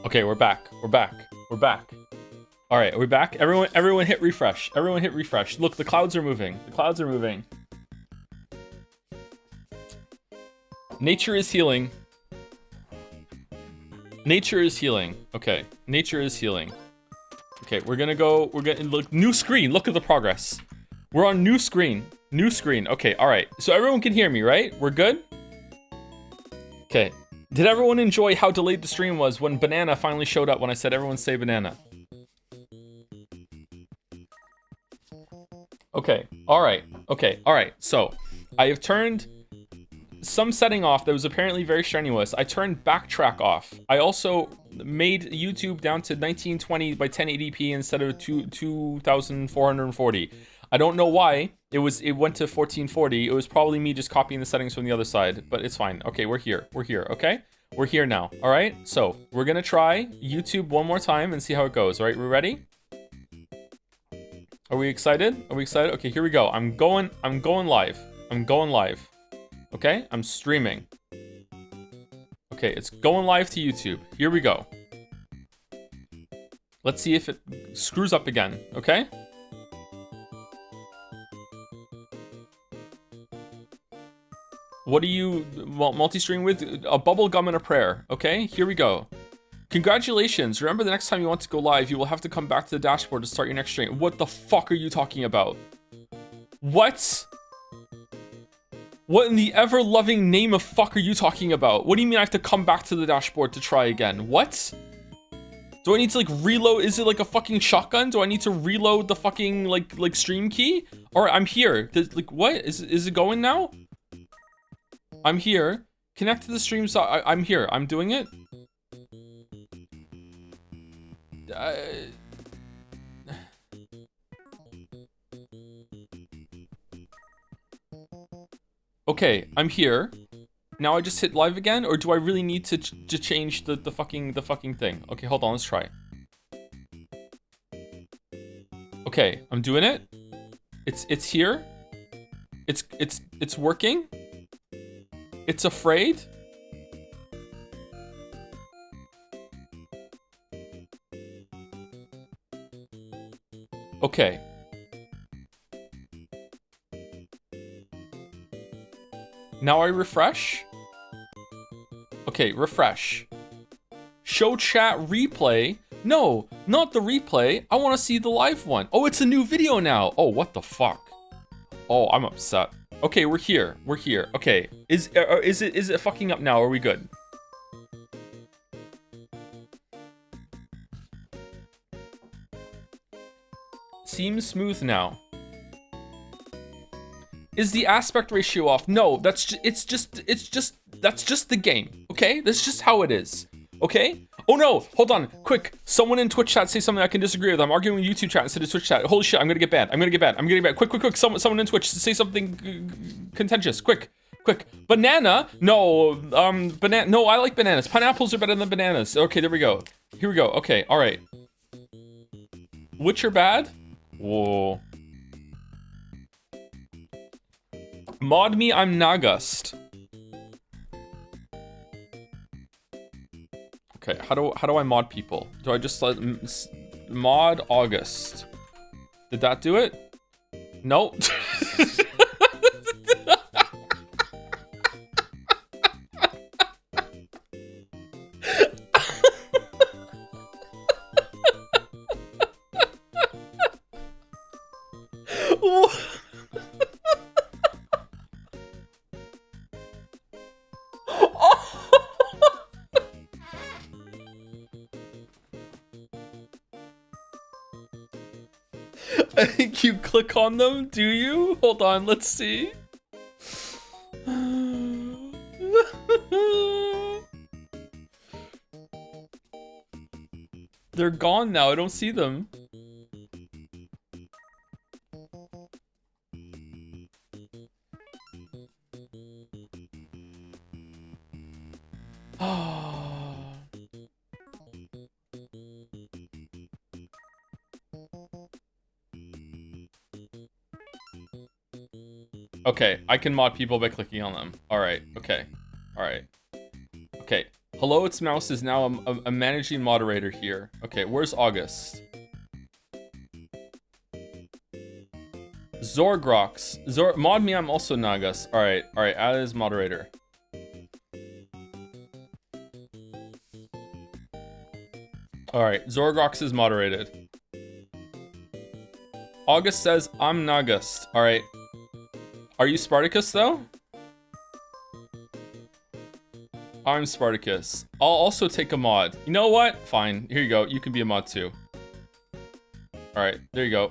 Okay, we're back. We're back. We're back. All right, are we back? Everyone hit refresh. Everyone hit refresh. Look, the clouds are moving. The clouds are moving. Nature is healing. Nature is healing. Okay, nature is healing. Okay, we're gonna look, new screen. Look at the progress. We're on new screen. New screen. Okay, all right. So everyone can hear me, right? We're good? Okay. Did everyone enjoy how delayed the stream was when Banana finally showed up when I said everyone say banana? Okay, alright, okay, alright. So, I have turned some setting off that was apparently very strenuous. I turned backtrack off. I also made YouTube down to 1920 by 1080p instead of 2440. I don't know why. It went to 1440. It was probably me just copying the settings from the other side, but it's fine. Okay, we're here. We're here, okay? We're here now, all right? So, we're gonna try YouTube one more time and see how it goes, all right? We ready? Are we excited? Are we excited? Okay, here we go. I'm going live. I'm going live. Okay, I'm streaming. Okay, it's going live to YouTube. Here we go. Let's see if it screws up again, okay? What do you multi-stream with? A bubble gum and a prayer. Okay, here we go. Congratulations. Remember, the next time you want to go live, you will have to come back to the dashboard to start your next stream. What the fuck are you talking about? What? What in the ever-loving name of fuck are you talking about? What do you mean I have to come back to the dashboard to try again? What? Do I need to like reload? Is it like a fucking shotgun? Do I need to reload the fucking like stream key? Alright, I'm here. Like what? Is it going now? I'm here. Connect to the stream. So I'm here. I'm doing it. Okay, I'm here. Now I just hit live again, or do I really need to change the fucking thing? Okay, hold on. Let's try. Okay, I'm doing it. It's here. It's working. It's afraid. Okay. Now I refresh. Okay, refresh. Show chat replay. No, not the replay. I want to see the live one. Oh, it's a new video now. Oh, what the fuck? Oh, I'm upset. Okay, we're here. We're here. Okay, is it fucking up now? Are we good? Seems smooth now. Is the aspect ratio off? No, that's just the game. Okay, that's just how it is. Okay. Oh no, hold on, quick. Someone in Twitch chat say something I can disagree with. I'm arguing with YouTube chat instead of Twitch chat. Holy shit, I'm gonna get banned. I'm gonna get banned. I'm gonna get banned. Quick. Someone in Twitch say something contentious. Quick. Banana? No, banana. No, I like bananas. Pineapples are better than bananas. Okay, there we go. Here we go. Okay, all right. Which are bad? Whoa. Mod me, I'm Nagust. Okay, how do I mod people? Do I just let mod August? Did that do it? Nope. I think you click on them, do you? Hold on, let's see. They're gone now, I don't see them. Okay, I can mod people by clicking on them. Alright, okay. Alright. Okay, Hello, it's Mouse is now a managing moderator here. Okay, where's August? Zorgrox. Mod me, I'm also Nagas. Alright, add as moderator. Alright, Zorgrox is moderated. August says, I'm Nagas. Alright. Are you Spartacus, though? I'm Spartacus. I'll also take a mod. You know what? Fine. Here you go. You can be a mod, too. Alright, there you go.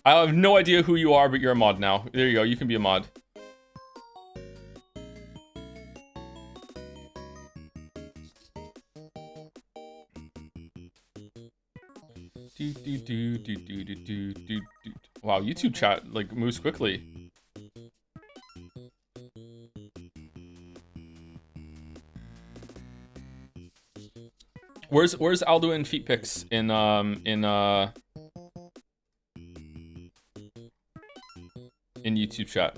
I have no idea who you are, but you're a mod now. There you go. You can be a mod. Wow, YouTube chat like moves quickly. Where's Alduin feet pics in YouTube chat?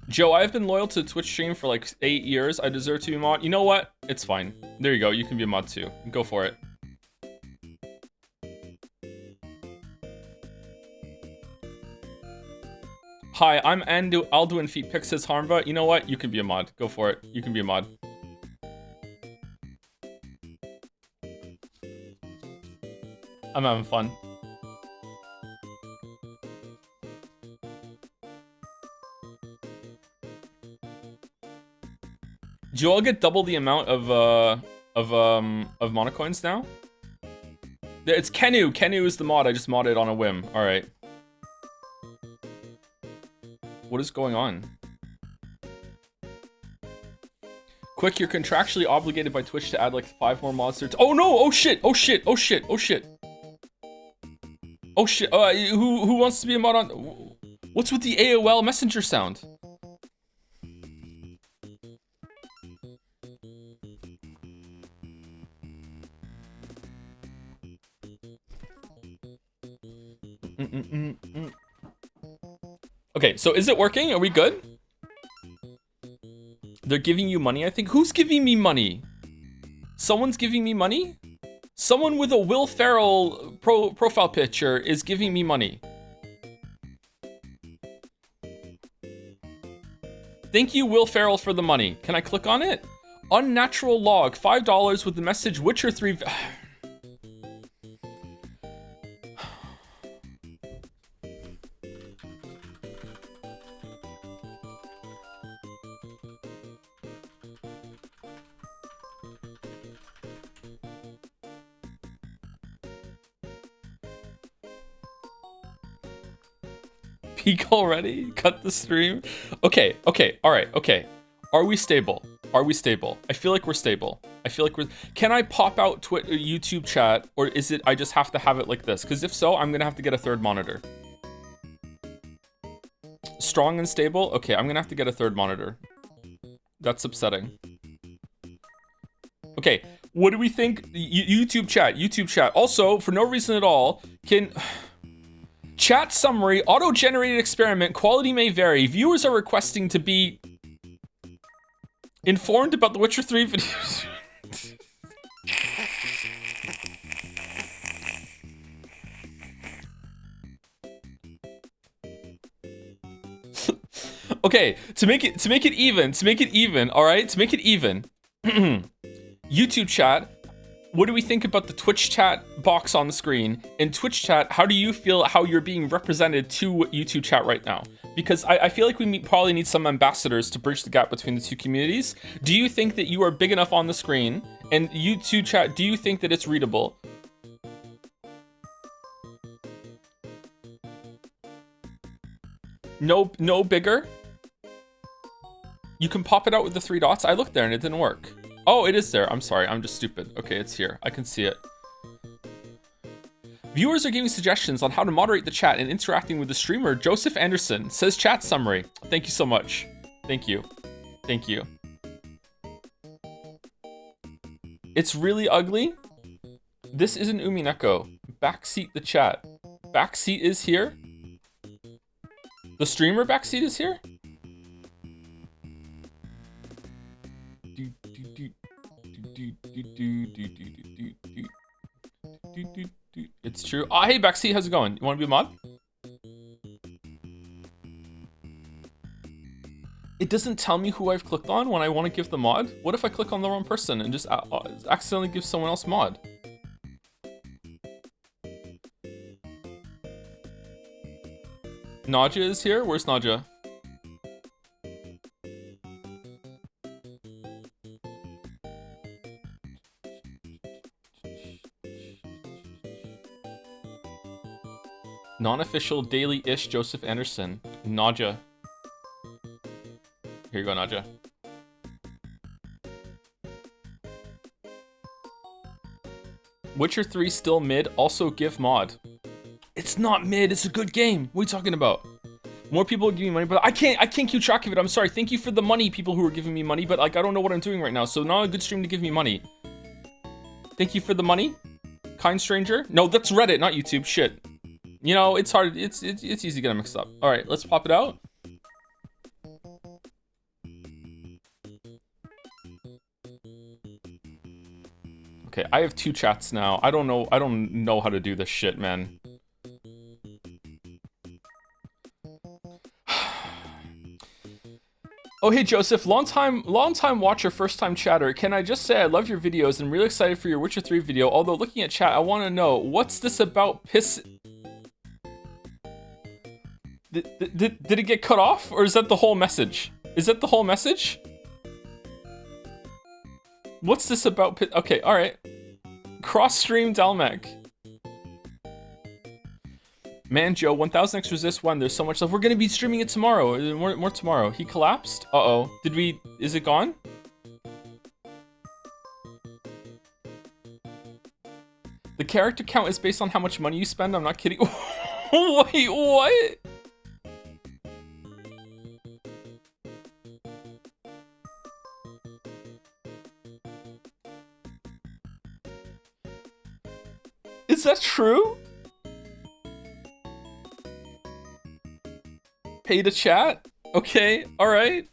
Joe, I've been loyal to Twitch stream for like 8 years. I deserve to be a mod. You know what? It's fine. There you go. You can be a mod too. Go for it. Hi, I'm Alduin Feet Pics, says Harmva. You know what? You can be a mod. Go for it. You can be a mod. I'm having fun. Do you all get double the amount of monocoins now? It's Kenu. Kenu is the mod. I just modded on a whim. All right. What is going on? Quick, you're contractually obligated by Twitch to add like 5 more mods. Oh no! Oh shit! Oh shit! Oh shit! Oh shit! Oh shit! Who wants to be a mod on? What's with the AOL Messenger sound? Okay, so is it working? Are we good? They're giving you money, I think. Who's giving me money? Someone's giving me money? Someone with a Will Ferrell profile picture is giving me money. Thank you, Will Ferrell, for the money. Can I click on it? Unnatural log, $5 with the message Witcher 3... Peak already? Cut the stream? Okay, alright, okay. Are we stable? Are we stable? I feel like we're stable. I feel like we're... Can I pop out YouTube chat, or is it I just have to have it like this? Because if so, I'm gonna have to get a third monitor. Strong and stable? Okay, I'm gonna have to get a third monitor. That's upsetting. Okay, what do we think? YouTube chat. Also, for no reason at all, can... Chat summary, auto-generated experiment, quality may vary. Viewers are requesting to be informed about the Witcher 3 videos. Okay, to make it even, all right? To make it even. YouTube chat, what do we think about the Twitch chat box on the screen? In Twitch chat, how do you feel how you're being represented to YouTube chat right now? Because I feel like we probably need some ambassadors to bridge the gap between the two communities. Do you think that you are big enough on the screen? And YouTube chat, do you think that it's readable? No bigger? You can pop it out with the 3 dots. I looked there and it didn't work. Oh, it is there. I'm sorry. I'm just stupid. Okay, it's here. I can see it. Viewers are giving suggestions on how to moderate the chat and interacting with the streamer. Joseph Anderson says chat summary. Thank you so much. Thank you. Thank you. It's really ugly. This isn't Umineko. Backseat the chat. Backseat is here. The streamer backseat is here? It's true. Oh, hey, backseat, how's it going? You want to be a mod? It doesn't tell me who I've clicked on when I want to give the mod. What if I click on the wrong person and just accidentally give someone else mod? Naja is here? Where's Naja? Non-official daily-ish Joseph Anderson. Naja. Here you go, Naja. Witcher 3 still mid, also give mod. It's not mid, it's a good game. What are you talking about? More people give me money, but I can't keep track of it. I'm sorry. Thank you for the money, people who are giving me money, but like I don't know what I'm doing right now, so not a good stream to give me money. Thank you for the money. Kind stranger? No, that's Reddit, not YouTube. Shit. You know, it's hard. It's easy to get them mixed up. All right, let's pop it out. Okay, I have 2 chats now. I don't know how to do this shit, man. Oh, hey, Joseph, long time watcher, first time chatter. Can I just say I love your videos and really excited for your Witcher 3 video. Although looking at chat, I want to know, what's this about piss? Did it get cut off, or is that the whole message? Is that the whole message? What's this about piss? Okay, all right. Cross-stream Dalmec. Man, Joe, 1000 X resist 1. There's so much stuff. We're gonna be streaming it tomorrow. More tomorrow. He collapsed? Uh-oh. Is it gone? The character count is based on how much money you spend. I'm not kidding. Wait, what? Is that true? Pay to chat? Okay, alright.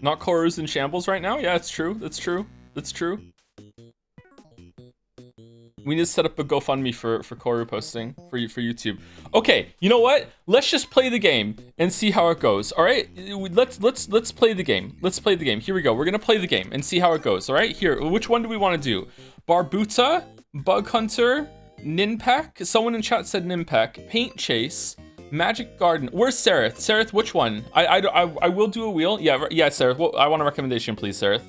Not Koru's in shambles right now? Yeah, it's true. That's true. That's true. We need to set up a GoFundMe for Koru posting for YouTube. Okay, you know what? Let's just play the game and see how it goes. All right, let's play the game. Let's play the game. Here we go. We're gonna play the game and see how it goes. All right, here. Which one do we want to do? Barbuta, Bug Hunter, Ninpeck. Someone in chat said Ninpeck. Paint Chase, Magic Garden. Where's Sereth? Sereth, which one? I will do a wheel. Yeah, Sereth. Well, I want a recommendation, please, Sereth.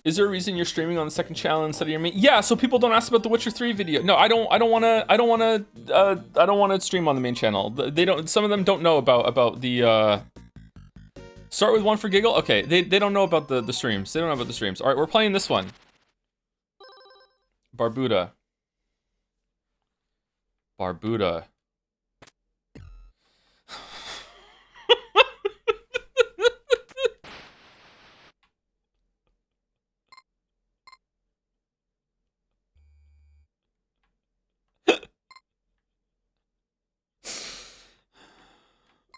Is there a reason you're streaming on the second channel instead of your main? Yeah, so people don't ask about the Witcher 3 video. No, I don't want to stream on the main channel. They don't. Some of them don't know about the. Start with one for giggle. Okay, they don't know about the streams. They don't know about the streams. All right, we're playing this one. Barbuda.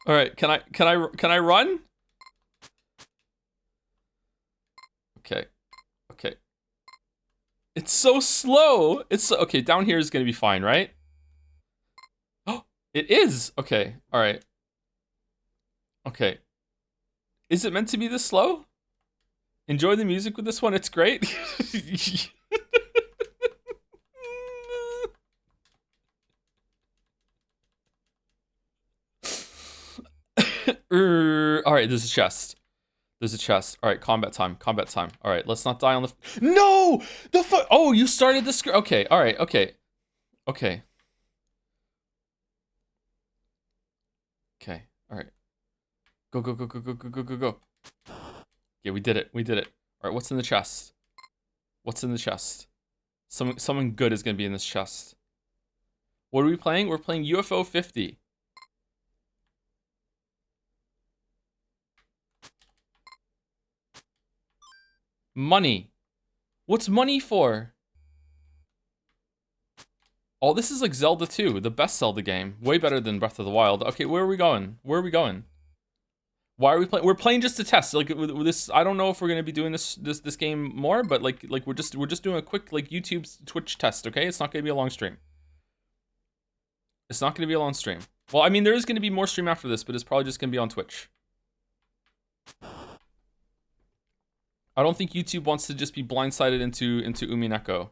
All right, can I run? Okay. It's so slow. Okay, down here is gonna be fine, right? Oh, it is. Okay, all right. Okay. Is it meant to be this slow? Enjoy the music with this one, it's great. All right, there's a chest. All right, combat time. All right, let's not die on the. No, the fuck. Oh, you started the script. Okay, all right, okay. Okay, all right. Go. Yeah, we did it. All right, what's in the chest? Someone good is gonna be in this chest. What are we playing? We're playing UFO 50. Money. What's money for? Oh, this is like Zelda 2, the best Zelda game. Way better than Breath of the Wild. Okay, where are we going? Where are we going? Why are we playing? We're playing just to test. Like with this, I don't know if we're gonna be doing this game more, but like we're just doing a quick like YouTube Twitch test. Okay, it's not gonna be a long stream. It's not gonna be a long stream. Well, I mean, there is gonna be more stream after this, but it's probably just gonna be on Twitch. I don't think YouTube wants to just be blindsided into Umineko.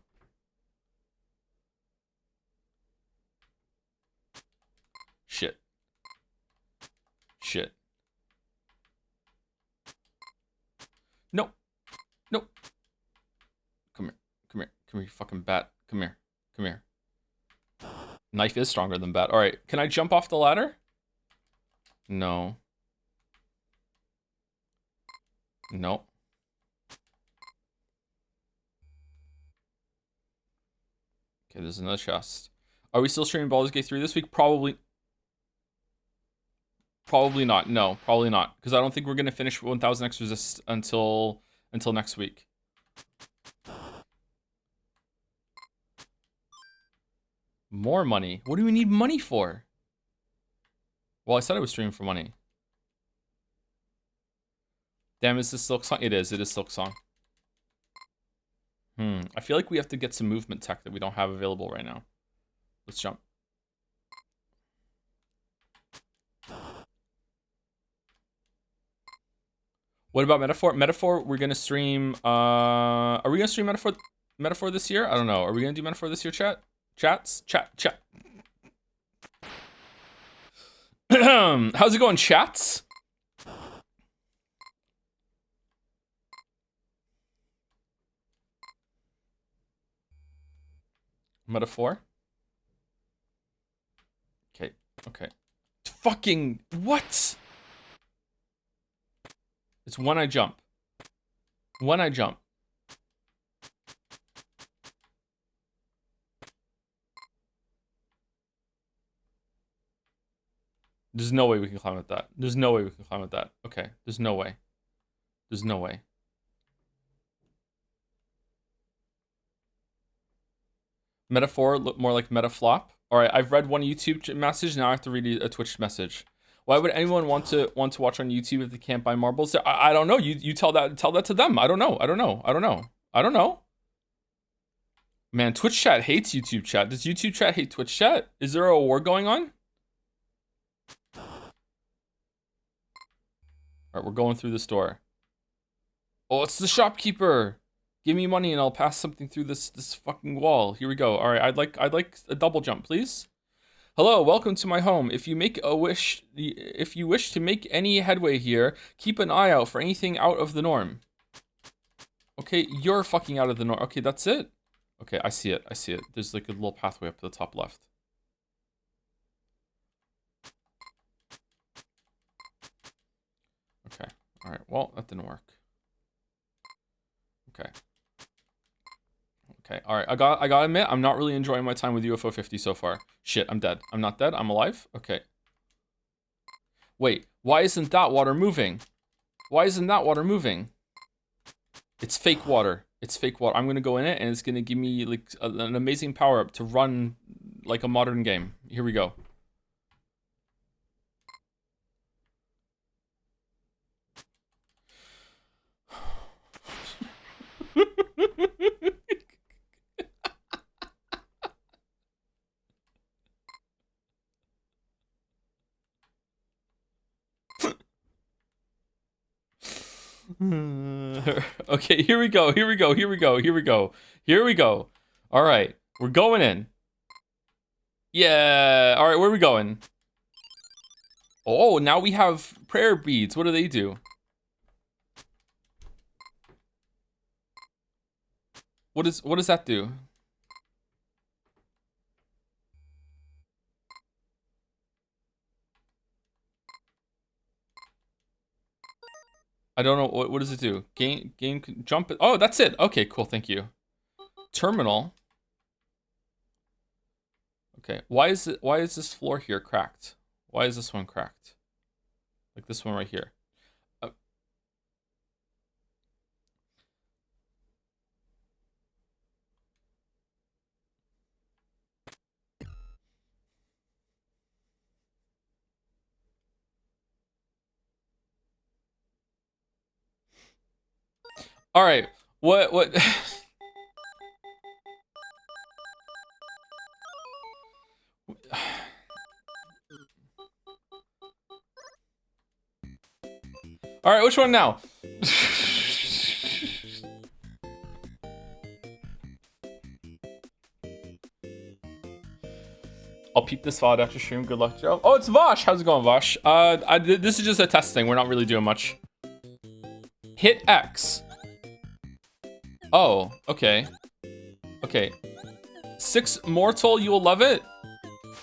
Shit. Shit. No. No. Come here. Come here. Come here, you fucking bat. Come here. Come here. Knife is stronger than bat. Alright, can I jump off the ladder? No. No. Okay, there's another chest. Are we still streaming Baldur's Gate 3 this week? Probably not. No, probably not. Because I don't think we're going to finish 1000 X Resist until next week. More money? What do we need money for? Well, I said I was streaming for money. Damn, is this Silk Song? It is Silk Song. I feel like we have to get some movement tech that we don't have available right now. Let's jump. What about Metaphor? Metaphor, we're gonna stream. Are we gonna stream Metaphor this year? I don't know. Are we gonna do Metaphor this year, chat? Chat. How's it going, chats? Metaphor. Okay. Fucking what? It's when I jump. When I jump. There's no way we can climb at that. There's no way we can climb at that. Okay, there's no way. There's no way. Metaphor look more like metaflop. All right, I've read one YouTube message. Now I have to read a Twitch message. Why would anyone want to watch on YouTube if they can't buy marbles? I don't know. You tell that to them. I don't know. Man, Twitch chat hates YouTube chat. Does YouTube chat hate Twitch chat? Is there a war going on? All right, we're going through this door. Oh, it's the shopkeeper. Give me money and I'll pass something through this fucking wall. Here we go. All right, I'd like a double jump, please. Hello, welcome to my home. If you wish to make any headway here, keep an eye out for anything out of the norm. Okay, you're fucking out of the norm. Okay, that's it. Okay, I see it. There's like a little pathway up to the top left. Okay. All right. Well, that didn't work. Okay. Okay. All right. I gotta admit, I'm not really enjoying my time with UFO 50 so far. Shit, I'm dead. I'm not dead. I'm alive. Okay. Wait. Why isn't that water moving? It's fake water. I'm gonna go in it, and it's gonna give me like an amazing power up to run like a modern game. Here we go. Okay, here we go. All right, we're going in. Yeah. All right, where are we going? Oh, now we have prayer beads. What do they do? What does that do? I don't know. What does it do? Game jump. Oh, that's it. Okay, cool. Thank you. Terminal. Okay. Why is this floor here cracked? Why is this one cracked? Like this one right here. All right. What? All right. Which one now? I'll peep this VOD after stream. Good luck, Joe. Oh, it's Vosh. How's it going, Vosh? This is just a test thing. We're not really doing much. Hit X. Oh, okay. Okay. 6 mortal, you will love it?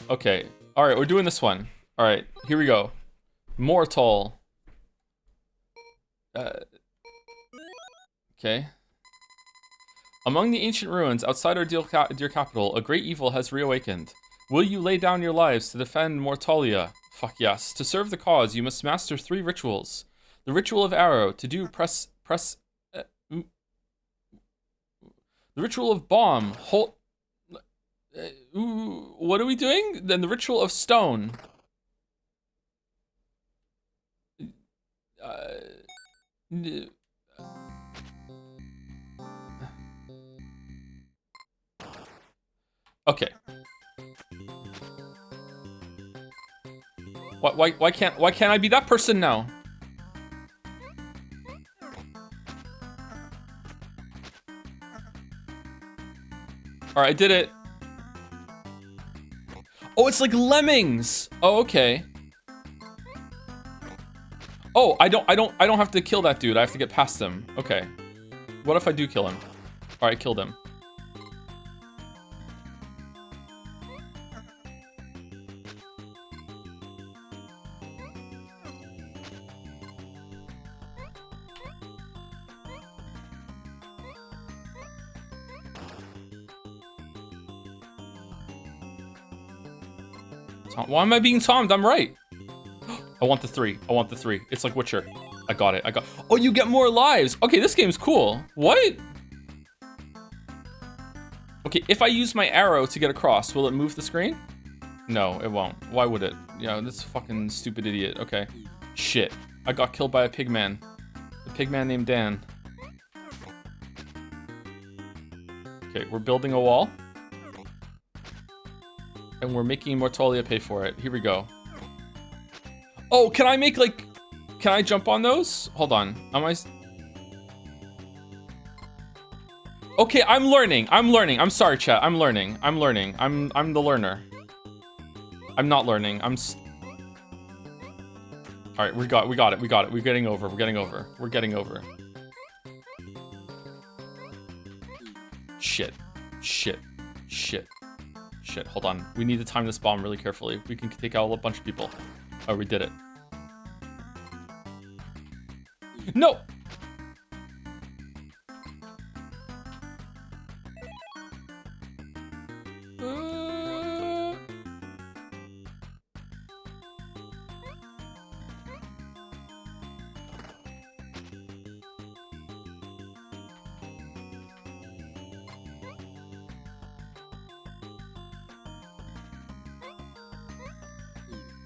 Okay. All right, we're doing this one. All right, here we go. Mortal. Okay. Among the ancient ruins outside our dear capital, a great evil has reawakened. Will you lay down your lives to defend Mortalia? Fuck yes. To serve the cause, you must master 3 rituals. The ritual of arrow. To do, press. The ritual of bomb. Hold. What are we doing? Then the ritual of stone. Okay. Why can't I be that person now? All right, I did it. Oh, it's like lemmings. Oh, okay. Oh, I don't have to kill that dude. I have to get past him. Okay. What if I do kill him? All right, killed him. Why am I being Tommed? I'm right. I want the 3. I want the 3. It's like Witcher. I got it. Oh, you get more lives. Okay, this game's cool. What? Okay, if I use my arrow to get across, will it move the screen? No, it won't. Why would it? Yeah, this fucking stupid idiot. Okay. Shit. I got killed by a pigman. A pigman named Dan. Okay, we're building a wall. And we're making Mortalia pay for it. Here we go. Oh, can I make like... Can I jump on those? Hold on. Am I... Okay, I'm learning. I'm sorry, chat. I'm learning. I'm the learner. I'm not learning. All right, we got it. We're getting over. Shit. Hold on. We need to time this bomb really carefully. We can take out a bunch of people. Oh, we did it. No!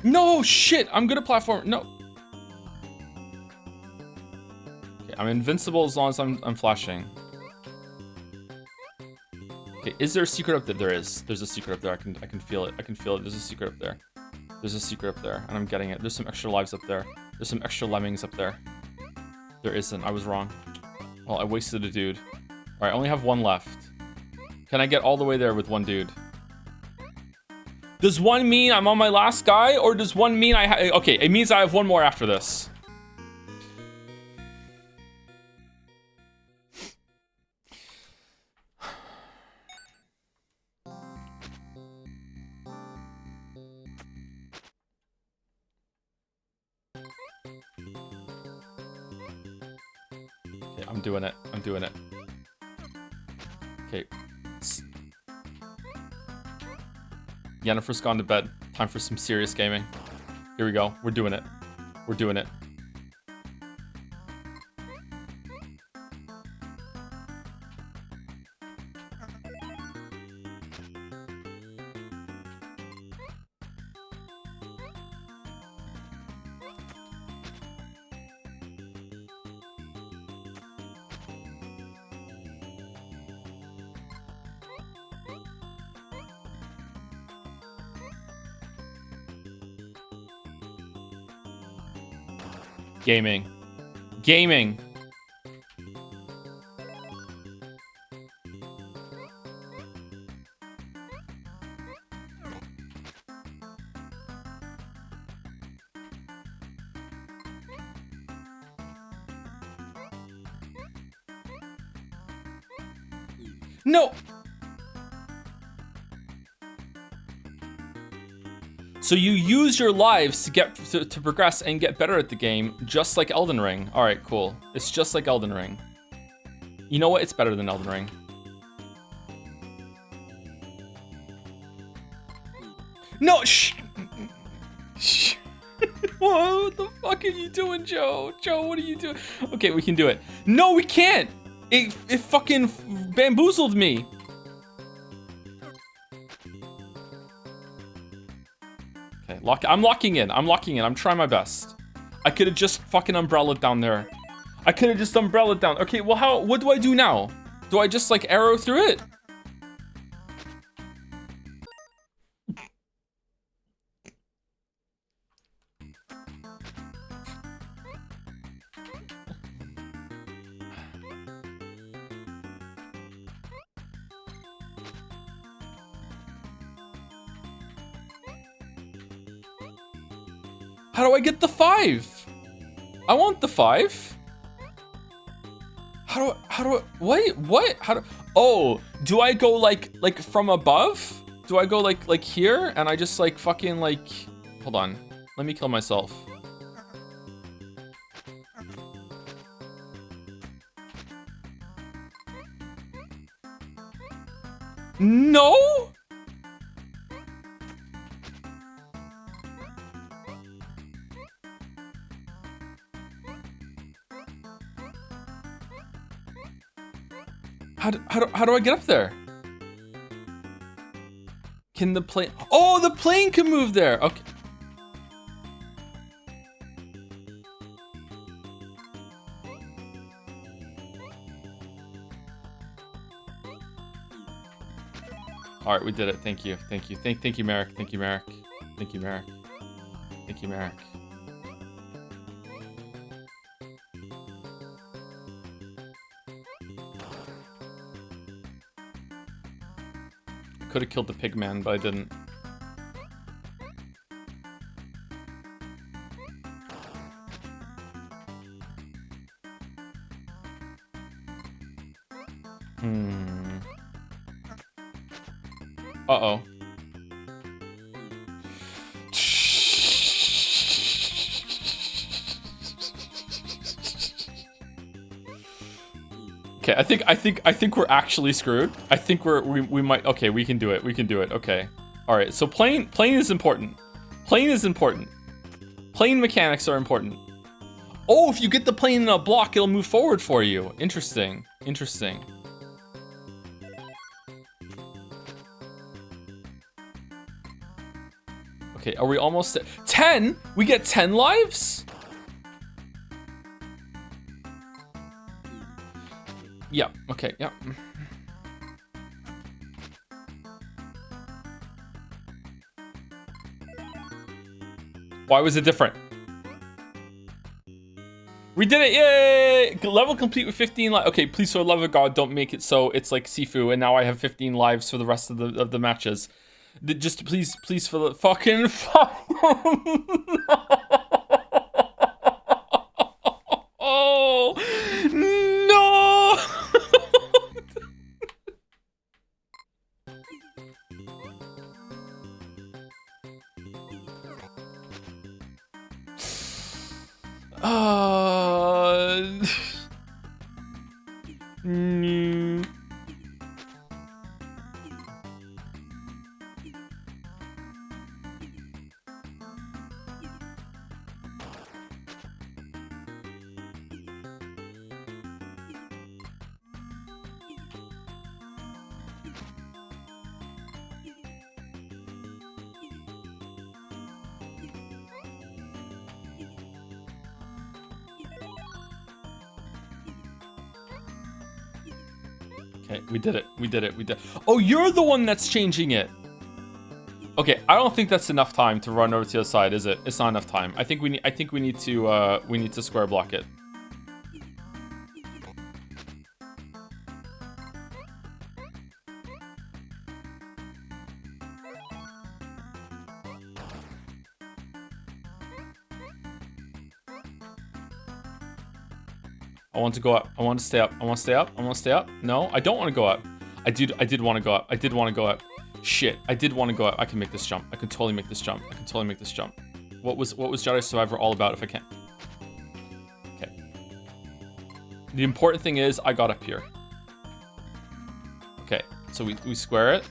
No, shit! I'm good at platform. No. Okay, I'm invincible as long as I'm flashing. Okay, is there a secret up there? There is. There's a secret up there. I can feel it. There's a secret up there. And I'm getting it. There's some extra lives up there. There's some extra lemmings up there. There isn't. I was wrong. Well, I wasted a dude. All right, I only have 1 left. Can I get all the way there with 1 dude? Does 1 mean I'm on my last guy, or does 1 mean okay, it means I have 1 more after this. Okay, I'm doing it. Okay. Yennefer's gone to bed. Time for some serious gaming. Here we go. We're doing it. Gaming. Gaming. No! So you use your lives to get to progress and get better at the game, just like Elden Ring. All right, cool. It's just like Elden Ring. You know what? It's better than Elden Ring. No, shh. What the fuck are you doing, Joe? Joe, what are you doing? Okay, we can do it. No, we can't. It fucking bamboozled me. Okay, I'm locking in. I'm locking in. I'm trying my best. I could have just fucking umbrellaed down there. I could have just umbrellaed down. Okay, well, what do I do now? Do I just like arrow through it? How do I get the 5? I want the 5. How do I, wait, what? Oh, do I go like from above? Do I go like here? And I just like fucking like, hold on. Let me kill myself. No? How do I get up there? Can the plane? Oh, the plane can move there. Okay. All right, we did it. Thank you. Thank you. Thank you, Merrick. Thank you, Merrick. Thank you, Merrick. Thank you, Merrick. Could have killed the pig man, but I didn't. Uh-oh. Okay, I think we're actually screwed. I think we might. Okay, we can do it. We can do it. Okay. All right. So plane is important. Plane is important. Plane mechanics are important. Oh, if you get the plane in a block, it'll move forward for you. Interesting. Interesting. Okay, are we almost at 10? We get 10 lives? Yeah, okay, yeah. Why was it different? We did it, yay! Level complete with 15 lives. Okay, please, for the love of God, don't make it so it's like Sifu, and now I have 15 lives for the rest of the matches. Just please for the fucking Oh no! Okay, we did it. We did it. We did. Oh, you're the one that's changing it. Okay, I don't think that's enough time to run over to the other side, is it? It's not enough time. I think we need to square block it. I want to go up. I want to stay up. I want to stay up. I want to stay up. No, I don't want to go up. I did want to go up. I did want to go up. Shit, I did want to go up. I can make this jump. I can totally make this jump. I can totally make this jump. What was Jedi Survivor all about if I can't? Okay. The important thing is I got up here. Okay, so we square it.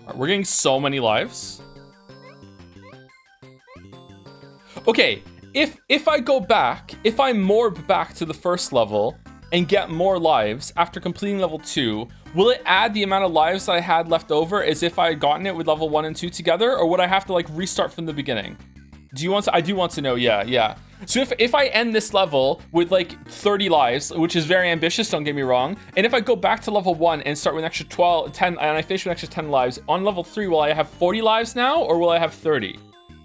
All right, we're getting so many lives. Okay, if I go back, if I morph back to the first level and get more lives after completing level 2, will it add the amount of lives that I had left over as if I had gotten it with level 1 and 2 together, or would I have to like restart from the beginning? Do you want to? I do want to know. Yeah. So if I end this level with like 30 lives, which is very ambitious, don't get me wrong, and if I go back to level 1 and start with an extra 10, and I finish with an extra 10 lives on level 3, will I have 40 lives now, or will I have 30?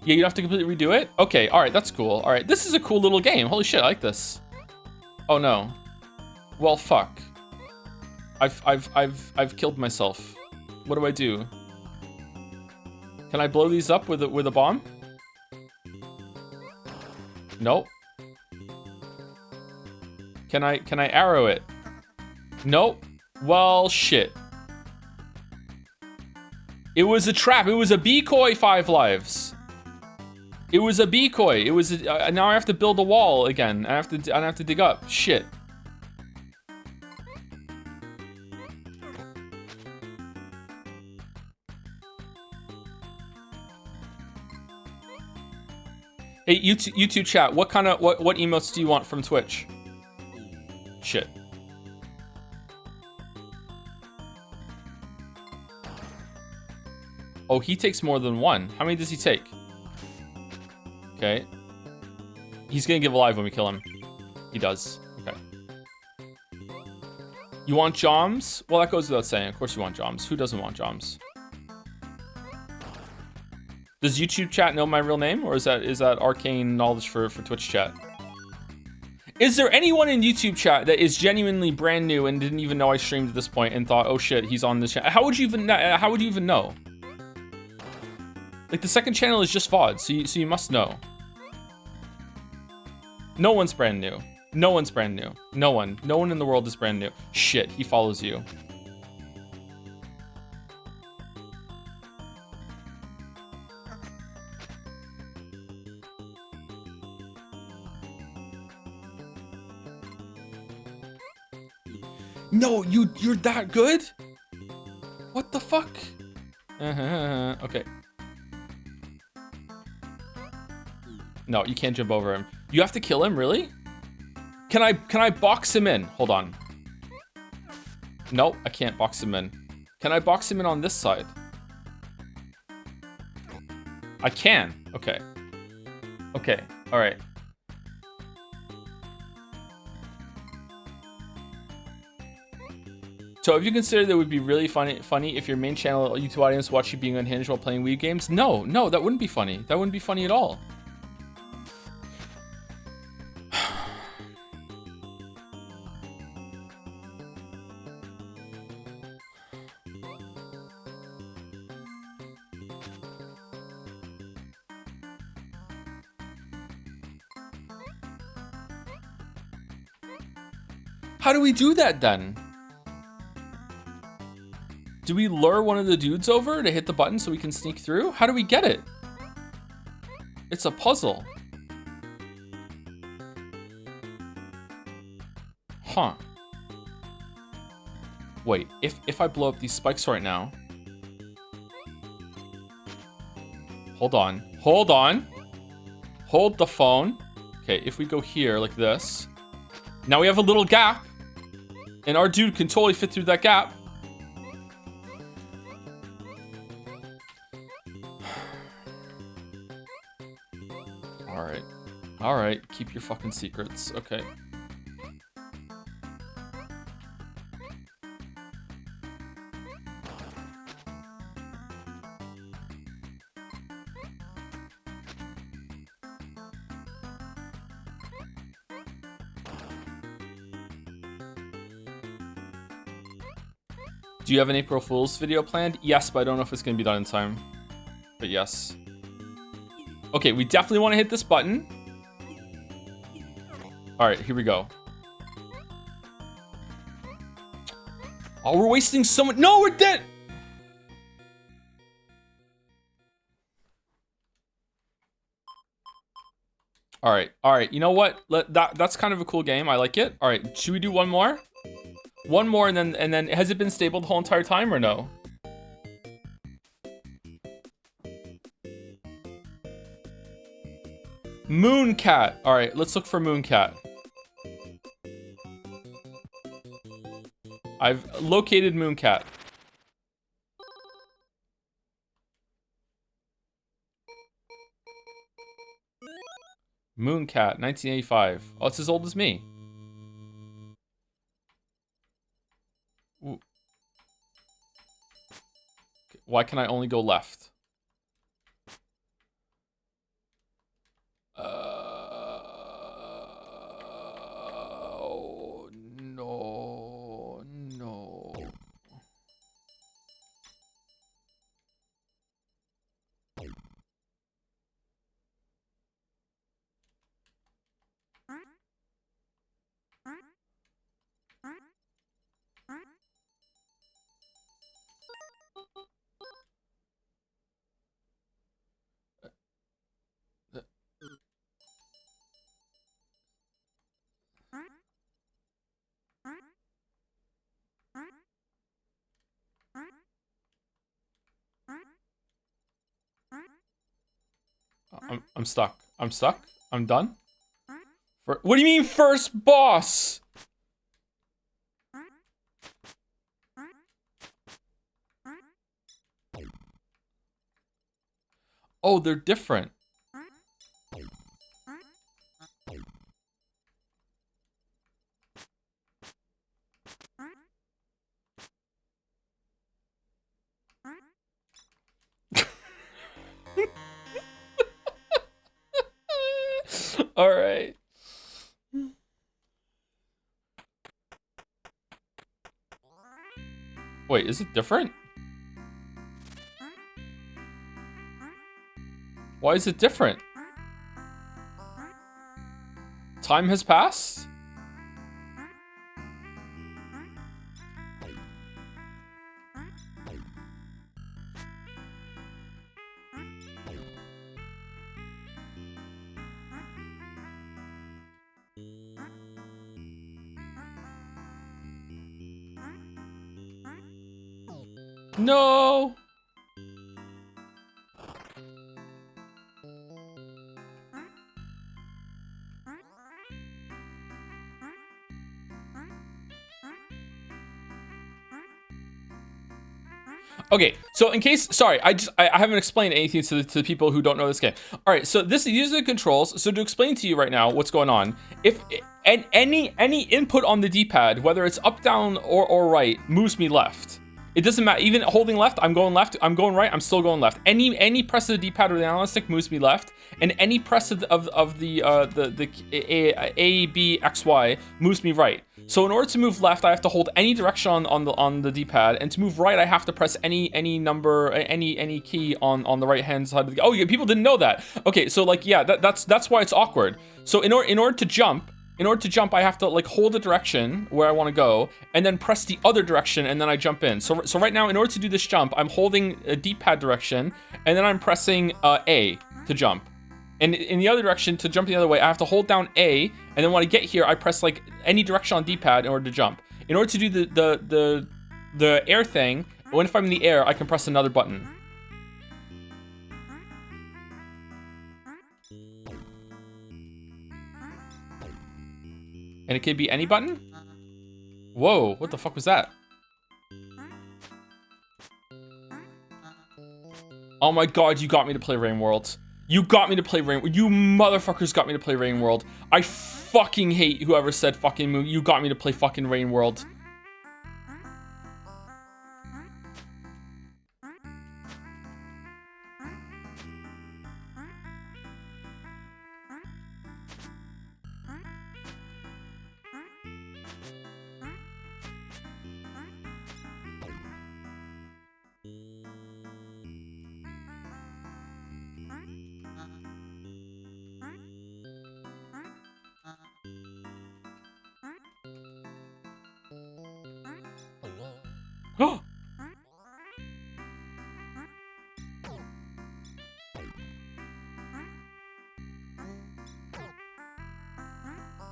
Yeah, you have to completely redo it? Okay, all right, that's cool. All right, this is a cool little game. Holy shit, I like this. Oh no. Well, fuck. I've killed myself. What do I do? Can I blow these up with a bomb? Nope. Can I arrow it? Nope. Well, shit. It was a trap. It was a decoy. 5 lives. It was a decoy. It was now I have to build a wall again. I have to dig up. Shit. Hey, YouTube chat. What emotes do you want from Twitch? Shit. Oh, he takes more than one. How many does he take? Okay. He's gonna give alive when we kill him. He does. Okay. You want Joms? Well, that goes without saying. Of course you want Joms. Who doesn't want Joms? Does YouTube chat know my real name? Or is that arcane knowledge for Twitch chat? Is there anyone in YouTube chat that is genuinely brand new and didn't even know I streamed at this point and thought, oh shit, he's on this channel? How would you even know? Like, the second channel is just VOD, so you must know. No one's brand new. No one's brand new. No one in the world is brand new. Shit, he follows you. No, you're that good? What the fuck? Okay. No, you can't jump over him. You have to kill him, really? Can I box him in? Hold on. Nope, I can't box him in. Can I box him in on this side? I can. Okay. Okay, all right. So have you considered that it would be really funny if your main channel YouTube audience watched you being unhinged while playing Wii games? No, that wouldn't be funny. That wouldn't be funny at all. How do we do that then? Do we lure one of the dudes over to hit the button so we can sneak through? How do we get it? It's a puzzle. Huh. Wait, if I blow up these spikes right now. Hold on. Hold on. Hold the phone. Okay, if we go here like this. Now we have a little gap. And our dude can totally fit through that gap. Alright. Alright, keep your fucking secrets. Okay. Do you have an April Fool's video planned? Yes, but I don't know if it's going to be done in time. But yes. Okay, we definitely want to hit this button. All right, here we go. Oh, we're wasting so much. No, we're dead. All right. You know what? That's kind of a cool game. I like it. All right, should we do one more? One more, and then has it been stable the whole entire time or no? Mooncat. All right, let's look for Mooncat. I've located Mooncat. Mooncat, 1985. Oh, it's as old as me. Ooh. Why can I only go left? Oh, no. I'm stuck. I'm stuck. I'm done. What do you mean first boss? Oh, they're different. All right. Wait, is it different? Why is it different? Time has passed? No. Okay, so in case, sorry, I haven't explained anything to the people who don't know this game. All right, so these are the controls. So to explain to you right now what's going on, if any input on the D-pad, whether it's up, down, or right, moves me left. It doesn't matter. Even holding left, I'm going left. I'm going right, I'm still going left. Any press of the D-pad or the analog stick moves me left, and any press of the A, B, X, Y moves me right. So in order to move left, I have to hold any direction on the D-pad, and to move right, I have to press any number, any key on the right hand side of the. Oh yeah, people didn't know that. Okay, so like yeah, that's why it's awkward. So in order to jump, I have to like hold the direction where I want to go, and then press the other direction, and then I jump in. So right now, in order to do this jump, I'm holding a D-pad direction, and then I'm pressing A to jump. And in the other direction, to jump the other way, I have to hold down A, and then when I get here, I press like any direction on D-pad in order to jump. In order to do the air thing, when if I'm in the air, I can press another button. And it could be any button? Whoa, what the fuck was that? Oh my god, you got me to play Rain World. You got me to play Rain. You motherfuckers got me to play Rain World. I fucking hate whoever said fucking move. You got me to play fucking Rain World.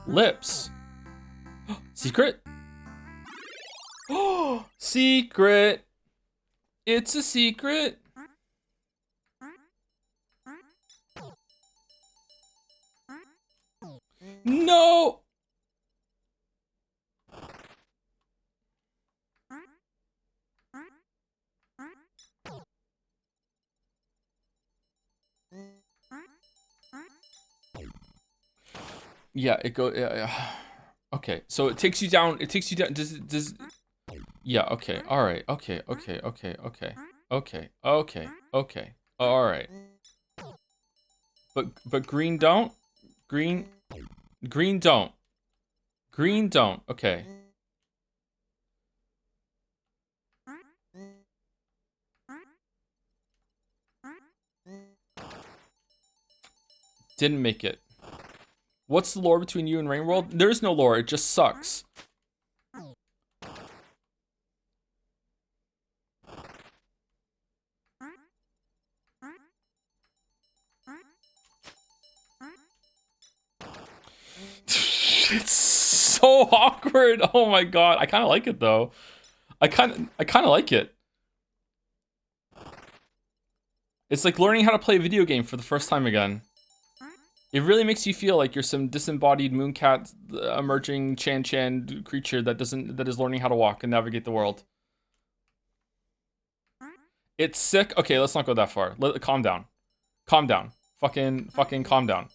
Lips. Secret? Secret. It's a secret. No. Yeah, it go. Yeah. Okay, so it takes you down. It takes you down. Does? Yeah. Okay. All right. Okay. Okay. Okay. Okay. Okay. Okay. Okay. All right. But green don't. Green don't. Green don't. Okay. Didn't make it. What's the lore between you and Rain World? There's no lore. It just sucks. It's so awkward. Oh my god. I kind of like it though. I kind of like it. It's like learning how to play a video game for the first time again. It really makes you feel like you're some disembodied mooncat emerging Chan creature that is learning how to walk and navigate the world. It's sick. Okay, let's not go that far. Calm down. Calm down. Fucking calm down.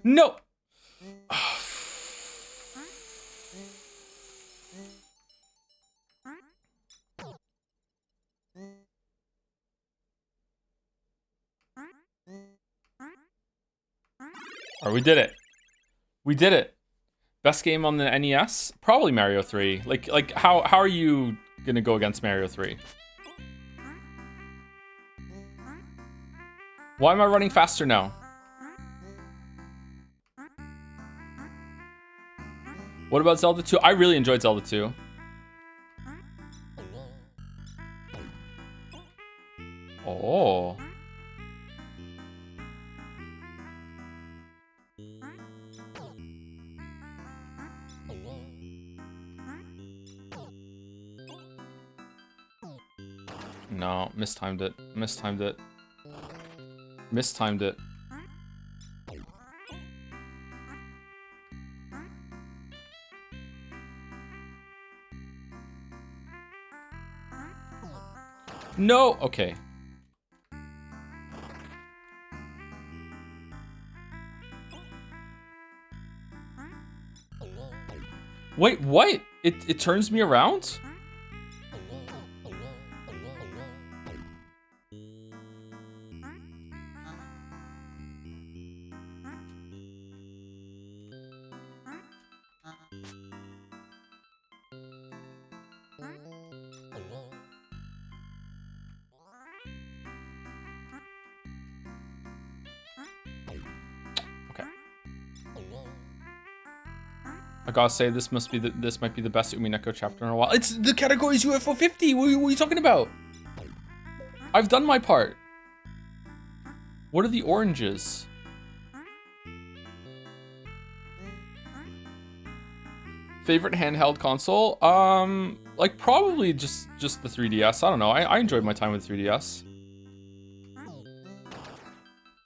No. Or we did it. We did it. Best game on the NES? Probably Mario 3. Like how are you gonna go against Mario 3? Why am I running faster now? What about Zelda 2? I really enjoyed Zelda 2. Oh. No, mistimed it. Mistimed it. Mistimed it. No! Okay. Wait, what? It turns me around? I gotta say, this might be the best Umineko chapter in a while. It's the category's UFO 50. What are you talking about? I've done my part. What are the oranges? Favorite handheld console? Like probably just the 3DS. I don't know. I enjoyed my time with 3DS.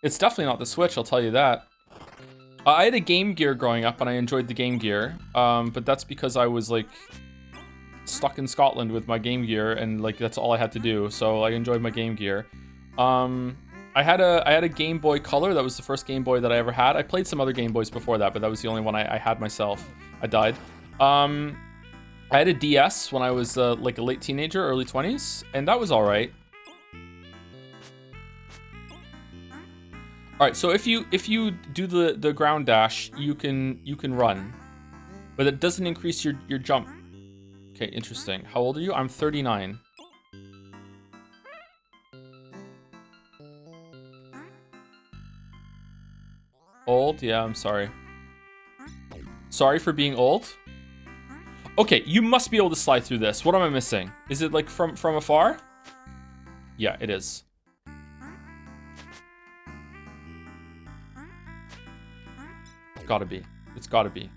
It's definitely not the Switch, I'll tell you that. I had a Game Gear growing up, and I enjoyed the Game Gear. But that's because I was like stuck in Scotland with my Game Gear, and like that's all I had to do. So I enjoyed my Game Gear. I had a Game Boy Color. That was the first Game Boy that I ever had. I played some other Game Boys before that, but that was the only one I had myself. I died. I had a DS when I was like a late teenager, early 20s, and that was all right. All right, so if you do the ground dash, you can run, but it doesn't increase your jump. Okay, interesting. How old are you? I'm 39. Old? Yeah, I'm sorry. Sorry for being old? Okay, you must be able to slide through this. What am I missing? Is it like from afar? Yeah, it is. Gotta be. It's gotta be.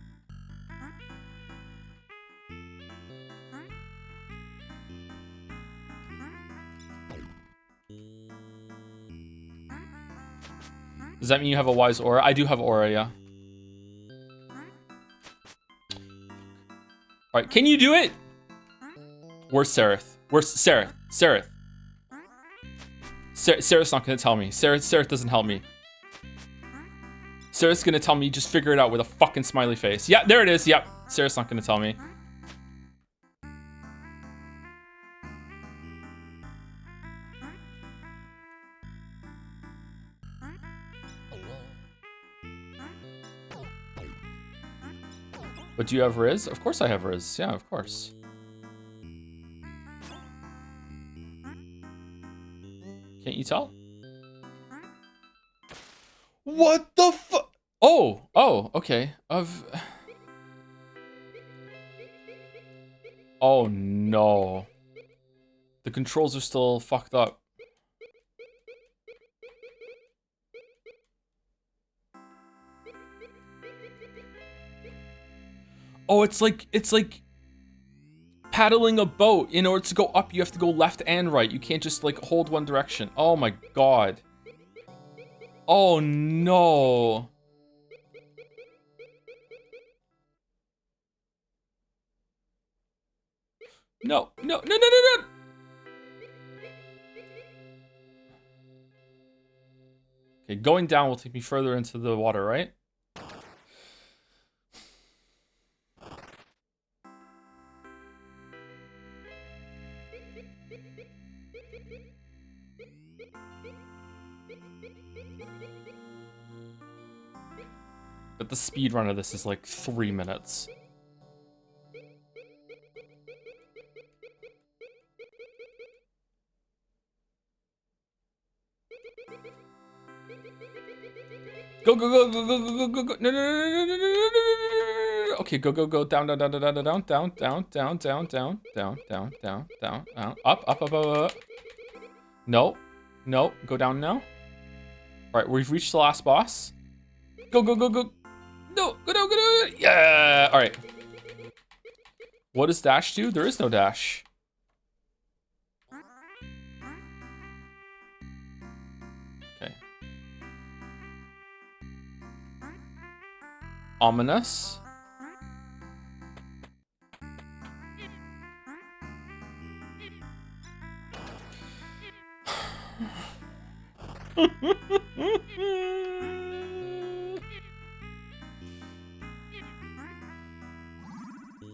Does that mean you have a wise aura? I do have aura, yeah. Alright, can you do it? Where's Sereth? Where's Sereth? Sereth. Sereth's not gonna tell me. Sereth doesn't help me. Sereth's gonna tell me just figure it out with a fucking smiley face. Yeah, there it is. Yep. Sereth's not gonna tell me. But do you have Riz? Of course I have Riz. Yeah, of course. Can't you tell? What the fuck? Oh, okay. Oh no. The controls are still fucked up. Oh, it's like paddling a boat. In order to go up, you have to go left and right. You can't just like hold one direction. Oh my god. Oh no. No. Okay, going down will take me further into the water, right? But the speed run of this is like 3 minutes. Go. No. Okay, go. Down. Up. No. Go down now. All right, we've reached the last boss. Go. No, go down. Yeah. All right. What does dash do? There is no dash. Okay. Ominous.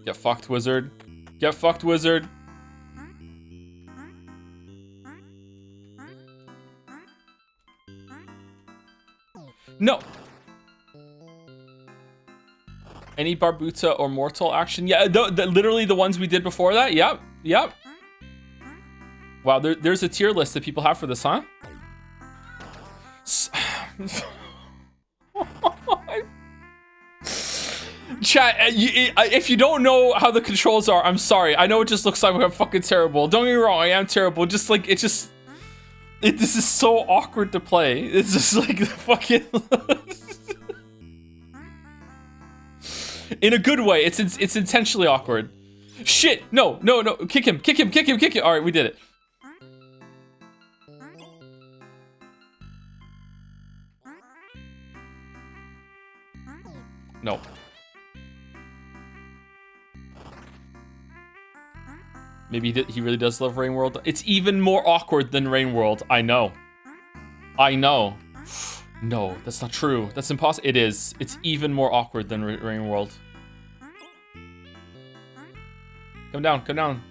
Get fucked, wizard. Get fucked, wizard. No. Any Barbuta or Mortal action? Yeah, literally the ones we did before that. Yep. Wow, there's a tier list that people have for this, huh? Chat, if you don't know how the controls are, I'm sorry. I know it just looks like I'm fucking terrible. Don't get me wrong, I am terrible. Just like, this is so awkward to play. It's just like fucking... In a good way, it's intentionally awkward. Shit, no. Kick him. All right, we did it. No. Maybe he really does love Rain World. It's even more awkward than Rain World. I know. No, that's not true. That's impossible. It is. It's even more awkward than Rain World. Come down.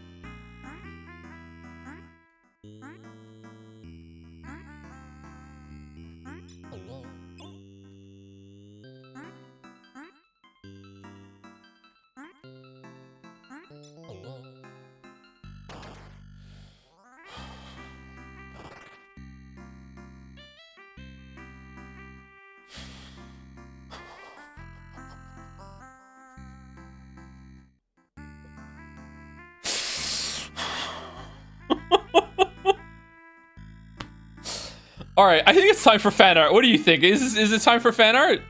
All right, I think it's time for fan art. What do you think? Is it time for fan art?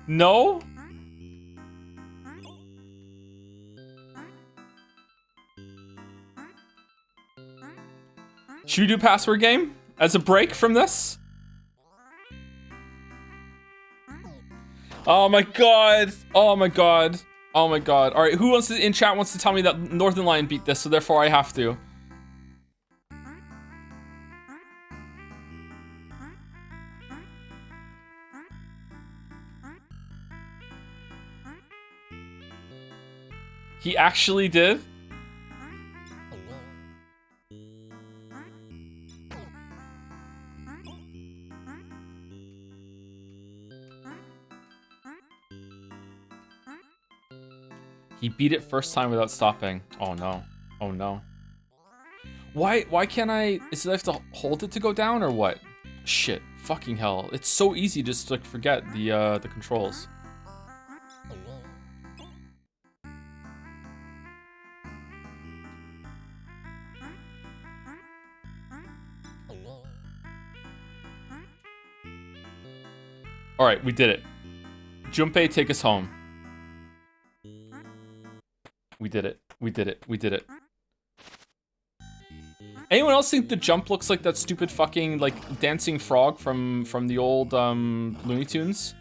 No? Should we do password game as a break from this? Oh my god. Oh my god. Oh my god. All right, who wants to, in chat wants to tell me that Northern Lion beat this, so therefore I have to. He actually did? He beat it first time without stopping. Oh no. Oh no. Why can't I, is it I have to hold it to go down or what? Shit. Fucking hell. It's so easy just to like, forget the controls. All right, we did it. Junpei, take us home. We did it. We did it. We did it. Anyone else think the jump looks like that stupid fucking like dancing frog from the old Looney Tunes?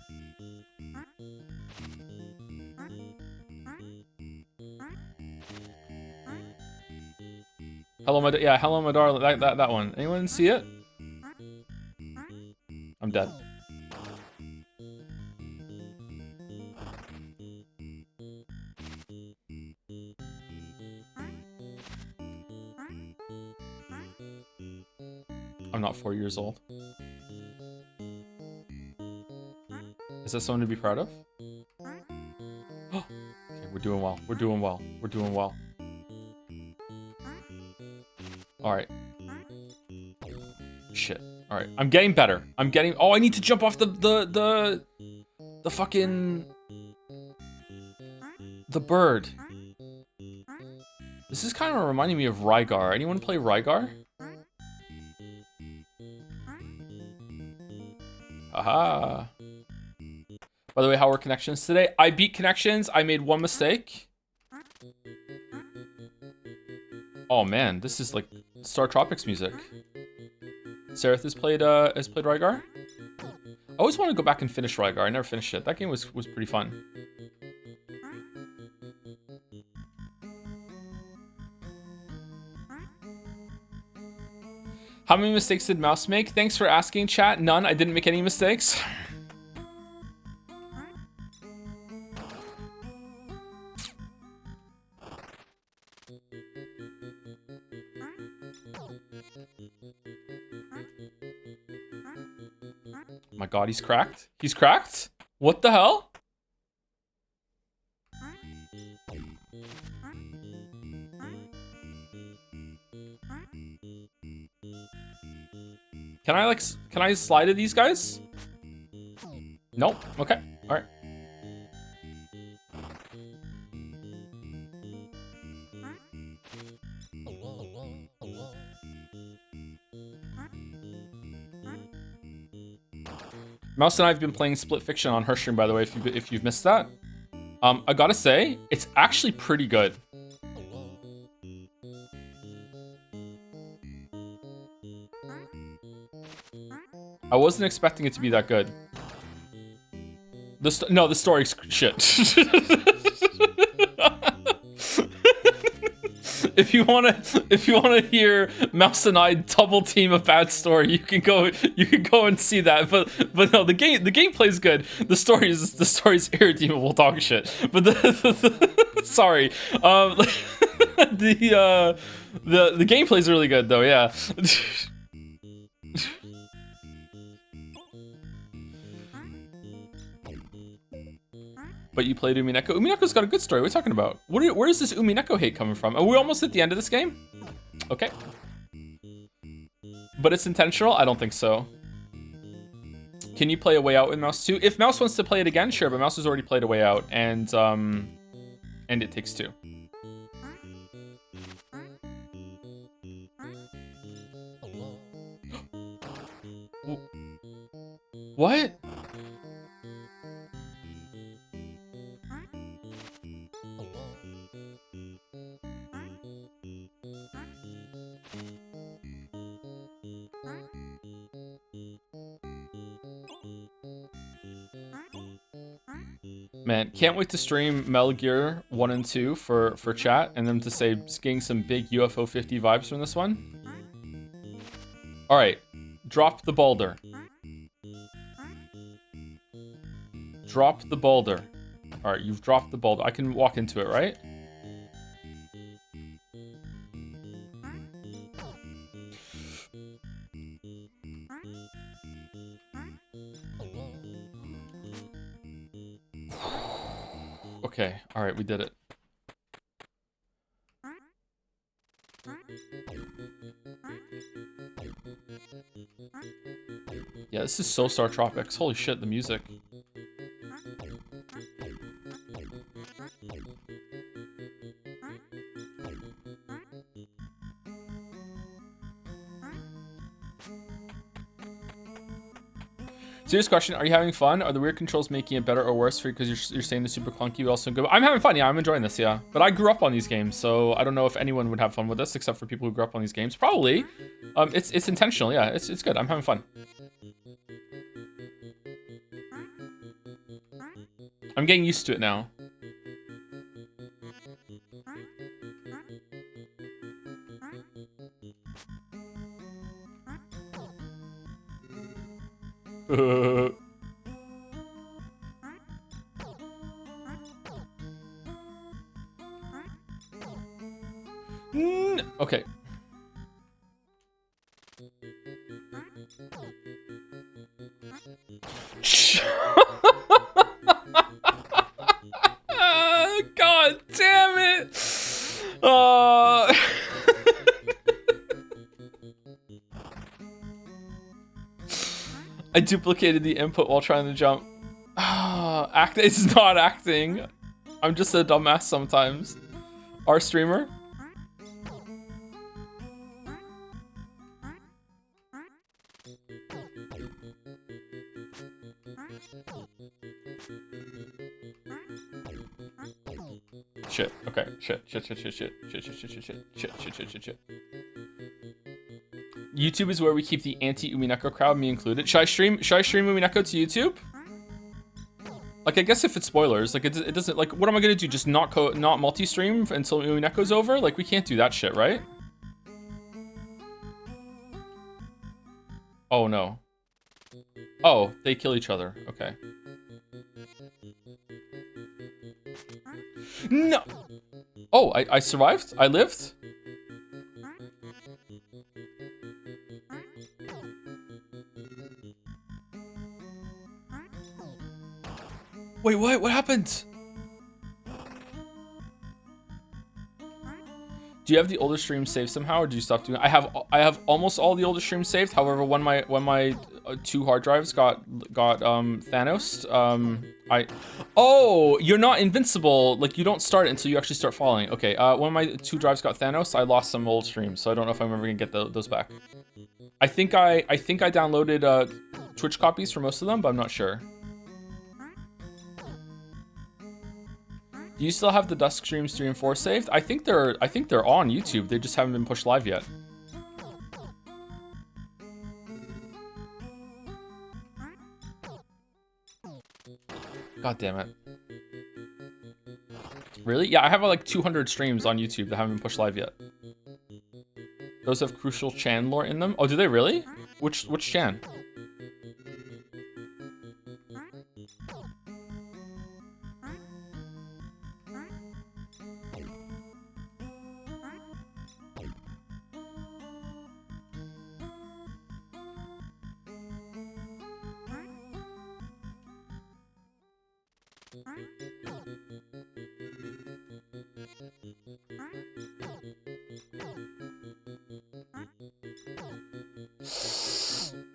Hello my yeah, hello my darling. That one. Anyone see it? I'm dead. I'm not 4 years old. Is that something to be proud of? Okay, we're doing well. We're doing well. We're doing well. Alright. Shit. Alright. I'm getting better. I'm getting... Oh, I need to jump off the fucking... The bird. This is kind of reminding me of Rygar. Anyone play Rygar? Aha. By the way, how were connections today? I beat connections. I made one mistake. Oh man, this is like Star Tropics music. Sereth has played Rygar. I always want to go back and finish Rygar. I never finished it. That game was pretty fun. How many mistakes did Mouse make? Thanks for asking, chat. None. I didn't make any mistakes. Oh my god, he's cracked. He's cracked? What the hell? Can I slide to these guys? Nope. Okay. All right. Mouse and I have been playing Split Fiction on her stream, by the way, if you've missed that. I gotta say, it's actually pretty good. I wasn't expecting it to be that good. No, the story's shit. If you wanna hear Mouse and I double team a bad story, you can go and see that. But no, the gameplay's good. The story's irredeemable dog shit. But sorry, the gameplay's really good though. Yeah. But you played Umineko. Umineko's got a good story. What are we talking about? Where is this Umineko hate coming from? Are we almost at the end of this game? Okay. But it's intentional? I don't think so. Can you play A Way Out with Mouse 2? If Mouse wants to play it again, sure, but Mouse has already played A Way Out, and It Takes Two. What? Man, can't wait to stream Metal Gear 1 and 2 for chat, and them to say getting some big UFO 50 vibes from this one. All right, drop the boulder. Drop the boulder. All right, you've dropped the boulder. I can walk into it, right? Okay, all right, we did it. Yeah, this is so Star Tropics. Holy shit, the music. Serious question, are you having fun? Are the weird controls making it better or worse for you because you're saying it's super clunky but also good? I'm having fun, yeah, I'm enjoying this, yeah. But I grew up on these games, so I don't know if anyone would have fun with this except for people who grew up on these games. Probably. It's intentional, yeah, it's good, I'm having fun. I'm getting used to it now. Okay. God damn it! I duplicated the input while trying to jump. It's not acting. I'm just a dumbass sometimes. Our streamer? Shit. Okay. Shit. YouTube is where we keep the anti-Umineko crowd, me included. Should I stream Umineko to YouTube? Like, I guess if it's spoilers, like it doesn't, like, what am I gonna do? Just not multi-stream until Umineko's over? Like, we can't do that shit, right? Oh no. Oh, they kill each other. Okay. No. Oh, I survived? I lived? Wait, what? What happened? Do you have the older streams saved somehow, or do you stop doing it? I have almost all the older streams saved. However, when my 2 hard drives got Thanos, oh, you're not invincible. Like, you don't start it until you actually start falling. Okay, when my 2 drives got Thanos, I lost some old streams, so I don't know if I'm ever gonna get those back. I think I downloaded Twitch copies for most of them, but I'm not sure. Do you still have the Dusk Streams 3 and 4 saved? I think they're on YouTube. They just haven't been pushed live yet. God damn it. Really? Yeah, I have like 200 streams on YouTube that haven't been pushed live yet. Those have crucial Chan lore in them? Oh, do they really? Which Chan?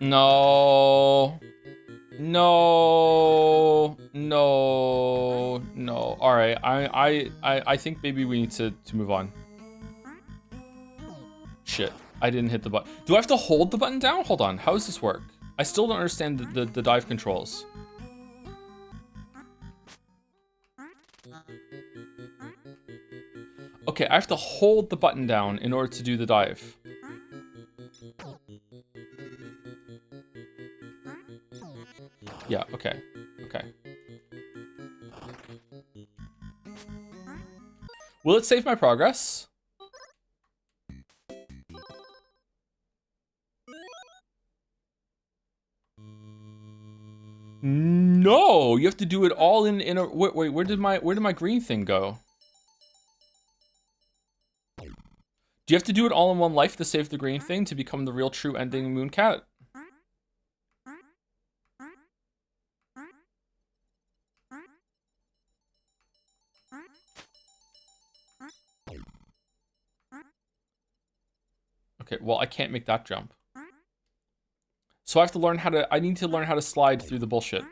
No. All right, I think maybe we need to move on. Shit, I didn't hit the button. Do I have to hold the button down? Hold on, how does this work? I still don't understand the dive controls. Okay, I have to hold the button down in order to do the dive. Yeah, okay. Okay. Will it save my progress? No, you have to do it all in a wait, where did my green thing go? Do you have to do it all in one life to save the green thing to become the real true ending Mooncat? Okay, well, I can't make that jump. So I have to learn how to, I need to learn how to slide through the bullshit.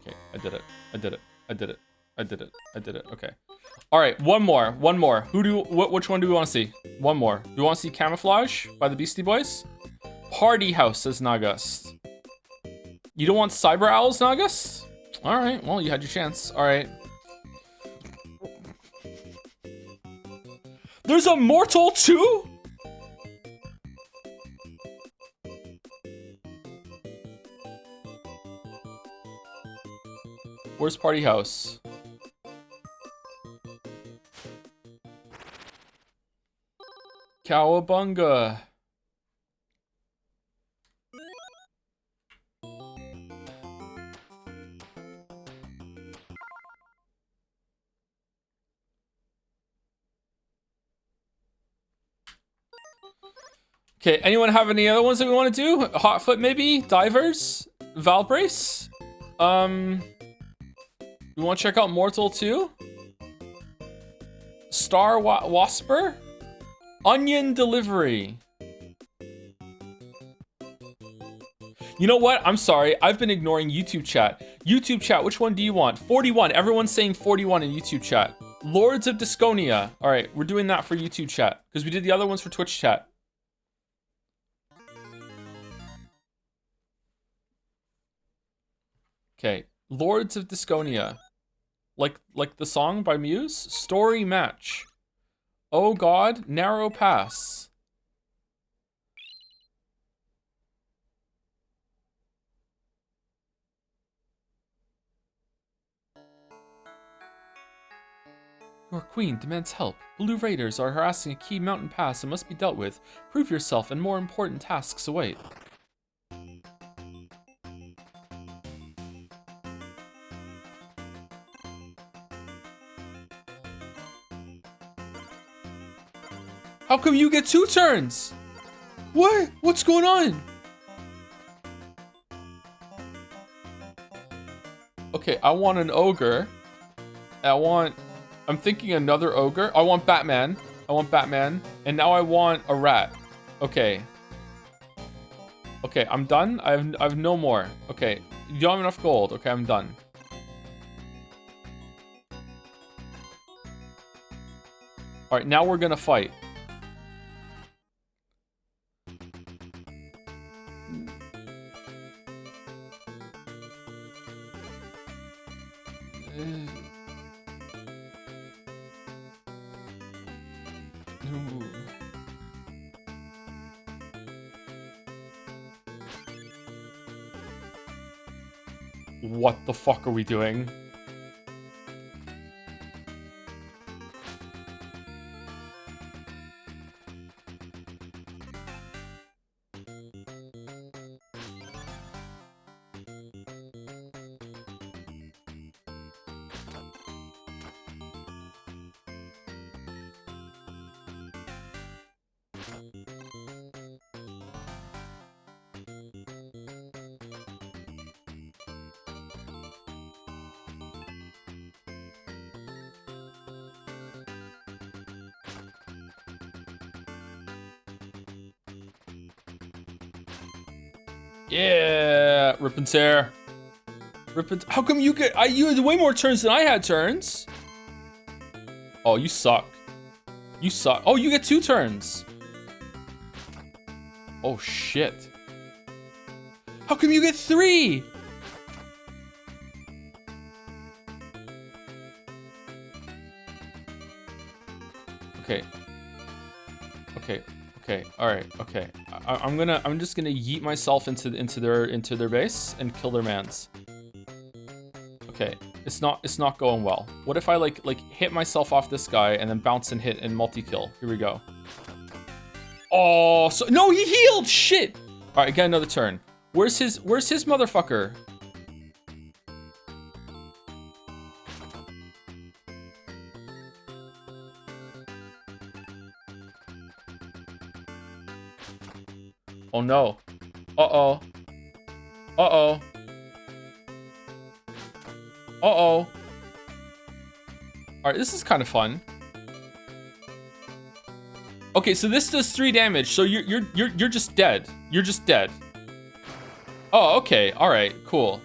Okay, I did it. I did it. I did it. I did it. I did it. Okay. All right, one more. One more. Which one do we want to see? One more. Do we want to see Camouflage by the Beastie Boys? Party House, says Nagust. You don't want Cyber Owls, Nagust? All right, well, you had your chance. All right. There's a Mortal too? Where's Party House? Cowabunga. Okay, anyone have any other ones that we want to do? Hotfoot maybe? Divers? Valbrace? We want to check out Mortal too? Star Wasper? Onion Delivery. You know what? I'm sorry. I've been ignoring YouTube chat. YouTube chat, which one do you want? 41. Everyone's saying 41 in YouTube chat. Lords of Disconia. All right, we're doing that for YouTube chat because we did the other ones for Twitch chat. Okay, Lords of Disconia. Like the song by Muse? Story match. Oh God, narrow pass. Your queen demands help. Blue raiders are harassing a key mountain pass and must be dealt with. Prove yourself and more important tasks await. How come you get 2 turns? What? What's going on? Okay, I want an ogre. I'm thinking another ogre. I want Batman. And now I want a rat. Okay. Okay, I'm done. I have no more. Okay, you don't have enough gold. Okay, I'm done. All right, now we're gonna fight. What the fuck are we doing? Yeah, rip and tear. Rip it. How come you get? You had way more turns than I had turns. Oh, you suck. You suck. Oh, you get 2 turns. Oh shit. How come you get 3? Okay. Okay. Okay. All right. Okay. I'm just gonna yeet myself into their base and kill their mans. Okay. It's not going well. What if I like hit myself off this guy and then bounce and hit and multi-kill? Here we go. Oh, so no, he healed. Shit. All right, get another turn. Where's his motherfucker? Oh no. Uh-oh. Uh-oh. Uh-oh. All right, this is kind of fun. Okay, so this does 3 damage. So you're just dead. You're just dead. Oh, okay. All right, cool.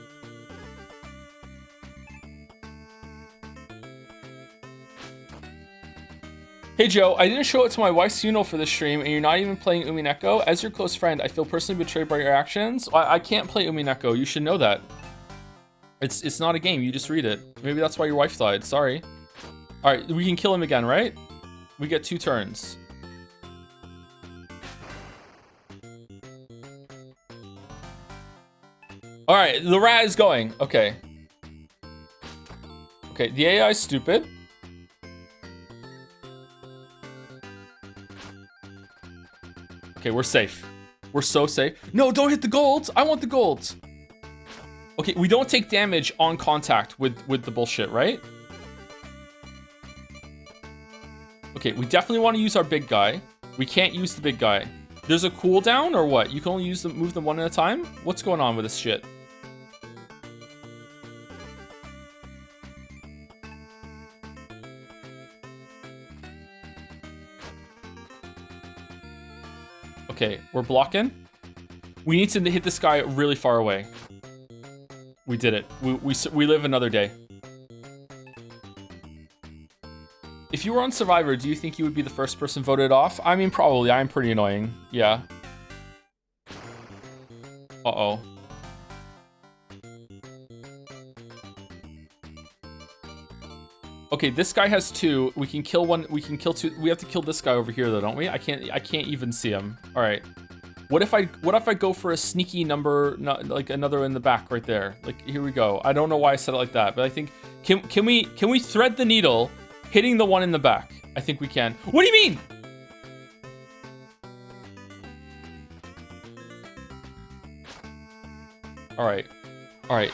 Hey Joe, I didn't show it to my wife's funeral for this stream, and you're not even playing Umineko. As your close friend, I feel personally betrayed by your actions. I can't play Umineko. You should know that. It's not a game. You just read it. Maybe that's why your wife died. Sorry. All right, we can kill him again, right? We get 2 turns. All right, the rat is going. Okay. Okay, the AI is stupid. Okay, we're safe. We're so safe. No, don't hit the golds. I want the golds. Okay, we don't take damage on contact with the bullshit, right? Okay, we definitely want to use our big guy. We can't use the big guy. There's a cooldown or what? You can only move them one at a time? What's going on with this shit? Okay, we're blocking. We need to hit this guy really far away. We did it. We live another day. If you were on Survivor, do you think you would be the first person voted off? I mean, probably. I'm pretty annoying. Yeah. Uh-oh. Okay, this guy has 2. We can kill 1. We can kill 2. We have to kill this guy over here, though, don't we? I can't even see him. All right. What if I go for a sneaky number, like another in the back right there? Like, here we go. I don't know why I said it like that, but I think can we thread the needle, hitting the one in the back? I think we can. What do you mean? All right. All right.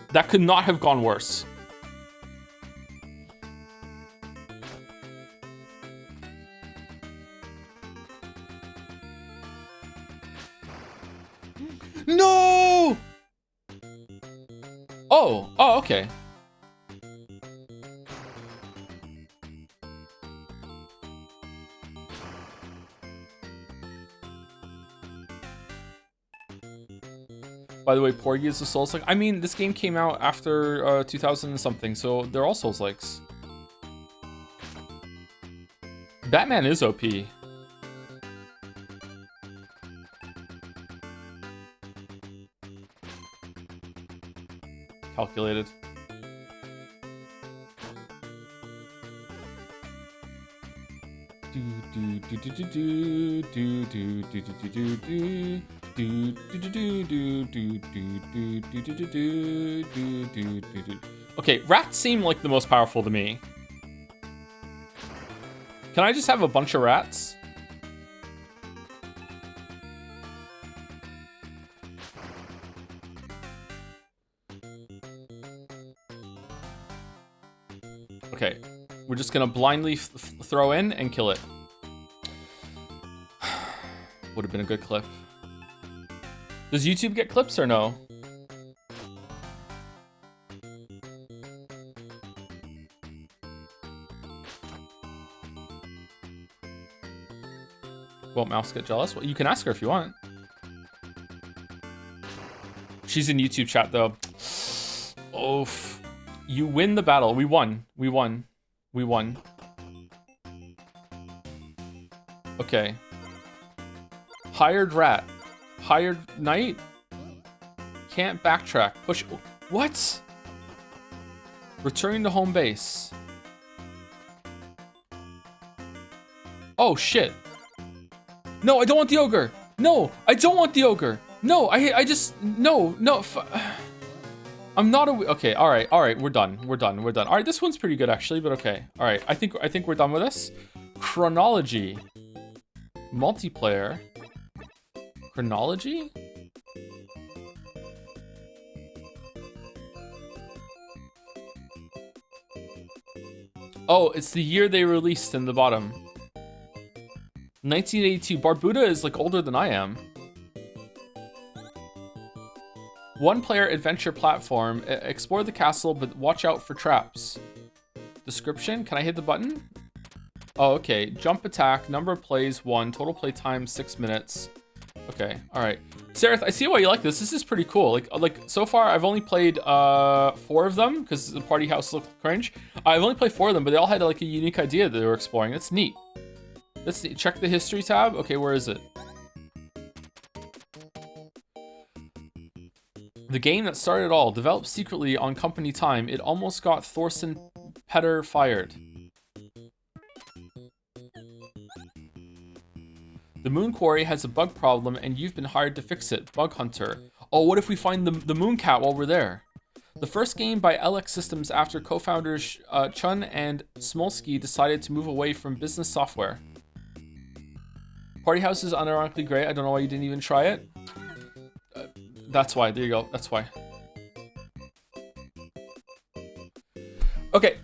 That could not have gone worse. No! Oh, okay. By the way, Porgy is a Souls-like. I mean, this game came out after 2000 and something, so they're all Souls-likes. Batman is OP. Calculated. Okay, rats seem like the most powerful to me. Can I just have a bunch of rats? Okay, we're just gonna blindly throw in and kill it. Would have been a good clip. Does YouTube get clips or no? Won't Mouse get jealous? Well, you can ask her if you want. She's in YouTube chat though. Oof. You win the battle. We won. We won. We won. Okay. Hired rat. Hired knight. Can't backtrack. Push. What? Returning to home base. Oh, shit. No, I don't want the ogre. No, I don't want the ogre. No, I just, no. I'm not a, okay, all right, we're done. All right, this one's pretty good actually, but okay. All right, I think we're done with this. Chronology. Multiplayer. Chronology? Oh, it's the year they released in the bottom. 1982. Barbuda is like older than I am. One-player adventure platform. Explore the castle, but watch out for traps. Description. Can I hit the button? Oh, okay. Jump attack. Number of plays 1. Total play time 6 minutes. Okay. All right. Sareth, I see why you like this. This is pretty cool. Like so far, I've only played 4 of them because the party house looked cringe. I've only played 4 of them, but they all had like a unique idea that they were exploring. That's neat. Let's see. Check the history tab. Okay, where is it? The game that started it all, developed secretly on company time. It almost got Thorsten Petter fired. The Moon Quarry has a bug problem and you've been hired to fix it. Bug Hunter. Oh, what if we find the Moon Cat while we're there? The first game by LX Systems after co-founders Chun and Smolsky decided to move away from business software. Party House is unironically great. I don't know why you didn't even try it. That's why. There you go. That's why. Okay.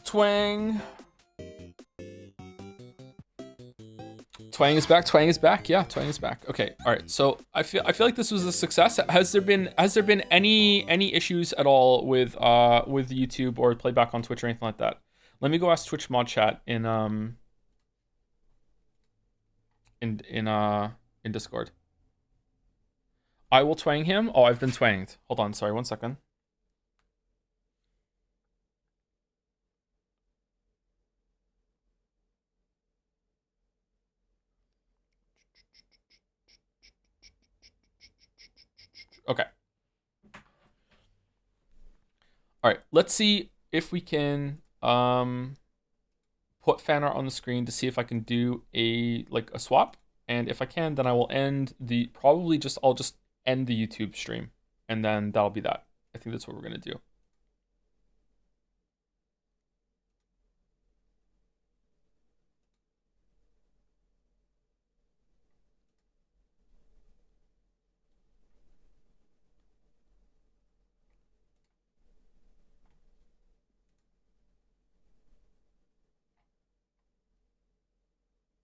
Twang. Twang is back. Twang is back. Yeah, Twang is back. Okay. All right. So I feel like this was a success. Has there been any issues at all with YouTube or playback on Twitch or anything like that? Let me go ask Twitch mod chat in Discord. I will twang him. Oh, I've been twanged. Hold on, sorry, 1 second. Okay. All right, let's see if we can put fan art on the screen to see if I can do a swap. And if I can, then I will end the, I'll just end the YouTube stream. And then that'll be that. I think that's what we're going to do.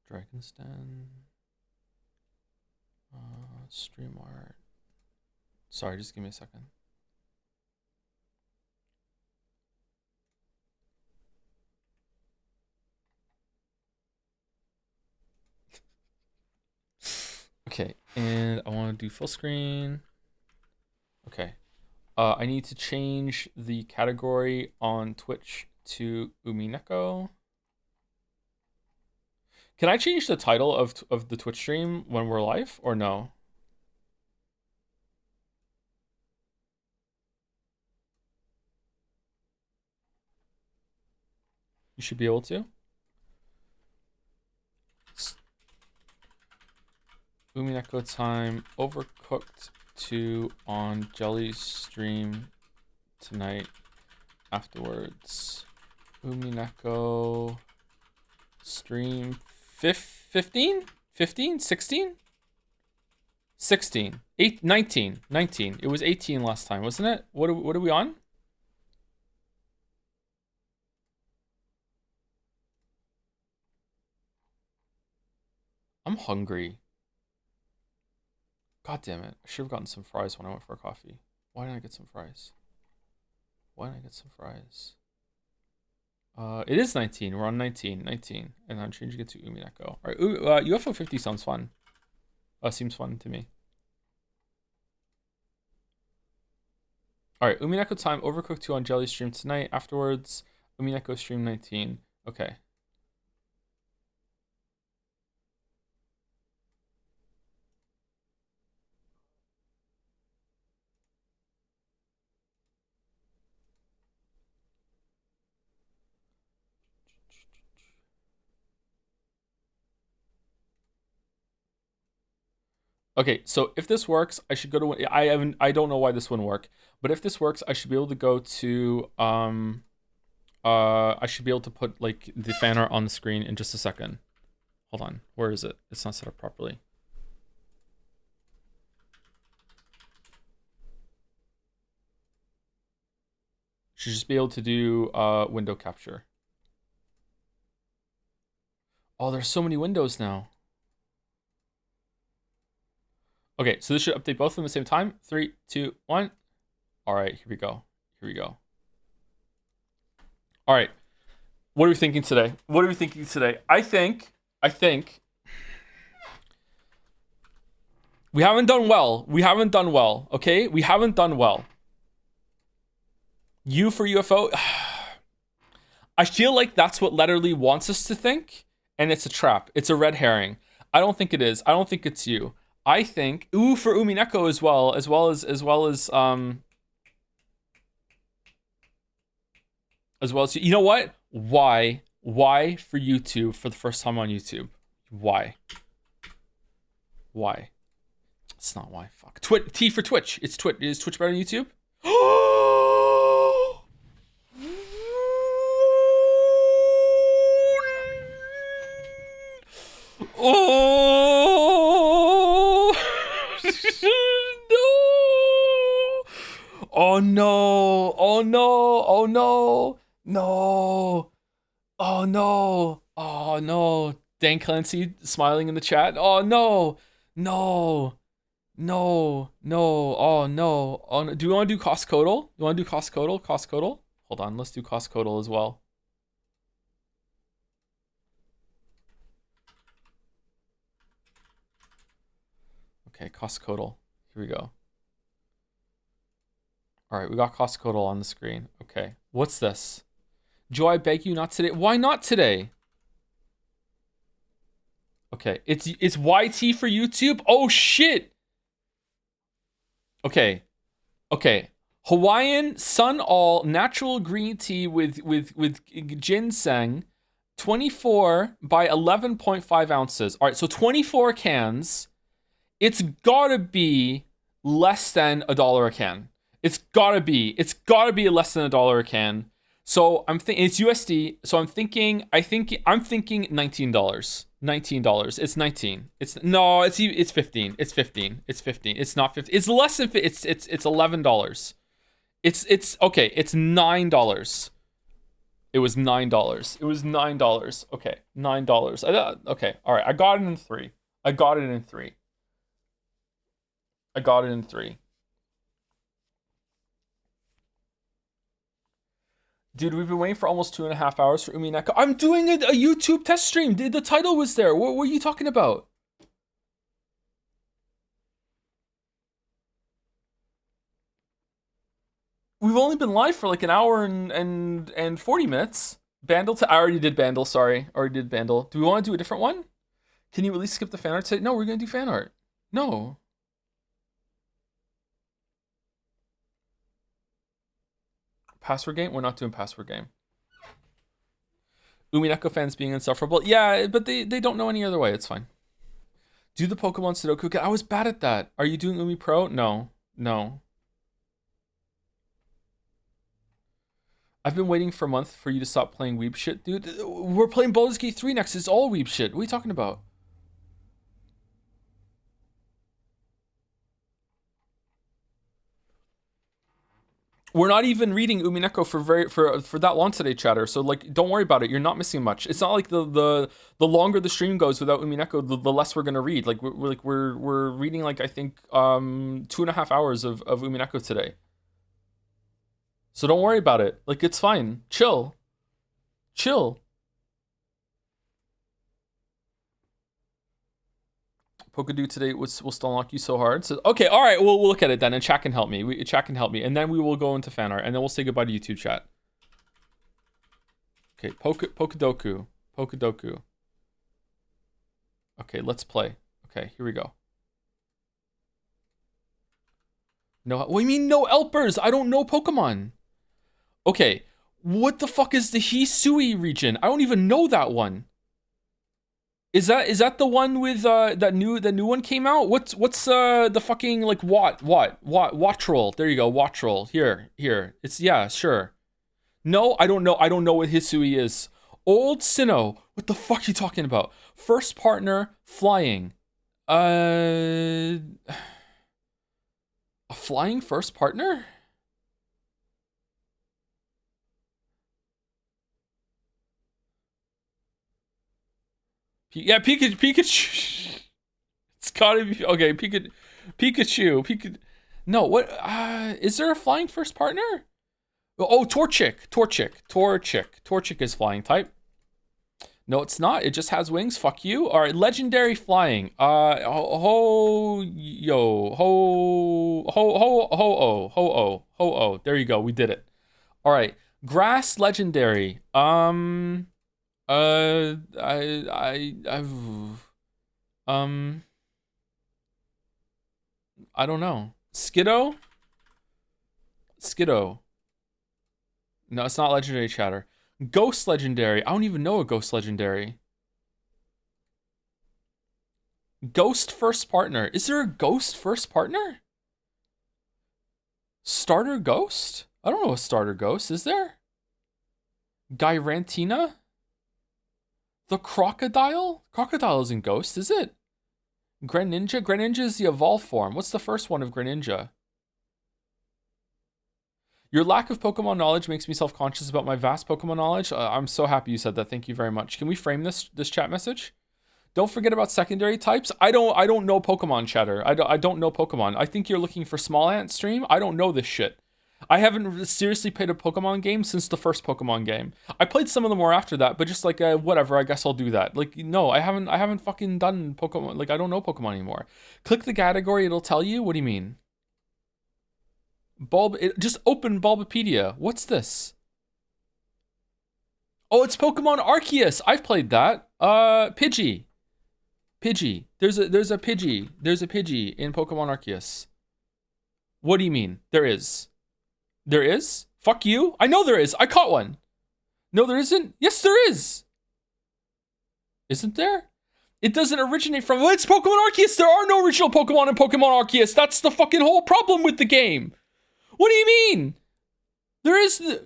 Dragon's Den. Stream art. Sorry, just give me a second. Okay, and I want to do full screen. Okay. I need to change the category on Twitch to Umineko. Can I change the title of the Twitch stream when we're live or no? You should be able to. Umineko time, Overcooked 2 on Jelly's stream tonight afterwards. Umineko stream 15? 15? 16? 16. 19. It was 18 last time, wasn't it? What are we on? I'm hungry. God damn it. I should have gotten some fries when I went for a coffee. Why didn't I get some fries? It is 19. We're on 19. And I'm changing it to Umineko. All right, UFO 50 sounds fun. Seems fun to me. All right, Umineko time. Overcooked 2 on Jelly stream tonight. Afterwards, Umineko stream 19. Okay. Okay, so if this works, I should go to. I don't know why this wouldn't work, but if this works, I should be able to go to I should be able to put like the fan art on the screen in just a second. Hold on, where is it? It's not set up properly. Should just be able to do window capture. Oh, there's so many windows now. Okay, so this should update both of them at the same time. 3, 2, 1. All right, here we go. Here we go. All right. What are we thinking today? What are we thinking today? I think we haven't done well. We haven't done well, okay? We haven't done well. U for UFO. I feel like that's what Letterly wants us to think, and it's a trap. It's a red herring. I don't think it is. I don't think it's you. I think ooh for Umineko as well as you know what? Why for YouTube for the first time on YouTube? Why? It's not why. Fuck. T for Twitch. It's Twitch. Is Twitch better than YouTube? Oh no! Oh no! Oh no! Oh no! No! Oh no! Oh no! Dan Clancy smiling in the chat. Oh no! No! No! No! Oh no! Oh no! Do we want to do Costcodal? You want to do Costcodal? Costcodal? Hold on, let's do Costcodal as well. Okay, Costcodal. Here we go. All right, we got Costcodal on the screen. Okay, what's this? Joe, I beg you not today. Why not today? Okay, it's YT for YouTube. Oh shit. Okay. Hawaiian Sun All natural green tea with ginseng, 24 by 11.5 ounces. All right, so 24 cans. It's gotta be less than $1 a can. It's gotta be less than $1 a can. So I'm thinking it's USD. So I'm thinking $19. $19. It's 19. It's 15. It's 15. It's 15. It's not 15. It's less than it's $11. It's okay. It's $9. It was $9. It was $9. Okay, $9. Okay, all right. I got it in 3. Dude, we've been waiting for almost 2.5 hours for Umineko. I'm doing a YouTube test stream. The title was there. What were you talking about? We've only been live for like an hour and 40 minutes. Bandle I already did Bandle, sorry. Already did Bandle. Do we want to do a different one? Can you at least skip the fan art today? No, we're gonna do fan art. No. Password game? We're not doing password game. Umineko fans being insufferable. Yeah, but they don't know any other way. It's fine. Do the Pokemon Sudoku. I was bad at that. Are you doing Umi Pro? No. I've been waiting for a month for you to stop playing weeb shit, dude. We're playing Baldur's Gate 3 next. It's all weeb shit. What are you talking about? We're not even reading Umineko for that long today, chatter. So like, don't worry about it. You're not missing much. It's not like the longer the stream goes without Umineko, the less we're gonna read. Like we're reading like I think 2.5 hours of Umineko today. So don't worry about it. Like it's fine. Chill. Pokadu today will still knock you so hard. So okay, all right, we'll look at it then, and chat can help me. Chat can help me, and then we will go into fan art, and then we'll say goodbye to YouTube chat. Okay, Pokadoku. Okay, let's play. Okay, here we go. No, what do you mean no Elpers? I don't know Pokemon. Okay, what the fuck is the Hisui region? I don't even know that one. Is that the one with that new one came out? What's the fucking like Wattrel? There you go, Wattrel. Here. It's yeah, sure. No, I don't know what Hisui is. Old Sinnoh. What the fuck are you talking about? First partner flying. A flying first partner? Yeah, Pikachu. It's gotta be okay. Pikachu. No, what? Is there a flying first partner? Oh, Torchic. Torchic is flying type. No, it's not. It just has wings. Fuck you. All right, legendary flying. Ho. There you go. We did it. All right, grass legendary. I don't know. Skiddo. No, it's not legendary chatter. Ghost legendary. I don't even know a ghost legendary. Ghost first partner. Is there a ghost first partner? Starter ghost? I don't know a starter ghost. Is there? Gyrantina? The crocodile? Crocodile isn't ghost, is it? Greninja? Greninja is the evolved form. What's the first one of Greninja? Your lack of Pokemon knowledge makes me self-conscious about my vast Pokemon knowledge. I'm so happy you said that. Thank you very much. Can we frame this chat message? Don't forget about secondary types. I don't know Pokemon chatter. I don't know Pokemon. I think you're looking for Small Ant stream. I don't know this shit. I haven't seriously played a Pokemon game since the first Pokemon game. I played some of them more after that, but just like whatever, I guess I'll do that. Like no, I haven't fucking done Pokemon. Like I don't know Pokemon anymore. Click the category, it'll tell you. What do you mean? Just open Bulbapedia. What's this? Oh, it's Pokemon Arceus. I've played that. Pidgey. There's a Pidgey. There's a Pidgey in Pokemon Arceus. What do you mean? There is. There is? Fuck you. I know there is. I caught one. No, there isn't. Yes, there is. Isn't there? It doesn't originate from... It's Pokemon Arceus. There are no original Pokemon in Pokemon Arceus. That's the fucking whole problem with the game. What do you mean? There is...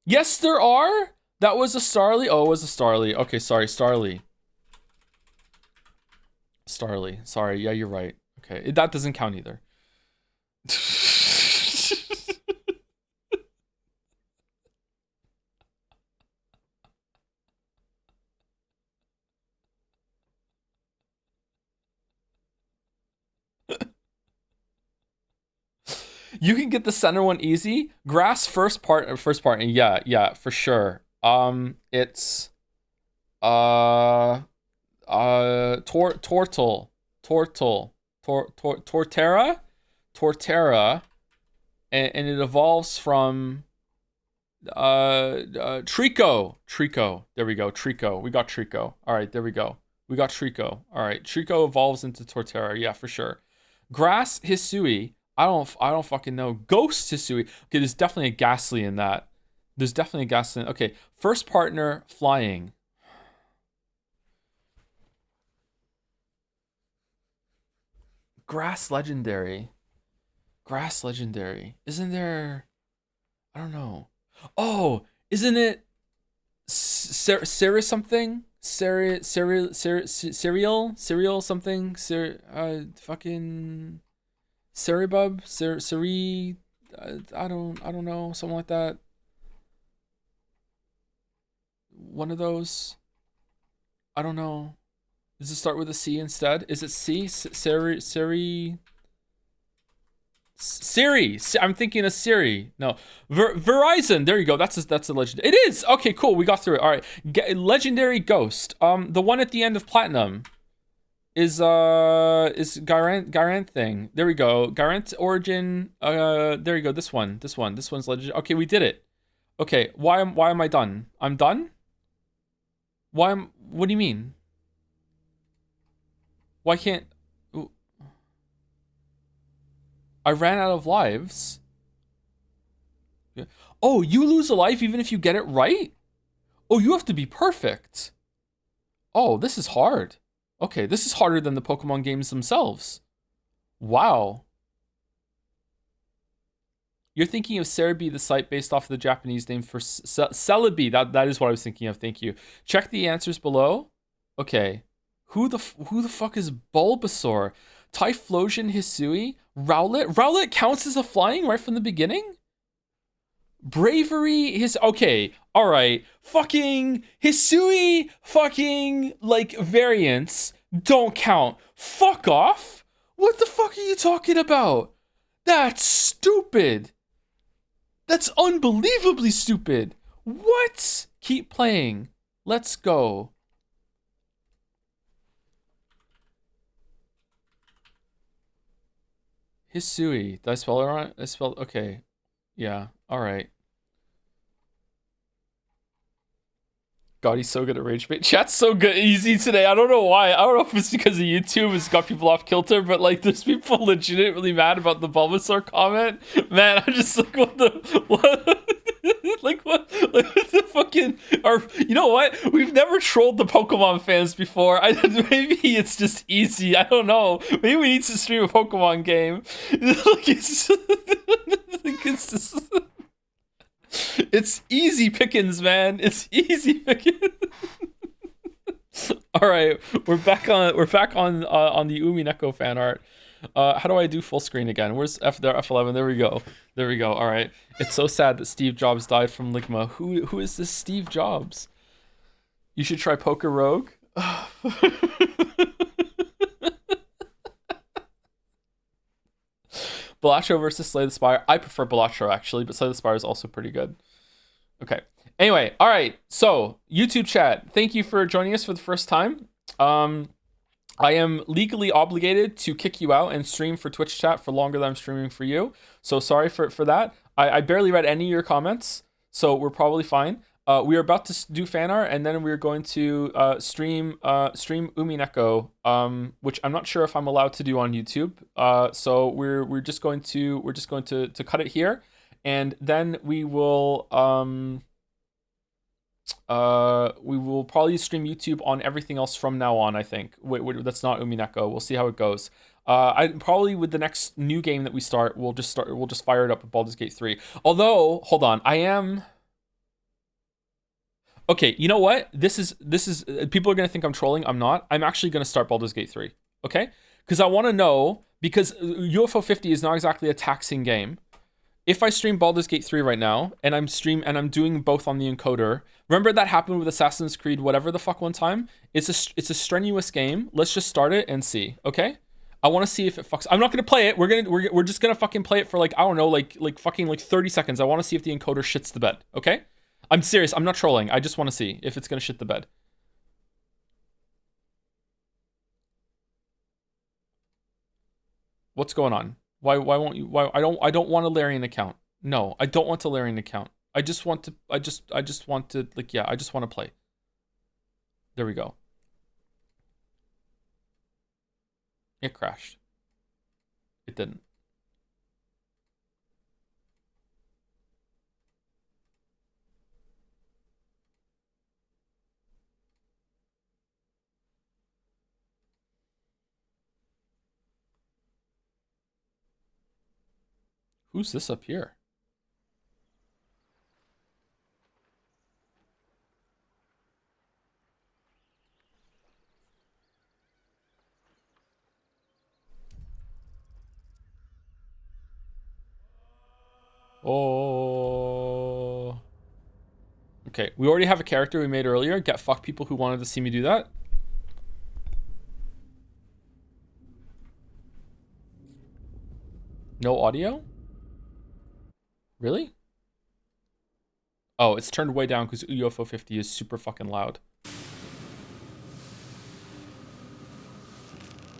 Yes, there are. That was a Starly. Oh, it was a Starly. Okay, sorry, Starly. Sorry, yeah, you're right. Okay, that doesn't count either. You can get the center one easy. Grass first part. Yeah, for sure. It's Torterra, and it evolves from Trico. There we go. Trico. We got Trico. All right, there we go. We got Trico. All right, Trico evolves into Torterra. Yeah, for sure. Grass Hisui. I don't fucking know. Ghost Hisui. Okay, there's definitely a Ghastly in that. Okay, first partner flying. Grass legendary. Isn't there? I don't know. Oh, isn't it Cereal something? Cereal something? Fucking Ceribub? I don't know, something like that. One of those. I don't know. Does it start with a C instead? Is it C? Siri. I'm thinking of Siri. No, Verizon. There you go. That's a legend. It is. Okay, cool. We got through it. All right. Legendary Ghost. The one at the end of Platinum. is Garant thing. There we go. Garant origin. There you go. This one's legend. Okay, we did it. Okay, why am I done? I'm done? What do you mean? Why can't I ran out of lives? Oh, you lose a life even if you get it right? Oh, you have to be perfect. Oh, this is hard. Okay, this is harder than the Pokemon games themselves. Wow. You're thinking of Cerebi, the site based off of the Japanese name for Celebi. That is what I was thinking of. Thank you. Check the answers below. Okay. Who the fuck is Bulbasaur? Typhlosion, Hisui, Rowlet. Rowlet counts as a flying right from the beginning? Bravery, okay, all right. Fucking Hisui, fucking like variants don't count. Fuck off. What the fuck are you talking about? That's stupid. That's unbelievably stupid. What? Keep playing. Let's go. Hisui. Did I spell it wrong? I spelled, okay. Yeah, all right. God, he's so good at rage bait. Chat's so good, easy today. I don't know why. I don't know if it's because of YouTube has got people off kilter, but like, there's people legitimately mad about the Bulbasaur comment. Man, I'm just like, what? Like what? Like what the fucking? You know what? We've never trolled the Pokemon fans before. Maybe it's just easy. I don't know. Maybe we need to stream a Pokemon game. Like it's just. It's easy pickings, man. It's easy pickings. All right, we're back on the Umineko fan art. How do I do full screen again? Where's F11? There we go. There we go. All right. It's so sad that Steve Jobs died from Ligma. Who is this Steve Jobs? You should try Poker Rogue. Balatro versus Slay the Spire. I prefer Balatro actually, but Slay the Spire is also pretty good. Okay. Anyway, all right. So YouTube chat, thank you for joining us for the first time. I am legally obligated to kick you out and stream for Twitch chat for longer than I'm streaming for you. So sorry for that. I barely read any of your comments, so we're probably fine. We are about to do fan art, and then we're going to stream Umineko, which I'm not sure if I'm allowed to do on YouTube. So we're just going to cut it here, and then we will probably stream YouTube on everything else from now on. I think that's not Umineko. We'll see how it goes. I probably with the next new game that we start, we'll just fire it up with Baldur's Gate 3. Although, hold on, I am. Okay, you know what? This is people are gonna think I'm trolling. I'm not. I'm actually gonna start Baldur's Gate 3. Okay, because I want to know, because UFO 50 is not exactly a taxing game. If I stream Baldur's Gate 3 right now, and I'm doing both on the encoder. Remember that happened with Assassin's Creed whatever the fuck one time? It's a strenuous game. Let's just start it and see. Okay? I want to see if it fucks. I'm not gonna play it. We're just gonna fucking play it for like, I don't know, like fucking like 30 seconds. I want to see if the encoder shits the bed. Okay? I'm serious. I'm not trolling. I just want to see if it's gonna shit the bed. What's going on? Why won't you? Why I don't want a Larian account. No, I don't want a Larian account. I just want to like, yeah, I just want to play. There we go. It crashed. It didn't. Who's this up here? Oh. Okay, we already have a character we made earlier. Get fuck people who wanted to see me do that. No audio? Really? Oh, it's turned way down because UFO 50 is super fucking loud.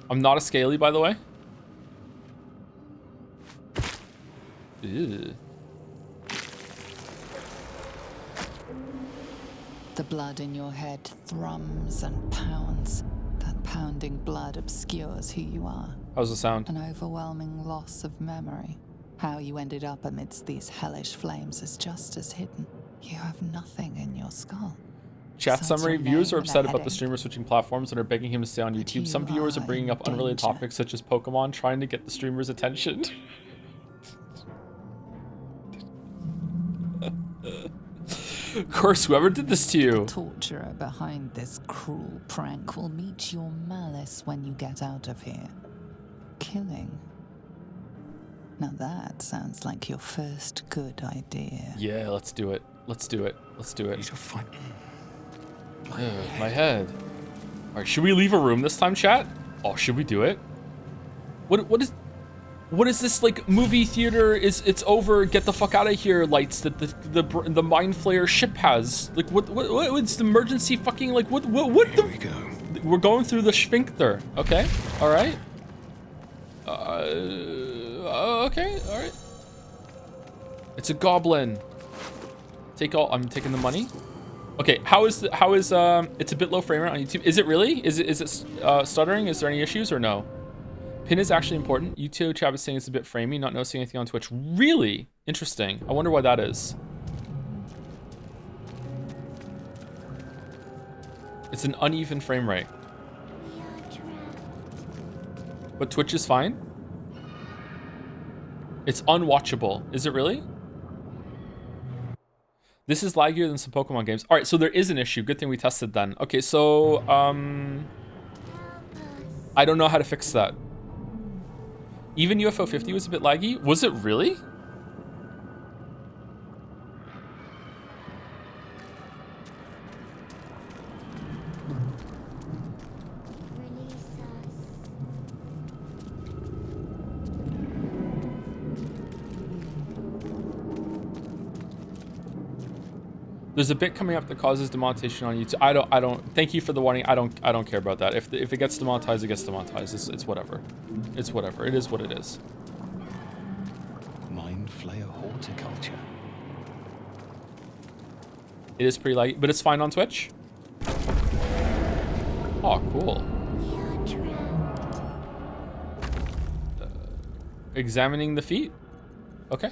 I'm not a scaly, by the way. Ew. The blood in your head thrums and pounds. That pounding blood obscures who you are. How's the sound? An overwhelming loss of memory. How you ended up amidst these hellish flames is just as hidden. You have nothing in your skull. Chat Besides summary, your viewers are name and a upset about the headache. streamer switching platforms and are begging him to stay on But YouTube. Some you viewers are are bringing in up unrelated danger. topics such as Pokemon, trying to get the streamer's attention. Curse whoever did this to you. The torturer behind this cruel prank will meet your malice when you get out of here. Killing. Now that sounds like your first good idea. Yeah, let's do it. Let's do it. Let's do it. Need to find My head. All right, should we leave a room this time, chat? Oh, should we do it? What is this, like, movie theater? It's over, get the fuck out of here lights that the Mind Flayer ship has? Like, what's the emergency fucking, like, what Here we go. We're going through the sphincter. Okay, all right. Okay, all right. It's a goblin. I'm taking the money. Okay, how is it's a bit low frame rate on YouTube. Is it really? Is it stuttering? Is there any issues or no? Pin is actually important. YouTube chat is saying it's a bit framey, not noticing anything on Twitch. Really? Interesting. I wonder why that is. It's an uneven frame rate. But Twitch is fine? It's unwatchable. Is it really? This is laggier than some Pokemon games. All right, so there is an issue. Good thing we tested then. Okay, so I don't know how to fix that. Even UFO 50 was a bit laggy. Was it really? There's a bit coming up that causes demonetization on YouTube. I don't. Thank you for the warning. I don't care about that. If it gets demonetized, it gets demonetized. It's whatever. It's whatever. It is what it is. Mind Flayer horticulture. It is pretty light, but it's fine on Twitch. Oh, cool. Examining the feet. Okay.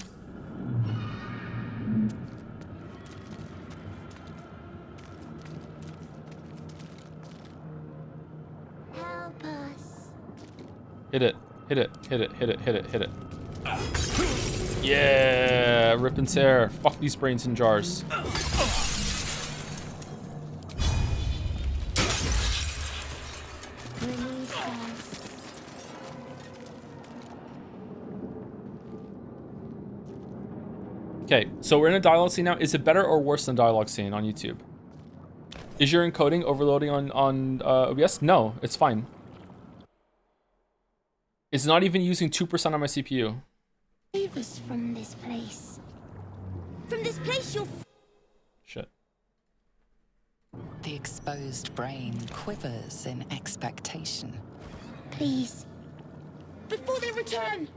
Hit it, hit it, hit it, hit it, hit it, hit it. Yeah, rip and tear. Fuck these brains in jars. Okay, so we're in a dialogue scene now. Is it better or worse than dialogue scene on YouTube? Is your encoding overloading on OBS? No, it's fine. It's not even using 2% on my CPU. Save us from this place. From this place, you'll... Shit. The exposed brain quivers in expectation. Please. Before they return.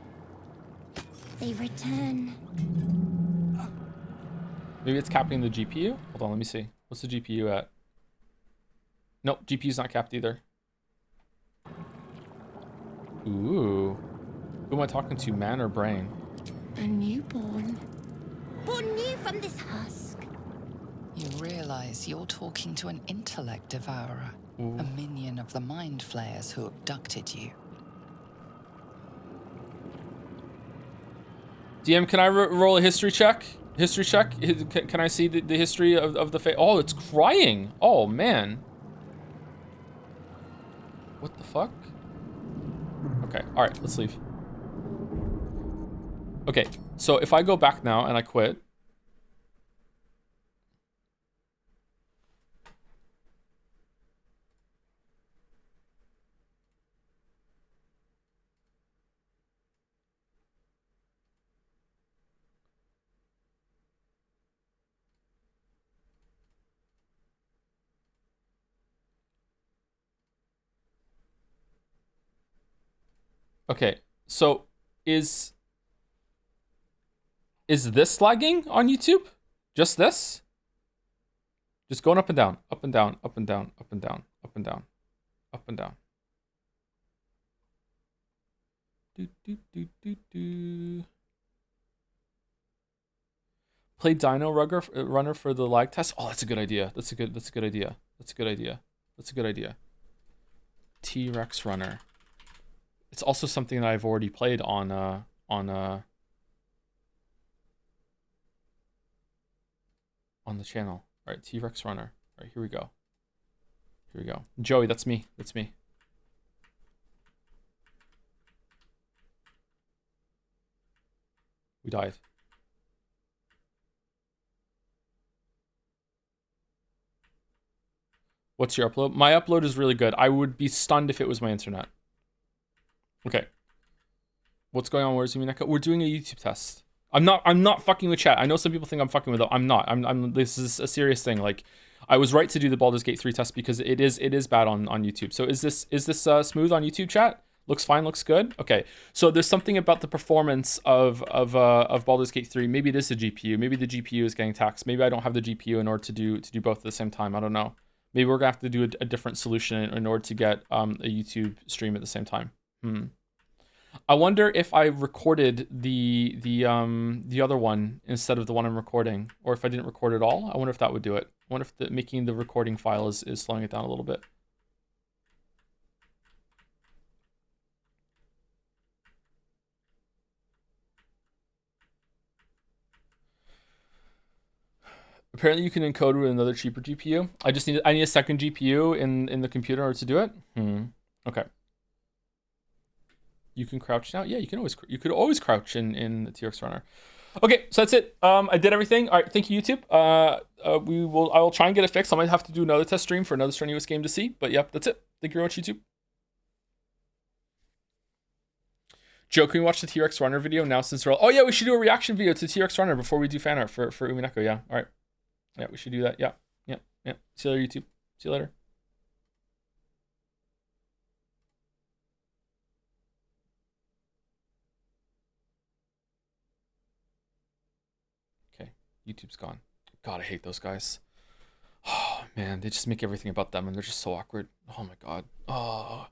They return. Maybe it's capping the GPU? Hold on, let me see. What's the GPU at? Nope, GPU's not capped either. Ooh. Who am I talking to, man or brain? A newborn. Born new from this husk. You realize you're talking to an intellect devourer, a minion of the Mind Flayers who abducted you. DM, can I roll a history check? History check? Can I see the history of the face? Oh, it's crying. Oh, man. What the fuck? Okay, all right, let's leave. Okay, so if I go back now and I quit. Okay, so is this lagging on YouTube? Just this? Just going up and down, up and down, up and down, up and down, up and down, up and down. Do, do, do, do, do. Play Dino Runner for the lag test. Oh, that's a good idea. That's a good idea. That's a good idea. That's a good idea. T-Rex Runner. It's also something that I've already played on the channel. All right, T-Rex Runner. All right, here we go. Here we go. Joey, that's me. That's me. We died. What's your upload? My upload is really good. I would be stunned if it was my internet. Okay. What's going on? Where's Umineko? We're doing a YouTube test. I'm not fucking with chat. I know some people think I'm fucking with it. I'm not. This is a serious thing. Like, I was right to do the Baldur's Gate 3 test because it is bad on YouTube. So is this smooth on YouTube, chat? Looks fine, looks good. Okay. So there's something about the performance of Baldur's Gate 3. Maybe it is the GPU. Maybe the GPU is getting taxed. Maybe I don't have the GPU in order to do both at the same time. I don't know. Maybe we're gonna have to do a different solution in order to get a YouTube stream at the same time. I wonder if I recorded the other one instead of the one I'm recording, or if I didn't record at all. I wonder if that would do it. I wonder if making the recording file is slowing it down a little bit. Apparently you can encode with another cheaper GPU. I need a second GPU in the computer in order to do it. Okay. You can crouch now. Yeah, you could always crouch in the T-Rex Runner. Okay, so that's it. I did everything. All right, thank you, YouTube. I will try and get it fixed. I might have to do another test stream for another strenuous game to see. But yep, that's it. Thank you very much, YouTube. Joe, can we watch the T-Rex Runner video now since we're all... Oh yeah, we should do a reaction video to T-Rex Runner before we do fan art for Umineko. Yeah, all right. Yeah, we should do that. Yeah. See you later, YouTube. See you later. Okay, YouTube's gone. God, I hate those guys. Oh, man, they just make everything about them, and they're just so awkward. Oh, my God. Oh,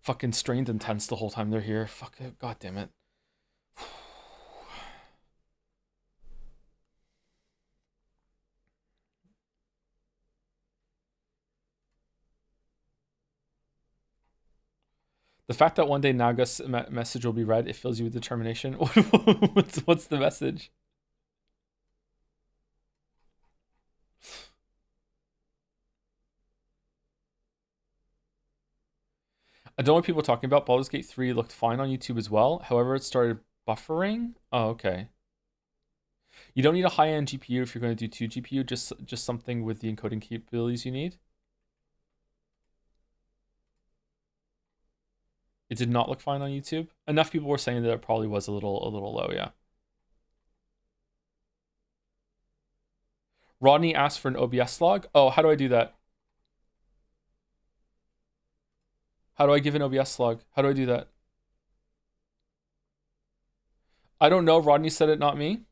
fucking strained and tense the whole time they're here. Fuck it. God damn it. The fact that one day Naga's message will be read, it fills you with determination. What's the message? I don't know what people are talking about. Baldur's Gate 3 looked fine on YouTube as well. However, it started buffering. Oh, okay. You don't need a high-end GPU if you're going to do 2 GPU, just something with the encoding capabilities you need. It did not look fine on YouTube. Enough people were saying that it probably was a little low, yeah. Rodney asked for an OBS log. Oh, how do I do that? How do I give an OBS log? How do I do that? I don't know. Rodney said it, not me.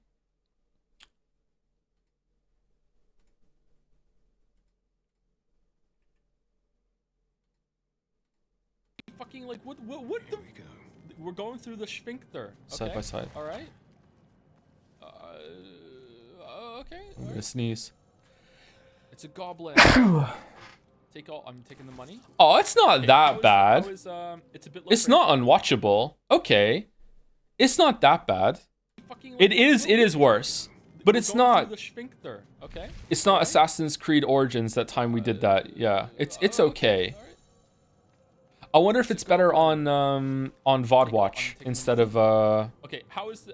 Fucking like what the? We're going through the sphincter. Okay? Side by side. All right. Okay. I'm gonna sneeze. It's a goblin. I'm taking the money. Oh, it's not that bad. It's a bit low. It's not unwatchable. Okay. It's not that bad. It is worse. But it's not. Okay. It's not Assassin's Creed Origins that time we did that. Yeah. It's okay. I wonder if it's better on VOD watch instead of okay, how is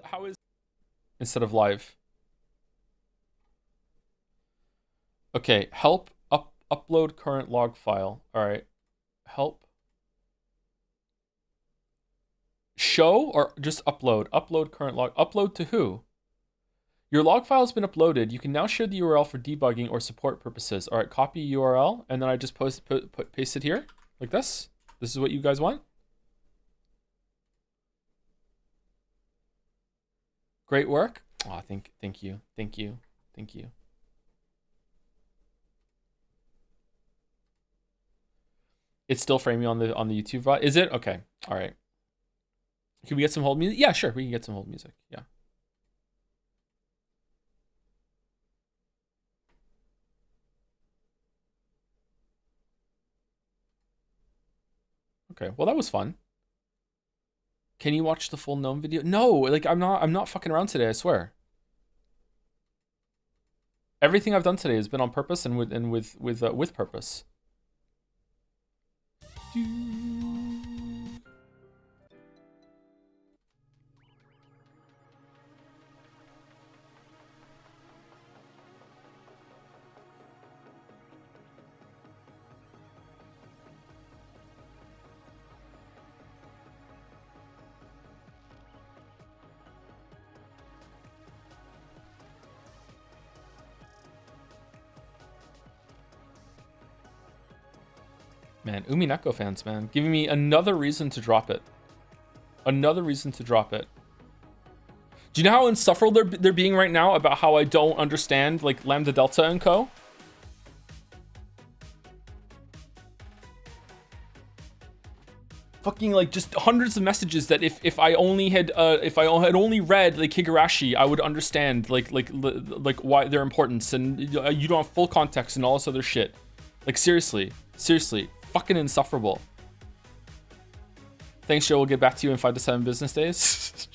instead of live. Okay, help upload current log file. All right. Help show or just upload? Upload current log. Upload to who? Your log file has been uploaded. You can now share the URL for debugging or support purposes. All right, copy URL and then I just paste it here like this. This is what you guys want? Great work. Oh, thank you. Thank you. Thank you. It's still framing on the YouTube VOD. Is it? Okay. All right. Can we get some hold music? Yeah, sure. We can get some hold music. Yeah. Okay. Well, that was fun. Can you watch the full gnome video? No, like I'm not fucking around today, I swear. Everything I've done today has been on purpose and with purpose. Man, Umineko fans, man. Giving me another reason to drop it. Another reason to drop it. Do you know how insufferable they're being right now about how I don't understand, like, Lambda Delta and co? Fucking, like, just hundreds of messages that if I only had only read, like, Higurashi, I would understand, like why their importance, and you don't have full context and all this other shit. Like, seriously. Fucking insufferable. Thanks, Joe. We'll get back to you in 5 to 7 business days.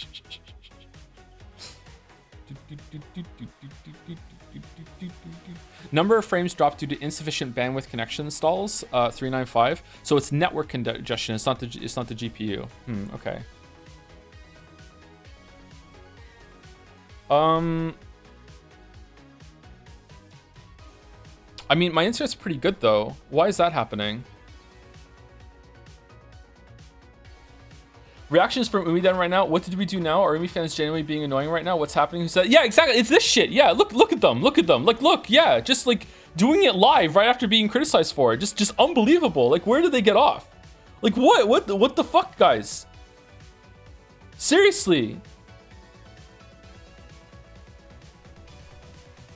Number of frames dropped due to insufficient bandwidth connection stalls. 395. So it's network congestion. It's not the GPU. Okay. I mean, my internet's pretty good though. Why is that happening? Reactions from Umiden right now. What did we do now? Are Umi fans genuinely being annoying right now? What's happening? Who said? Yeah, exactly. It's this shit. Yeah, look at them. Look at them. Like, look, yeah, just like doing it live right after being criticized for it. Just unbelievable. Like, where did they get off? Like, what the fuck, guys? Seriously.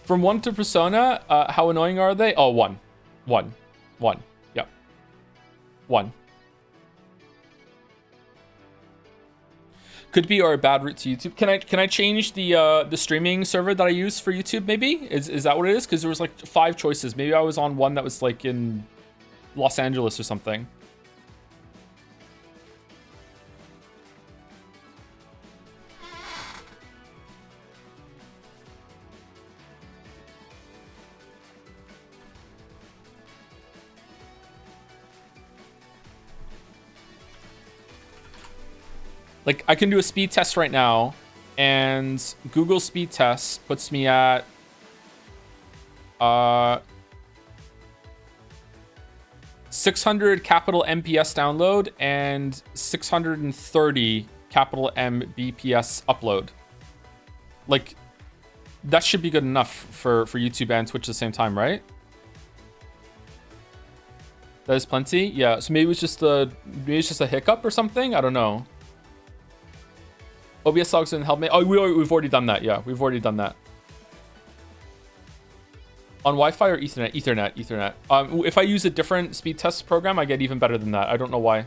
From 1 to Persona, how annoying are they? Oh, 1. Yep. 1. Could be, or a bad route to YouTube. Can I change the streaming server that I use for YouTube? Maybe is that what it is? Because there was like 5 choices. Maybe I was on one that was like in Los Angeles or something. Like, I can do a speed test right now, and Google speed test puts me at 600 capital MPS download and 630 capital Mbps upload. Like, that should be good enough for YouTube and Twitch at the same time, right? That is plenty. Yeah. So maybe it's just a hiccup or something. I don't know. OBS logs didn't help me. Oh, we've already done that. Yeah, we've already done that. On Wi-Fi or Ethernet? Ethernet. If I use a different speed test program, I get even better than that. I don't know why,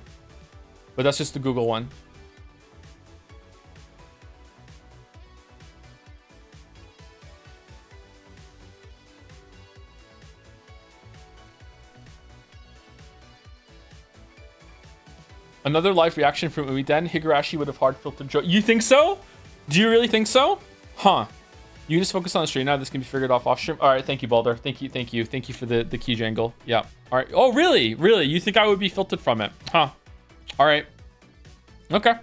but that's just the Google one. Another live reaction from Umiden. Higurashi would have hard filtered joke. You think so? Do you really think so? Huh. You can just focus on the stream now. This can be figured off stream. All right. Thank you, Balder. Thank you for the key jangle. Yeah. All right. Oh, really? Really? You think I would be filtered from it? Huh. All right. Okay.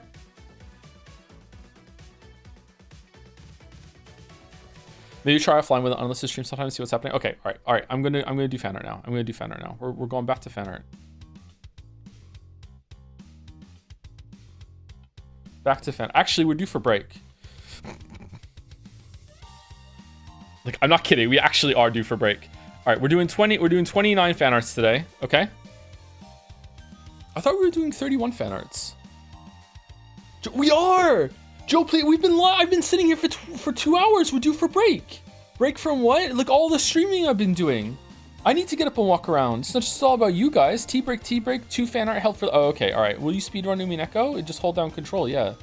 Maybe try offline with an unlisted stream sometimes, see what's happening. Okay. All right. I'm gonna do fan art now. We're going back to fan art. Back to fan. Actually, we're due for break. Like, I'm not kidding. We actually are due for break. All right, we're doing 29 fan arts today. Okay. I thought we were doing 31 fan arts. We are. Joe, please, I've been sitting here for 2 hours. We're due for break. Break from what? Like all the streaming I've been doing. I need to get up and walk around. It's not just all about you guys. Tea break, 2 fan art held for, oh, okay, all right. Will you speedrun Umineko? Just hold down control, yeah.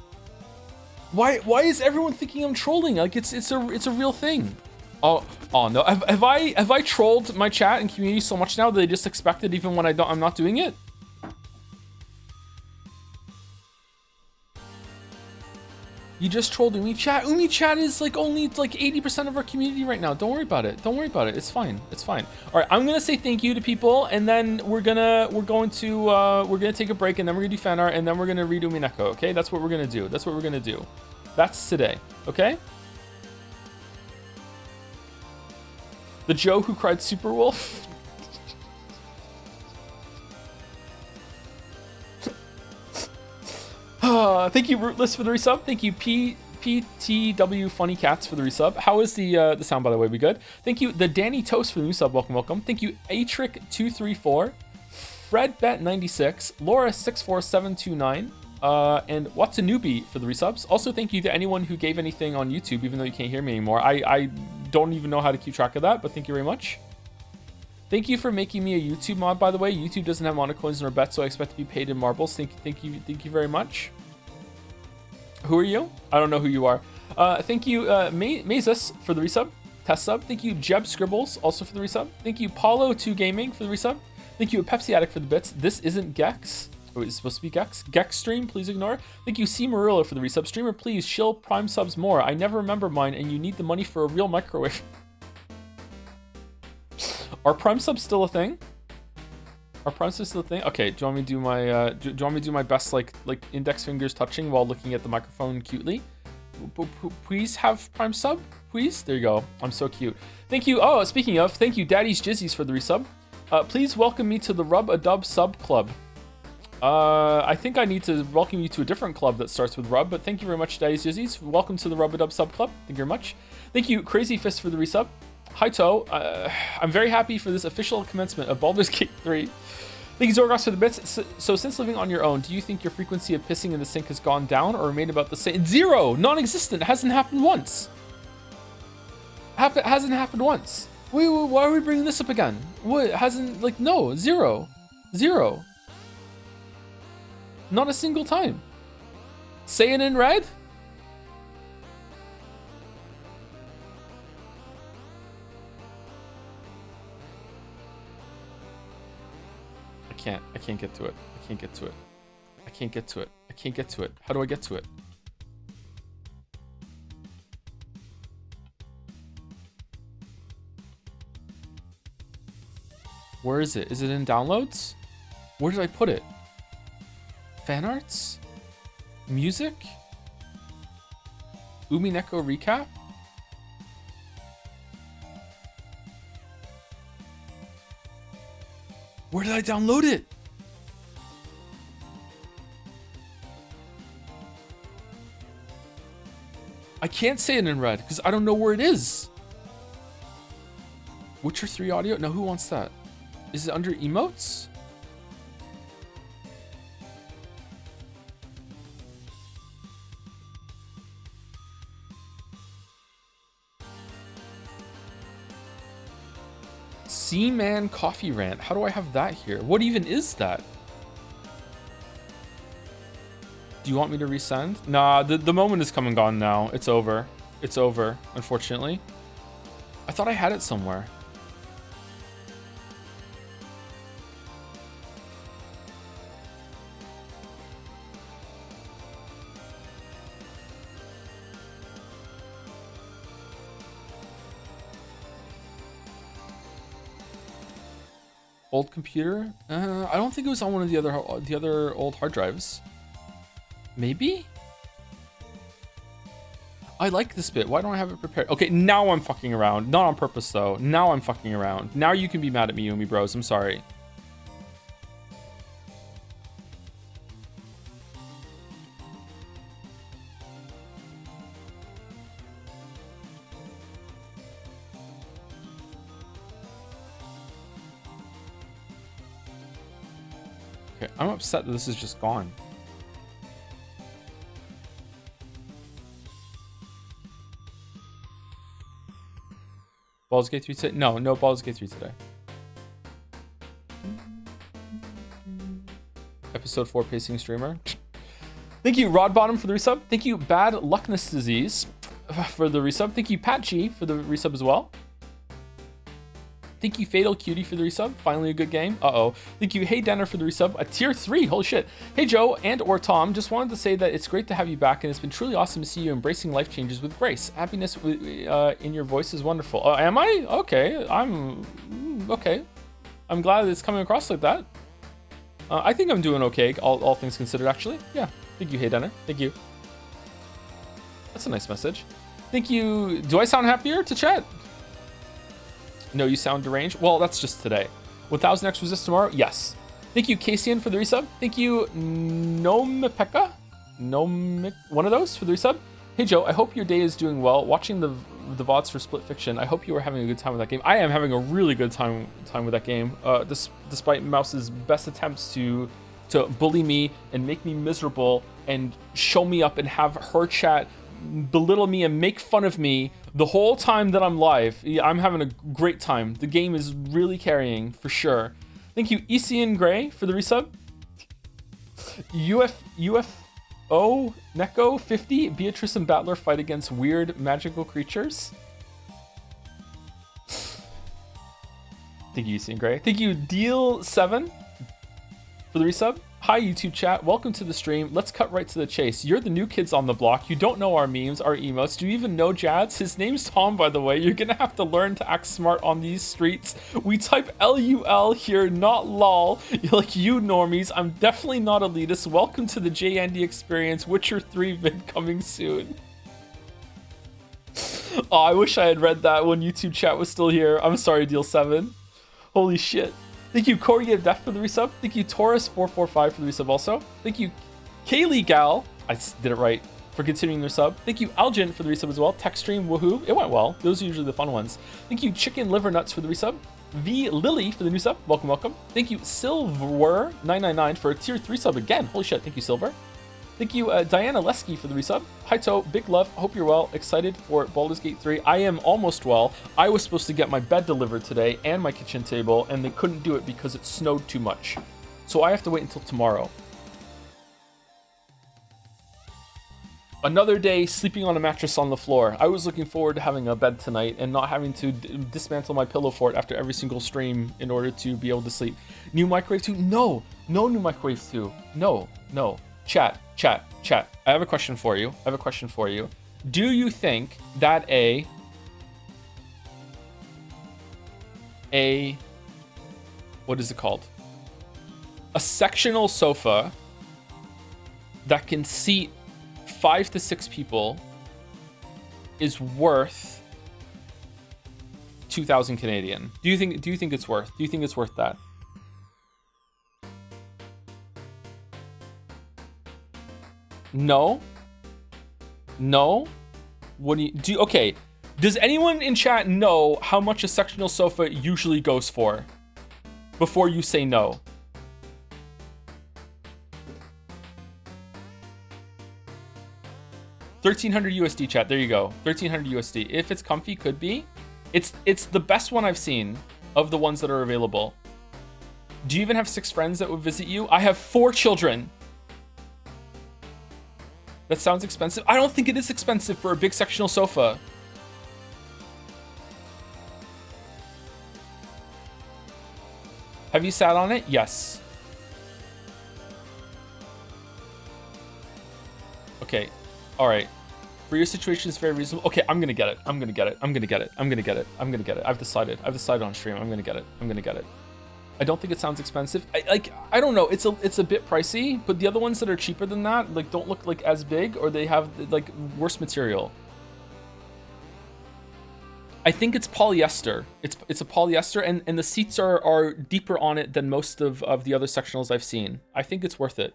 Why is everyone thinking I'm trolling? Like it's a real thing. Oh no, have I trolled my chat and community so much now that they just expect it even when I'm not doing it? You just trolled Umi chat. Umi chat is like only like 80% of our community right now. Don't worry about it. Don't worry about it. It's fine. It's fine. All right, I'm gonna say thank you to people, and then we're gonna take a break, and then we're gonna do fan art, and then we're gonna read Umineko. Okay, that's what we're gonna do. That's what we're gonna do. That's today. Okay. The Joe who cried Super Wolf. Thank you, Rootless, for the resub. Thank you, PTW Funny Cats, for the resub. How is the sound, by the way? We good? Thank you, the Danny Toast, for the new sub. Welcome, welcome. Thank you, Atrick234, FredBet96, Laura64729, and Watanabe for the resubs. Also, thank you to anyone who gave anything on YouTube, even though you can't hear me anymore. I don't even know how to keep track of that, but thank you very much. Thank you for making me a YouTube mod, by the way. YouTube doesn't have monocoins nor bets, so I expect to be paid in marbles. Thank you very much. Who are you? I don't know who you are. Thank you, Mazes, for the resub. Test sub. Thank you, Jeb Scribbles, also for the resub. Thank you, Paulo2 Gaming, for the resub. Thank you, Pepsi Addict, for the bits. This isn't Gex. Oh, it's supposed to be Gex. Gex stream, please ignore. Thank you, C. Murillo, for the resub. Streamer, please shill Prime subs more. I never remember mine, and you need the money for a real microwave. Are Prime subs still a thing? Are Prime subs still a thing? Okay, do you want me to do my do you want me to do my best like index fingers touching while looking at the microphone cutely? Please have Prime sub, please. There you go. I'm so cute. Thank you. Oh, speaking of, thank you, Daddy's Jizzies, for the resub. Please welcome me to the Rub a Dub sub club. I think I need to welcome you to a different club that starts with Rub, but thank you very much, Daddy's Jizzies. Welcome to the Rub a Dub sub club. Thank you very much. Thank you, Crazy Fist, for the resub. Hi, Toe. I'm very happy for this official commencement of Baldur's Gate 3. Thank you, Zorgos, for the bits. So since living on your own, do you think your frequency of pissing in the sink has gone down or remained about the same? Zero! Non-existent. It hasn't happened once. Hasn't happened once. Wait, why are we bringing this up again? What? Hasn't, like, no. Zero. Zero. Not a single time. Saying in red? I can't get to it. I can't get to it. I can't get to it. I can't get to it. How do I get to it? Where is it? Is it in downloads? Where did I put it? Fan arts? Music? Umineko recap? Where did I download it? I can't say it in red because I don't know where it is. Witcher 3 audio? No, who wants that? Is it under emotes? Seaman Coffee Rant. How do I have that here? What even is that? Do you want me to resend? Nah, the moment is come and gone now. It's over. It's over, unfortunately. I thought I had it somewhere. Old computer? I don't think it was on one of the other old hard drives. Maybe? I like this bit. Why don't I have it prepared? Okay, now I'm fucking around. Not on purpose, though. Now I'm fucking around. Now you can be mad at me, Umi Bros. I'm sorry. Okay, I'm upset that this is just gone. Baldur's Gate 3 today? No, no Baldur's Gate 3 today. Episode 4 pacing streamer. Thank you, Rod Bottom, for the resub. Thank you, Bad Luckness Disease, for the resub. Thank you, Pat G, for the resub as well. Thank you, Fatal Cutie, for the resub. Finally a good game. Uh-oh. Thank you, Hey Denner, for the resub. A tier 3. Holy shit. Hey Joe and or Tom, just wanted to say that it's great to have you back, and it's been truly awesome to see you embracing life changes with grace. Happiness in your voice is wonderful. Am I? Okay. Okay. I'm glad it's coming across like that. I think I'm doing okay, all things considered, actually. Yeah. Thank you, Hey Denner. Thank you. That's a nice message. Thank you. Do I sound happier to chat? No, you sound deranged. Well, that's just today. 1000x resist tomorrow? Yes. Thank you, Casian, for the resub. Thank you, Nomipeka? One of those for the resub. Hey, Joe, I hope your day is doing well. Watching the VODs for Split Fiction, I hope you are having a good time with that game. I am having a really good time with that game, despite Mouse's best attempts to bully me and make me miserable and show me up and have her chat belittle me and make fun of me the whole time that I'm live. Yeah, I'm having a great time. The game is really carrying, for sure. Thank you, Isian Gray, for the resub. UFO Neko 50. Beatrice and Battler fight against weird magical creatures. Thank you, Isian Gray. Thank you, Deal 7, for the resub. Hi, YouTube chat. Welcome to the stream. Let's cut right to the chase. You're the new kids on the block. You don't know our memes, our emotes. Do you even know Jads? His name's Tom, by the way. You're gonna have to learn to act smart on these streets. We type LUL here, not lol. Like you normies. I'm definitely not elitist. Welcome to the J Andy experience. Witcher 3 vid coming soon. Oh, I wish I had read that when YouTube chat was still here. I'm sorry, Deal 7. Holy shit. Thank you, Corey of Death, for the resub. Thank you, Taurus445, for the resub also. Thank you, Kaylee Gal, I did it right, for continuing their sub. Thank you, Algin, for the resub as well. Tech stream, woohoo. It went well. Those are usually the fun ones. Thank you, Chicken Liver Nuts, for the resub. V Lily, for the new sub. Welcome, welcome. Thank you, Silver999, for a tier 3 sub again. Holy shit, thank you, Silver. Thank you, Diana Lesky, for the resub. Hi, To. Big love. Hope you're well. Excited for Baldur's Gate 3. I am almost well. I was supposed to get my bed delivered today and my kitchen table, and they couldn't do it because it snowed too much. So I have to wait until tomorrow. Another day sleeping on a mattress on the floor. I was looking forward to having a bed tonight and not having to dismantle my pillow fort after every single stream in order to be able to sleep. New microwave 2? No. No new microwave 2. No. Chat. I have a question for you. Do you think that what is it called? A sectional sofa that can seat 5 to 6 people is worth 2,000 Canadian? Do you think it's worth? Do you think it's worth that? No. What do you okay, does anyone in chat know how much a sectional sofa usually goes for before you say no? $1,300 USD, chat. There you go. $1,300 USD. If it's comfy, could be. It's the best one I've seen of the ones that are available. Do you even have 6 friends that would visit you? I have 4 children. That sounds expensive. I don't think it is expensive for a big sectional sofa. Have you sat on it? Yes. Okay. All right. For your situation, it's very reasonable. Okay, I'm gonna get it. I've decided on stream. I'm gonna get it. I don't think it sounds expensive. I don't know. It's a bit pricey, but the other ones that are cheaper than that like don't look like as big, or they have like worse material. I think it's polyester. It's a polyester, and the seats are deeper on it than most of the other sectionals I've seen. I think it's worth it.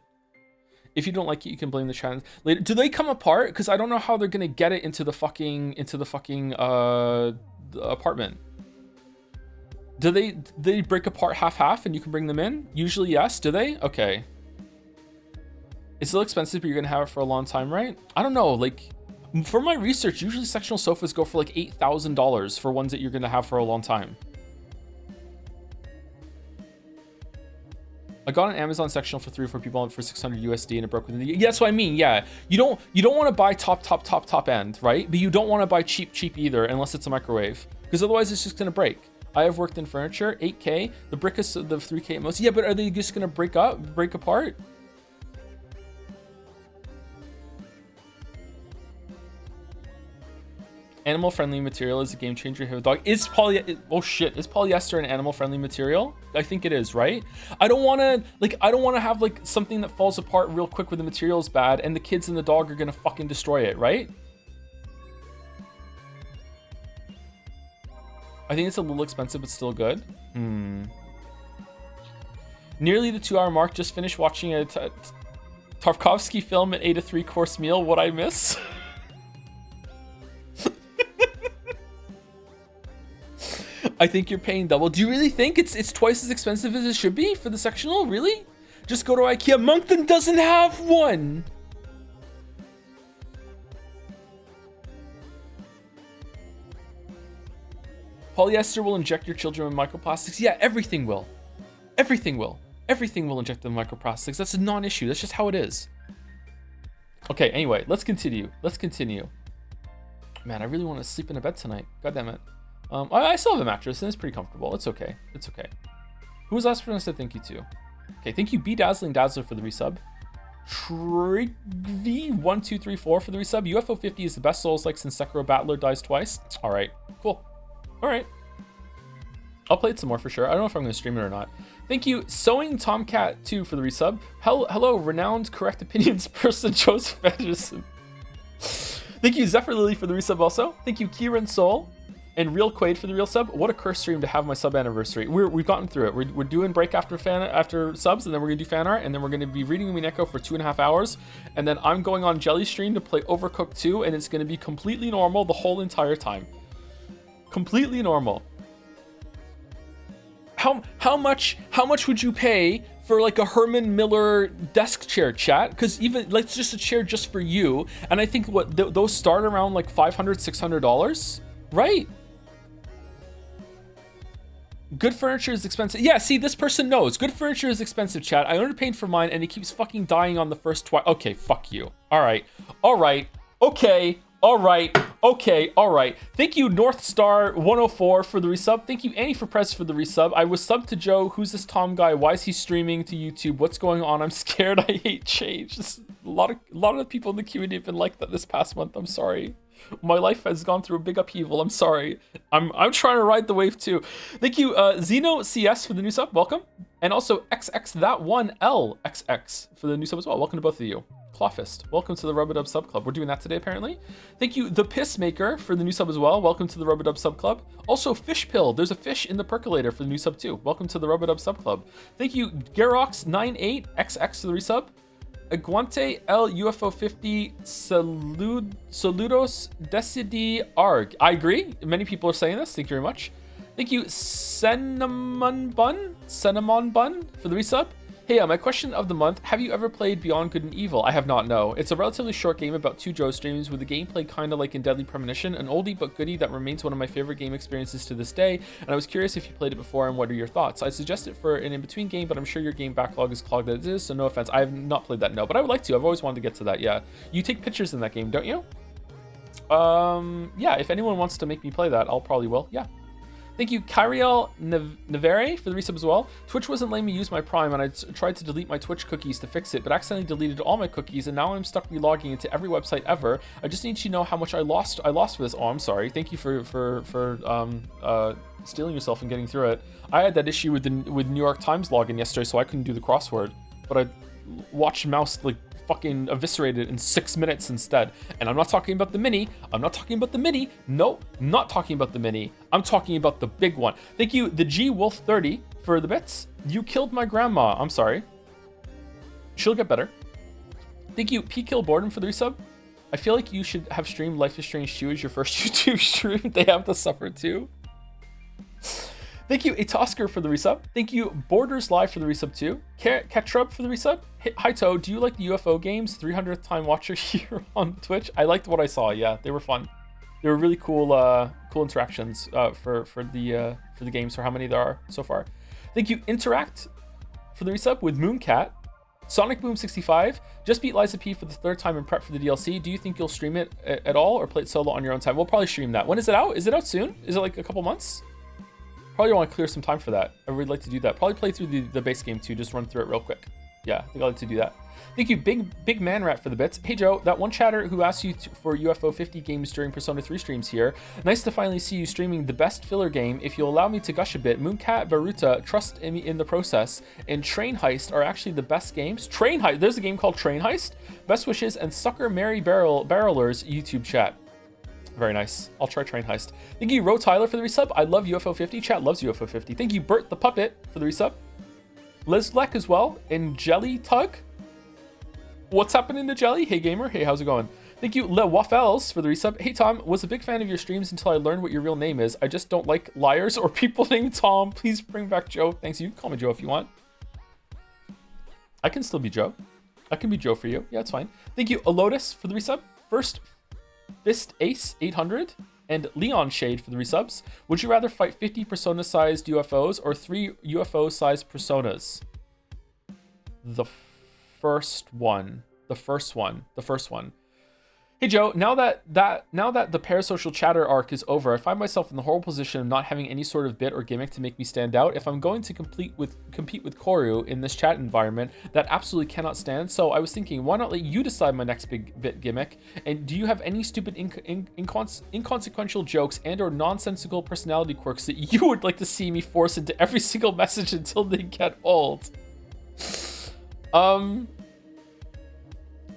If you don't like it, you can blame the trans later. Do they come apart? Because I don't know how they're gonna get it into the fucking apartment. Do they break apart half and you can bring them in? Usually yes. Do they? Okay. It's still expensive, but you're gonna have it for a long time, right? I don't know. Like, For my research, usually sectional sofas go for like $8,000 for ones that you're gonna have for a long time. I got an Amazon sectional for 3 or 4 people for 600 USD and it broke within the. Yeah, that's what I mean. Yeah, you don't want to buy top end, right? But you don't want to buy cheap either, unless it's a microwave, because otherwise it's just gonna break. I have worked in furniture, 8K. The brick is the 3K at most. Yeah, but are they just gonna break apart? Animal-friendly material is a game changer here with dog. Is polyester an animal-friendly material? I think it is, right? I don't want to have like something that falls apart real quick when the material is bad and the kids and the dog are gonna fucking destroy it, right? I think it's a little expensive, but still good. Nearly the 2-hour mark. Just finished watching a Tarkovsky film and ate a 3-course meal. What I miss? I think you're paying double. Do you really think it's twice as expensive as it should be for the sectional? Really? Just go to IKEA. Moncton doesn't have one. Polyester will inject your children with microplastics. Yeah, everything will. Everything will. Everything will inject them with microplastics. That's a non-issue. That's just how it is. Okay, anyway, let's continue. Man, I really want to sleep in a bed tonight. God damn it. I still have a mattress and it's pretty comfortable. It's okay. Who was the last person I said thank you to? Okay, thank you B Dazzling Dazzler for the resub. Trigv1234 for the resub. UFO 50 is the best Souls-like since Sekiro Battler dies twice. All right, cool. All right. I'll play it some more for sure. I don't know if I'm going to stream it or not. Thank you, Sewing Tomcat 2 for the resub. Hello, renowned correct opinions person Joseph Edgerson. Thank you, Zephyr Lily for the resub also. Thank you, Kieran Soul. And Real Quaid for the real sub. What a curse stream to have my sub anniversary. We've gotten through it. We're doing break after subs, and then we're gonna do fan art, and then we're gonna be reading Umineko for 2.5 hours, and then I'm going on Jelly Stream to play Overcooked 2, and it's gonna be completely normal the whole entire time. Completely normal. How much would you pay for like a Herman Miller desk chair, chat? Because even like just a chair just for you, and I think what those start around like $500-$600, right? Good furniture is expensive. Yeah, see, this person knows. Good furniture is expensive, chat. I underpaid for mine, and it keeps fucking dying on the first twice. Okay, fuck you. All right. Okay. Thank you, North Star 104 for the resub. Thank you, Annie for press for the resub. I was subbed to Joe. Who's this Tom guy? Why is he streaming to YouTube? What's going on? I'm scared. I hate change. A lot of the people in the community have been like that this past month. I'm sorry. My life has gone through a big upheaval. I'm sorry. I'm trying to ride the wave too. Thank you, Zeno CS for the new sub. Welcome. And also XX that one LXX for the new sub as well. Welcome to both of you. Clawfist, welcome to the Rub-a-Dub Sub Club. We're doing that today apparently. Thank you, The Pissmaker for the new sub as well. Welcome to the Rub-a-Dub Sub Club. Also, Fish Pill. There's a fish in the percolator for the new sub too. Welcome to the Rub-a-Dub Sub Club. Thank you, Garox98XX for the resub. Aguante El UFO 50 Saludos Decidi Arg. I agree. Many people are saying this. Thank you very much. Thank you, Cinnamon Bun for the resub. Hey, my question of the month. Have you ever played Beyond Good and Evil? I have not, no. It's a relatively short game about 2 Joe streams with the gameplay kind of like in Deadly Premonition, an oldie but goodie that remains one of my favorite game experiences to this day, and I was curious if you played it before and what are your thoughts. I suggest it for an in-between game, but I'm sure your game backlog is clogged as it is, so no offense. I have not played that, no, but I would like to. I've always wanted to get to that, yeah. You take pictures in that game, don't you? Yeah, if anyone wants to make me play that, I'll probably will, yeah. Thank you, Kyriel Nevere for the resub as well. Twitch wasn't letting me use my Prime, and I tried to delete my Twitch cookies to fix it, but accidentally deleted all my cookies, and now I'm stuck relogging into every website ever. I just need to know how much I lost for this. Oh, I'm sorry. Thank you for stealing yourself and getting through it. I had that issue with New York Times login yesterday, so I couldn't do the crossword, but I watched Mouse like fucking eviscerated in 6 minutes instead. And I'm not talking about the mini. No, not talking about the mini. I'm talking about the big one. Thank you, the G Wolf 30 for the bits. You killed my grandma. I'm sorry. She'll get better. Thank you, P Kill Boredom for the resub. I feel like you should have streamed Life is Strange 2 as your first YouTube stream. They have to suffer too. Thank you, Atosker, for the resub. Thank you, Borders Live, for the resub too. Ketrub for the resub. Haito, do you like the UFO games? 300th time watcher here on Twitch. I liked what I saw. Yeah, they were fun. They were really cool, cool interactions for the games, for how many there are so far. Thank you, Interact, for the resub with Mooncat. Sonic Boom 65 just beat Liza P for the 3rd time in prep for the DLC. Do you think you'll stream it at all or play it solo on your own time? We'll probably stream that. When is it out? Is it out soon? Is it like a couple months? Probably want to clear some time for that. I would like to do that. Probably play through the base game too. Just run through it real quick. Yeah, I think I'd like to do that. Thank you, Big Man Rat, for the bits. Hey Joe, that one chatter who asked you for UFO 50 games during Persona 3 streams here. Nice to finally see you streaming the best filler game. If you'll allow me to gush a bit, Mooncat, Baruta, Trust in the Process, and Train Heist are actually the best games. Train Heist, there's a game called Train Heist. Best wishes, and Sucker Mary Barrelers YouTube chat. Very nice. I'll try Train Heist. Thank you, Ro Tyler, for the resub. I love UFO 50. Chat loves UFO 50. Thank you, Bert the Puppet, for the resub. Lizlek as well, and Jelly Tug. What's happening to Jelly? Hey gamer, hey, how's it going? Thank you, Le Waffles, for the resub. Hey Tom, was a big fan of your streams until I learned what your real name is. I just don't like liars or people named Tom. Please bring back Joe. Thanks. You can call me Joe if you want. I can still be Joe. I can be Joe for you. Yeah, it's fine. Thank you, Alotus, for the resub. First Fist Ace 800 and Leon Shade for the resubs. Would you rather fight 50 persona-sized UFOs or 3 UFO-sized personas? The first one. Hey Joe, now that the parasocial chatter arc is over, I find myself in the horrible position of not having any sort of bit or gimmick to make me stand out. If I'm going to compete with Koryu in this chat environment, that absolutely cannot stand. So I was thinking, why not let you decide my next big bit gimmick? And do you have any stupid inconsequential jokes and or nonsensical personality quirks that you would like to see me force into every single message until they get old?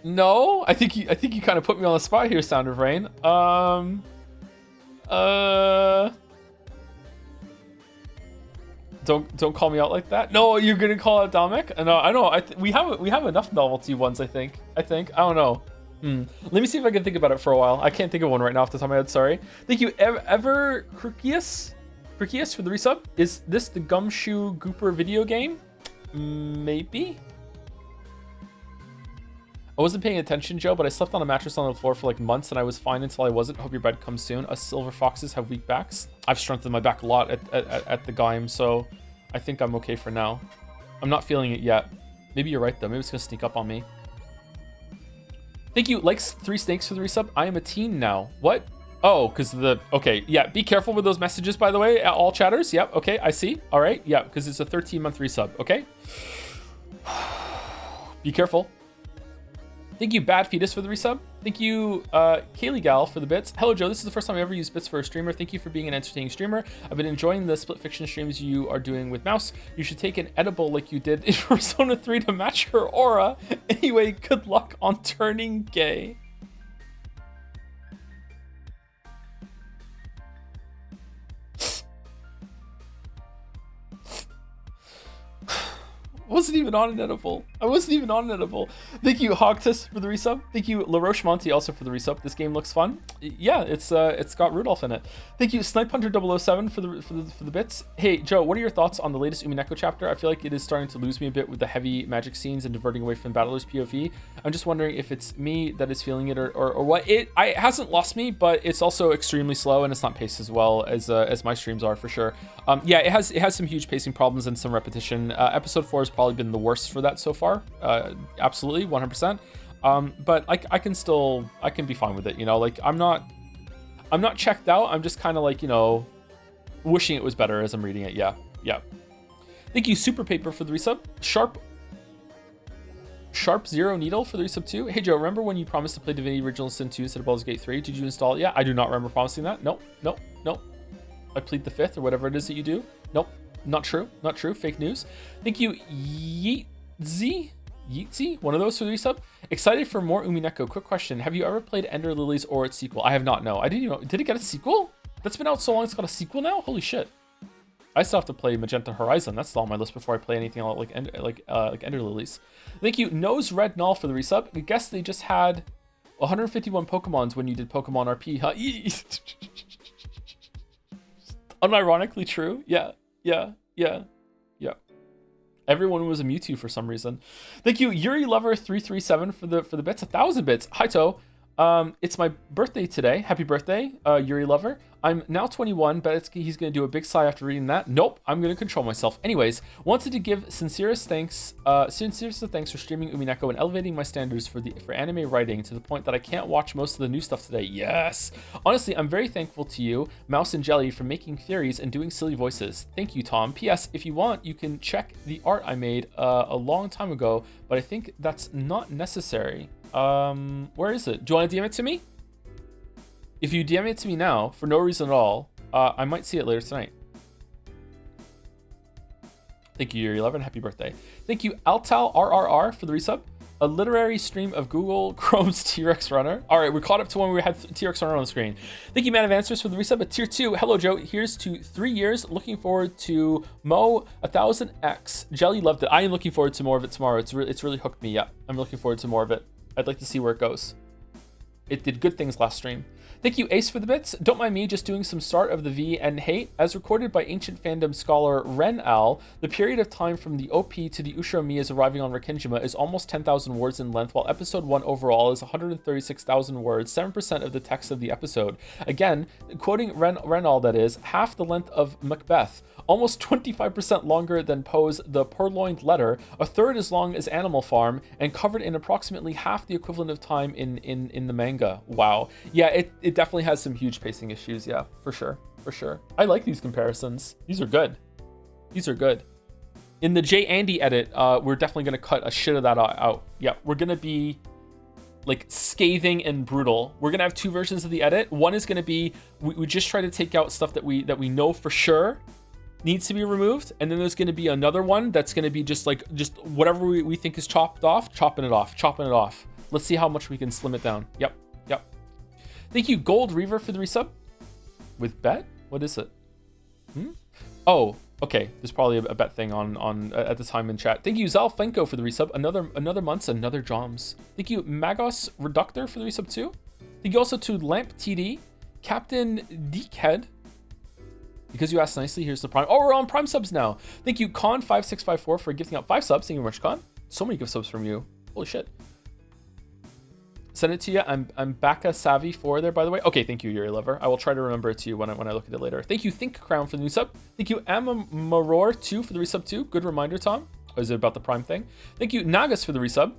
No, I think you kind of put me on the spot here, Sound of Rain. Don't call me out like that. No, you're gonna call out Dominic? No, I know. We have enough novelty ones. I think. I don't know. Let me see if I can think about it for a while. I can't think of one right now off the top of my head. Sorry. Thank you, Ever Crucius for the resub. Is this the Gumshoe Gooper video game? Maybe. I wasn't paying attention, Joe, but I slept on a mattress on the floor for like months and I was fine until I wasn't. Hope your bed comes soon. Us silver foxes have weak backs. I've strengthened my back a lot at the game, so I think I'm okay for now. I'm not feeling it yet. Maybe you're right though. Maybe it's gonna sneak up on me. Thank you, Likes 3 Snakes, for the resub. I am a teen now. What? Oh, because okay, yeah, be careful with those messages, by the way, all chatters. Yep, okay, I see. All right, yeah, because it's a 13-month resub, okay? Be careful. Thank you, Bad Fetus, for the resub. Thank you, Kaylee Gal, for the bits. Hello, Joe. This is the first time I ever used bits for a streamer. Thank you for being an entertaining streamer. I've been enjoying the split fiction streams you are doing with Mouse. You should take an edible like you did in Persona 3 to match her aura. Anyway, good luck on turning gay. I wasn't even on an edible. Thank you, Hogtus, for the resub. Thank you, LaRoche Monty, also for the resub. This game looks fun. Yeah, it's got Rudolph in it. Thank you, Snipe Hunter 007, for the bits. Hey Joe, what are your thoughts on the latest Umineko chapter? I feel like it is starting to lose me a bit with the heavy magic scenes and diverting away from Battler's POV. I'm just wondering if it's me that is feeling it or what. It hasn't lost me, but it's also extremely slow and it's not paced as well as my streams are for sure. Yeah, it has some huge pacing problems and some repetition. Episode 4 has probably been the worst for that so far. Absolutely, 100%. But I can be fine with it, you know. Like I'm not checked out. I'm just kind of like, you know, wishing it was better as I'm reading it. Yeah. Thank you, Super Paper, for the resub. Sharp Zero Needle for the resub too. Hey Joe, remember when you promised to play Divinity Original Sin 2 instead of Baldur's Gate 3? Did you install it? Yeah, I do not remember promising that. Nope. I plead the fifth or whatever it is that you do. Nope. Not true. Fake news. Thank you, Yeezy, one of those for the resub. Excited for more Umineko. Quick question: have you ever played Ender Lilies or its sequel? I have not. No, I didn't even know. Did it get a sequel? That's been out so long. It's got a sequel now. Holy shit! I still have to play Magenta Horizon. That's still on my list before I play anything else like Ender Lilies. Thank you, Nose Red Null, for the resub. I guess they just had 151 Pokemons when you did Pokemon RP, huh? Unironically true. Yeah. Yeah. Everyone was a Mewtwo for some reason. Thank you, Yuri Lover 337 for the bits. 1,000 bits. Hi To. It's my birthday today. Happy birthday, Yuri Lover. I'm now 21, but he's gonna do a big sigh after reading that. Nope, I'm gonna control myself. Anyways, wanted to give sincerest thanks for streaming Umineko and elevating my standards for anime writing to the point that I can't watch most of the new stuff today. Yes. Honestly, I'm very thankful to you, Mouse and Jelly, for making theories and doing silly voices. Thank you, Tom. P.S. If you want, you can check the art I made a long time ago, but I think that's not necessary. Where is it? Do you want to DM it to me? If you DM it to me now, for no reason at all, I might see it later tonight. Thank you, Yuri11. Happy birthday. Thank you, Altal RRR for the resub. A literary stream of Google Chrome's T-Rex Runner. All right, we're caught up to when we had T-Rex Runner on the screen. Thank you, Man of Answers, for the resub at tier 2. Hello, Joe. Here's to 3 years. Looking forward to Mo 1000X. Jelly loved it. I am looking forward to more of it tomorrow. It's really hooked me. Yeah, I'm looking forward to more of it. I'd like to see where it goes. It did good things last stream. Thank you, Ace, for the bits. Don't mind me just doing some start of the V and hate. As recorded by ancient fandom scholar Ren Al, the period of time from the OP to the Ushiro Miya's arriving on Rekenjima is almost 10,000 words in length, while episode 1 overall is 136,000 words, 7% of the text of the episode. Again, quoting Ren Al, that is, half the length of Macbeth, almost 25% longer than Poe's The Purloined Letter, a third as long as Animal Farm, and covered in approximately half the equivalent of time in the manga. Wow. Yeah, it definitely has some huge pacing issues. Yeah, for sure. I like these comparisons. These are good. In the J. Andy edit, we're definitely going to cut a shit of that out. Yeah, we're going to be like scathing and brutal. We're going to have 2 versions of the edit. One is going to be, we just try to take out stuff that we know for sure needs to be removed, and then there's going to be another one that's going to be just whatever we think is chopping it off. Let's see how much we can slim it down. Yep. Thank you, Gold Reaver, for the resub. With bet? What is it? Oh, okay. There's probably a bet thing on at the time in chat. Thank you, Zalfenko, for the resub. Another months, another Joms. Thank you, Magos Reductor, for the resub too. Thank you also to Lamp TD, Captain Deekhead. Because you asked nicely, here's the Prime. Oh, we're on Prime subs now. Thank you, Con5654, for gifting out 5 subs. Thank you very much, Con. So many gift subs from you. Holy shit. Send it to you. I'm Baka Savvy 4 there, by the way. Okay, thank you, Yuri Lover. I will try to remember it to you when I look at it later. Thank you, Think Crown, for the new sub. Thank you, Amamaror 2 for the resub 2. Good reminder, Tom. Or is it about the Prime thing? Thank you, Nagas, for the resub.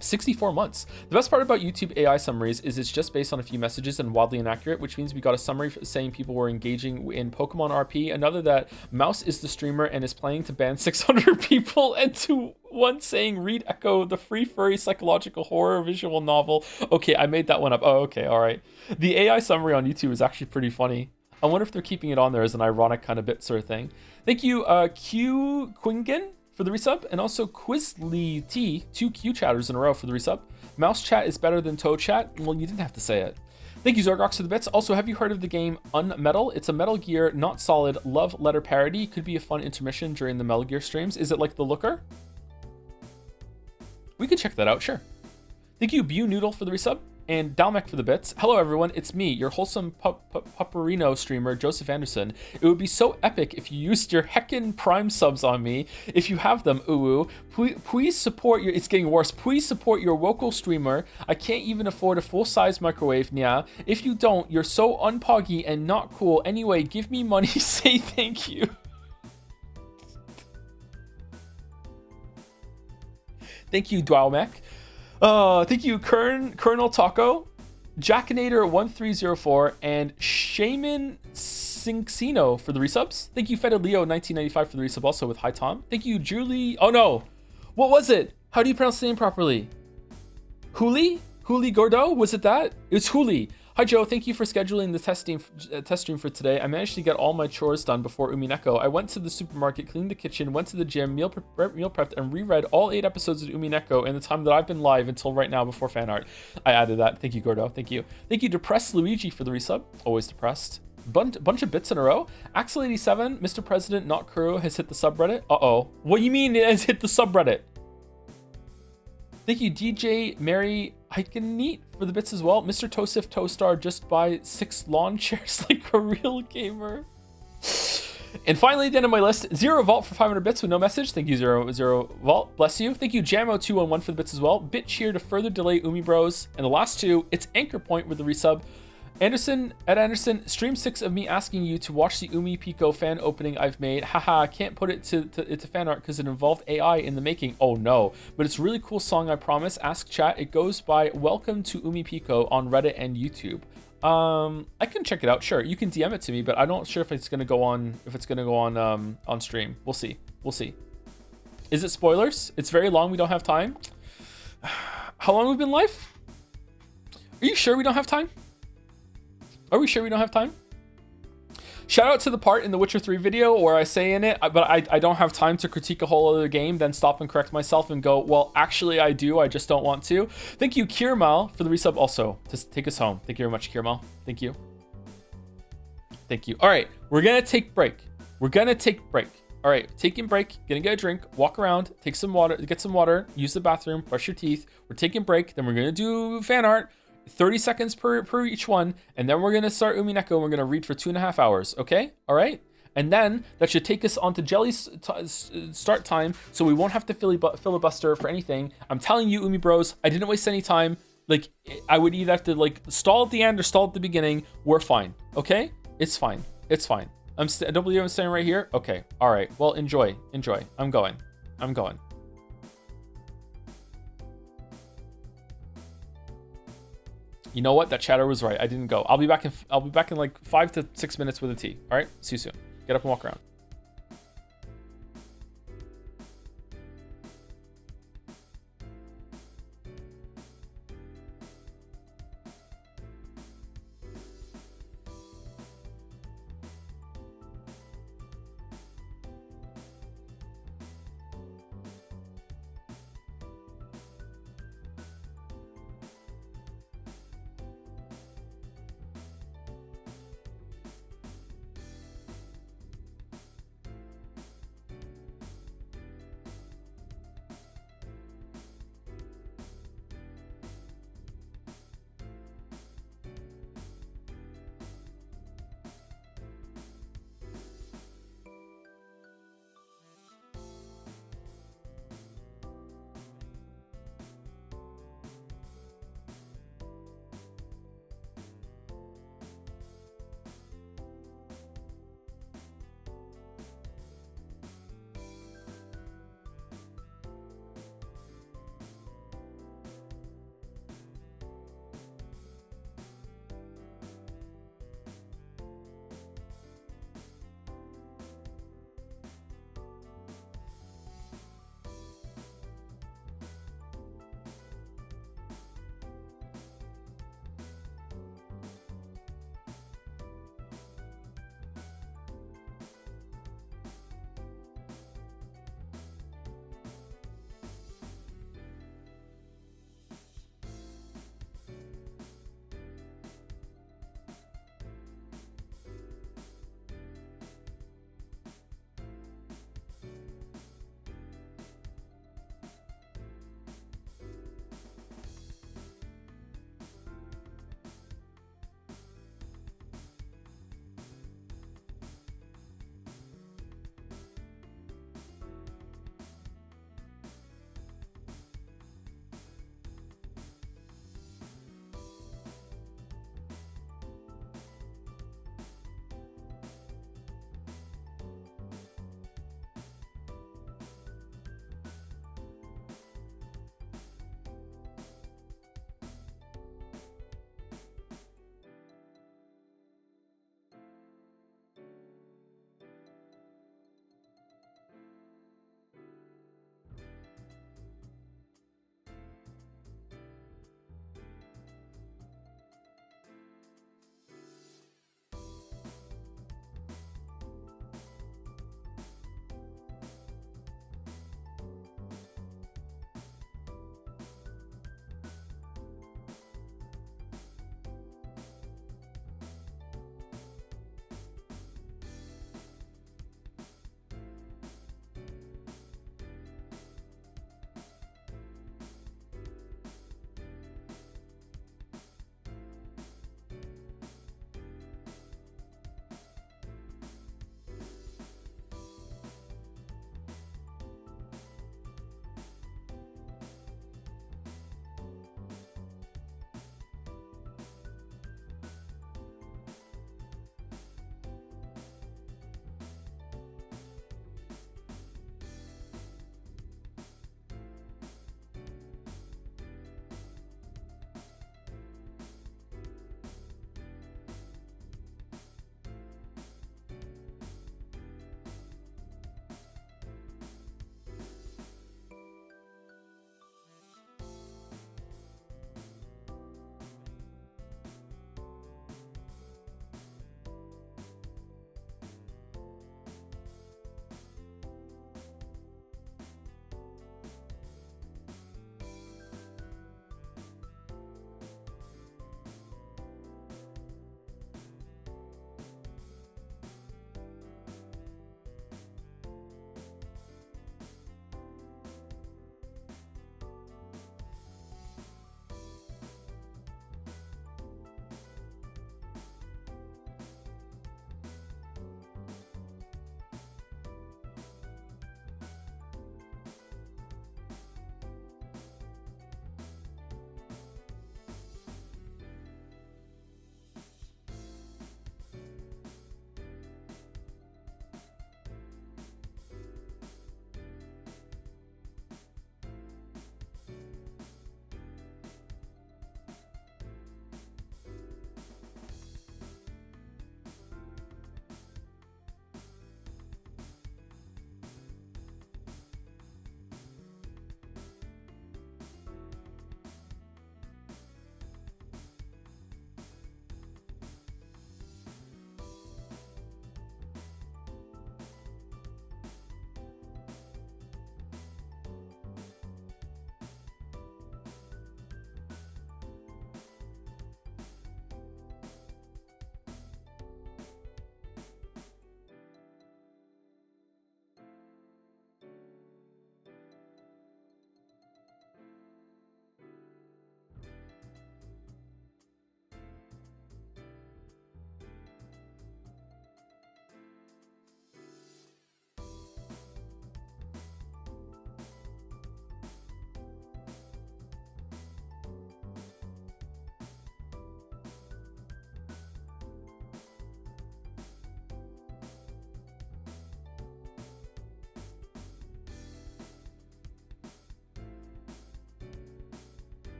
64 months. The best part about YouTube AI summaries is it's just based on a few messages and wildly inaccurate, which means we got a summary saying people were engaging in Pokemon RP, another that Mouse is the streamer and is planning to ban 600 people, and to one saying read Echo, the free furry psychological horror visual novel. Okay, I made that one up. Oh, okay, all right. The AI summary on YouTube is actually pretty funny. I wonder if they're keeping it on there as an ironic kind of bit sort of thing. Thank you, Q Quingen, for the resub, and also Quizly T, 2 Q chatters in a row for the resub. Mouse chat is better than Toad chat. Well, you didn't have to say it. Thank you, Zorgox, for the bits. Also, have you heard of the game Unmetal? It's a Metal Gear Not Solid love letter parody. Could be a fun intermission during the Metal Gear streams. Is it like The Looker? We could check that out, sure. Thank you, Bew Noodle, for the resub, and Dalmec for the bits. Hello, everyone. It's me, your wholesome Pupperino streamer, Joseph Anderson. It would be so epic if you used your heckin' Prime subs on me. If you have them, please support your... It's getting worse. Please support your local streamer. I can't even afford a full-size microwave, yeah. If you don't, you're so unpoggy and not cool. Anyway, give me money. Say thank you. Thank you, Dwalmec. Thank you, Colonel Taco, Jackinator1304, and Shaman Cinxino for the resubs. Thank you, Feta Leo 1995 for the resub, also with Hi Tom. Thank you, Julie. Oh no, what was it? How do you pronounce the name properly? Huli Gordo? Was it that? It was Huli. Hi Joe, thank you for scheduling the test stream for today. I managed to get all my chores done before Umineko. I went to the supermarket, cleaned the kitchen, went to the gym, meal prepped, and reread all 8 episodes of Umineko in the time that I've been live until right now before fan art. I added that. Thank you, Gordo. Thank you. Thank you, Depressed Luigi, for the resub. Always depressed. Bunch of bits in a row. Axel87, Mr. President, not Kuro, has hit the subreddit. Uh-oh. What do you mean it has hit the subreddit? Thank you, DJ Mary Heikenneat, for the bits as well. Mr. Tosif Toastar, just buy 6 lawn chairs like a real gamer. And finally, at the end of my list, Zero Vault for 500 bits with no message. Thank you, Zero Vault. Bless you. Thank you, Jamo211 for the bits as well. Bit cheer to further delay Umi Bros. And the last two, it's Anchor Point with the resub. Anderson, stream 6 of me asking you to watch the Umi Pico fan opening I've made. Haha, I can't put it to fan art because it involved AI in the making. Oh no. But it's a really cool song, I promise. Ask chat. It goes by Welcome to Umi Pico on Reddit and YouTube. I can check it out. Sure, you can DM it to me, but I'm not sure if it's gonna go on on stream. We'll see. Is it spoilers? It's very long. We don't have time. How long have we been live? Are you sure we don't have time? Are we sure we don't have time? Shout out to the part in the Witcher 3 video where I say in it, but I don't have time to critique a whole other game, then stop and correct myself and go, well, actually I do, I just don't want to. Thank you, Kirmal, for the resub also, to take us home. Thank you very much, Kirmal. Thank you. Thank you. All right, we're gonna take break. All right, taking break, gonna get a drink, walk around, take some water, get some water, use the bathroom, brush your teeth. We're taking break, then we're gonna do fan art. 30 seconds per each one, and then we're gonna start Umineko and we're gonna read for 2.5 hours, okay? All right? And then that should take us on to Jelly's start time, so we won't have to filibuster for anything. I'm telling you, Umi Bros, I didn't waste any time. Like, I would either have to like stall at the end or stall at the beginning. We're fine, okay? It's fine. I don't believe I'm staying right here. Okay, all right. Well, enjoy. I'm going. You know what? That chatter was right. I didn't go. I'll be back in like 5 to 6 minutes with a tea. All right? See you soon. Get up and walk around.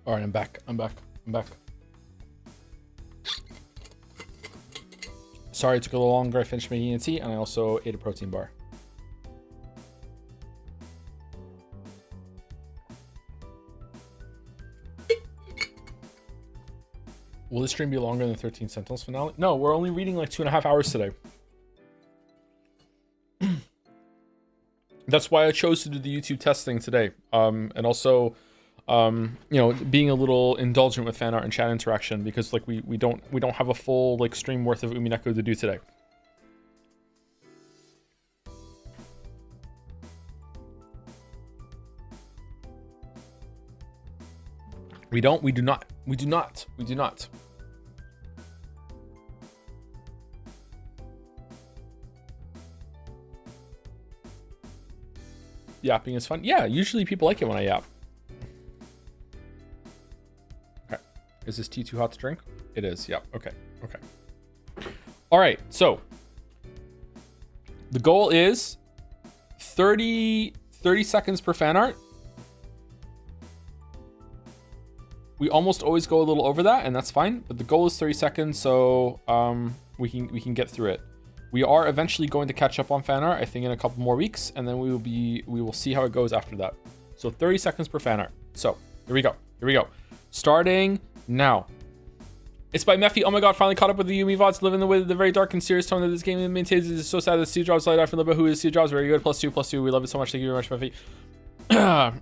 All right, I'm back. Sorry it took a little longer. I finished making a tea, and I also ate a protein bar. Will this stream be longer than 13 Sentinels finale? No, we're only reading like 2.5 hours today. That's why I chose to do the YouTube testing today. And also, you know, being a little indulgent with fan art and chat interaction, because like we don't have a full like stream worth of Umineko to do today. We do not. Yapping is fun. Yeah, usually people like it when I yap. Okay. Is this tea too hot to drink? It is. Yeah. Okay. All right. So the goal is 30 seconds per fan art. We almost always go a little over that, and that's fine. But the goal is 30 seconds, so we can get through it. We are eventually going to catch up on fan art, I think in a couple more weeks, and then we will see how it goes after that. So 30 seconds per fan art. So here we go. Starting now. It's by Mephi. Oh my god, finally caught up with the Yumi VODs, living the very dark and serious tone that this game maintains. It's so sad that Steve Jobs light after a little bit. Who is Steve Jobs? Very good. +2. We love it so much. Thank you very much, Mephi.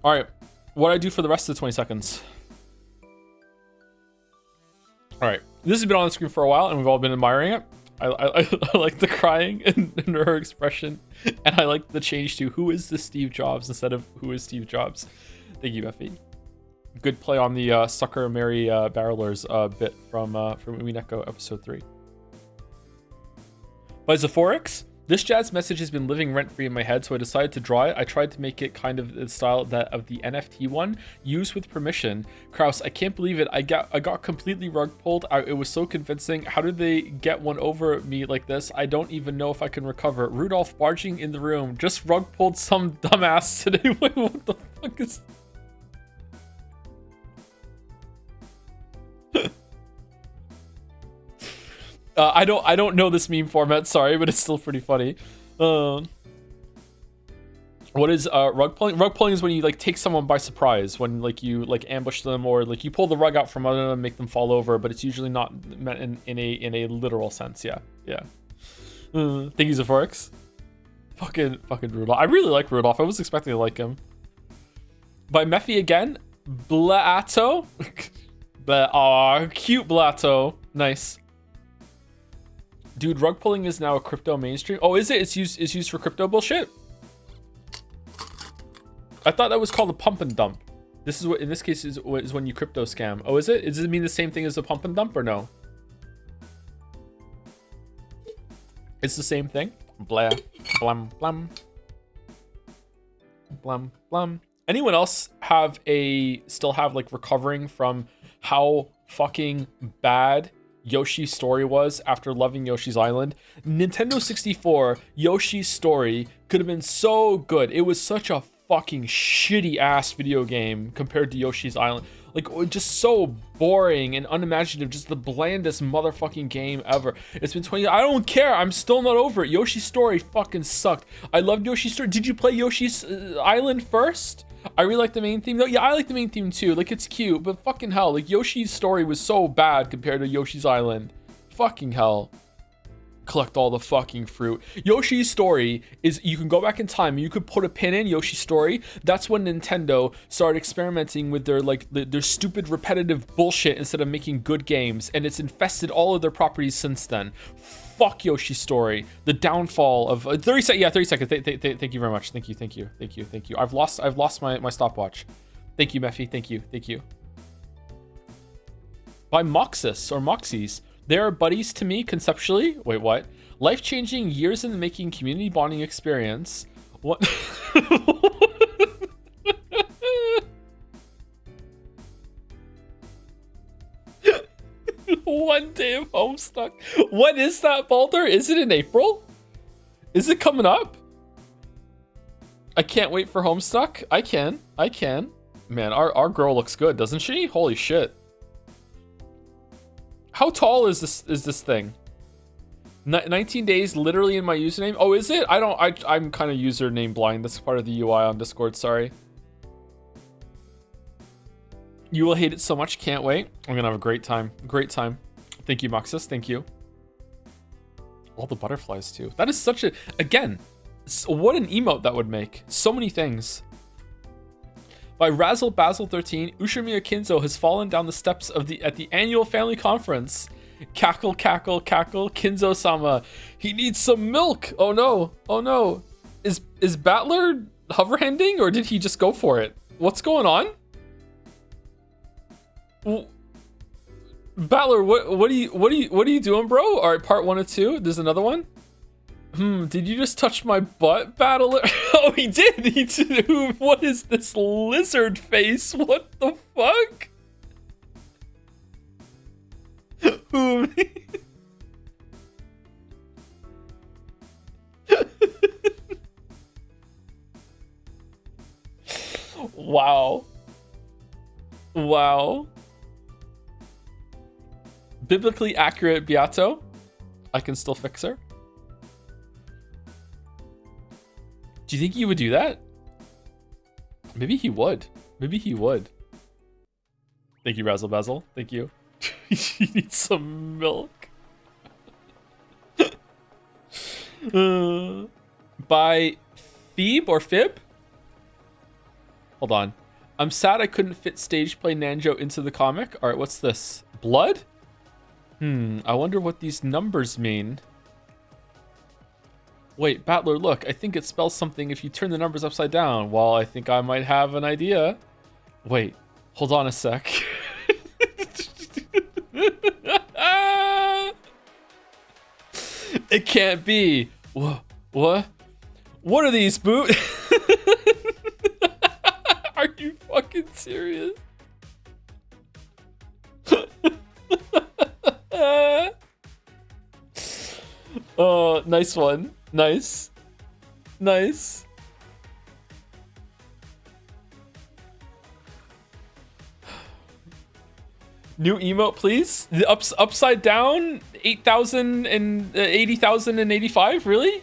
All right. What do I do for the rest of the 20 seconds? All right. This has been on the screen for a while, and we've all been admiring it. I like the crying and her expression, and I like the change to who is this Steve Jobs instead of who is Steve Jobs. Thank you, Mephi. Good play on the Sucker Mary Barrelers bit from Umineko episode 3. By Zephorix, this jazz message has been living rent-free in my head, so I decided to draw it. I tried to make it kind of the style that of the NFT one, used with permission. Kraus, I can't believe it. I got completely rug pulled. It was so convincing. How did they get one over me like this? I don't even know if I can recover. Rudolph barging in the room. Just rug pulled some dumbass today. Wait, what the fuck is... I don't know this meme format, sorry, but it's still pretty funny. What is rug pulling? Rug pulling is when you like take someone by surprise, when like you like ambush them, or like you pull the rug out from under them, make them fall over, but it's usually not meant in a literal sense. Yeah. Thank you, Zephorix. Fucking Rudolph. I really like Rudolph. I was expecting to like him. By Mephi again. Blato. Aw, cute Blato. Nice. Dude, rug pulling is now a crypto mainstream. Oh, is it? It's used for crypto bullshit? I thought that was called a pump and dump. This is what, in this case, is when you crypto scam. Oh, is it? Does it mean the same thing as a pump and dump or no? It's the same thing. Blah, blum, blum. Blum, blum. Anyone else still have like recovering from how fucking bad Yoshi's story was after loving Yoshi's Island? Nintendo 64 Yoshi's Story could have been so good. It was such a fucking shitty ass video game compared to Yoshi's Island. Like, just so boring and unimaginative. Just the blandest motherfucking game ever. It's been 20 years. I don't care. I'm still not over it. Yoshi's Story fucking sucked. I loved Yoshi's Story. Did you play Yoshi's Island first? I really like the main theme. No, yeah, I like the main theme too. Like, it's cute, but fucking hell, like Yoshi's Story was so bad compared to Yoshi's Island. Fucking hell. Collect all the fucking fruit. Yoshi's Story is, you can go back in time and you could put a pin in Yoshi's Story. That's when Nintendo started experimenting with their stupid repetitive bullshit instead of making good games, and it's infested all of their properties since then. Fuck Yoshi's Story. The downfall of 30 seconds. Yeah, 30 seconds. Thank you very much. Thank you. I've lost my stopwatch. Thank you, Mephi. Thank you. By Moxis or Moxies. They are buddies to me conceptually. Wait, what? Life-changing, years in the making, community bonding experience. What? One day of Homestuck. When is that, Baldur? Is it in April? Is it coming up? I can't wait for Homestuck. I can. Man, our girl looks good, doesn't she? Holy shit. How tall is this thing? 19 days literally in my username. Oh, is it? I'm kind of username blind. That's part of the UI on Discord, sorry. You will hate it so much. Can't wait. I'm gonna have a great time. Great time. Thank you, Moxus. Thank you. All the butterflies too. That is such a, again, what an emote that would make. So many things. By Razzle Basil 13, Ushimiya Kinzo has fallen down the steps at the annual family conference. Cackle, cackle, cackle, Kinzo-sama. He needs some milk. Oh no. Oh no. Is Battler hoverhanding or did he just go for it? What's going on? Battler, what are you doing, bro? All right, part 1 of 2. There's another one. Did you just touch my butt, Battler? Oh, he did. He did. What is this lizard face? What the fuck? Wow. Wow. Biblically accurate Beato. I can still fix her. Do you think he would do that? Maybe he would. Maybe he would. Thank you, Razzle Basil. Thank you. You need some milk. By Phoebe or Fib? Hold on. I'm sad I couldn't fit stage play Nanjo into the comic. All right, what's this? Blood? I wonder what these numbers mean. Wait, Battler, look. I think it spells something if you turn the numbers upside down. Well, I think I might have an idea. Wait, hold on a sec. It can't be. What? What are these, Boot? Are you fucking serious? Oh, nice one. Nice. Nice. New emote, please. The upside down 8,000 and 80,000 and 85. Really?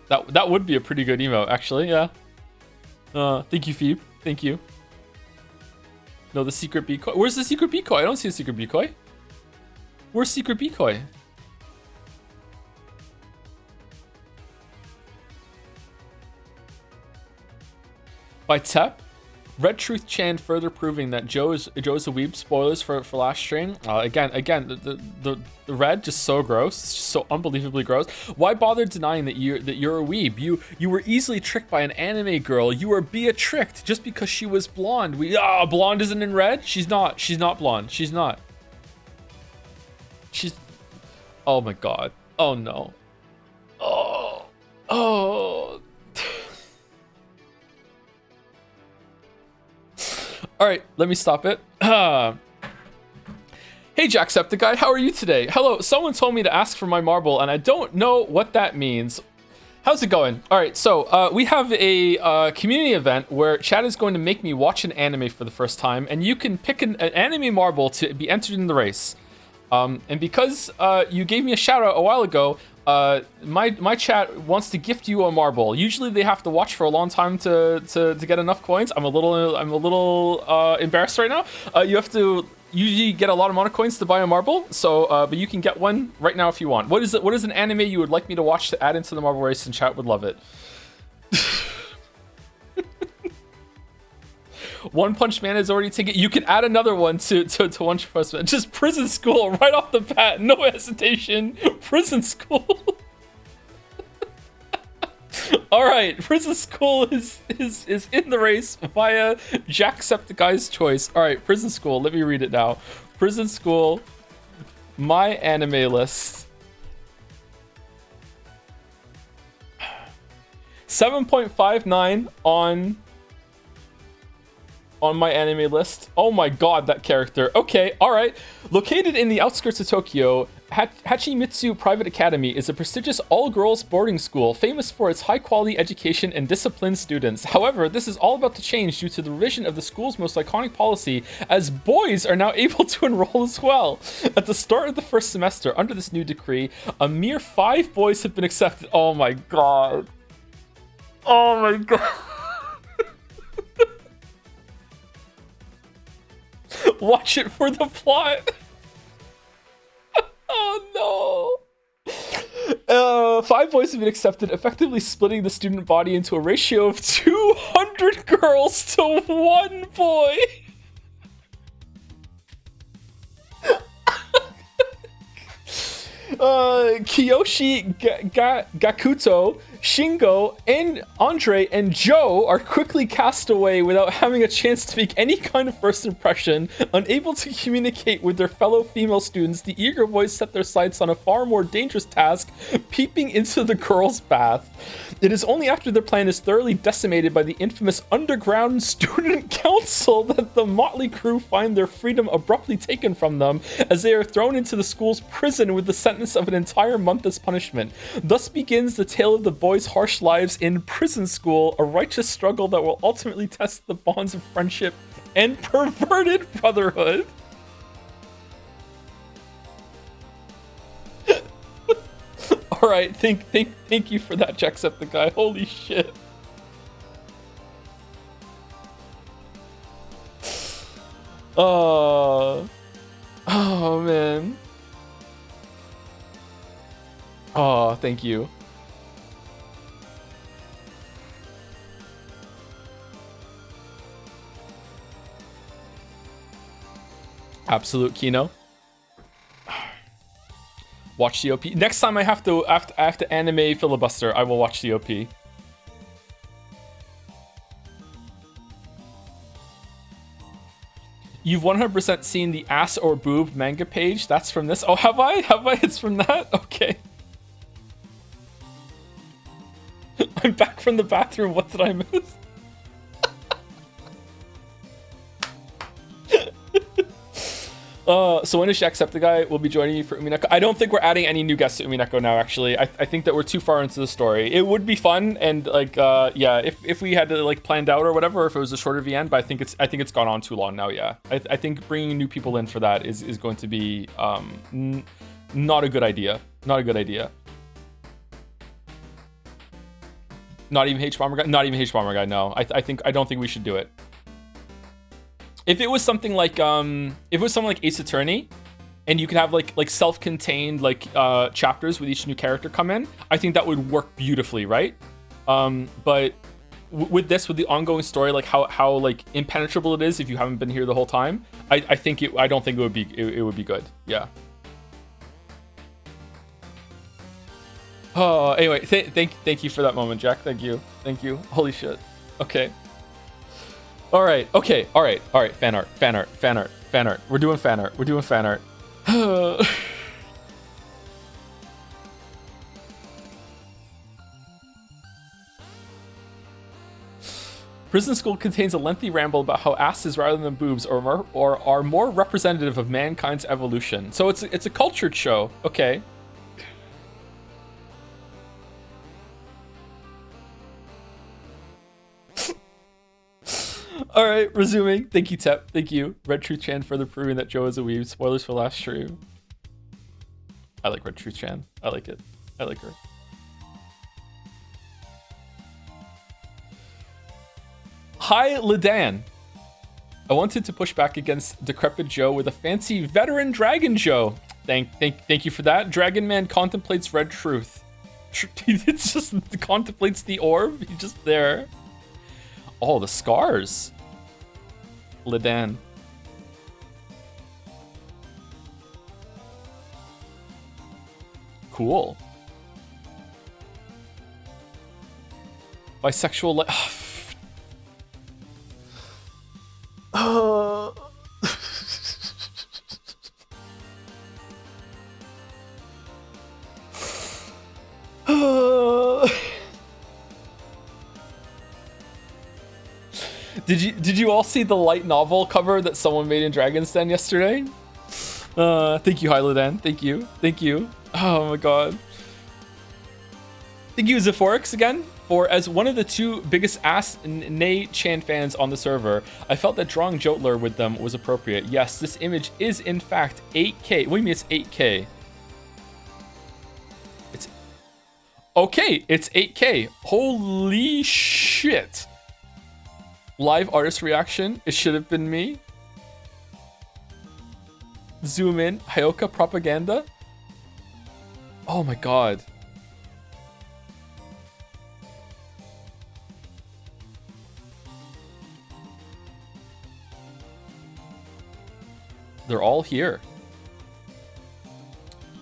That would be a pretty good emote, actually. Yeah. Thank you, Phoebe. Thank you. No, the secret decoy. Where's the secret decoy? I don't see a secret decoy. Where's secret decoy? By Tep. Red Truth Chan further proving that Joe is a weeb. Spoilers for last stream. Again, the red just so gross. It's just so unbelievably gross. Why bother denying that you're a weeb? You were easily tricked by an anime girl. You were tricked just because she was blonde. Blonde isn't in red. She's not. She's not blonde. She's not. She's. Oh my god. Oh no. Oh. All right, let me stop it. Hey, Jacksepticeye, how are you today? Hello, someone told me to ask for my marble, and I don't know what that means. How's it going? All right, so we have a community event where Chad is going to make me watch an anime for the first time, and you can pick an anime marble to be entered in the race. And because you gave me a shout out a while ago, my chat wants to gift you a marble. Usually they have to watch for a long time to get enough coins. I'm a little embarrassed right now. You have to usually get a lot amount of coins to buy a marble. So, but you can get one right now if you want. What is it? What is an anime you would like me to watch to add into the marble race? And chat would love it. One Punch Man is already taken. You can add another one to One Punch Man. Just Prison School right off the bat. No hesitation. Prison School. All right. Prison School is in the race via Jacksepticeye's choice. All right. Prison School. Let me read it now. Prison School. My anime list. 7.59 on my anime list. Oh my god, that character. Okay, all right. Located in the outskirts of Tokyo, Hachimitsu Private Academy is a prestigious all-girls boarding school famous for its high-quality education and disciplined students. However, this is all about to change due to the revision of the school's most iconic policy, as boys are now able to enroll as well. At the start of the first semester, under this new decree, a mere 5 boys have been accepted. Oh my god. Oh my god. Watch it for the plot. Oh no. 5 boys have been accepted, effectively splitting the student body into a ratio of 200 girls to 1 boy. Kiyoshi, Gakuto, Shingo, and Andre and Joe are quickly cast away without having a chance to make any kind of first impression. Unable to communicate with their fellow female students, the eager boys set their sights on a far more dangerous task, peeping into the girls' bath. It is only after their plan is thoroughly decimated by the infamous Underground Student Council that the motley crew find their freedom abruptly taken from them, as they are thrown into the school's prison with the sentence of an entire month as punishment. Thus begins the tale of the boys' harsh lives in prison school, a righteous struggle that will ultimately test the bonds of friendship and perverted brotherhood. All right, thank you for that, Jacksepticeye. Holy shit. Oh man. Oh, thank you. Absolute Kino. Watch the OP. Next time I have to anime filibuster, I will watch the OP. You've 100% seen the ass or boob manga page. That's from this. Oh, have I? Have I? It's from that? Okay. I'm back from the bathroom. What did I miss? So when is Jacksepticeye will be joining you for Umineko? I don't think we're adding any new guests to Umineko now, actually. I think that we're too far into the story. It would be fun, and like, yeah, if we had to like planned out or whatever, or if it was a shorter VN, but I think it's gone on too long now. Yeah, I think bringing new people in for that is going to be not a good idea. Not a good idea. Not even H-Bomber Guy. Not even H-Bomber Guy. No, I don't think we should do it. If it was something like Ace Attorney, and you could have like self-contained like chapters with each new character come in, I think that would work beautifully, right? But with this, with the ongoing story, like how like impenetrable it is if you haven't been here the whole time, I don't think it would be good. Yeah. Oh, anyway, thank you for that moment, Jack. Thank you. Holy shit. Okay. All right. Okay. All right. Fan art. We're doing fan art. Prison School contains a lengthy ramble about how asses rather than boobs are more representative of mankind's evolution. So it's a cultured show. Okay. All right, resuming. Thank you, Tep. Thank you. Red Truth Chan further proving that Joe is a weeb. Spoilers for last stream. I like Red Truth Chan. I like it. I like her. Hi, Lidan. I wanted to push back against Decrepit Joe with a fancy veteran Dragon Joe. Thank you for that. Dragon Man contemplates red truth. It just contemplates the orb. He's just there. Oh, the scars. Lidan. Cool. Bisexual. Did you all see the light novel cover that someone made in Dragon's Den yesterday? Thank you, Hylodan. Thank you. Thank you. Oh my god. Thank you, Zephorix, again, for as one of the two biggest ass nay Chan fans on the server. I felt that drawing Jotler with them was appropriate. Yes, this image is in fact 8K. What do you mean it's 8K? It's okay. It's 8K. Holy shit. Live artist reaction. It should have been me. Zoom in. Hyoka propaganda. Oh my god. They're all here.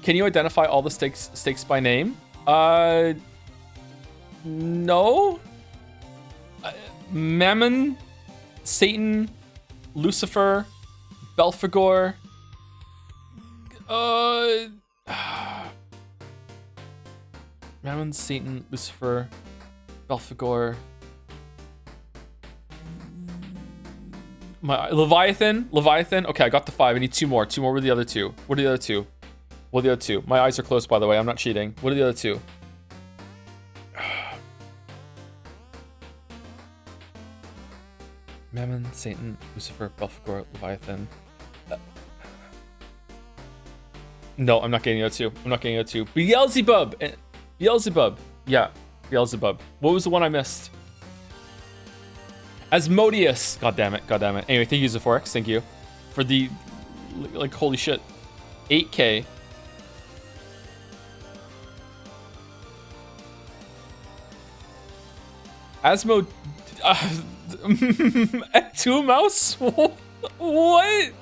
Can you identify all the stakes by name? No. Mammon, Satan, Lucifer, Belphegor. Mammon, Satan, Lucifer, Belphegor. Leviathan. Okay, I got the 5. I need 2 more. 2 more. What are the other 2? What are the other 2? What are the other 2? My eyes are closed, by the way. I'm not cheating. What are the other 2? Mammon, Satan, Lucifer, Belphegor, Leviathan. No, I'm not getting the other 2. I'm not getting the other 2. Beelzebub. Beelzebub. Yeah, Beelzebub. What was the one I missed? Asmodeus. God damn it. Anyway, thank you, Zephorix. Thank you for the, like, holy shit. 8K. Asmo. Two mouse? What?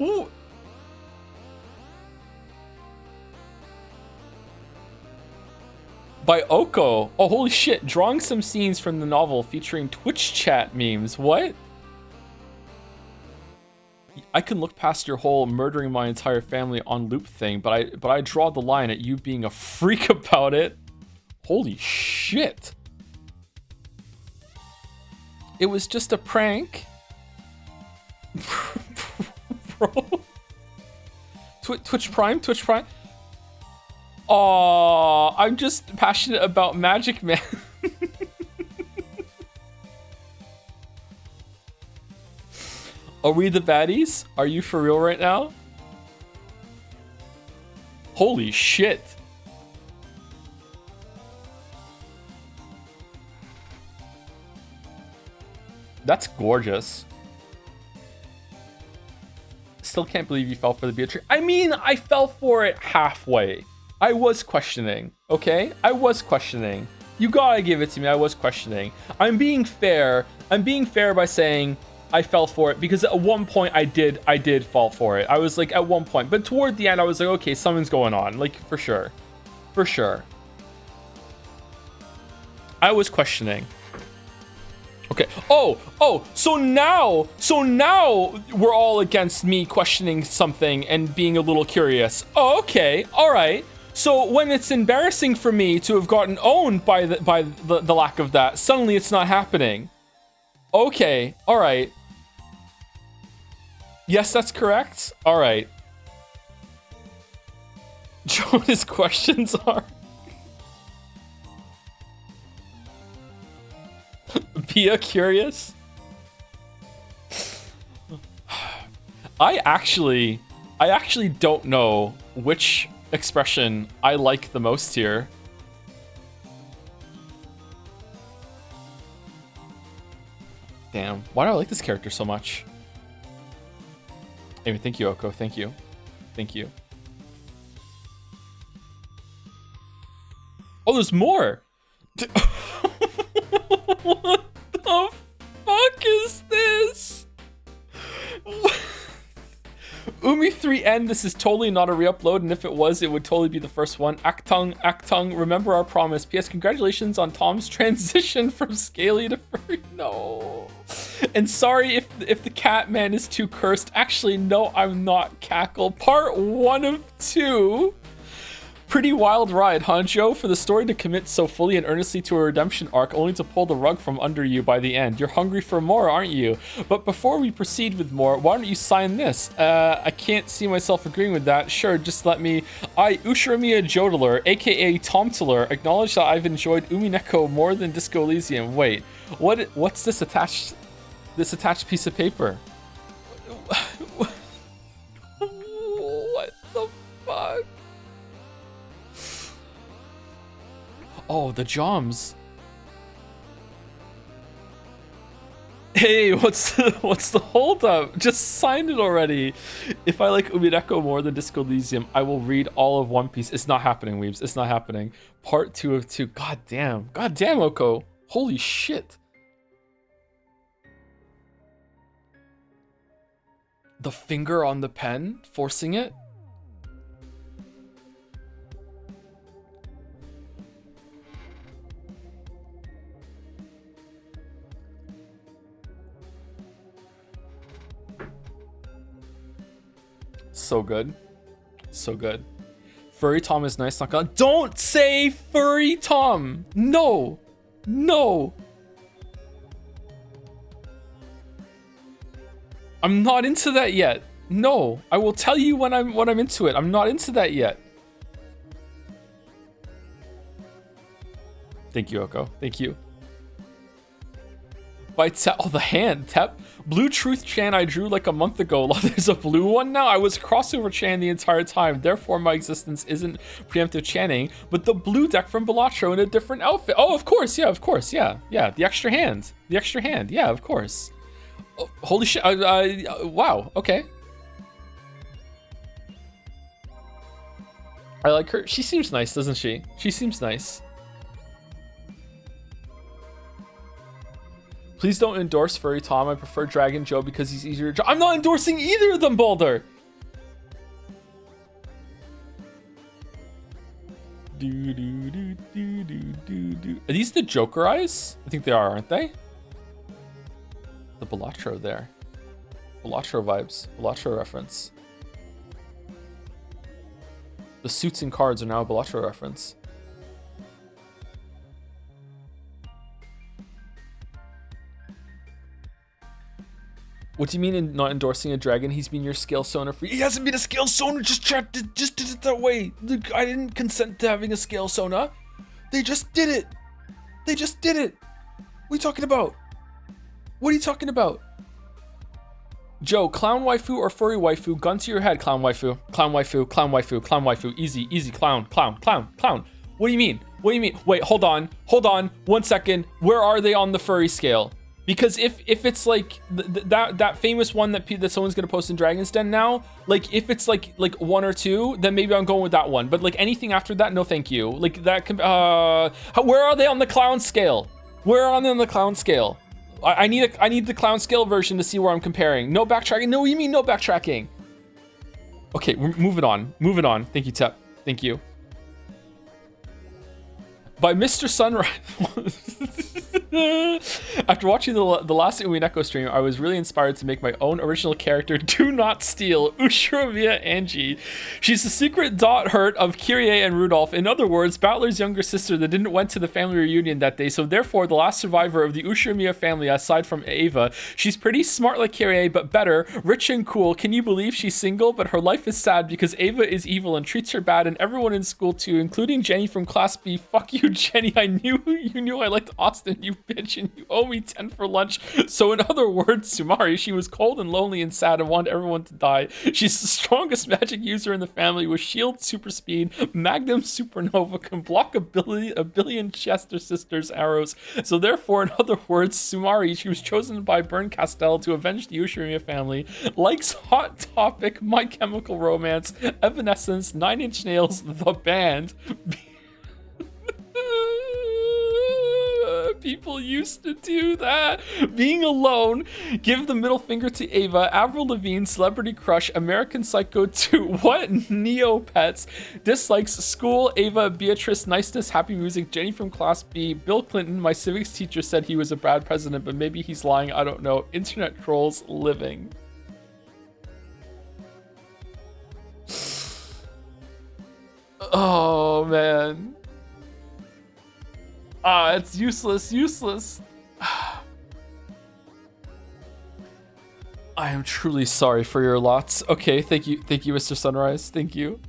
Ooh. By Oko. Oh, holy shit. Drawing some scenes from the novel featuring Twitch chat memes. What? I can look past your whole murdering my entire family on loop thing, but I draw the line at you being a freak about it. Holy shit. It was just a prank. Bro. Twitch Prime? Aww, I'm just passionate about magic, man. Are we the baddies? Are you for real right now? Holy shit. That's gorgeous. Still can't believe you fell for the Beatrix. I mean, I fell for it halfway. I was questioning, okay? I was questioning. You gotta give it to me. I was questioning. I'm being fair. I'm being fair by saying I fell for it because at one point I did fall for it. I was like at one point, but toward the end I was like, okay, something's going on, like for sure. For sure. I was questioning. Okay. Oh, so now we're all against me questioning something and being a little curious. Oh, okay. All right. So when it's embarrassing for me to have gotten owned by the lack of that, suddenly it's not happening. Okay. All right. Yes, that's correct. All right. Jonas' questions are Pia curious? I actually don't know which expression I like the most here. Damn, why do I like this character so much? Anyway, thank you, Oko. Thank you. Oh, there's more. What the fuck is this? Umi3N, this is totally not a re-upload, and if it was, it would totally be the first one. Actung, remember our promise. P.S. Congratulations on Tom's transition from scaly to furry. No. And sorry if the cat man is too cursed. Actually, no, I'm not, Cackle. Part 1 of 2. Pretty wild ride, huh, Joe? For the story to commit so fully and earnestly to a redemption arc, only to pull the rug from under you by the end. You're hungry for more, aren't you? But before we proceed with more, why don't you sign this? I can't see myself agreeing with that. Sure, just let me. I, Ushirimiya Jodeler, aka Tomtler, acknowledge that I've enjoyed Umineko more than Disco Elysium. Wait, what's this attached piece of paper? What the fuck? Oh, the Joms. Hey, what's the holdup? Just sign it already. If I like Umineko more than Disco Elysium, I will read all of One Piece. It's not happening, Weebs. It's not happening. Part 2 of 2. God damn, Oko. Holy shit. The finger on the pen, forcing it. So good. So good. Furry Tom is nice, not gonna. Don't say Furry Tom! No! No! I'm not into that yet. No, I will tell you when I'm into it. I'm not into that yet. Thank you, Oko. Thank you. By oh, the hand, Tep. Blue Truth Chan I drew like a month ago. There's a blue one now? I was crossover Chan the entire time. Therefore, my existence isn't preemptive Channing, but the blue deck from Balatro in a different outfit. Oh, of course. Yeah, of course. Yeah. Yeah. The extra hand. The extra hand. Yeah, of course. Oh, holy shit. Wow. Okay. I like her. She seems nice, doesn't she? She seems nice. Please don't endorse Furry Tom. I prefer Dragon Joe because he's easier to. I'm not endorsing either of them, Boulder. Are these the Joker eyes? I think they are, aren't they? The Balatro there. Balatro vibes. Balatro reference. The suits and cards are now a Balatro reference. What do you mean in not endorsing a dragon? He's been your scale sonar for. He hasn't been a scale sonar. Just did it that way. Look, I didn't consent to having a scale sonar. They just did it. They just did it. What are you talking about? What are you talking about? Joe, clown waifu or furry waifu? Gun to your head, clown waifu. Clown waifu, clown waifu, clown waifu. Easy, easy, clown, clown, clown, clown. What do you mean? What do you mean? Wait, hold on. 1 second. Where are they on the furry scale? Because if it's like that famous one that someone's gonna post in Dragon's Den now, like if it's like 1 or 2, then maybe I'm going with that one. But like anything after that, no thank you. Like that can where are they on the clown scale? Where are they on the clown scale? I need the clown scale version to see where I'm comparing. No backtracking. No, you mean no backtracking? Okay, we're moving on. Moving on. Thank you, Tep. Thank you. By Mr. Sunrise. After watching the last Umineko stream, I was really inspired to make my own original character, Do Not Steal, Ushirimiya Angie. She's the secret dot hurt of Kyrie and Rudolph. In other words, Battler's younger sister that didn't went to the family reunion that day, so therefore the last survivor of the Ushirimiya family aside from Ava. She's pretty smart like Kyrie, but better, rich and cool. Can you believe she's single? But her life is sad because Ava is evil and treats her bad, and everyone in school too, including Jenny from Class B. Fuck you, Jenny. I knew you knew I liked Austin, you bitch, and you owe me 10 for lunch. So in other words, Sumari, she was cold and lonely and sad and wanted everyone to die. She's the strongest magic user in the family with shield, super speed, magnum supernova, can block a billion Chester sisters arrows. So therefore, in other words, Sumari, she was chosen by Bern Castell to avenge the Ushirimiya family, likes Hot Topic, My Chemical Romance, Evanescence, 9 Inch Nails, the band. People used to do that. Being alone, give the middle finger to Ava, Avril Lavigne, Celebrity Crush, American Psycho 2, what? Neopets, dislikes school, Ava, Beatrice, niceness, happy music, Jenny from Class B, Bill Clinton, my civics teacher said he was a bad president, but maybe he's lying, I don't know, internet trolls, living. Oh, man. Ah, it's useless, useless. I am truly sorry for your lots. Okay, thank you, Mr. Sunrise. Thank you.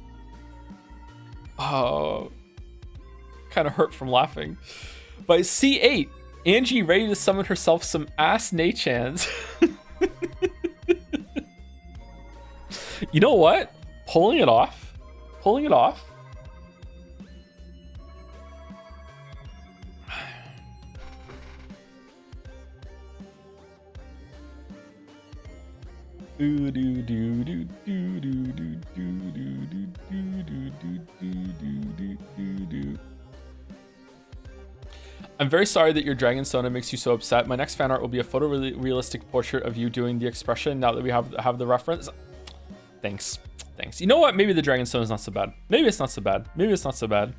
Oh, kind of hurt from laughing. By C8, Angie ready to summon herself some ass Nachans. You know what? Pulling it off. Pulling it off. I'm very sorry that your dragon sona makes you so upset. My next fan art will be a photorealistic portrait of you doing the expression now that we have the reference. Thanks. Thanks. You know what? Maybe the dragon stone is not so bad. Maybe it's not so bad. Maybe it's not so bad.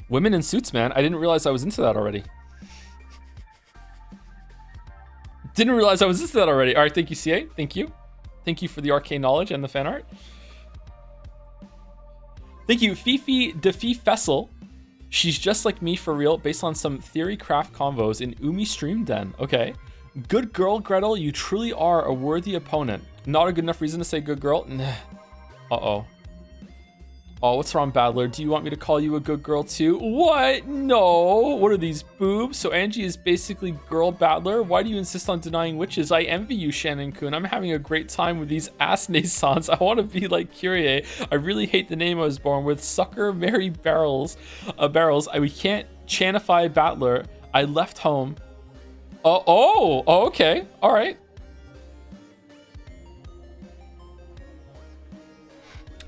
Women in suits, man. I didn't realize I was into that already. Didn't realize I was into that already. All right, thank you, CA. Thank you. Thank you for the arcane knowledge and the fan art. Thank you, Fifi Defi Fessel. She's just like me for real, based on some theory craft convos in Umi Stream Den. Okay. Good girl, Gretel. You truly are a worthy opponent. Not a good enough reason to say good girl? Nah. Uh-oh. Oh, what's wrong, Battler? Do you want me to call you a good girl too? What? No. What are these, boobs? So Angie is basically girl Battler? Why do you insist on denying witches? I envy you, Shannon-kun. I'm having a great time with these ass naissance. I want to be like Kyrie. I really hate the name I was born with. Sucker Mary Barrels. We can't chanify Battler. I left home. Oh, okay. All right.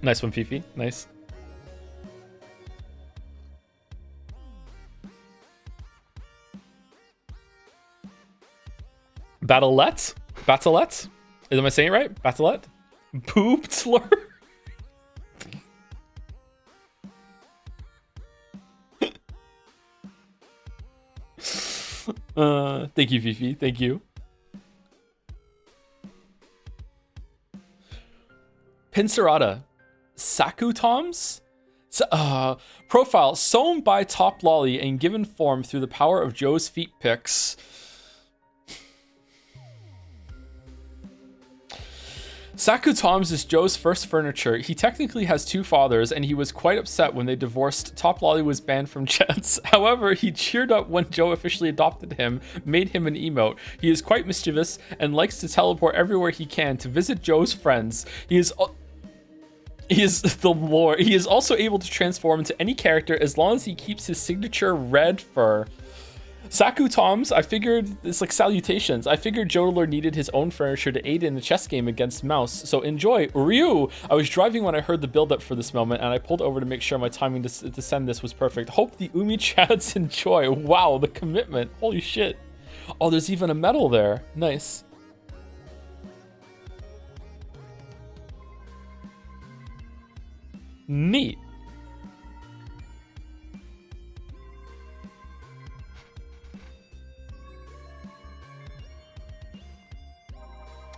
Nice one, Fifi. Nice. Battlette? Battlette? Am I saying it right? Battlette? Boob slur? Thank you, Fifi. Thank you. Pincerata. Saku Toms? Profile sewn by Top Lolly and given form through the power of Joe's feet pics. Saku Toms is Joe's first furniture. He technically has two fathers, and he was quite upset when they divorced. Top Lolly was banned from chats. However, he cheered up when Joe officially adopted him, made him an emote. He is quite mischievous and likes to teleport everywhere he can to visit Joe's friends. He is the lore. He is also able to transform into any character as long as he keeps his signature red fur. Saku Toms, I figured, it's like salutations. I figured Jodler needed his own furniture to aid in the chess game against Mouse, so enjoy. Ryu! I was driving when I heard the build-up for this moment, and I pulled over to make sure my timing to send this was perfect. Hope the Umi chats enjoy. Wow, the commitment. Holy shit. Oh, there's even a medal there. Nice. Neat.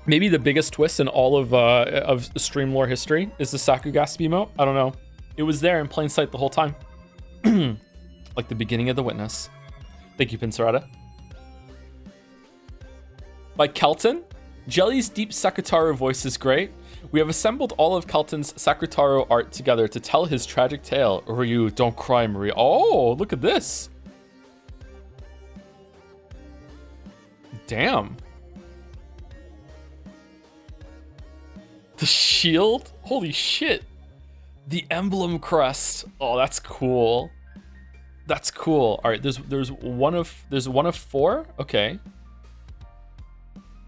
Maybe the biggest twist in all of stream lore history is the Sakugasp emote. I don't know. It was there in plain sight the whole time. Like the beginning of The Witness. Thank you, Pincerata. By Kelton. Jelly's deep Sakutaro voice is great. We have assembled all of Kelton's Sakutaro art together to tell his tragic tale. Ryu, don't cry, Maria. Oh, look at this. Damn. The shield? Holy shit. The emblem crest. Oh, that's cool. That's cool. All right, there's one of four. Okay.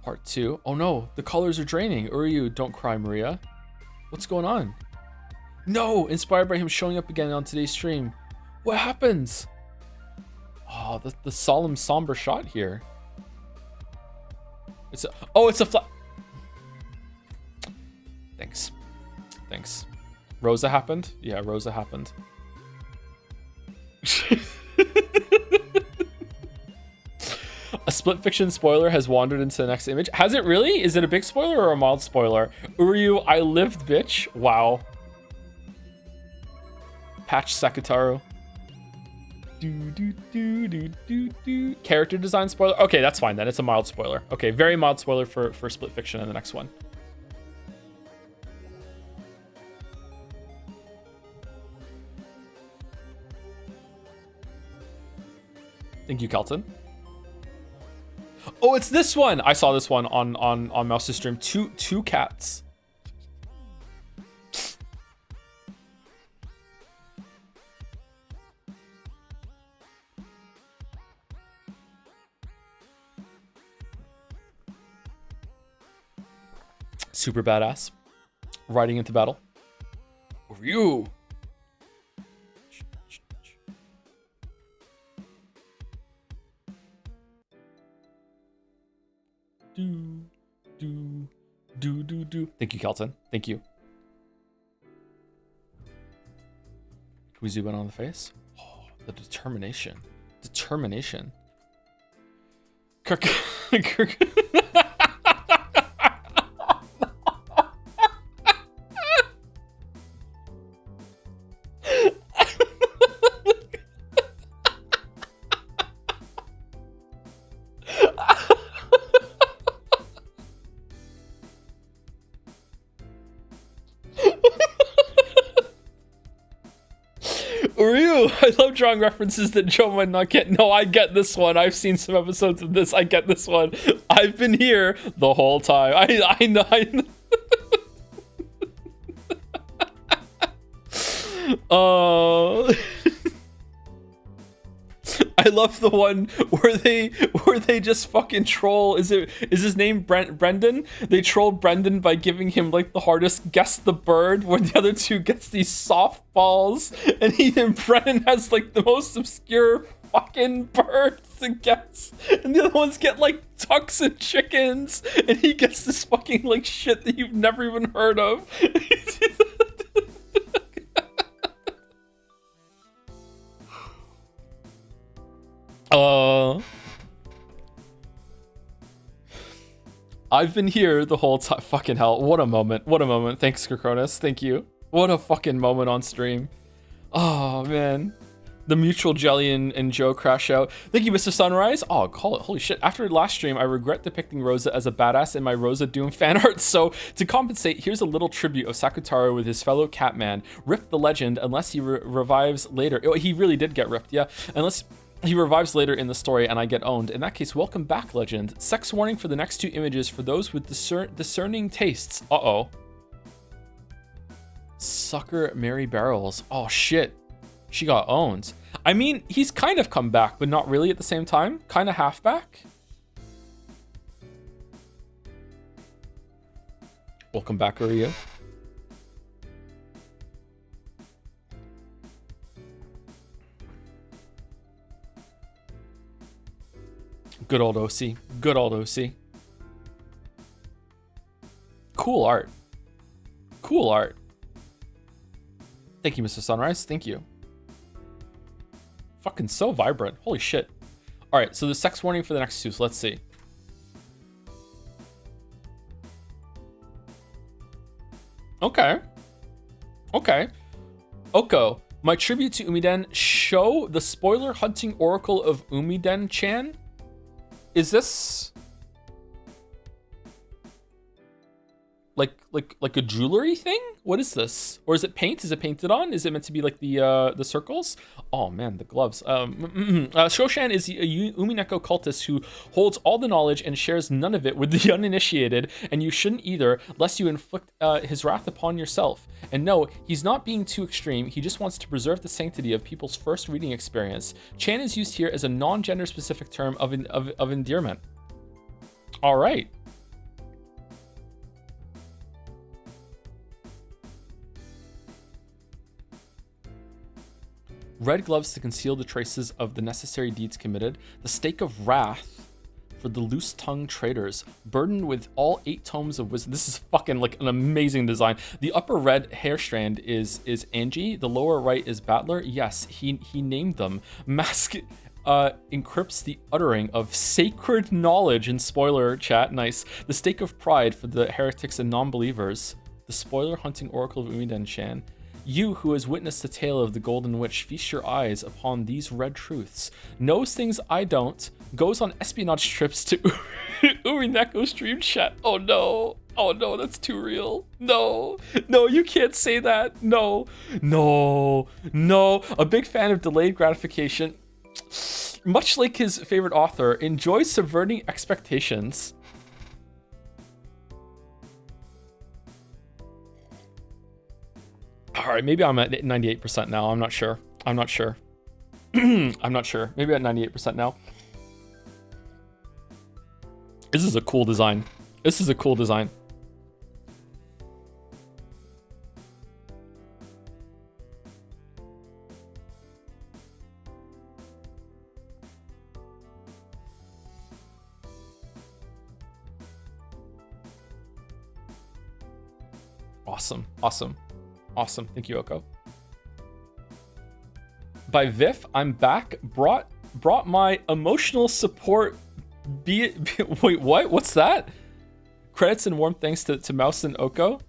Part 2. Oh no, the colors are draining. Uryu, don't cry, Maria. What's going on? No, inspired by him showing up again on today's stream. What happens? Oh, the solemn, somber shot here. It's a flat. Thanks. Thanks. Rosa happened? Yeah, Rosa happened. split fiction spoiler has wandered into the next image. Has it really? Is it a big spoiler or a mild spoiler? Uryu, I lived, bitch. Wow. Patch Sakutaru. Character design spoiler. Okay, that's fine then. It's a mild spoiler. Okay, very mild spoiler for split fiction in the next one. Thank you, Kelton. Oh, it's this one. I saw this one on Mouse's stream. Two cats. Super badass. Riding into battle. Ryu. Do. Thank you, Kelton. Thank you. Can we zoom in on the face? Oh, the determination. Determination. Kirk. Ryu, I love drawing references that Joe might not get. No, I get this one. I've seen some episodes of this. I get this one. I've been here the whole time. I know. I love the one where they just fucking troll. Is his name Brendan? They troll Brendan by giving him like the hardest guess the bird, where the other two gets these softballs, and Brendan has like the most obscure fucking birds to guess, and the other ones get like ducks and chickens, and he gets this fucking like shit that you've never even heard of. I've been here the whole time. Fucking hell. What a moment. What a moment. Thanks, Krakonis. Thank you. What a fucking moment on stream. Oh, man. The mutual Jelly and Joe crash out. Thank you, Mr. Sunrise. Oh, call it. Holy shit. After last stream, I regret depicting Rosa as a badass in my Rosa Doom fan art. So, to compensate, here's a little tribute of Sakutaru with his fellow Catman. Rip the legend, unless he revives later. Oh, he really did get ripped, yeah. Unless he revives later in the story and I get owned. In that case, welcome back, legend. Sex warning for the next two images for those with discerning tastes. Uh-oh. Sucker Mary Barrels. Oh, shit. She got owned. I mean, he's kind of come back, but not really at the same time. Kind of half back. Welcome back, Uryu. Good old OC. Good old OC. Cool art. Cool art. Thank you, Mr. Sunrise. Thank you. Fucking so vibrant. Holy shit. All right, so the sex warning for the next two. So let's see. Okay. Okay. Oko, my tribute to Umiden. Show the spoiler hunting oracle of Umiden-chan. Is this like a jewelry thing? What is this? Or is it paint? Is it painted on? Is it meant to be like the circles? Oh man, the gloves. Shoshan is a Umineko cultist who holds all the knowledge and shares none of it with the uninitiated, and you shouldn't either, lest you inflict his wrath upon yourself. And no, he's not being too extreme. He just wants to preserve the sanctity of people's first reading experience. Chan is used here as a non-gender specific term of endearment. All right. Red gloves to conceal the traces of the necessary deeds committed. The stake of wrath for the loose-tongued traitors, burdened with all 8 tomes of wisdom. This is fucking like an amazing design. The upper red hair strand is Angie. The lower right is Battler. Yes, he named them. Mask. encrypts the uttering of sacred knowledge in spoiler chat. Nice. The stake of pride for the heretics and non-believers. The spoiler hunting oracle of Umiden-chan. You who has witnessed the tale of the Golden Witch, feast your eyes upon these red truths. Knows things I don't. Goes on espionage trips to Umineko stream chat. Oh no. Oh no, that's too real. No. No, you can't say that. No. No. No. A big fan of delayed gratification. Much like his favorite author, enjoys subverting expectations. All right, maybe I'm at 98% now. I'm not sure. I'm not sure. I'm not sure. Maybe at 98% now. This is a cool design. This is a cool design. Awesome. Awesome. Awesome. Thank you, Oko. By Vif, I'm back. Brought my emotional support. Wait, what? What's that? Credits and warm thanks to Mouse and Oko.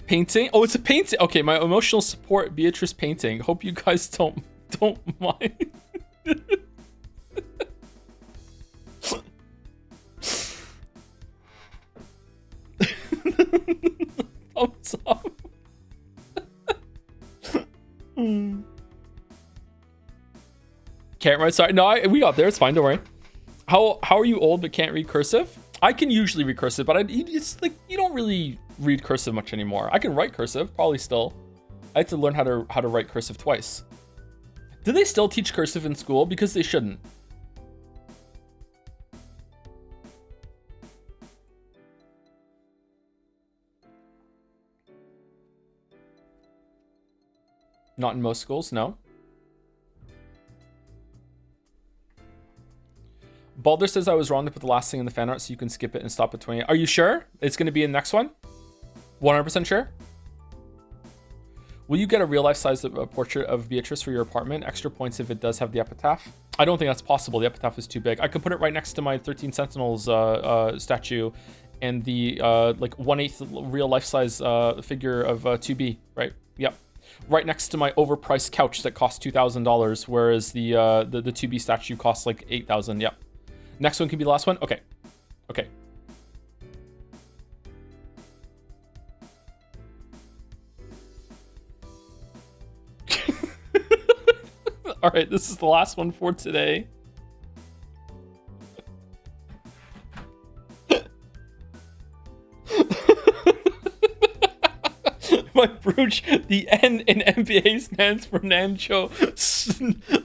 Painting? Oh, it's a painting. Okay, my emotional support Beatrice painting. Hope you guys don't mind. Thumbs up. Can't write. Sorry, no, we got there. It's fine. Don't worry. How are you old but can't read cursive? I can usually read cursive, but it's like you don't really read cursive much anymore. I can write cursive, probably still. I had to learn how to write cursive twice. Do they still teach cursive in school? Because they shouldn't. Not in most schools, no. Balder says I was wrong to put the last thing in the fan art so you can skip it and stop at 28. Are you sure? It's going to be in the next one? 100% sure? Will you get a real life size portrait of Beatrice for your apartment? Extra points if it does have the epitaph. I don't think that's possible. The epitaph is too big. I could put it right next to my 13 Sentinels statue and the like 1/8 real life size figure of 2B, right? Yep. Right next to my overpriced couch that costs $2,000, whereas the 2B statue costs like 8,000. Yep. Next one can be the last one. Okay. Okay. All right, this is the last one for today. My brooch, the N in NBA stands for Nancho.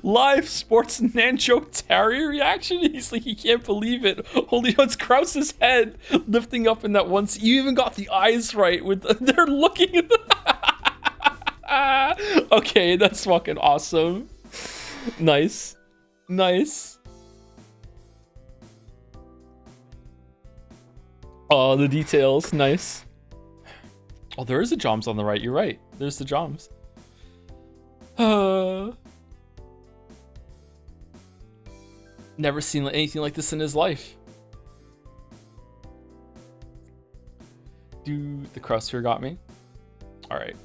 Live sports Nancho Terry reaction. He's like, he can't believe it. Holding on Krause's head, lifting up in that one. You even got the eyes right. They're looking at okay, that's fucking awesome. Nice. Nice. Oh, the details. Nice. Oh, there is a Joms on the right. You're right. There's the Joms. Never seen anything like this in his life. Dude, the Cruster got me. All right.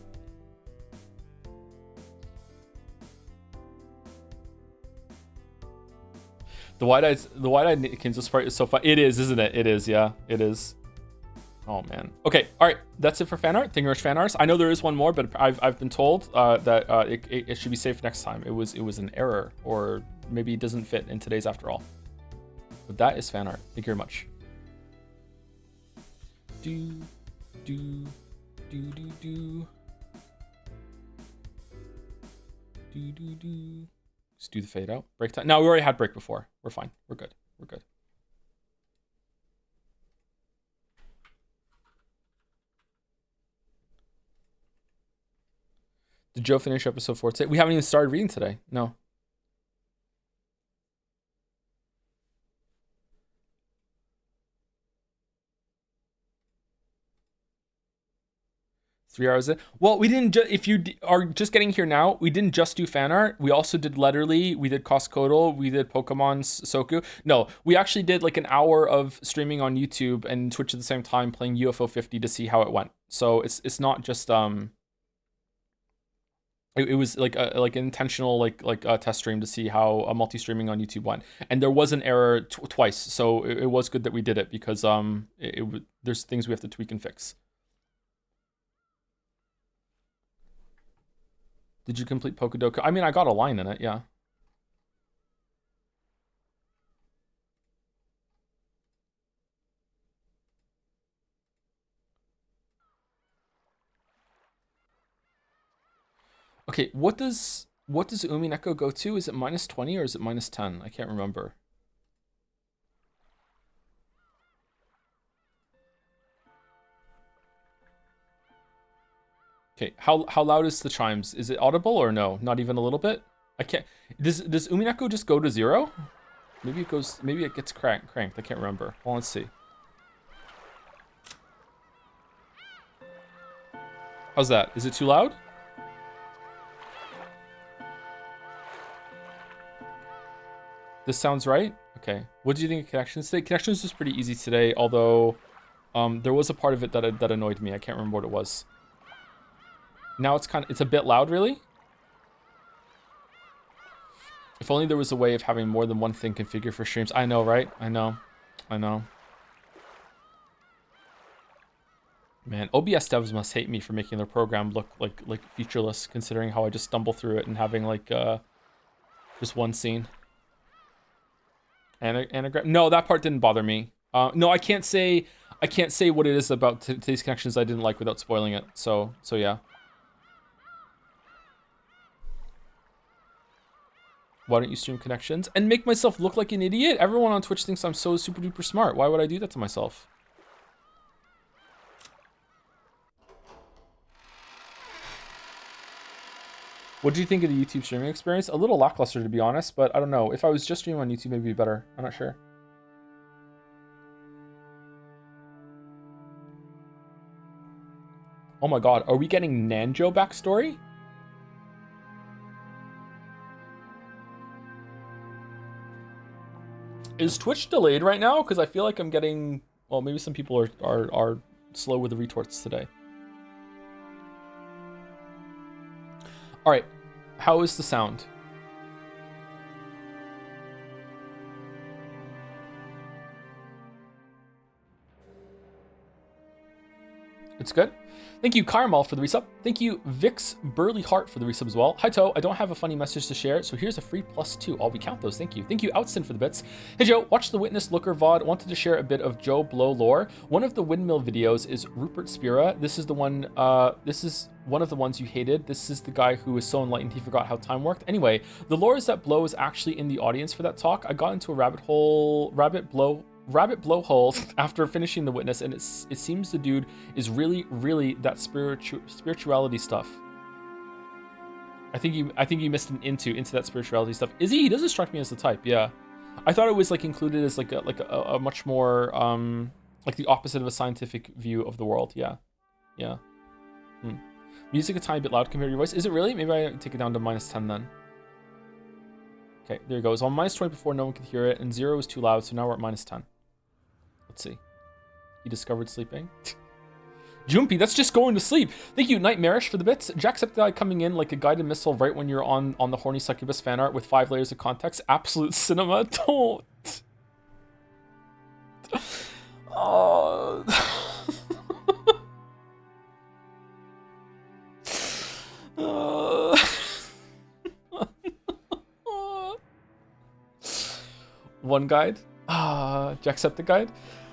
The wide-eyed Kinzo sprite is so fun. It is, isn't it? It is, yeah. It is. Oh man. Okay. All right. That's it for fan art. Thank you very much, fan arts. I know there is one more, but I've been told that it should be saved next time. It was an error, or maybe it doesn't fit in today's after all. But that is fan art. Thank you very much. Do. Let's do the fade out. Break time. No, we already had break before. We're fine. We're good. We're good. Did Joe finish episode 4 today? We haven't even started reading today. No. 3 hours in. Well, we didn't if you are just getting here now, we didn't just do fan art. We also did Letterly, we did Coscodal, we did Pokemon Soku. No, we actually did like an hour of streaming on YouTube and Twitch at the same time playing UFO 50 to see how it went. So it's not just it was like an intentional test stream to see how multi-streaming on YouTube went, and there was an error twice, so it was good that we did it because there's things we have to tweak and fix. Did you complete Pokedoku? I mean, I got a line in it, yeah. Okay, what does Umineko go to? Is it -20 or is it -10? I can't remember. Okay, how loud is the chimes? Is it audible or no? Not even a little bit? I can't. Does Umineko just go to 0? Maybe it goes. Maybe it gets cranked. I can't remember. Well, let's see. How's that? Is it too loud? This sounds right? Okay. What do you think of Connections today? Connections was pretty easy today, although there was a part of it that annoyed me. I can't remember what it was. Now it's a bit loud, really? If only there was a way of having more than one thing configured for streams. I know, right? I know. Man, OBS devs must hate me for making their program look like featureless, considering how I just stumble through it and having like just one scene. Anagram. No, that part didn't bother me. No, I can't say what it is about today's Connections I didn't like without spoiling it. So yeah. Why don't you stream Connections and make myself look like an idiot? Everyone on Twitch thinks I'm so super duper smart. Why would I do that to myself? What do you think of the YouTube streaming experience? A little lackluster, to be honest, but I don't know. If I was just streaming on YouTube, maybe it'd be better. I'm not sure. Oh my god, are we getting Nanjo backstory? Is Twitch delayed right now? Because I feel like I'm getting... Well, maybe some people are slow with the retorts today. All right, how is the sound? It's good. Thank you, Carmel, for the resub. Thank you, Vix Burley Heart, for the resub as well. Hi, Toe. I don't have a funny message to share, so here's a free +2. I'll be count those. Thank you. Thank you, Outston, for the bits. Hey, Joe. Watch the Witness Looker VOD. Wanted to share a bit of Joe Blow lore. One of the windmill videos is Rupert Spira. This is the one. This is one of the ones you hated. This is the guy who was so enlightened he forgot how time worked. Anyway, the lore is that Blow is actually in the audience for that talk. I got into a rabbit blowhole after finishing The Witness, and it seems the dude is really that spirituality stuff. I think you missed an into that spirituality stuff. Is he? He doesn't strike me as the type. Yeah, I thought it was like included as like a much more like the opposite of a scientific view of the world. Yeah. Music a tiny bit loud compared to your voice. Is it really? Maybe I take it down to -10 then. Okay, there it goes. On -20 before, no one could hear it, and 0 is too loud, so now we're at -10. Let's see. He discovered sleeping. Jumpy, that's just going to sleep. Thank you, Nightmarish, for the bits. Jacksepticeye coming in like a guided missile right when you're on the horny succubus fan art with 5 layers of context. Absolute cinema. Don't. Oh. One guide. Jacksepticeye.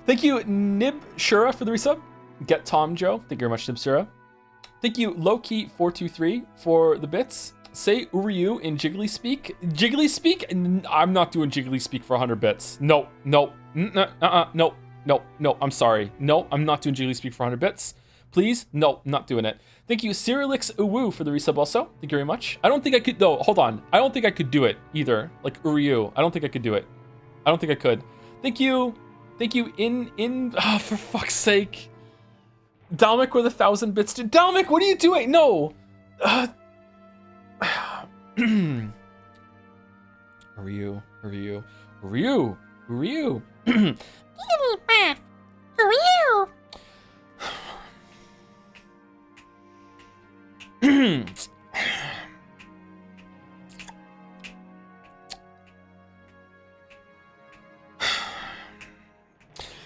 Thank you, Nib Shura, for the resub. Get Tom Joe. Thank you very much, Nib Shura. Thank you, Lowkey423, for the bits. Say Uryu in Jiggly Speak. Jiggly Speak? I'm not doing Jiggly Speak for 100 bits. No. No, I'm sorry. No, I'm not doing Jiggly Speak for 100 bits. Please? No, not doing it. Thank you, Cyrilix Uwu, for the resub also. Thank you very much. I don't think I could, though. Hold on. I don't think I could do it either. Like Uryu. I don't think I could do it. I don't think I could. Thank you. Thank you, for fuck's sake. Dalmik with 1,000 bits. Dalmik, what are you doing? No. Ryu.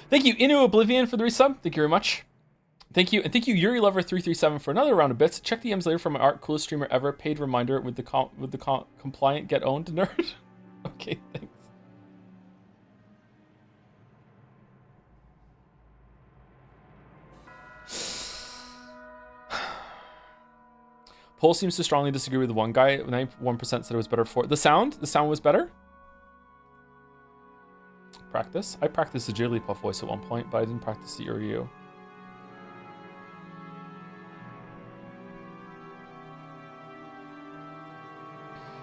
Thank you, Inu Oblivion, for the resub. Thank you very much. Thank you, and thank you, Yuri Lover 337 for another round of bits. Check the DMs later for my art, coolest streamer ever. Paid reminder with the compliant get owned nerd. Okay, thanks. Poll seems to strongly disagree with the one guy. 91% said it was better before. The sound was better. Practice. I practiced the Jigglypuff voice at one point, but I didn't practice the Uryu.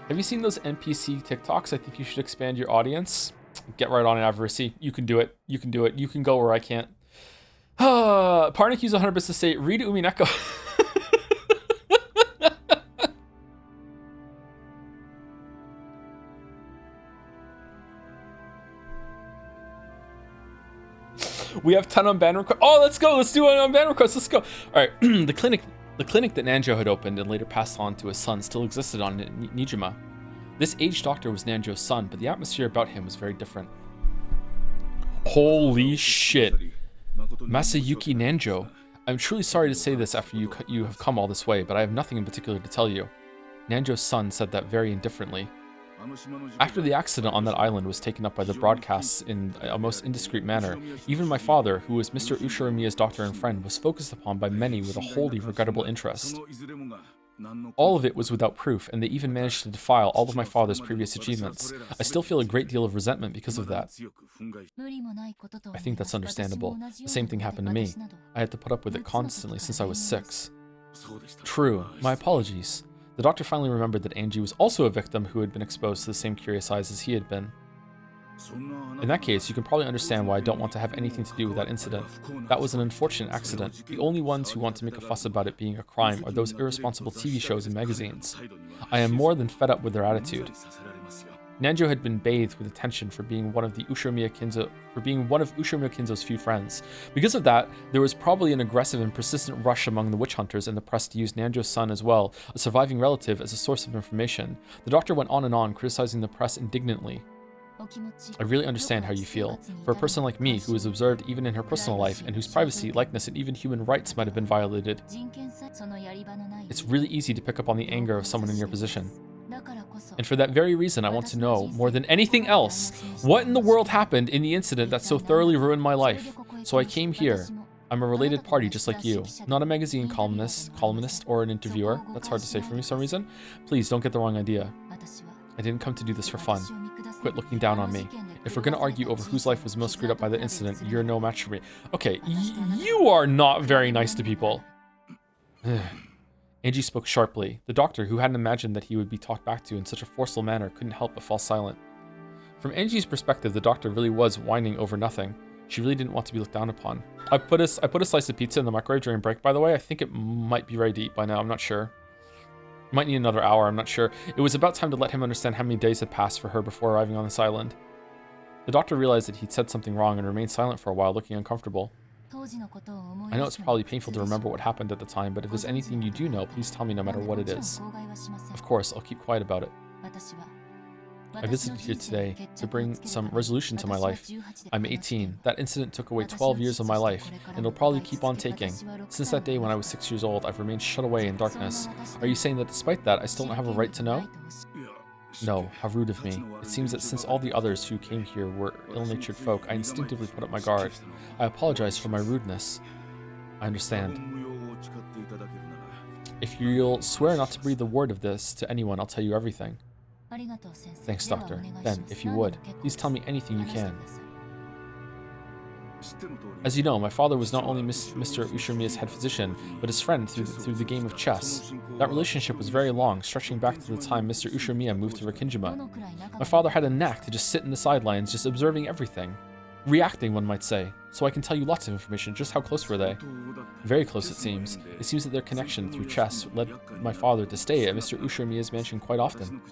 Have you seen those NPC TikToks? I think you should expand your audience. Get right on it, Avarice. You can do it. You can do it. You can go where I can't. Parnik used 100 bits to say, read Umineko. We have 10 unbanned requests. Oh, let's go. Let's do an unbanned request. Let's go. All right. The clinic that Nanjo had opened and later passed on to his son still existed on Nijima. This aged doctor was Nanjo's son, but the atmosphere about him was very different. Holy shit. Masayuki Nanjo. I'm truly sorry to say this after you have come all this way, but I have nothing in particular to tell you. Nanjo's son said that very indifferently. After the accident on that island was taken up by the broadcasts in a most indiscreet manner, even my father, who was Mr. Ushiromiya's doctor and friend, was focused upon by many with a wholly regrettable interest. All of it was without proof, and they even managed to defile all of my father's previous achievements. I still feel a great deal of resentment because of that. I think that's understandable. The same thing happened to me. I had to put up with it constantly since I was 6. True. My apologies. The doctor finally remembered that Angie was also a victim who had been exposed to the same curious eyes as he had been. In that case, you can probably understand why I don't want to have anything to do with that incident. That was an unfortunate accident. The only ones who want to make a fuss about it being a crime are those irresponsible TV shows and magazines. I am more than fed up with their attitude. Nanjo had been bathed with attention for being one of Ushiromiya Kinzo's few friends. Because of that, there was probably an aggressive and persistent rush among the witch hunters and the press to use Nanjo's son as well, a surviving relative, as a source of information. The doctor went on, criticizing the press indignantly. I really understand how you feel. For a person like me, who is observed even in her personal life, and whose privacy, likeness, and even human rights might have been violated, it's really easy to pick up on the anger of someone in your position. And for that very reason, I want to know, more than anything else, what in the world happened in the incident that so thoroughly ruined my life. So I came here. I'm a related party just like you, not a magazine columnist or an interviewer. That's hard to say for me for some reason. Please don't get the wrong idea. I didn't come to do this for fun. Quit looking down on me. If we're gonna argue over whose life was most screwed up by the incident, you're no match for me. Okay, you are not very nice to people. Angie spoke sharply. The doctor, who hadn't imagined that he would be talked back to in such a forceful manner, couldn't help but fall silent. From Angie's perspective, the doctor really was whining over nothing. She really didn't want to be looked down upon. I put a slice of pizza in the microwave during break, by the way. I think it might be ready to eat by now. I'm not sure. Might need another hour. I'm not sure. It was about time to let him understand how many days had passed for her before arriving on this island. The doctor realized that he'd said something wrong and remained silent for a while, looking uncomfortable. I know it's probably painful to remember what happened at the time, but if there's anything you do know, please tell me no matter what it is. Of course, I'll keep quiet about it. I visited here today to bring some resolution to my life. I'm 18. That incident took away 12 years of my life, and it'll probably keep on taking. Since that day when I was 6 years old, I've remained shut away in darkness. Are you saying that despite that, I still don't have a right to know? No, how rude of me. It seems that since all the others who came here were ill-natured folk, I instinctively put up my guard. I apologize for my rudeness. I understand. If you'll swear not to breathe a word of this to anyone, I'll tell you everything. Thanks, Doctor. Then, if you would, please tell me anything you can. As you know, my father was not only Mr. Ushiromiya's head physician, but his friend through the game of chess. That relationship was very long, stretching back to the time Mr. Ushiromiya moved to Rikkinjima. My father had a knack to just sit in the sidelines, just observing everything. Reacting, one might say. so I can tell you lots of information. Just how close were they? Very close, it seems. It seems that their connection through chess led my father to stay at Mr. Ushirmiya's mansion quite often.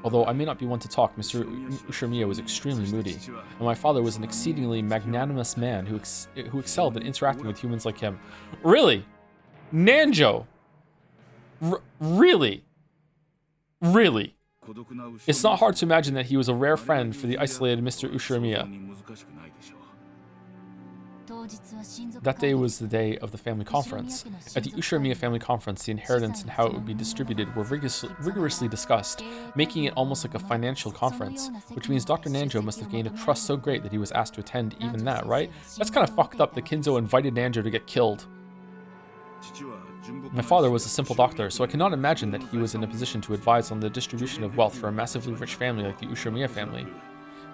Although I may not be one to talk, Mr. Ushirmiya was extremely moody, and my father was an exceedingly magnanimous man who excelled at interacting with humans like him. Really? Nanjo? Really? Really? It's not hard to imagine that he was a rare friend for the isolated Mr. Ushirmiya. That day was the day of the family conference. At the Ushirmiya family conference, the inheritance and how it would be distributed were rigorously discussed, making it almost like a financial conference, which means Dr. Nanjo must have gained a trust so great that he was asked to attend even that, right? That's kind of fucked up that Kinzo invited Nanjo to get killed. My father was a simple doctor, so I cannot imagine that he was in a position to advise on the distribution of wealth for a massively rich family like the Ushirmiya family.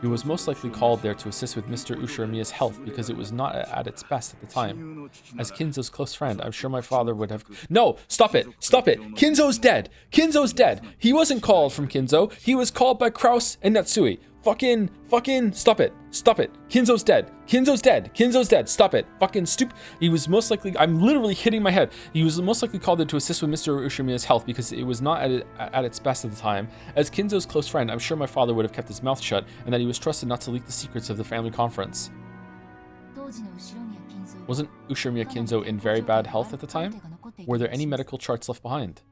He was most likely called there to assist with Mr. Ushirmiya's health because it was not at its best at the time. As Kinzo's close friend, I'm sure my father would have... No! Stop it! Stop it! Kinzo's dead! Kinzo's dead! He wasn't called from Kinzo. He was called by Kraus and Natsui. Fucking, stop it. Stop it. Kinzo's dead. Kinzo's dead. Kinzo's dead. Stop it. Fucking stupid. He was most likely, I'm literally hitting my head. He was most likely called there to assist with Mr. Ushirmiya's health because it was not at its best at the time. As Kinzo's close friend, I'm sure my father would have kept his mouth shut and that he was trusted not to leak the secrets of the family conference. Wasn't Ushirmiya Kinzo in very bad health at the time? Were there any medical charts left behind?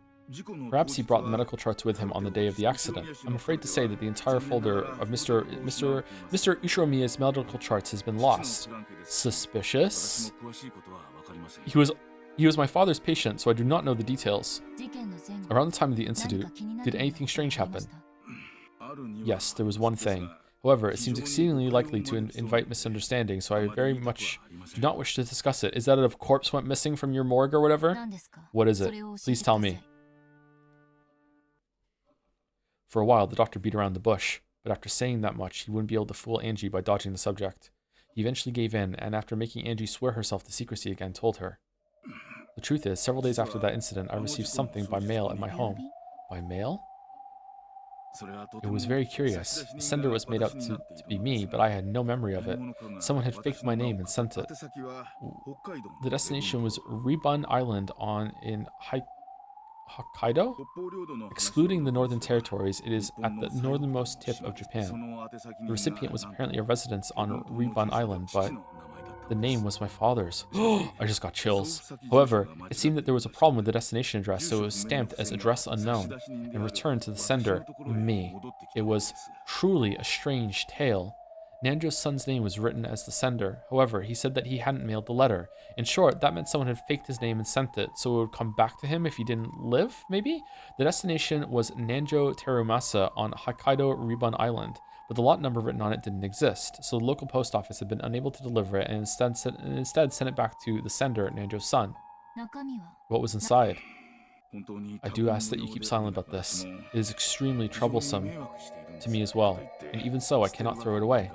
Perhaps he brought the medical charts with him on the day of the accident. I'm afraid to say that the entire folder of Mr. Ushirmiya's medical charts has been lost. Suspicious? He was my father's patient, so I do not know the details. Around the time of the incident, did anything strange happen? Yes, there was one thing. However, it seems exceedingly likely to invite misunderstanding, so I very much do not wish to discuss it. Is that a corpse went missing from your morgue or whatever? What is it? Please tell me. For a while, the doctor beat around the bush, but after saying that much, he wouldn't be able to fool Angie by dodging the subject. He eventually gave in, and after making Angie swear herself to secrecy again, told her. The truth is, several days after that incident, I received something by mail at my home. By mail? It was very curious. The sender was made out to be me, but I had no memory of it. Someone had faked my name and sent it. The destination was Ribun Island in Hokkaido? Excluding the northern territories, it is at the northernmost tip of Japan. The recipient was apparently a resident on Ribun Island, but the name was my father's. I just got chills. However, it seemed that there was a problem with the destination address, so it was stamped as address unknown and returned to the sender, me. It was truly a strange tale. Nanjo's son's name was written as the sender. However, he said that he hadn't mailed the letter. In short, that meant someone had faked his name and sent it, so it would come back to him if he didn't live, maybe? The destination was Nanjo Terumasa on Hokkaido Ribun Island, but the lot number written on it didn't exist, so the local post office had been unable to deliver it and instead sent it back to the sender, Nanjo's son. What was inside? I do ask that you keep silent about this. It is extremely troublesome to me as well, and even so, I cannot throw it away.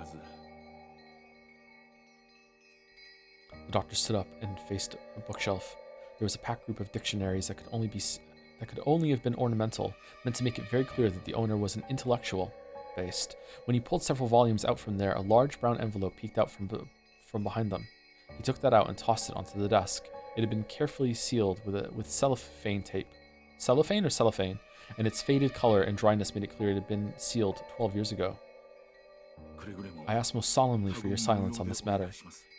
The doctor stood up and faced a bookshelf. There was a packed group of dictionaries that could only have been ornamental, meant to make it very clear that the owner was an intellectual based. When he pulled several volumes out from there, a large brown envelope peeked out from behind them. He took that out and tossed it onto the desk. It had been carefully sealed with cellophane tape. Cellophane or cellophane? And its faded color and dryness made it clear it had been sealed 12 years ago. I ask most solemnly for your silence on this matter.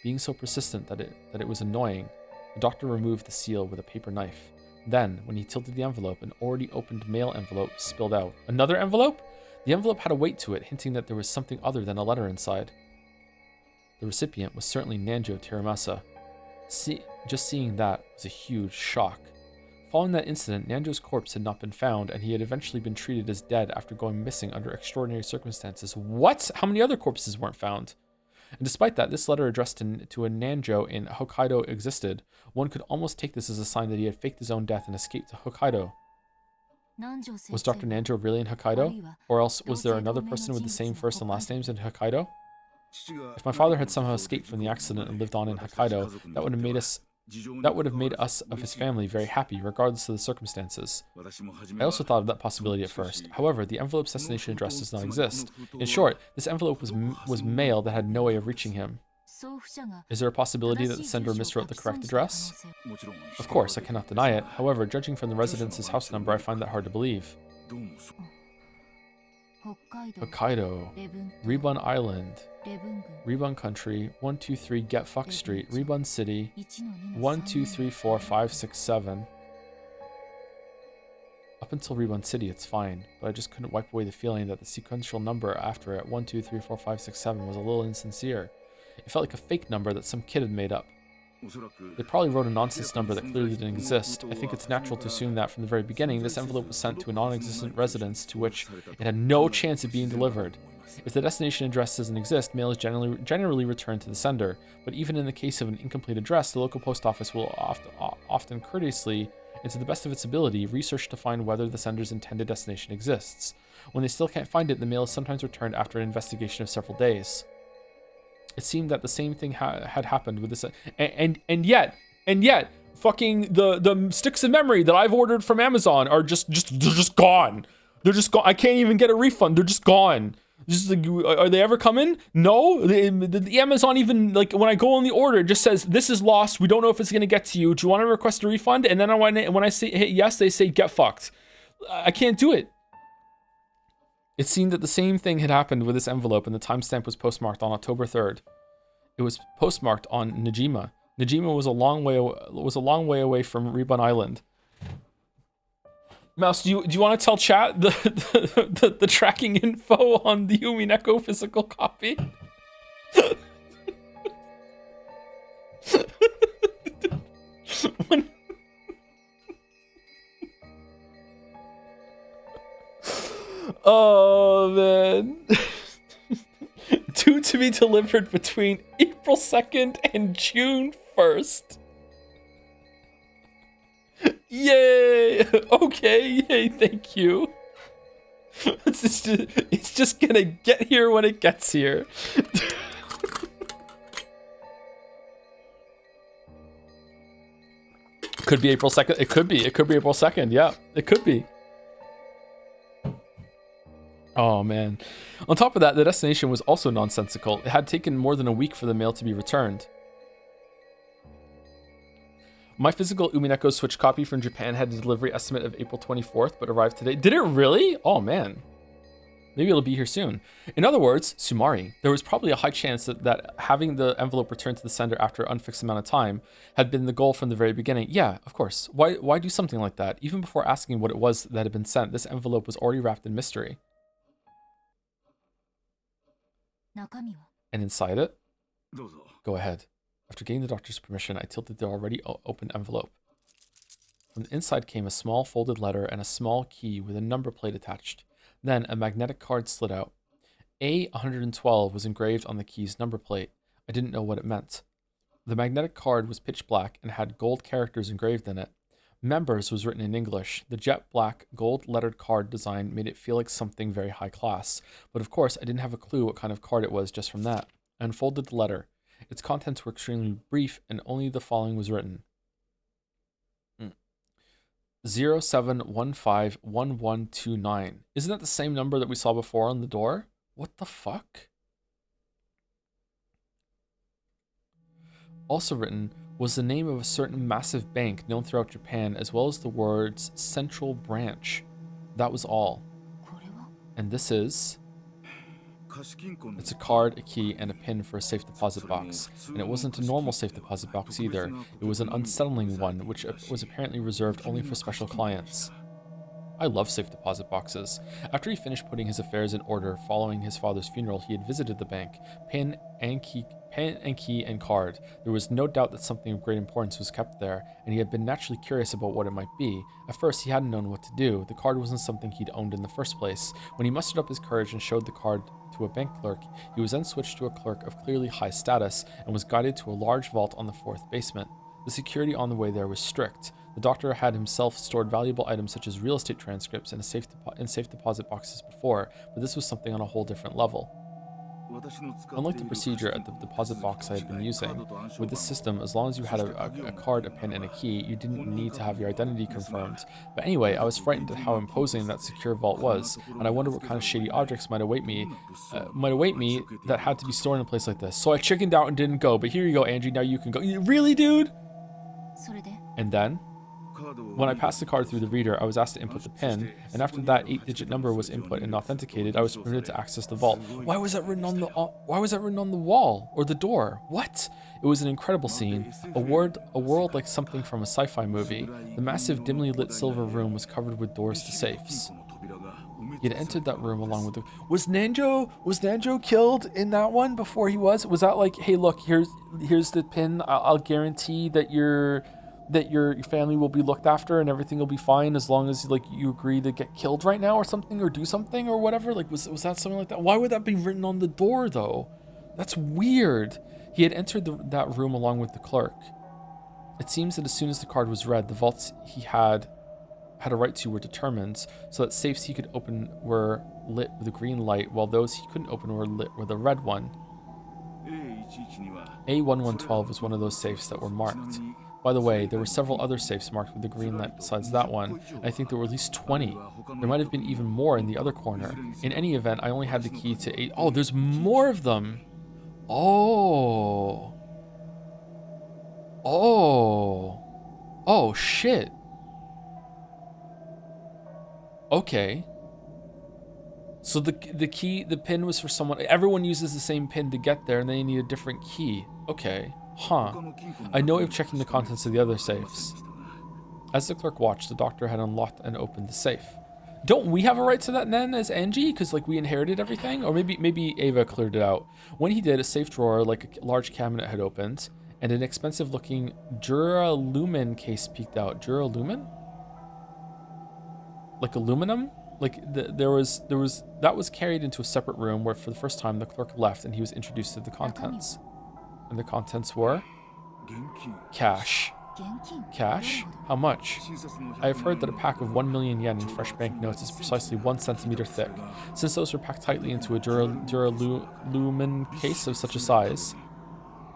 Being so persistent that it was annoying, the doctor removed the seal with a paper knife. Then, when he tilted the envelope, an already opened mail envelope spilled out. Another envelope? The envelope had a weight to it, hinting that there was something other than a letter inside. The recipient was certainly Nanjo Terumasa. Just seeing that was a huge shock. Following that incident, Nanjo's corpse had not been found, and he had eventually been treated as dead after going missing under extraordinary circumstances. What? How many other corpses weren't found? And despite that, this letter addressed to a Nanjo in Hokkaido existed. One could almost take this as a sign that he had faked his own death and escaped to Hokkaido. Was Dr. Nanjo really in Hokkaido? Or else was there another person with the same first and last names in Hokkaido? If my father had somehow escaped from the accident and lived on in Hokkaido, that would have made us of his family very happy, regardless of the circumstances. I also thought of that possibility at first. However, the envelope's destination address does not exist. In short, this envelope was mail that had no way of reaching him. Is there a possibility that the sender miswrote the correct address? Of course, I cannot deny it. However, judging from the residence's house number, I find that hard to believe. Hokkaido, Rebun Island, Rebun Country, 123 Get Fuck Street, Rebun City, 1, 2, 3, 4, 5, 6, 7. Up until Rebun City, it's fine, but I just couldn't wipe away the feeling that the sequential number after it, 1, 2, 3, 4, 5, 6, 7, was a little insincere. It felt like a fake number that some kid had made up. They probably wrote a nonsense number that clearly didn't exist. I think it's natural to assume that from the very beginning, this envelope was sent to a non-existent residence to which it had no chance of being delivered. If the destination address doesn't exist, mail is generally returned to the sender. But even in the case of an incomplete address, the local post office will often courteously, and to the best of its ability, research to find whether the sender's intended destination exists. When they still can't find it, the mail is sometimes returned after an investigation of several days. It seemed that the same thing had happened with this, and yet, fucking the sticks of memory that I've ordered from Amazon are just gone. They're just gone. I can't even get a refund. They're just gone. Just like, are they ever coming? No. The Amazon even, like, when I go on the order, it just says this is lost. We don't know if it's gonna get to you. Do you want to request a refund? And then when I say hit yes, they say get fucked. I can't do it. It seemed that the same thing had happened with this envelope, and the timestamp was postmarked on October 3rd. It was postmarked on Najima. Najima was a long way away from Rebun Island. Mouse, do you want to tell chat the tracking info on the Umineko physical copy? Oh, man. Due to be delivered between April 2nd and June 1st. Yay! Okay, yay, thank you. It's just gonna get here when it gets here. Could be April 2nd. It could be April 2nd. Yeah, it could be. Oh man. On top of that, the destination was also nonsensical. It had taken more than a week for the mail to be returned. My physical Umineko Switch copy from Japan had a delivery estimate of April 24th, but arrived today. Did it really? Oh man. Maybe it'll be here soon. In other words, Sumari, there was probably a high chance that having the envelope returned to the sender after an unfixed amount of time had been the goal from the very beginning. Yeah, of course. Why do something like that? Even before asking what it was that had been sent, this envelope was already wrapped in mystery. And inside it? Go ahead. After getting the doctor's permission, I tilted the already open envelope. From the inside came a small folded letter and a small key with a number plate attached. Then a magnetic card slid out. A112 was engraved on the key's number plate. I didn't know what it meant. The magnetic card was pitch black and had gold characters engraved in it. Members was written in English. The jet black gold lettered card design made it feel like something very high class. But of course, I didn't have a clue what kind of card it was just from that. I unfolded the letter. Its contents were extremely brief and only the following was written. 07151129. Isn't that the same number that we saw before on the door? What the fuck? Also written was the name of a certain massive bank known throughout Japan, as well as the words Central Branch. That was all. And this is... It's a card, a key, and a pin for a safe deposit box. And it wasn't a normal safe deposit box either. It was an unsettling one, which was apparently reserved only for special clients. I love safe deposit boxes. After he finished putting his affairs in order following his father's funeral, he had visited the bank. Pin and key and card. There was no doubt that something of great importance was kept there, and he had been naturally curious about what it might be. At first, he hadn't known what to do. The card wasn't something he'd owned in the first place. When he mustered up his courage and showed the card to a bank clerk, he was then switched to a clerk of clearly high status and was guided to a large vault on the 4th basement. The security on the way there was strict. The doctor had himself stored valuable items such as real estate transcripts in safe deposit boxes before, but this was something on a whole different level. Unlike the procedure at the deposit box I had been using, with this system, as long as you had a card, a pin, and a key, you didn't need to have your identity confirmed. But anyway, I was frightened at how imposing that secure vault was, and I wondered what kind of shady objects might await me that had to be stored in a place like this. So I chickened out and didn't go, but here you go, Angie, now you can go. Really, dude? And then? When I passed the card through the reader, I was asked to input the PIN, and after that 8-digit number was input and authenticated, I was permitted to access the vault. Why was that written on the wall or the door? What? It was an incredible scene, a world like something from a sci-fi movie. The massive, dimly lit silver room was covered with doors to safes. He had entered that room along with the... Was Nanjo killed in that one before he was? Was that like, hey, look, here's the PIN. I'll guarantee that your family will be looked after and everything will be fine as long as like you agree to get killed right now or something or do something or whatever? Like was that something like that? Why would that be written on the door though? That's weird. He had entered that room along with the clerk. It seems that as soon as the card was read, the vaults he had a right to were determined, so that safes he could open were lit with a green light, while those he couldn't open were lit with a red one. A1112 was one of those safes that were marked. By the way, there were several other safes marked with the green light besides that one, and I think there were at least 20. There might have been even more in the other corner. In any event, I only had the key to 8. Oh, there's more of them! Oh, shit. Okay. So the pin was for someone. Everyone uses the same pin to get there, and they need a different key. Okay. Huh. I know of checking the contents of the other safes. As the clerk watched, the doctor had unlocked and opened the safe. Don't we have a right to that then as Angie? Because like we inherited everything? Or maybe Ava cleared it out. When he did, a safe drawer like a large cabinet had opened, and an expensive looking Duralumin case peeked out. Duralumin? Like aluminum? Like there was that was carried into a separate room where for the first time the clerk left and he was introduced to the contents. And the contents were cash. Cash? How much? I have heard that a pack of 1 million yen in fresh banknotes is precisely 1 centimeter thick. Since those were packed tightly into a Duralumin case of such a size,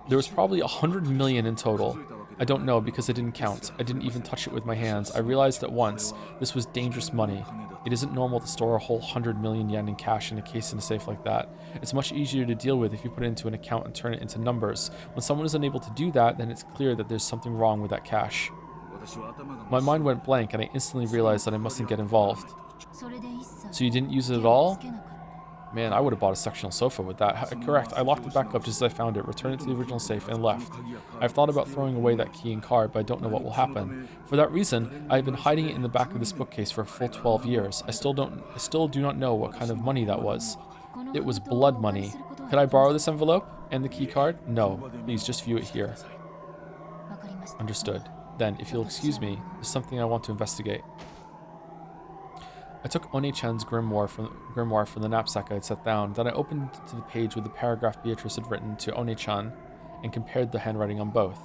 there was probably 100 million in total. I don't know because I didn't count. I didn't even touch it with my hands. I realized at once this was dangerous money. It isn't normal to store a whole 100 million yen in cash in a case in a safe like that. It's much easier to deal with if you put it into an account and turn it into numbers. When someone is unable to do that, then it's clear that there's something wrong with that cash. My mind went blank and I instantly realized that I mustn't get involved. So you didn't use it at all? Man, I would have bought a sectional sofa with that. Correct, I locked it back up just as I found it, returned it to the original safe, and left. I've thought about throwing away that key and card, but I don't know what will happen. For that reason, I have been hiding it in the back of this bookcase for a full 12 years. I still do not know what kind of money that was. It was blood money. Could I borrow this envelope? And the key card? No. Please, just view it here. Understood. Then, if you'll excuse me, there's something I want to investigate. I took One-chan's grimoire from the knapsack I had set down. Then I opened to the page with the paragraph Beatrice had written to One-chan and compared the handwriting on both.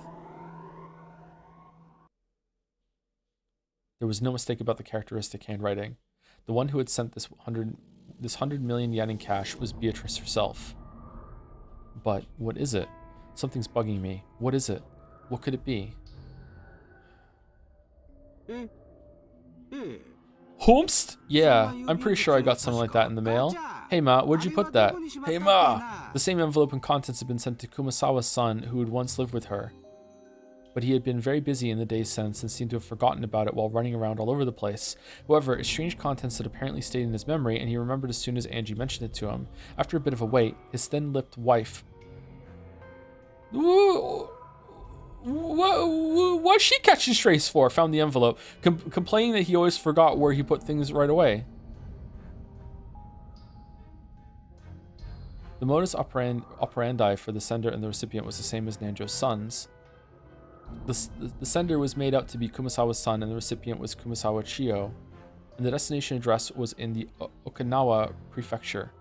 There was no mistake about the characteristic handwriting. The one who had sent this 100 million yen in cash was Beatrice herself. But what is it? Something's bugging me. What is it? What could it be? Homst? Yeah, I'm pretty sure I got something like that in the mail. Hey Ma, where'd you put that? Hey Ma! The same envelope and contents had been sent to Kumasawa's son, who had once lived with her. But he had been very busy in the days since and seemed to have forgotten about it while running around all over the place. However, its strange contents had apparently stayed in his memory, and he remembered as soon as Angie mentioned it to him. After a bit of a wait, his thin-lipped wife... What's she catching strays for? Found the envelope, complaining that he always forgot where he put things right away. The modus operandi for the sender and the recipient was the same as Nanjo's son's. The sender was made out to be Kumasawa's son, and the recipient was Kumasawa Chiyo. And the destination address was in the Okinawa Prefecture,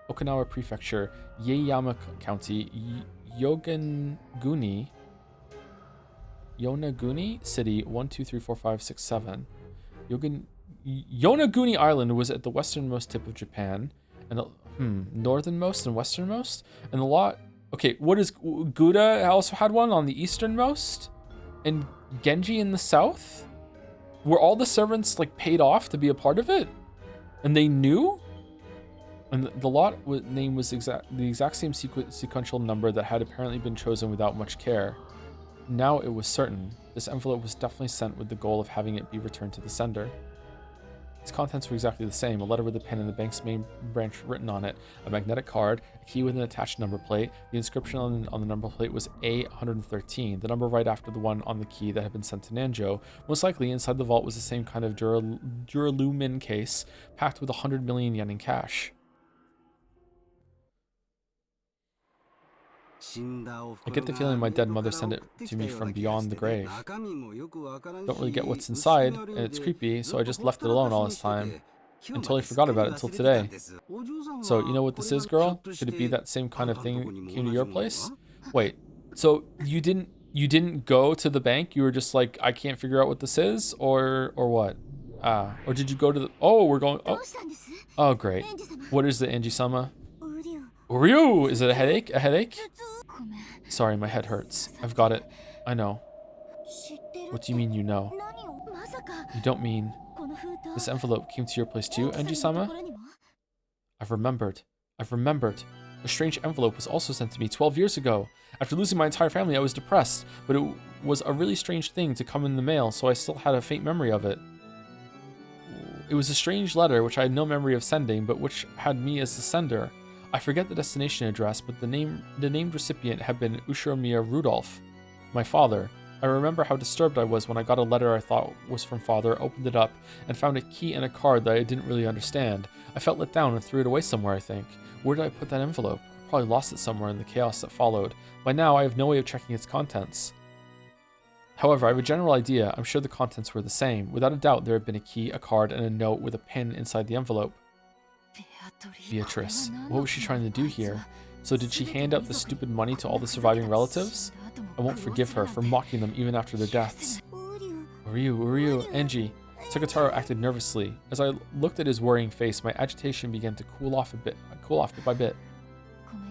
Yeiyama County, Yonaguni City, 1, 2, 3, 4, 5, 6, 7. Yonaguni Island was at the westernmost tip of Japan, and Northernmost and westernmost? And the lot... Okay, what is... Gouda also had one on the easternmost? And Genji in the south? Were all the servants, like, paid off to be a part of it? And they knew? And the lot name was the exact same sequential number that had apparently been chosen without much care. Now it was certain. This envelope was definitely sent with the goal of having it be returned to the sender. Its contents were exactly the same: a letter with a pin and the bank's main branch written on it, a magnetic card, a key with an attached number plate. The inscription on the number plate was A113, the number right after the one on the key that had been sent to Nanjo. Most likely, inside the vault was the same kind of Duralumin case, packed with 100 million yen in cash. I get the feeling my dead mother sent it to me from beyond the grave. Don't really get what's inside, and it's creepy, so I just left it alone all this time and totally forgot about it until today. So, you know what this is, girl? Could it be that same kind of thing came to your place? Wait, so you didn't go to the bank? You were just like, I can't figure out what this is, or what? Or did you go to the... Oh, we're going... Oh, great. What is it, Anji-sama? Ryu! Is it a headache? A headache? Sorry, my head hurts. I've got it. I know. What do you mean you know? You don't mean... This envelope came to your place too, Anji-sama? I've remembered. A strange envelope was also sent to me 12 years ago. After losing my entire family, I was depressed, but it was a really strange thing to come in the mail, so I still had a faint memory of it. It was a strange letter which I had no memory of sending, but which had me as the sender. I forget the destination address, but the named recipient had been Ushiromiya Rudolph, my father. I remember how disturbed I was when I got a letter I thought was from father, opened it up, and found a key and a card that I didn't really understand. I felt let down and threw it away somewhere, I think. Where did I put that envelope? I probably lost it somewhere in the chaos that followed. By now, I have no way of checking its contents. However, I have a general idea. I'm sure the contents were the same. Without a doubt, there had been a key, a card, and a note with a pin inside the envelope. Beatrice, what was she trying to do here? So did she hand out the stupid money to all the surviving relatives? I won't forgive her for mocking them even after their deaths. Uryu, Angie. Sakataro acted nervously. As I looked at his worrying face, my agitation began to cool off bit by bit.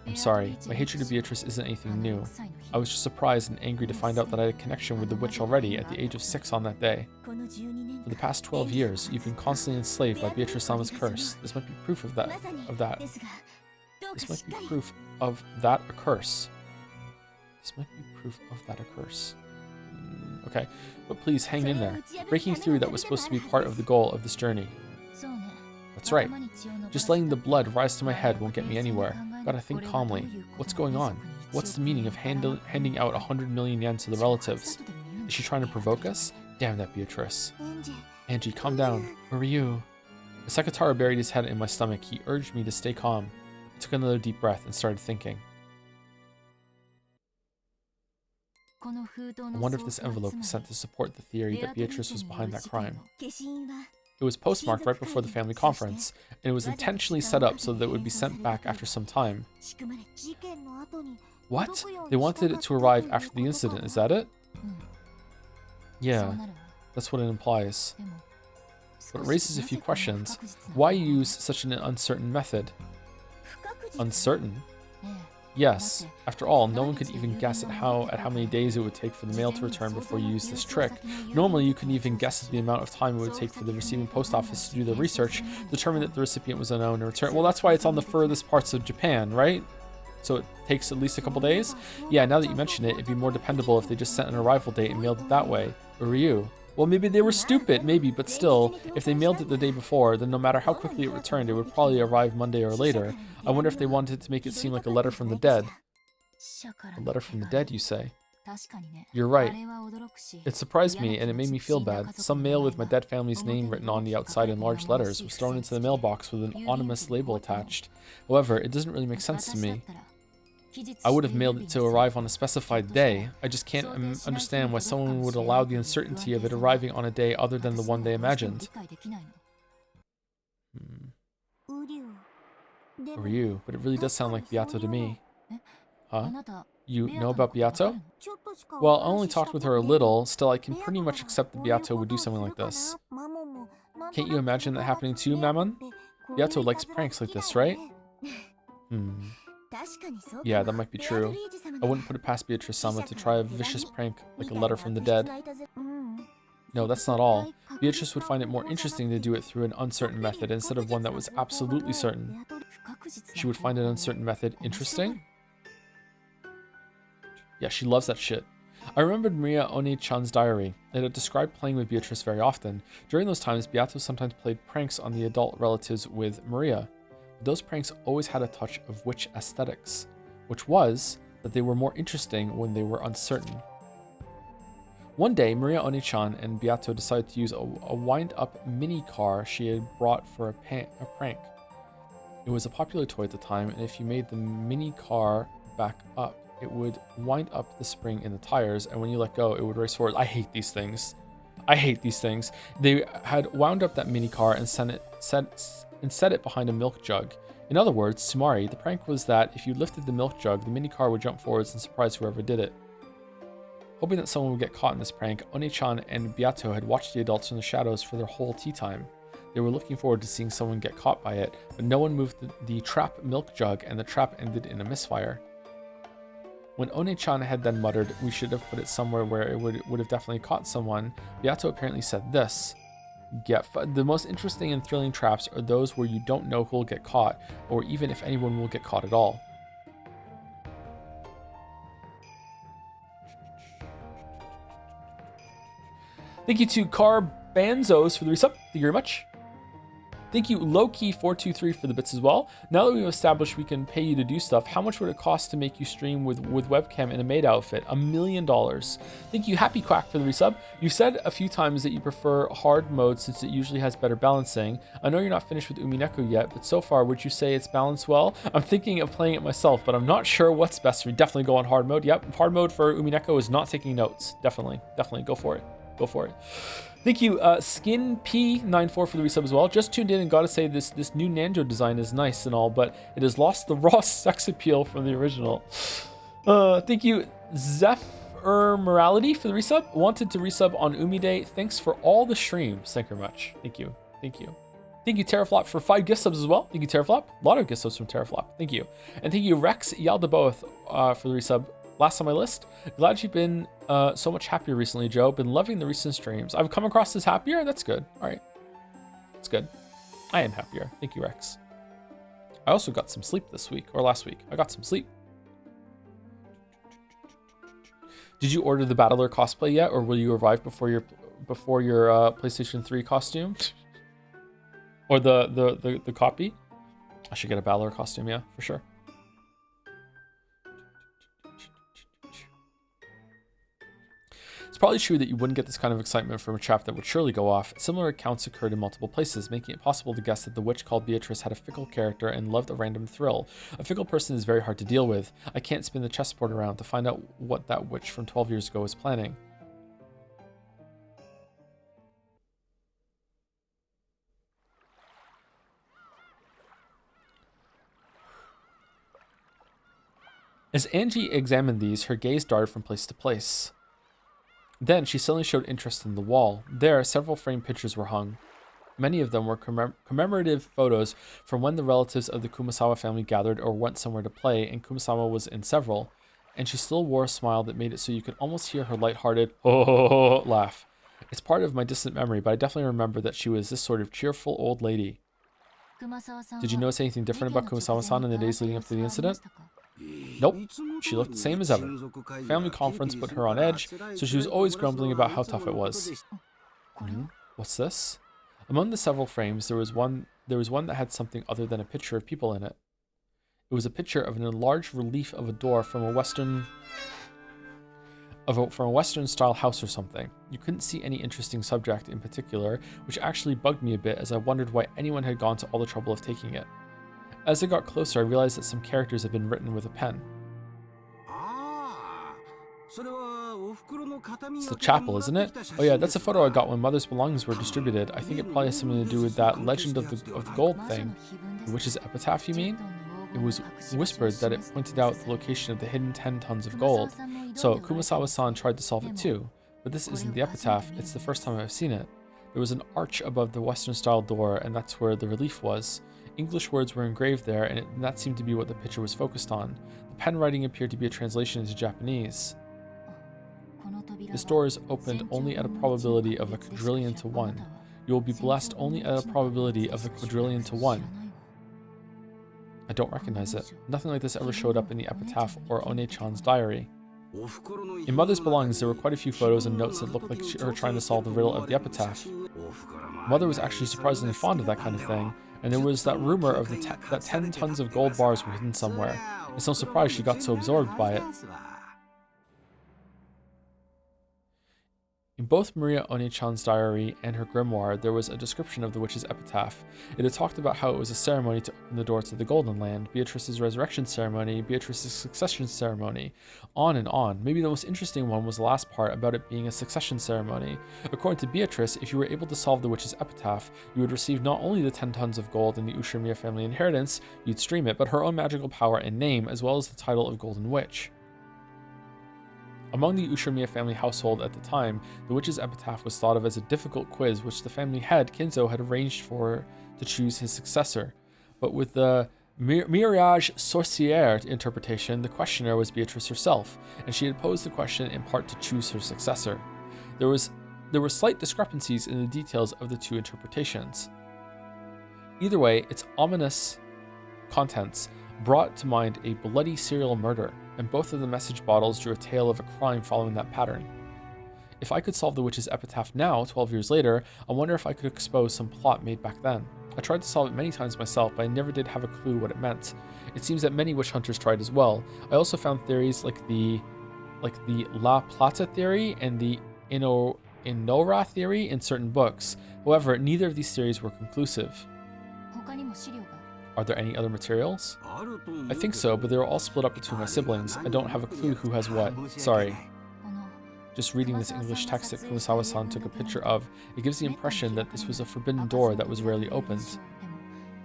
I'm sorry, my hatred of Beatrice isn't anything new. I was just surprised and angry to find out that I had a connection with the witch already at the age of 6 on that day. For the past 12 years, you've been constantly enslaved by Beatrice-sama's curse. This might be proof of that. This might be proof of that a curse. Okay, but please hang in there. Breaking through that was supposed to be part of the goal of this journey. That's right. Just letting the blood rise to my head won't get me anywhere. Gotta think calmly. What's going on? What's the meaning of handing out 100 million yen to the relatives? Is she trying to provoke us? Damn that Beatrice. Angie, calm down. Where are you? As Sakataro buried his head in my stomach, he urged me to stay calm. I took another deep breath and started thinking. I wonder if this envelope was sent to support the theory that Beatrice was behind that crime. It was postmarked right before the family conference, and it was intentionally set up so that it would be sent back after some time. What? They wanted it to arrive after the incident, is that it? Yeah, that's what it implies. But it raises a few questions. Why use such an uncertain method? Uncertain? Yes. After all, no one could even guess at how many days it would take for the mail to return before you use this trick. Normally, you couldn't even guess at the amount of time it would take for the receiving post office to do the research, determine that the recipient was unknown, and return. Well, that's why it's on the furthest parts of Japan, right? So it takes at least a couple days? Yeah, now that you mention it, it'd be more dependable if they just sent an arrival date and mailed it that way. Uryu. Well, maybe they were stupid, maybe, but still, if they mailed it the day before, then no matter how quickly it returned, it would probably arrive Monday or later. I wonder if they wanted to make it seem like a letter from the dead. A letter from the dead, you say? You're right. It surprised me, and it made me feel bad. Some mail with my dead family's name written on the outside in large letters was thrown into the mailbox with an anonymous label attached. However, it doesn't really make sense to me. I would have mailed it to arrive on a specified day. I just can't understand why someone would allow the uncertainty of it arriving on a day other than the one they imagined. Ryu, but it really does sound like Beato to me. Huh? You know about Beato? Well, I only talked with her a little, still I can pretty much accept that Beato would do something like this. Can't you imagine that happening to you, Mammon? Beato likes pranks like this, right? Yeah, that might be true. I wouldn't put it past Beatrice-sama to try a vicious prank like a letter from the dead. No, that's not all. Beatrice would find it more interesting to do it through an uncertain method instead of one that was absolutely certain. She would find an uncertain method interesting? Yeah, she loves that shit. I remembered Maria One-chan's diary. It had described playing with Beatrice very often. During those times, Beato sometimes played pranks on the adult relatives with Maria. Those pranks always had a touch of witch aesthetics, which was that they were more interesting when they were uncertain. One day, Maria One-chan and Beato decided to use a wind-up mini car she had brought for a prank. It was a popular toy at the time, and if you made the mini car back up, it would wind up the spring in the tires, and when you let go, it would race forward. I hate these things. I hate these things. They had wound up that mini car and set it behind a milk jug. In other words, Sumari, the prank was that if you lifted the milk jug, the mini car would jump forwards and surprise whoever did it. Hoping that someone would get caught in this prank, One-chan and Beato had watched the adults from the shadows for their whole tea time. They were looking forward to seeing someone get caught by it, but no one moved the trap milk jug, and the trap ended in a misfire. When One-chan had then muttered, "We should have put it somewhere where it would have definitely caught someone," Beato apparently said this: the most interesting and thrilling traps are those where you don't know who will get caught, or even if anyone will get caught at all. Thank you to Carbanzos for the resub. Thank you very much. Thank you, Loki423 for the bits as well. Now that we've established we can pay you to do stuff, how much would it cost to make you stream with webcam in a maid outfit? $1 million. Thank you, Happy Quack, for the resub. You said a few times that you prefer hard mode since it usually has better balancing. I know you're not finished with Umineko yet, but so far, would you say it's balanced well? I'm thinking of playing it myself, but I'm not sure what's best for me. Definitely go on hard mode. Yep, hard mode for Umineko is not taking notes. Definitely, go for it. Go for it. Thank you, Skin P94 for the resub as well. Just tuned in and gotta say this new Nanjo design is nice and all, but it has lost the raw sex appeal from the original. Thank you, Zephyr Morality for the resub. Wanted to resub on Umi Day. Thanks for all the streams. Thank you very much. Thank you. Thank you. Thank you, Terraflop, for 5 gift subs as well. Thank you, Terraflop. A lot of gift subs from Terraflop. Thank you. And thank you, Rex Yaldaboth, for the resub. Last on my list. Glad you've been so much happier recently, Joe. Been loving the recent streams. I've come across as happier. That's good. All right. That's good. I am happier. Thank you, Rex. I also got some sleep this week, or last week. I got some sleep. Did you order the Battler cosplay yet, or will you arrive before your PlayStation 3 costume? Or the copy? I should get a Battler costume, yeah, for sure. It's probably true that you wouldn't get this kind of excitement from a trap that would surely go off. Similar accounts occurred in multiple places, making it possible to guess that the witch called Beatrice had a fickle character and loved a random thrill. A fickle person is very hard to deal with. I can't spin the chessboard around to find out what that witch from 12 years ago was planning. As Angie examined these, her gaze darted from place to place. Then she suddenly showed interest in the wall. There, several framed pictures were hung. Many of them were commemorative photos from when the relatives of the Kumasawa family gathered or went somewhere to play, and Kumasawa was in several. And she still wore a smile that made it so you could almost hear her lighthearted laugh. It's part of my distant memory, but I definitely remember that she was this sort of cheerful old lady. Did you notice anything different about Kumasawa-san in the days leading up to the incident? Nope, she looked the same as ever. Family conference put her on edge, so she was always grumbling about how tough it was. What's this? Among the several frames, there was one that had something other than a picture of people in it. It was a picture of an enlarged relief of a door from a Western style house or something. You couldn't see any interesting subject in particular, which actually bugged me a bit as I wondered why anyone had gone to all the trouble of taking it. As I got closer, I realized that some characters had been written with a pen. It's the chapel, isn't it? Oh yeah, that's a photo I got when Mother's belongings were distributed. I think it probably has something to do with that legend of the gold thing. The witch's epitaph, you mean? It was whispered that it pointed out the location of the hidden 10 tons of gold. So Kumasawa-san tried to solve it too. But this isn't the epitaph, it's the first time I've seen it. There was an arch above the Western-style door, and that's where the relief was. English words were engraved there, and that seemed to be what the picture was focused on. The pen writing appeared to be a translation into Japanese. This door is opened only at a probability of a quadrillion to 1. You will be blessed only at a probability of a quadrillion to 1. I don't recognize it. Nothing like this ever showed up in the epitaph or One-chan's diary. In Mother's belongings, there were quite a few photos and notes that looked like her trying to solve the riddle of the epitaph. Mother was actually surprisingly fond of that kind of thing, and there was that rumor of that 10 tons of gold bars were hidden somewhere. It's no surprise she got so absorbed by it. In both Maria One-chan's diary and her grimoire, there was a description of the witch's epitaph. It had talked about how it was a ceremony to open the door to the Golden Land, Beatrice's resurrection ceremony, Beatrice's succession ceremony, on and on. Maybe the most interesting one was the last part about it being a succession ceremony. According to Beatrice, if you were able to solve the witch's epitaph, you would receive not only the 10 tons of gold in the Ushirmiya family inheritance, you'd stream it, but her own magical power and name, as well as the title of Golden Witch. Among the Ushirmiya family household at the time, the witch's epitaph was thought of as a difficult quiz which the family head, Kinzo, had arranged for to choose his successor. But with the Mirage Sorcière interpretation, the questioner was Beatrice herself, and she had posed the question in part to choose her successor. There were slight discrepancies in the details of the two interpretations. Either way, its ominous contents brought to mind a bloody serial murder, and both of the message bottles drew a tale of a crime following that pattern. If I could solve the witch's epitaph now, 12 years later, I wonder if I could expose some plot made back then. I tried to solve it many times myself, but I never did have a clue what it meant. It seems that many witch hunters tried as well. I also found theories like the La Plata theory and the Inora theory in certain books. However, neither of these theories were conclusive. Are there any other materials? I think so, but they were all split up between my siblings. I don't have a clue who has what. Sorry. Just reading this English text that Kurosawa-san took a picture of, it gives the impression that this was a forbidden door that was rarely opened.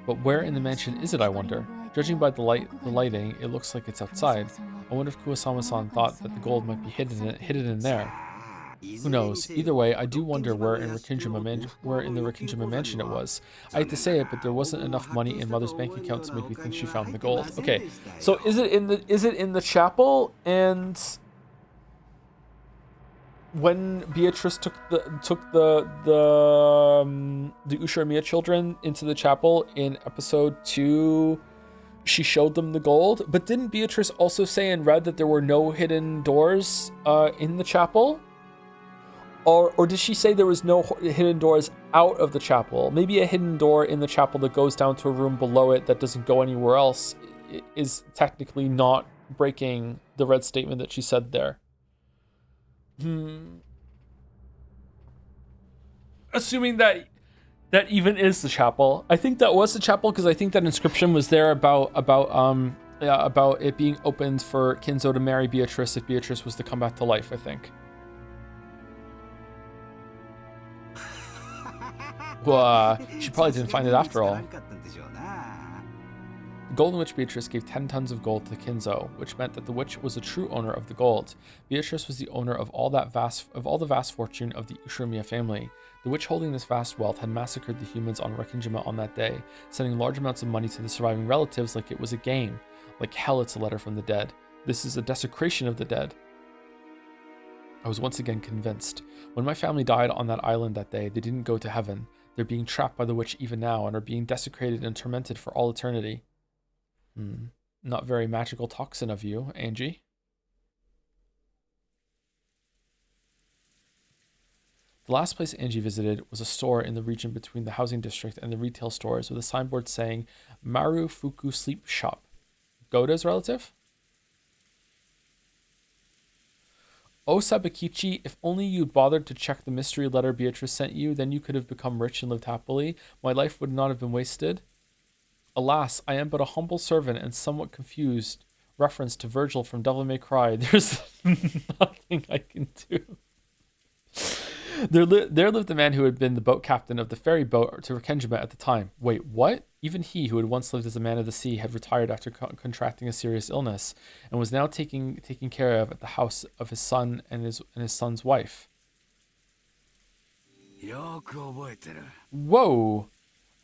But where in the mansion is it, I wonder? Judging by the lighting, it looks like it's outside. I wonder if Kurosawa-san thought that the gold might be hidden in there. Who knows? Either way, I do wonder where in the Rikijima mansion it was. I hate to say it, but there wasn't enough money in Mother's bank account to make me think she found the gold. Okay, so is it in the chapel? And when Beatrice took the Ushirmiya children into the chapel in episode 2, she showed them the gold. But didn't Beatrice also say in red that there were no hidden doors in the chapel? Or did she say there was no hidden doors out of the chapel? Maybe a hidden door in the chapel that goes down to a room below it that doesn't go anywhere else is technically not breaking the red statement that she said there. Assuming that even is the chapel. I think that was the chapel because I think that inscription was there about it being opened for Kinzo to marry Beatrice if Beatrice was to come back to life, I think. Well, she probably didn't find it after all. The Golden Witch Beatrice gave 10 tons of gold to Kinzo, which meant that the witch was the true owner of the gold. Beatrice was the owner of all the vast fortune of the Ushirmiya family. The witch holding this vast wealth had massacred the humans on Rikijima on that day, sending large amounts of money to the surviving relatives like it was a game. Like hell, it's a letter from the dead. This is a desecration of the dead. I was once again convinced. When my family died on that island that day, they didn't go to heaven. They're being trapped by the witch even now and are being desecrated and tormented for all eternity. Not very magical toxin of you, Angie. The last place Angie visited was a store in the region between the housing district and the retail stores with a signboard saying Marufuku Sleep Shop. Goda's relative? Oh, Sabakichi, if only you'd bothered to check the mystery letter Beatrice sent you, then you could have become rich and lived happily. My life would not have been wasted. Alas, I am but a humble servant and somewhat confused. Reference to Virgil from Devil May Cry. There's nothing I can do. There lived a man who had been the boat captain of the ferry boat to Rikijima at the time. Wait, what? Even he, who had once lived as a man of the sea, had retired after contracting a serious illness, and was now taken care of at the house of his son and his son's wife. Whoa!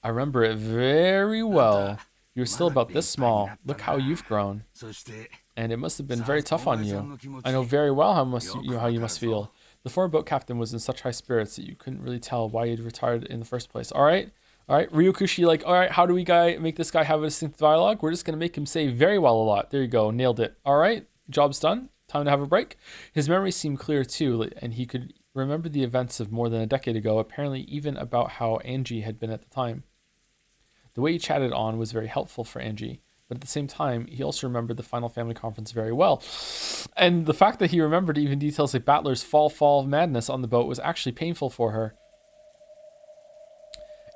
I remember it very well. You were still about this small. Look how you've grown. And it must have been very tough on you. I know very well how you must feel. The former boat captain was in such high spirits that you couldn't really tell why he'd retired in the first place. All right. Ryukushi, like, all right, how do we make this guy have a distinct dialogue? We're just going to make him say very well a lot. There you go. Nailed it. All right. Job's done. Time to have a break. His memory seemed clear too, and he could remember the events of more than a decade ago, apparently even about how Angie had been at the time. The way he chatted on was very helpful for Angie, but at the same time, he also remembered the final family conference very well. And the fact that he remembered even details like Battler's fall madness on the boat was actually painful for her.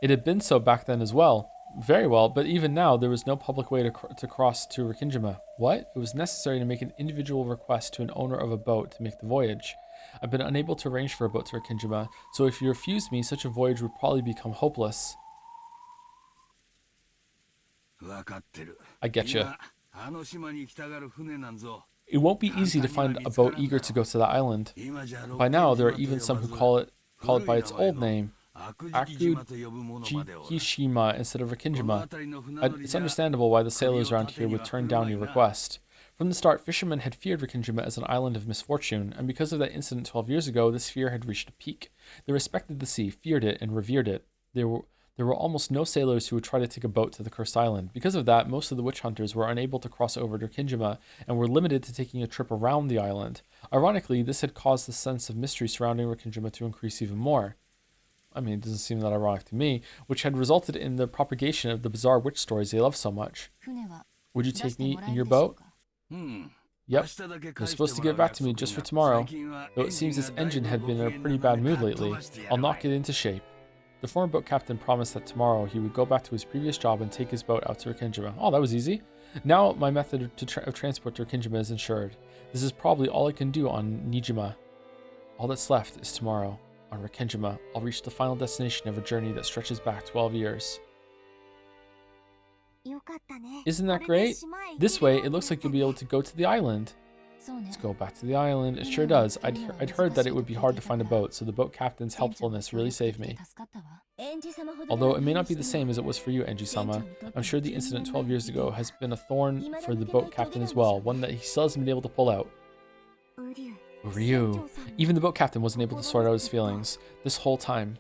It had been so back then as well. Very well, but even now, there was no public way to cross to Rikingima. What? It was necessary to make an individual request to an owner of a boat to make the voyage. I've been unable to arrange for a boat to Rikingima, so if you refused me, such a voyage would probably become hopeless. I get you. It won't be easy to find a boat eager to go to the island. By now, there are even some who call it by its old name, Akujikishima instead of Rikingima. It's understandable why the sailors around here would turn down your request. From the start, fishermen had feared Rikingima as an island of misfortune, and because of that incident 12 years ago, this fear had reached a peak. They respected the sea, feared it, and revered it. There were almost no sailors who would try to take a boat to the cursed island. Because of that, most of the witch hunters were unable to cross over to Rikingima and were limited to taking a trip around the island. Ironically, this had caused the sense of mystery surrounding Rikingima to increase even more. I mean, it doesn't seem that ironic to me, which had resulted in the propagation of the bizarre witch stories they love so much. Would you take me in your boat? Yep. You're supposed to give it back to me just for tomorrow. Though it seems this engine had been in a pretty bad mood lately. I'll knock it into shape. The former boat captain promised that tomorrow he would go back to his previous job and take his boat out to Rikingima. Oh, that was easy. Now my method of transport to Rikingima is ensured. This is probably all I can do on Nijima. All that's left is tomorrow. On Rikingima, I'll reach the final destination of a journey that stretches back 12 years. Isn't that great? This way, it looks like you'll be able to go to the island. Let's go back to the island. It sure does. I'd heard that it would be hard to find a boat, so the boat captain's helpfulness really saved me. Although it may not be the same as it was for you, Enji-sama, I'm sure the incident 12 years ago has been a thorn for the boat captain as well, one that he still hasn't been able to pull out. Ryu. Even the boat captain wasn't able to sort out his feelings this whole time.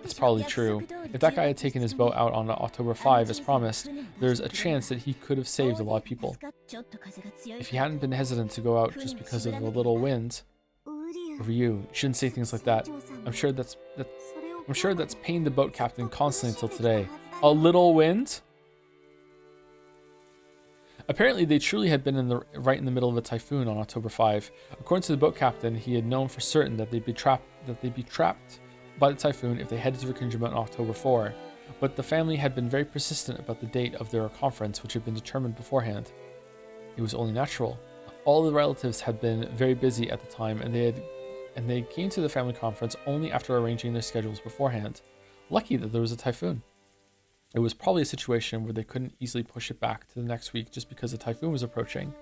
It's probably true. If that guy had taken his boat out on October 5 as promised, there's a chance that he could have saved a lot of people. If he hadn't been hesitant to go out just because of a little wind. Ryu, you shouldn't say things like that. I'm sure that's pained the boat captain constantly until today. A little wind? Apparently, they truly had been right in the middle of a typhoon on October 5. According to the boat captain, he had known for certain that they'd be trapped by the typhoon if they headed to Rikingima on October 4. But the family had been very persistent about the date of their conference, which had been determined beforehand. It was only natural. All the relatives had been very busy at the time, and they came to the family conference only after arranging their schedules beforehand. Lucky that there was a typhoon. It was probably a situation where they couldn't easily push it back to the next week just because the typhoon was approaching.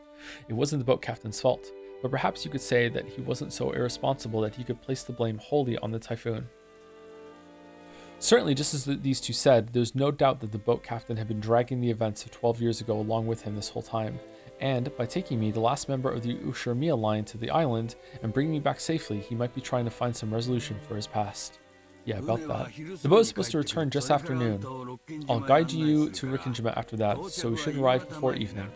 It wasn't the boat captain's fault, but perhaps you could say that he wasn't so irresponsible that he could place the blame wholly on the typhoon. Certainly, just as these two said, there's no doubt that the boat captain had been dragging the events of 12 years ago along with him this whole time, and by taking me, the last member of the Ushiramiya line, to the island and bringing me back safely, he might be trying to find some resolution for his past. Yeah, about that. The boat is supposed to return just after noon. I'll guide you to Rikingima after that, so we should arrive before evening.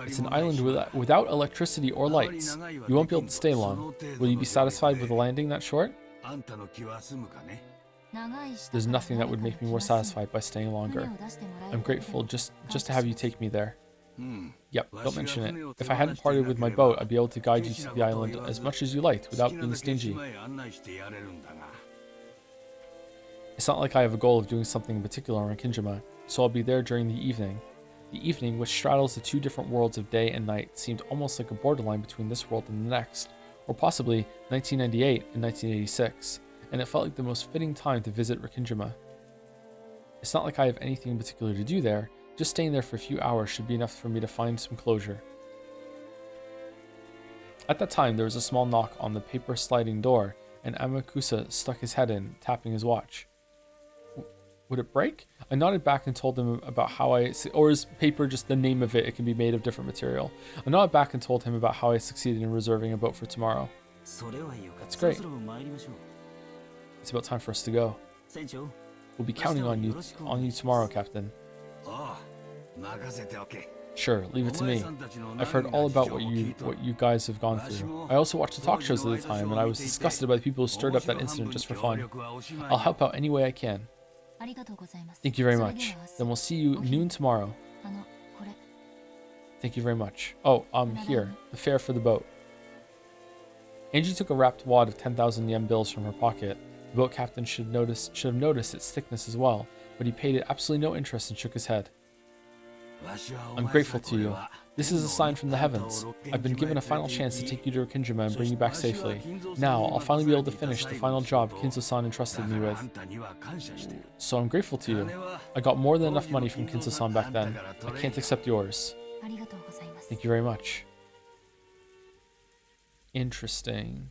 It's an island without electricity or lights. You won't be able to stay long. Will you be satisfied with a landing that short? There's nothing that would make me more satisfied by staying longer. I'm grateful just to have you take me there. Yep, don't mention it. If I hadn't parted with my boat, I'd be able to guide you to the island as much as you liked without being stingy. It's not like I have a goal of doing something in particular on Rikingima, so I'll be there during the evening. The evening, which straddles the two different worlds of day and night, seemed almost like a borderline between this world and the next, or possibly 1998 and 1986, and it felt like the most fitting time to visit Rikingima. It's not like I have anything in particular to do there, just staying there for a few hours should be enough for me to find some closure. At that time, there was a small knock on the paper sliding door, and Amakusa stuck his head in, tapping his watch. Would it break? I nodded back and told him about how or is paper just the name of it? It can be made of different material. I nodded back and told him about how I succeeded in reserving a boat for tomorrow. That's great. It's about time for us to go. We'll be counting on you tomorrow, Captain. Sure, leave it to me. I've heard all about what you guys have gone through. I also watched the talk shows at the time, and I was disgusted by the people who stirred up that incident just for fun. I'll help out any way I can. Thank you very much. Then we'll see you noon tomorrow. Thank you very much. Oh, here. The fare for the boat. Angie took a wrapped wad of 10,000 yen bills from her pocket. The boat captain should have noticed its thickness as well, but he paid it absolutely no interest and shook his head. I'm grateful to you. This is a sign from the heavens. I've been given a final chance to take you to Rikinjima and bring you back safely. Now, I'll finally be able to finish the final job Kinzo-san entrusted me with. So I'm grateful to you. I got more than enough money from Kinzo-san back then. I can't accept yours. Thank you very much. Interesting.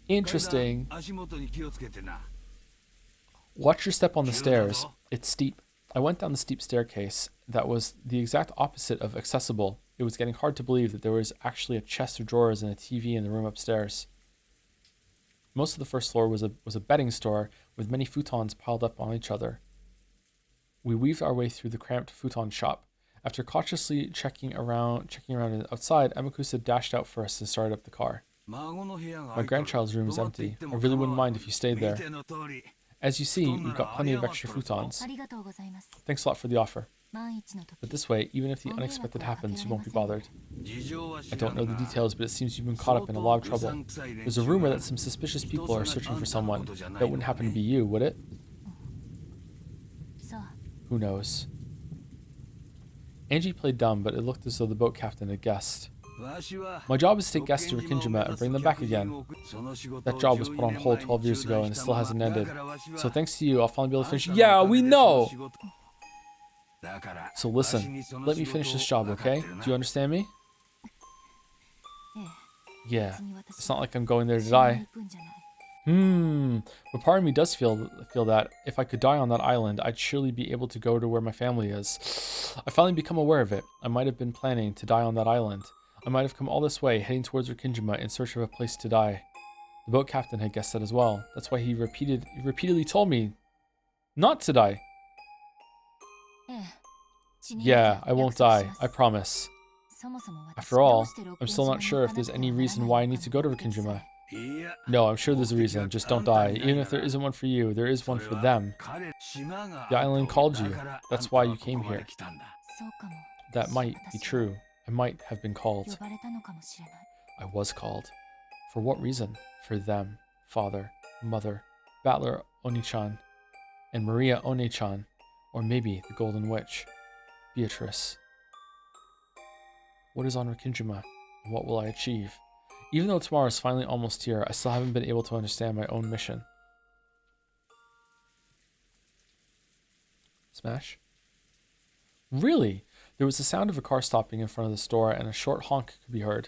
Interesting. Watch your step on the stairs. It's steep. I went down the steep staircase that was the exact opposite of accessible. It was getting hard to believe that there was actually a chest of drawers and a TV in the room upstairs. Most of the first floor was a bedding store with many futons piled up on each other. We weaved our way through the cramped futon shop. After cautiously checking around outside, Amakusa dashed out for us to start up the car. My grandchild's room is empty. I really wouldn't mind if you stayed there. As you see, we've got plenty of extra futons. Thanks a lot for the offer. But this way, even if the unexpected happens, you won't be bothered. I don't know the details, but it seems you've been caught up in a lot of trouble. There's a rumor that some suspicious people are searching for someone. That wouldn't happen to be you, would it? Who knows? Angie played dumb, but it looked as though the boat captain had guessed. My job is to take guests to Rikinjima and bring them back again. That job was put on hold 12 years ago and it still hasn't ended. So thanks to you, I'll finally be able to finish. Yeah, we know! So listen, let me finish this job, okay? Do you understand me? Yeah, it's not like I'm going there to die. But part of me does feel that if I could die on that island, I'd surely be able to go to where my family is. I finally become aware of it. I might have been planning to die on that island. I might have come all this way, heading towards Rikinjima in search of a place to die. The boat captain had guessed that as well. That's why he repeatedly told me not to die. Yeah, I won't die. I promise. After all, I'm still not sure if there's any reason why I need to go to Rikinjima. No, I'm sure there's a reason. Just don't die. Even if there isn't one for you, there is one for them. The island called you. That's why you came here. That might be true. I might have been called. I was called. For what reason? For them, father, mother, Battler Oni-chan, and Maria One-chan, or maybe the Golden Witch, Beatrice. What is on Rikinjima, and what will I achieve? Even though tomorrow is finally almost here, I still haven't been able to understand my own mission. Smash? Really? There was the sound of a car stopping in front of the store and a short honk could be heard.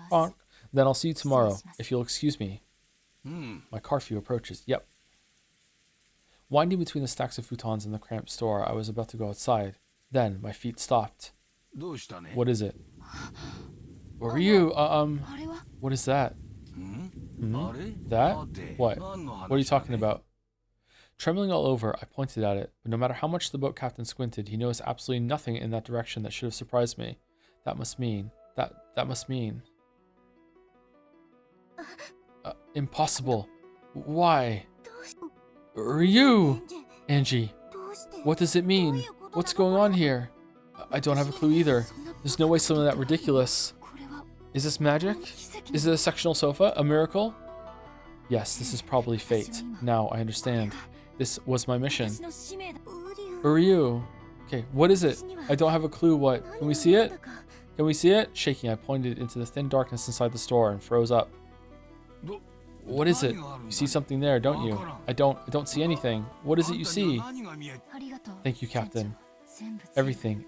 Honk. Then I'll see you tomorrow, if you'll excuse me. My curfew approaches. Yep. Winding between the stacks of futons in the cramped store, I was about to go outside. Then my feet stopped. What is it? Where are you? What is that? That? What? What are you talking about? Trembling all over, I pointed at it, but no matter how much the boat captain squinted, he noticed absolutely nothing in that direction that should have surprised me. That must mean... That must mean... impossible. Why? Ryu! Angie, what does it mean? What's going on here? I don't have a clue either. There's no way something that ridiculous. Is this magic? Is it a sectional sofa? A miracle? Yes, this is probably fate. Now I understand. This was my mission. Ryu. Okay, what is it? I don't have a clue what. Can we see it? Can we see it? Shaking, I pointed into the thin darkness inside the store and froze up. What is it? You see something there, don't you? I don't see anything. What is it you see? Thank you, Captain. Everything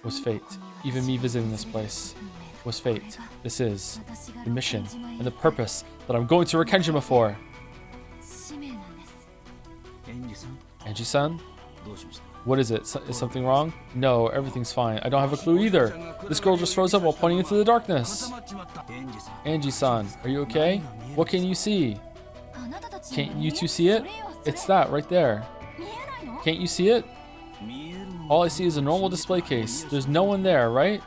was fate. Even me visiting this place was fate. This is the mission and the purpose that I'm going to Rikinjima for. Angie-san? What is it? Is something wrong? No, everything's fine. I don't have a clue either. This girl just froze up while pointing into the darkness. Angie-san, are you okay? What can you see? Can't you two see it? It's that right there. Can't you see it? All I see is a normal display case. There's no one there, right?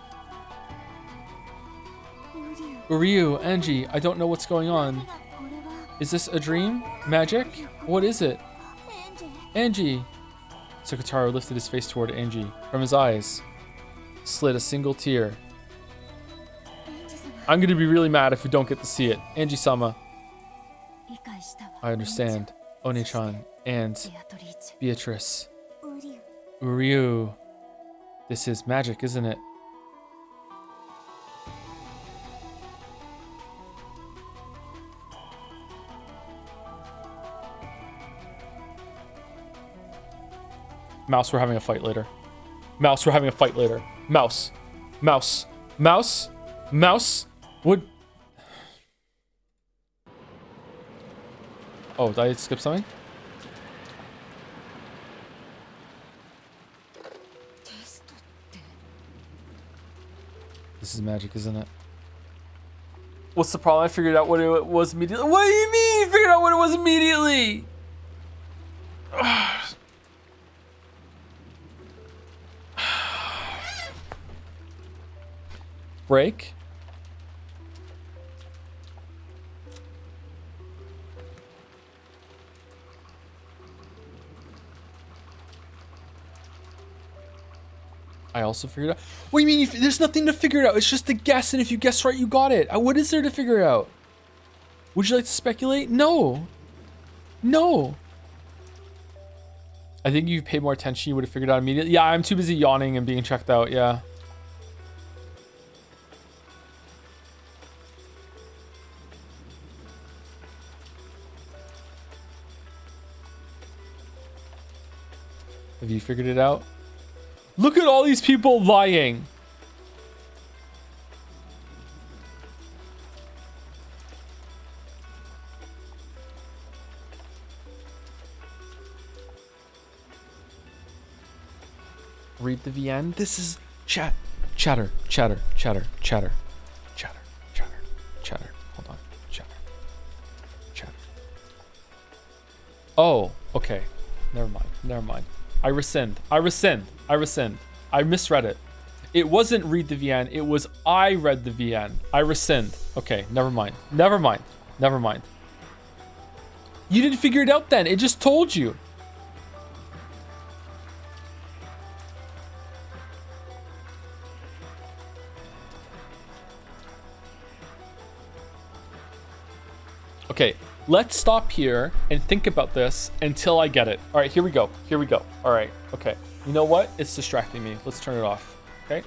Ryu, Angie, I don't know what's going on. Is this a dream? Magic? What is it? Angie. Sukataro lifted his face toward Angie. From his eyes slid a single tear. I'm going to be really mad if we don't get to see it. Angie-sama. I understand. One-chan and Beatrice. Ryu. This is magic, isn't it? Mouse, we're having a fight later. Mouse, we're having a fight later. Mouse. Mouse. Mouse. Mouse. What? Oh, did I skip something? This is magic, isn't it? What's the problem? I figured out what it was immediately. What do you mean you figured out what it was immediately? Break. I also figured out. What do you mean? There's nothing to figure it out. It's just a guess, and if you guess right, you got it. What is there to figure out? Would you like to speculate? No. No. I think if you paid more attention, you would have figured it out immediately. Yeah, I'm too busy yawning and being checked out. Yeah. Have you figured it out? Look at all these people lying. Read the VN. This is chatter. Chatter. Chatter. Chatter. Chatter. Hold on. Chatter. Oh, okay. Never mind. I rescind. I misread it. It wasn't read the VN. It was I read the VN. I rescind. Okay, never mind. You didn't figure it out then. It just told you. Okay, let's stop here and think about this until I get it. All right, here we go. All right, okay. You know what? It's distracting me. Let's turn it off, okay?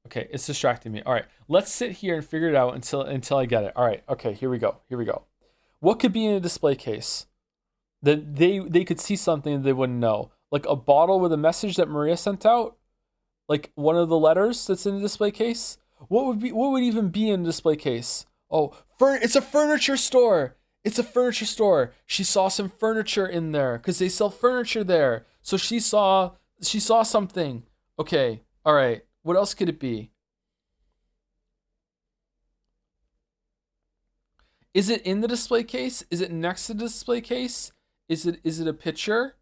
Okay, it's distracting me. All right, let's sit here and figure it out until I get it. All right, okay, here we go. What could be in a display case? That they could see something they wouldn't know. Like a bottle with a message that Maria sent out? Like one of the letters that's in the display case? What would even be in a display case? Oh, it's a furniture store. She saw some furniture in there because they sell furniture there. So she saw something. Okay, all right. What else could it be? Is it in the display case? Is it next to the display case? Is it a picture?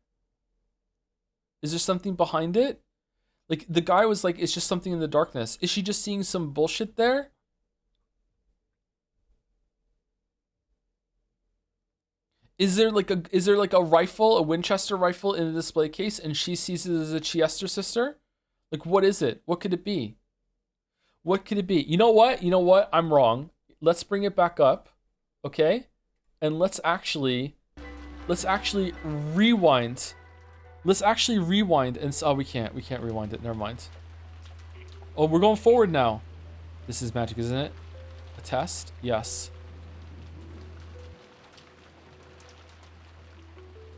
Is there something behind it? Like the guy was like, it's just something in the darkness. Is she just seeing some bullshit there? Is there like a rifle, a Winchester rifle in the display case, and she sees it as a Chiester sister? Like, what is it? What could it be? You know what? I'm wrong. Let's bring it back up, okay? And let's actually rewind. And we can't rewind it. Never mind. Oh, we're going forward now. This is magic, isn't it? A test? Yes.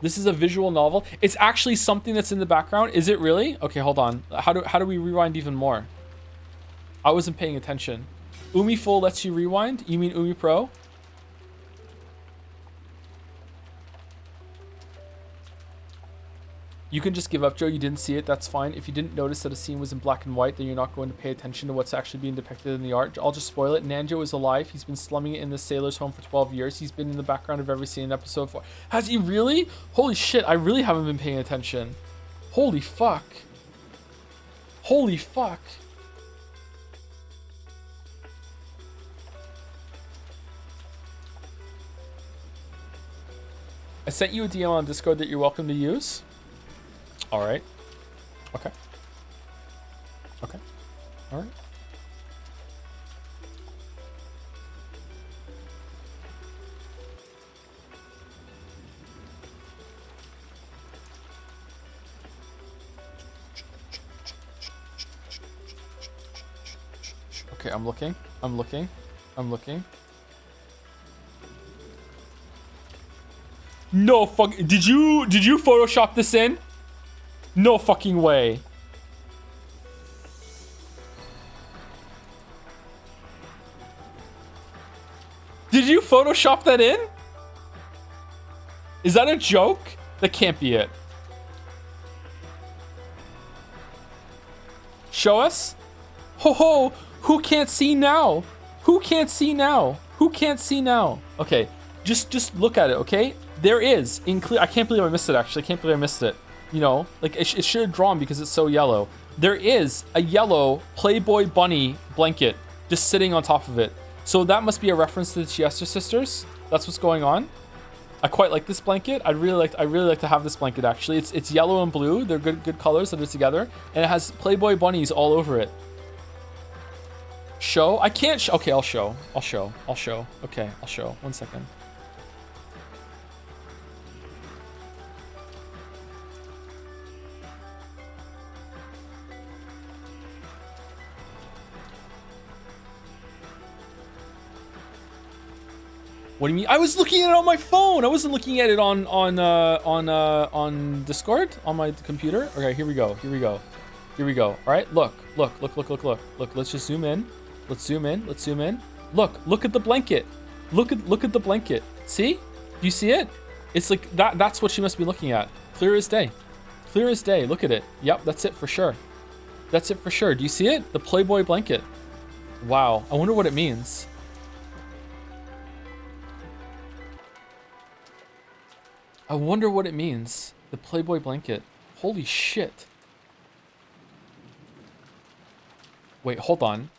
This is a visual novel. It's actually something that's in the background. Is it really? Okay, hold on. How do we rewind even more? I wasn't paying attention. Umi Full lets you rewind? You mean Umi Pro? You can just give up, Joe. You didn't see it. That's fine. If you didn't notice that a scene was in black and white, then you're not going to pay attention to what's actually being depicted in the art. I'll just spoil it. Nanjo is alive. He's been slumming it in the sailor's home for 12 years. He's been in the background of every scene in episode 4. Has he really? Holy shit. I really haven't been paying attention. Holy fuck. Holy fuck. I sent you a DM on Discord that you're welcome to use. All right. Okay. Okay. All right. Okay, I'm looking. I'm looking. I'm looking. No fuck. Did you Photoshop this in? No fucking way. Did you Photoshop that in? Is that a joke? That can't be it. Show us? Ho ho! Who can't see now? Who can't see now? Who can't see now? Okay, just look at it, okay? There is, in clear, I can't believe I missed it actually, I can't believe I missed it. You know, like it should have drawn because it's so yellow. There is a yellow Playboy bunny blanket just sitting on top of it. So that must be a reference to the Siesta sisters. That's what's going on. I quite like this blanket. I really like to have this blanket actually. It's yellow and blue. They're good colors that are together, and it has Playboy bunnies all over it. Show? I can't okay, I'll show. Okay, I'll show. 1 second. What do you mean? I was looking at it on my phone. I wasn't looking at it on Discord on my computer. Okay, here we go. Here we go. Here we go. All right, look. Let's just zoom in. Let's zoom in. Look at the blanket. Look at the blanket. See? Do you see it? It's like that. That's what she must be looking at. Clear as day. Clear as day. Look at it. Yep, that's it for sure. That's it for sure. Do you see it? The Playboy blanket. Wow. I wonder what it means. I wonder what it means. The Playboy blanket. Holy shit. Wait, hold on.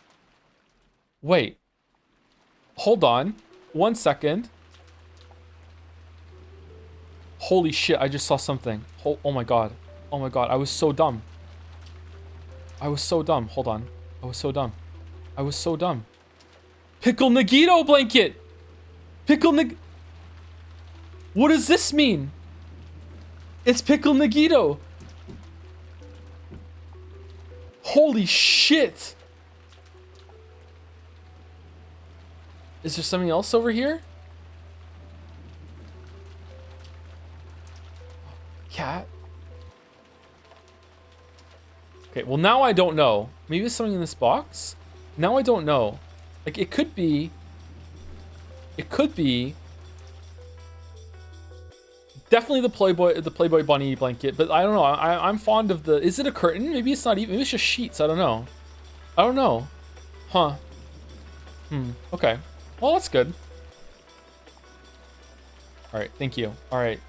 Wait. Hold on. 1 second. Holy shit, I just saw something. Oh my god. Oh my god, I was so dumb. I was so dumb. Hold on. I was so dumb. I was so dumb. Pickle Nagito blanket! Pickle Nag... What does this mean? It's Pickle Nagito. Holy shit. Is there something else over here? Cat? Okay, well now I don't know. Maybe it's something in this box? Now I don't know. Like it could be... It could be... Definitely the Playboy bunny blanket, but I don't know. I'm fond of the... Is it a curtain? Maybe it's not even... Maybe it's just sheets. I don't know. I don't know. Huh. Okay. Well, that's good. All right. Thank you. All right.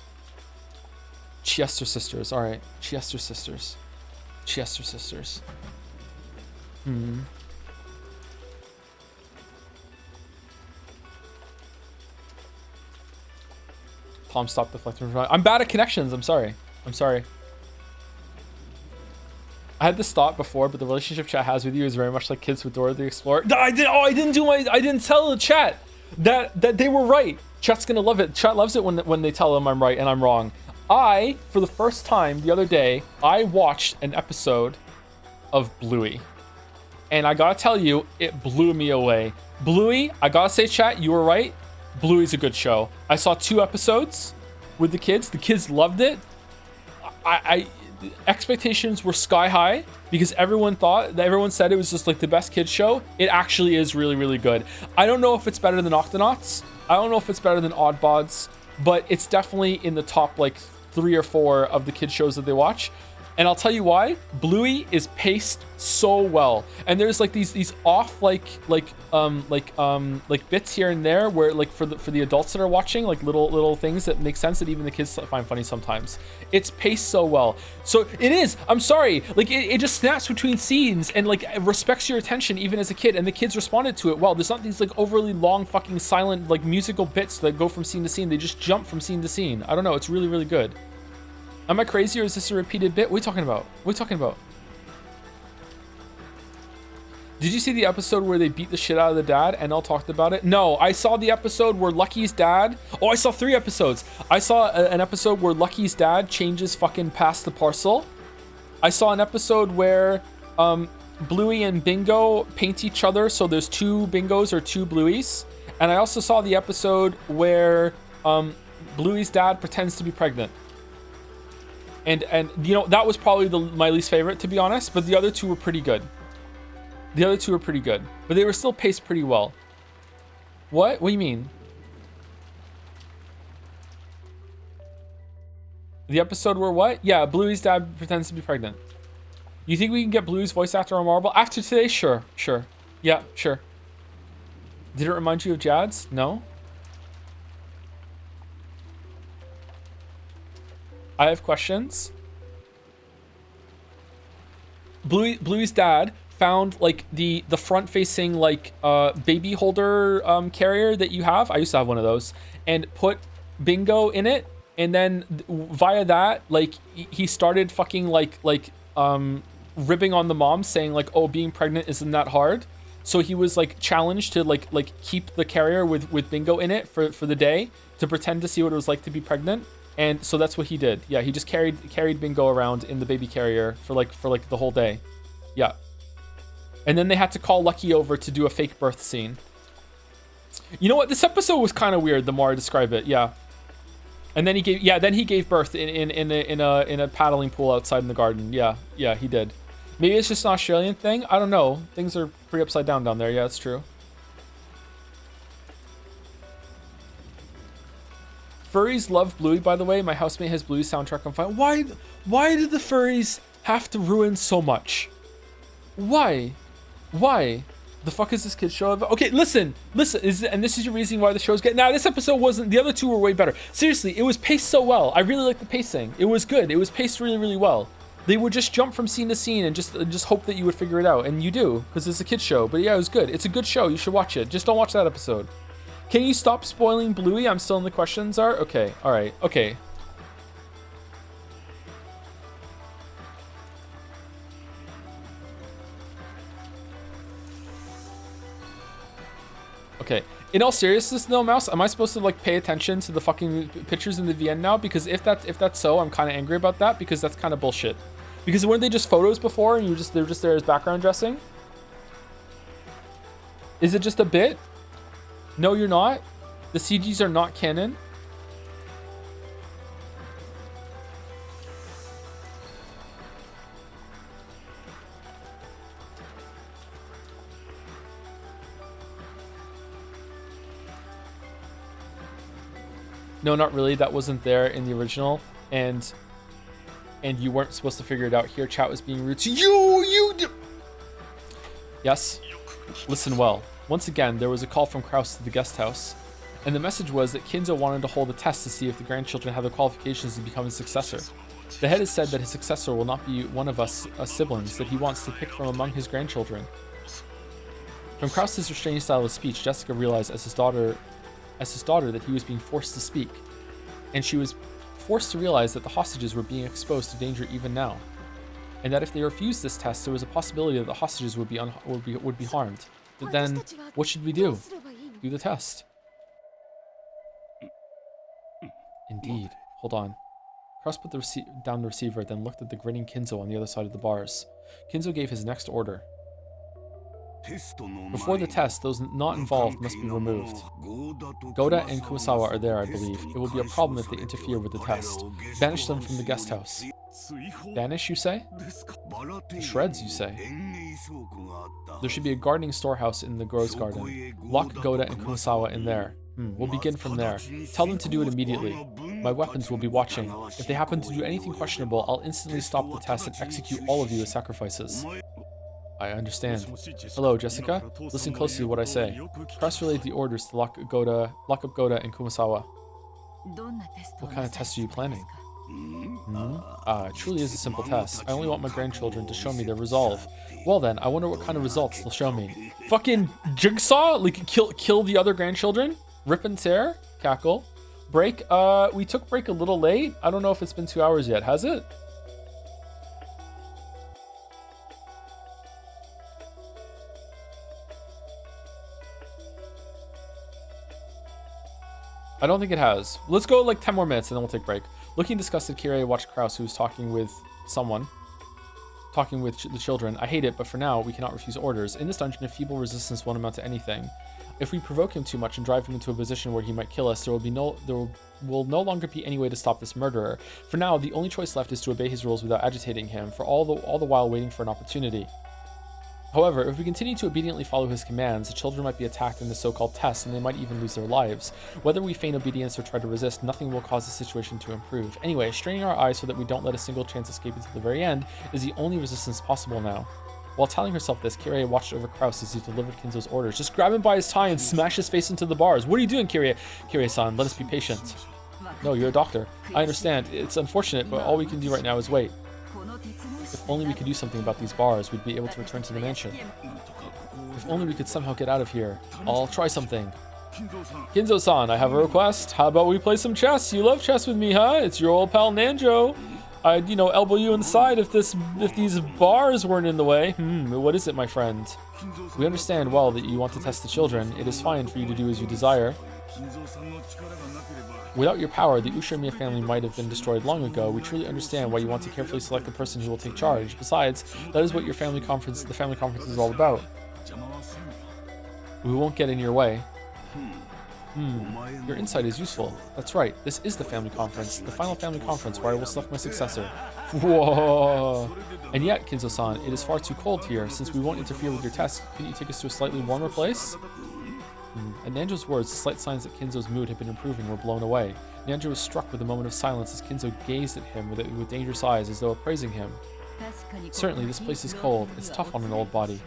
Chester sisters. All right. Chester sisters. Chester sisters. Tom, stop deflecting. I'm bad at connections. I'm sorry. I'm sorry. I had this thought before, but the relationship chat has with you is very much like kids with Dora the Explorer. I didn't tell the chat that they were right. Chat's gonna love it. Chat loves it when they tell them I'm right and I'm wrong. For the first time the other day, I watched an episode of Bluey. And I gotta tell you, it blew me away. Bluey, I gotta say, chat, you were right. Bluey's a good show. I saw 2 episodes with the kids. The kids loved it. Expectations were sky high because everyone said it was just like the best kids show. It actually is really, really good. I don't know if it's better than Octonauts. I don't know if it's better than Oddbods, but it's definitely in the top like 3 or 4 of the kids shows that they watch. And I'll tell you why. Bluey is paced so well, and there's like these off like bits here and there where like for the adults that are watching, like little things that make sense that even the kids find funny sometimes. It's paced so well. So it is. I'm sorry. Like it just snaps between scenes and like it respects your attention even as a kid, and the kids responded to it well. There's not these like overly long fucking silent like musical bits that go from scene to scene. They just jump from scene to scene. I don't know. It's really, really good. Am I crazy or is this a repeated bit? What are you talking about? What are you talking about? Did you see the episode where they beat the shit out of the dad? NL talked about it. No, I saw the episode where Lucky's dad... Oh, I saw 3 episodes. I saw an episode where Lucky's dad changes fucking past the parcel. I saw an episode where Bluey and Bingo paint each other, so there's 2 Bingos or 2 Blueys. And I also saw the episode where Bluey's dad pretends to be pregnant. And you know, that was probably my least favorite, to be honest, but the other 2 were pretty good. The other 2 were pretty good, but they were still paced pretty well. What? What do you mean? The episode where what? Yeah, Bluey's dad pretends to be pregnant. You think we can get Bluey's voice actor on Marble? After today? Sure. Yeah, sure. Did it remind you of Jad's? No? I have questions. Bluey's dad found like the front facing like baby holder carrier that you have. I used to have one of those, and put Bingo in it, and then via that like he started fucking like ribbing on the mom, saying like, oh, being pregnant isn't that hard. So he was like challenged to like keep the carrier with Bingo in it for the day to pretend to see what it was like to be pregnant. And so that's what he did. Yeah, he just carried Bingo around in the baby carrier for like the whole day. Yeah. And then they had to call Lucky over to do a fake birth scene. You know what? This episode was kind of weird the more I describe it. Yeah. And then he gave birth in a paddling pool outside in the garden. Yeah, he did. Maybe it's just an Australian thing. I don't know. Things are pretty upside down there. Yeah, it's true. Furries love Bluey, by the way. My housemate has Bluey soundtrack on file. Why did the furries have to ruin so much? Why? The fuck is this kid's show about? Okay, listen. And this is your reason why the show's getting... Now, this episode wasn't... The other 2 were way better. Seriously, it was paced so well. I really like the pacing. It was good. It was paced really, really well. They would just jump from scene to scene and just hope that you would figure it out. And you do, because it's a kid's show. But yeah, it was good. It's a good show. You should watch it. Just don't watch that episode. Can you stop spoiling Bluey? I'm still in the questions are. Okay. All right. Okay. Okay. In all seriousness, though, Mouse, am I supposed to like pay attention to the fucking pictures in the VN now? Because if that's so, I'm kind of angry about that because that's kind of bullshit. Because weren't they just photos before and they're just there as background dressing? Is it just a bit? No, you're not. The CGs are not canon. No, not really. That wasn't there in the original, and you weren't supposed to figure it out here. Chat was being rude to you. Yes. Listen well. Once again, there was a call from Kraus to the guest house, and the message was that Kinzo wanted to hold a test to see if the grandchildren have the qualifications to become his successor. The head has said that his successor will not be one of us siblings, that he wants to pick from among his grandchildren. From Kraus's restrained style of speech, Jessica realized as his daughter that he was being forced to speak, and she was forced to realize that the hostages were being exposed to danger even now, and that if they refused this test, there was a possibility that the hostages would be harmed. But then, what should we do? Do the test. Indeed. Hold on. Kraus put down the receiver, then looked at the grinning Kinzo on the other side of the bars. Kinzo gave his next order. Before the test, those not involved must be removed. Goda and Kumasawa are there, I believe. It will be a problem if they interfere with the test. Banish them from the guest house. Banish, you say? To shreds, you say? There should be a gardening storehouse in the Rose Garden. Lock Goda and Kumasawa in there. We'll begin from there. Tell them to do it immediately. My weapons will be watching. If they happen to do anything questionable, I'll instantly stop the test and execute all of you as sacrifices. I understand. Hello, Jessica. Listen closely to what I say. Press relayed the orders to lock up Goda and Kumasawa. What kind of test are you planning? It truly is a simple test. I only want my grandchildren to show me their resolve. Well then, I wonder what kind of results they'll show me. Fucking jigsaw? Like kill the other grandchildren? Rip and tear? Cackle. Break? We took break a little late. I don't know if it's been 2 hours yet. Has it? I don't think it has. Let's go like 10 more minutes and then we'll take a break. Looking disgusted, Kirei watched Kraus, who was talking with someone. Talking with the children. I hate it, but for now, we cannot refuse orders. In this dungeon, a feeble resistance won't amount to anything. If we provoke him too much and drive him into a position where he might kill us, there will no longer be any way to stop this murderer. For now, the only choice left is to obey his rules without agitating him, for all the while waiting for an opportunity. However, if we continue to obediently follow his commands, the children might be attacked in the so-called test, and they might even lose their lives. Whether we feign obedience or try to resist, nothing will cause the situation to improve. Anyway, straining our eyes so that we don't let a single chance escape until the very end is the only resistance possible now. While telling herself this, Kirei watched over Kraus as he delivered Kinzo's orders. Just grab him by his tie and smash his face into the bars. What are you doing, Kirei? Kirei-san, let us be patient. No, you're a doctor. I understand. It's unfortunate, but all we can do right now is wait. If only we could do something about these bars, we'd be able to return to the mansion. If only we could somehow get out of here. I'll try something. Kinzo-san, I have a request. How about we play some chess? You love chess with me, huh? It's your old pal Nanjo. I'd, elbow you inside if these bars weren't in the way. What is it, my friend? We understand well that you want to test the children. It is fine for you to do as you desire. Without your power, the Ushimiya family might have been destroyed long ago. We truly understand why you want to carefully select the person who will take charge. Besides, that is what the family conference is all about. We won't get in your way. Your insight is useful. That's right, this is the family conference, the final family conference where I will select my successor. Whoa! And yet, Kinzo-san, it is far too cold here. Since we won't interfere with your test, can you take us to a slightly warmer place? At Nanjo's words, the slight signs that Kinzo's mood had been improving were blown away. Nanjo was struck with a moment of silence as Kinzo gazed at him with dangerous eyes as though appraising him. Certainly, this place is cold. It's tough on an old body.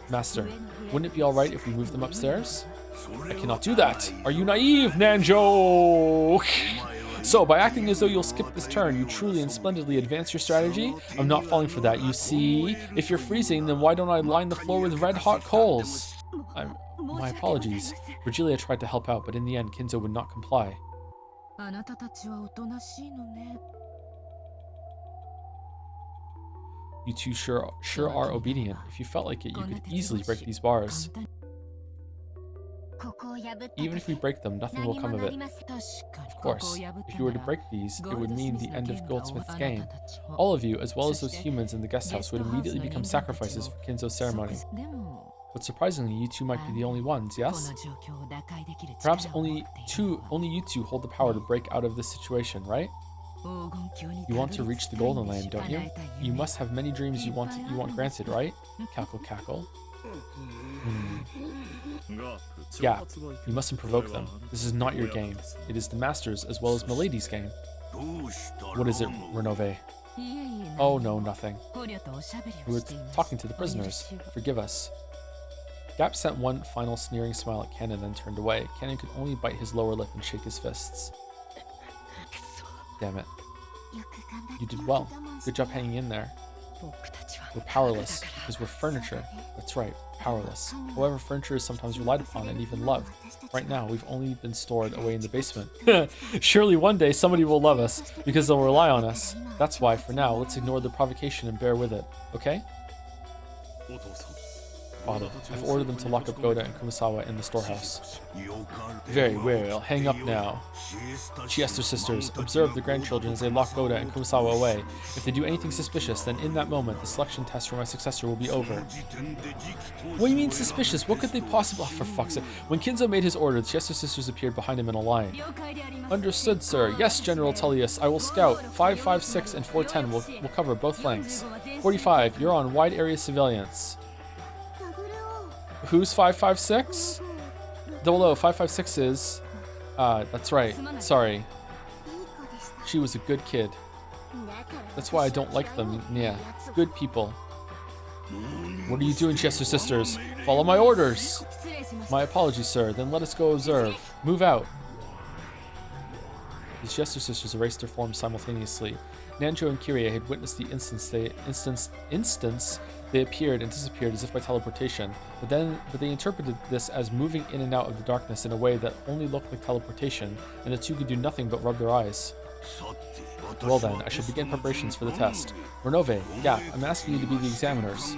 Master, wouldn't it be alright if we moved them upstairs? I cannot do that. Are you naive, Nanjo? So, by acting as though you'll skip this turn, you truly and splendidly advance your strategy? I'm not falling for that, you see? If you're freezing, then why don't I line the floor with red-hot coals? My apologies. Virgilia tried to help out, but in the end, Kinzo would not comply. You two sure are obedient. If you felt like it, you could easily break these bars. Even if we break them, nothing will come of it. Of course, if you were to break these, it would mean the end of Goldsmith's game. All of you, as well as those humans in the guest house, would immediately become sacrifices for Kinzo's ceremony. But surprisingly, you two might be the only ones, yes? Perhaps only you two hold the power to break out of this situation, right? You want to reach the Golden Land, don't you? You must have many dreams you want granted, right? Cackle, cackle. Yeah, you mustn't provoke them. This is not your game. It is the Master's as well as Milady's game. What is it, Renove? Oh no, nothing. We were talking to the prisoners. Forgive us. Gap sent one final sneering smile at Ken and then turned away. Ken could only bite his lower lip and shake his fists. Damn it. You did well. Good job hanging in there. We're powerless, because we're furniture. That's right, powerless. However, furniture is sometimes relied upon and even loved. Right now, we've only been stored away in the basement. Surely one day somebody will love us, because they'll rely on us. That's why, for now, let's ignore the provocation and bear with it, okay? Father, I've ordered them to lock up Goda and Kumasawa in the storehouse. Very well, hang up now. Chiester sisters, observe the grandchildren as they lock Goda and Kumasawa away. If they do anything suspicious, then in that moment, the selection test for my successor will be over. What do you mean suspicious? What could they possibly... Oh, for fuck's sake. When Kinzo made his order, the Chiester sisters appeared behind him in a line. Understood, sir. Yes, General Tullius. I will scout. 556 and 410 will cover both flanks. 45, you're on wide area surveillance. Who's 556? 00, 556 is... that's right. Sorry. She was a good kid. That's why I don't like them. Yeah, good people. What are you doing, Chester sisters? Follow my orders. My apologies, sir. Then let us go observe. Move out. The Chester sisters erased their forms simultaneously. Nanjo and Kirie had witnessed the instance they appeared and disappeared as if by teleportation, but they interpreted this as moving in and out of the darkness in a way that only looked like teleportation, and the two could do nothing but rub their eyes. Well then, I should begin preparations for the test. Renove, Gap, I'm asking you to be the examiners.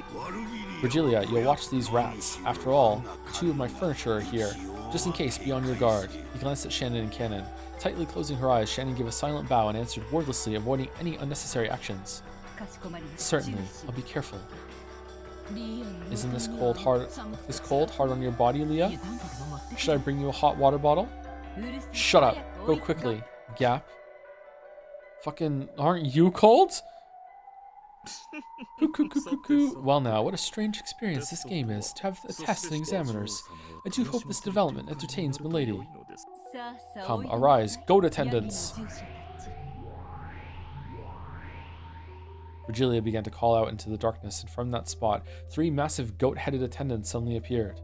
Virgilia, you'll watch these rats. After all, 2 of my furniture are here. Just in case, be on your guard. He glanced at Shannon and Cannon. Tightly closing her eyes, Shannon gave a silent bow and answered wordlessly, avoiding any unnecessary actions. Certainly, I'll be careful. Isn't this cold hard on your body, Leah? Should I bring you a hot water bottle? Shut up. Go quickly. Gap. Fucking, aren't you cold? Well now, what a strange experience this game is, to have a test and examiners. I do hope this development entertains milady. Come, arise, goat attendants! Virgilia began to call out into the darkness, and from that spot, 3 massive goat-headed attendants suddenly appeared.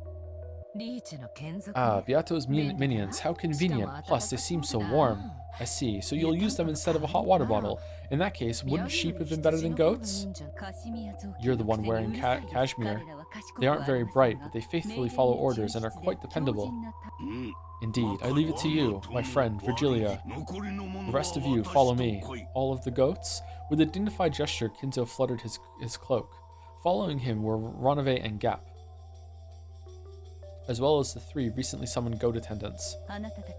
Ah, Beato's minions, how convenient, plus they seem so warm. I see, so you'll use them instead of a hot water bottle. In that case, wouldn't sheep have been better than goats? You're the one wearing cashmere. They aren't very bright, but they faithfully follow orders and are quite dependable. Indeed, I leave it to you, my friend, Virgilia. The rest of you, follow me. All of the goats? With a dignified gesture, Kinzo fluttered his cloak. Following him were Ronove and Gap, as well as the 3 recently summoned goat attendants.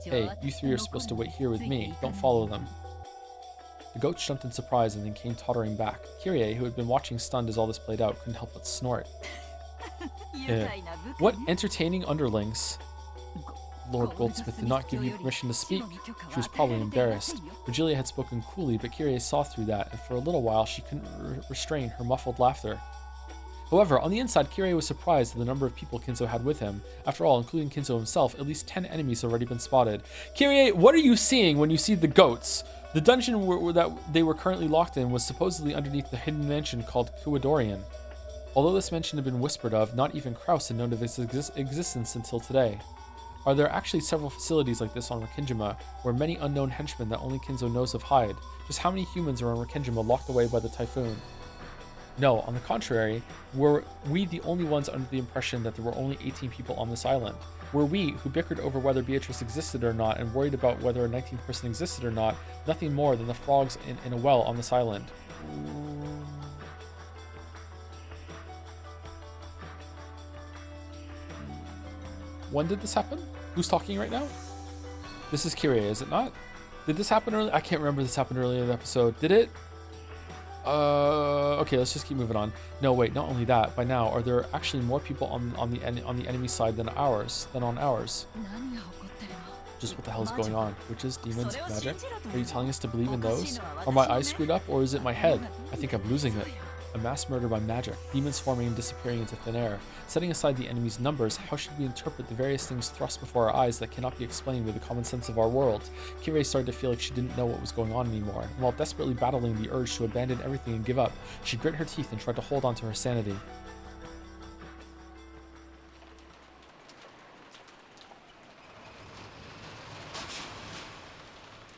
Hey, you 3 are supposed to wait here with me. Don't follow them. The goats jumped in surprise and then came tottering back. Kirie, who had been watching stunned as all this played out, couldn't help but snort. What entertaining underlings. Lord Goldsmith did not give you permission to speak. She was probably embarrassed. Virgilia had spoken coolly, but Kirie saw through that, and for a little while she couldn't restrain her muffled laughter. However, on the inside, Kirie was surprised at the number of people Kinzo had with him. After all, including Kinzo himself, at least 10 enemies had already been spotted. Kirie, what are you seeing when you see the goats? The dungeon that they were currently locked in was supposedly underneath the hidden mansion called Kuadorian. Although this mansion had been whispered of, not even Kraus had known of its existence until today. Are there actually several facilities like this on Rikingima, where many unknown henchmen that only Kinzo knows of hide? Just how many humans are on Rikingima locked away by the typhoon? No, on the contrary, were we the only ones under the impression that there were only 18 people on this island? Were we, who bickered over whether Beatrice existed or not and worried about whether a 19th person existed or not, nothing more than the frogs in a well on this island? When did this happen? Who's talking right now? This is Kirie, is it not? Did this happen earlier? I can't remember this happened earlier in the episode. Did it? Okay, let's just keep moving on. No, wait, not only that. By now, are there actually more people on the enemy side than on ours? Just what the hell is going on? Witches, demons, magic? Are you telling us to believe in those? Are my eyes screwed up, or is it my head? I think I'm losing it. A mass murder by magic, demons forming and disappearing into thin air. Setting aside the enemy's numbers, how should we interpret the various things thrust before our eyes that cannot be explained with the common sense of our world? Kirie started to feel like she didn't know what was going on anymore, and while desperately battling the urge to abandon everything and give up, she grit her teeth and tried to hold on to her sanity.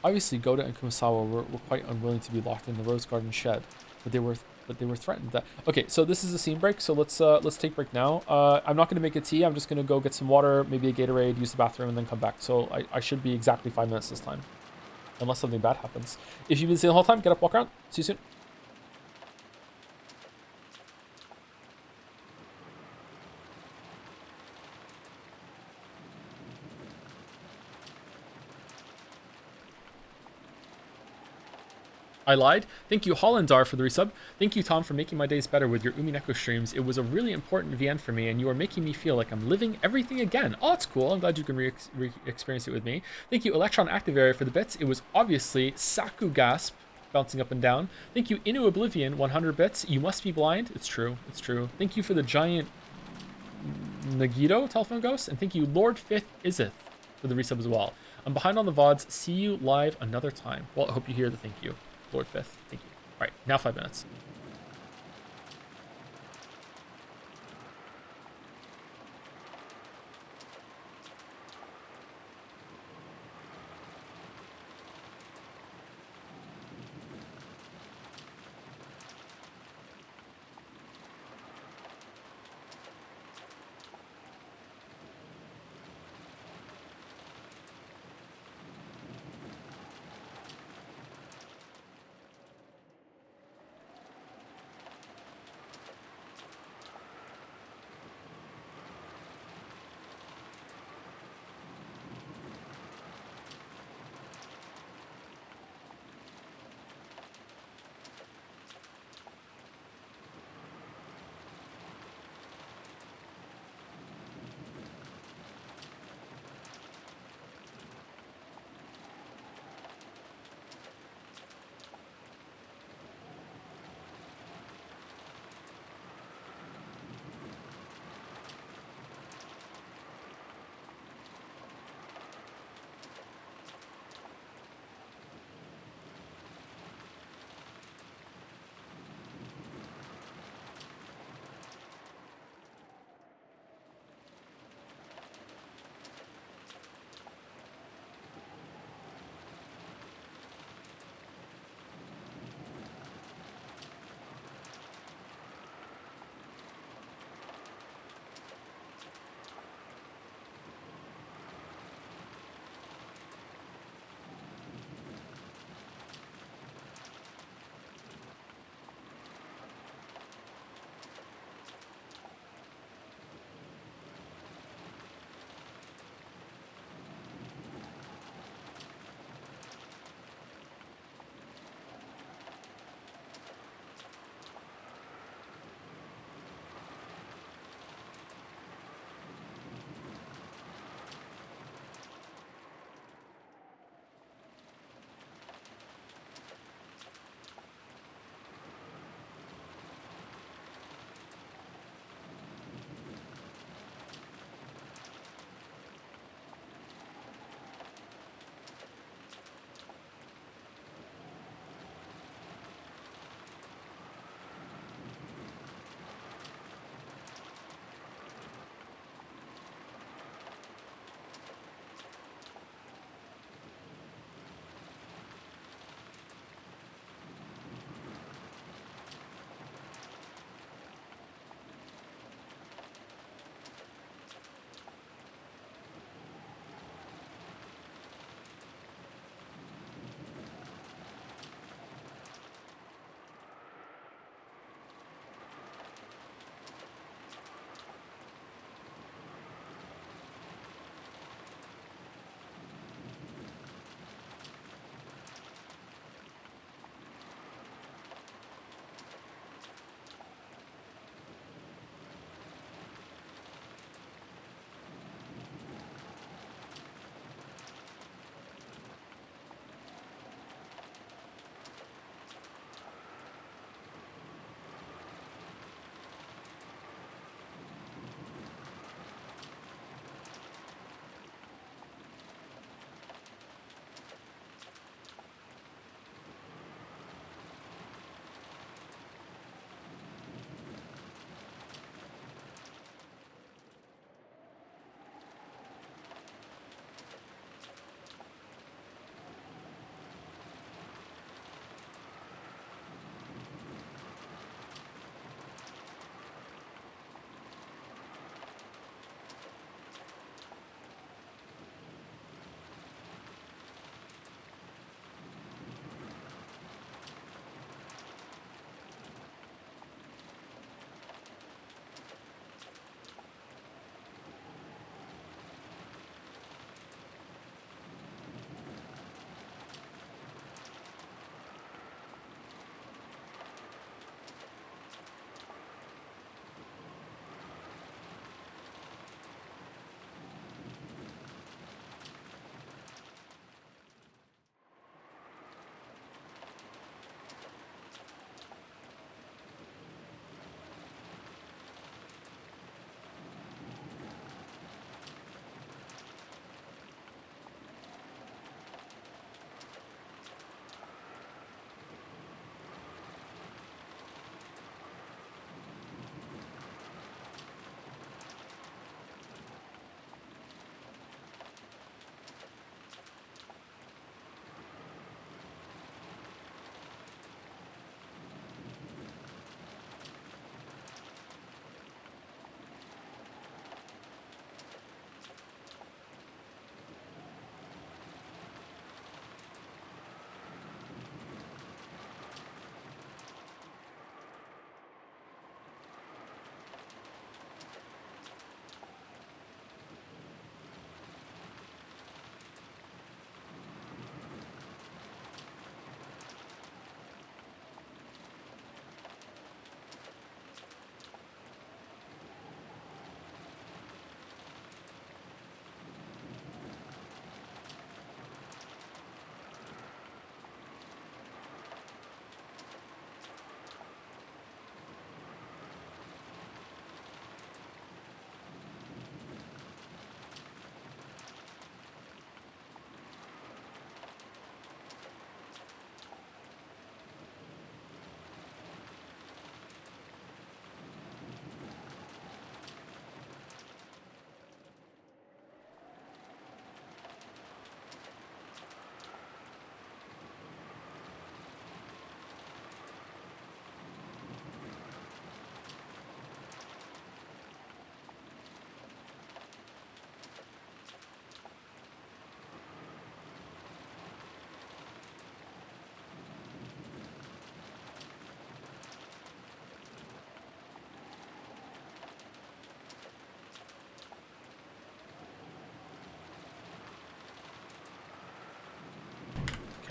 Obviously, Goda and Kumasawa were quite unwilling to be locked in the Rose Garden shed, but they were threatened that. Okay, so this is a scene break, so let's take a break now. I'm not going to make a tea. I'm just going to go get some water, maybe a Gatorade, use the bathroom, and then come back. So I should be exactly 5 minutes this time, unless something bad happens. If you've been seeing the whole time, get up, walk around. See you soon. I lied. Thank you, Hollandar, for the resub. Thank you, Tom, for making my days better with your Umineko streams. It was a really important VN for me, and you are making me feel like I'm living everything again. Oh, it's cool. I'm glad you can re-experience it with me. Thank you, Electron Activator, for the bits. It was obviously Saku Gasp, bouncing up and down. Thank you, Inu Oblivion, 100 bits. You must be blind. It's true. It's true. Thank you for the giant Nagito telephone ghost, and thank you, Lord Fifth Izith, for the resub as well. I'm behind on the VODs. See you live another time. Well, I hope you hear the thank you. Lord Fifth, thank you. All right, now 5 minutes.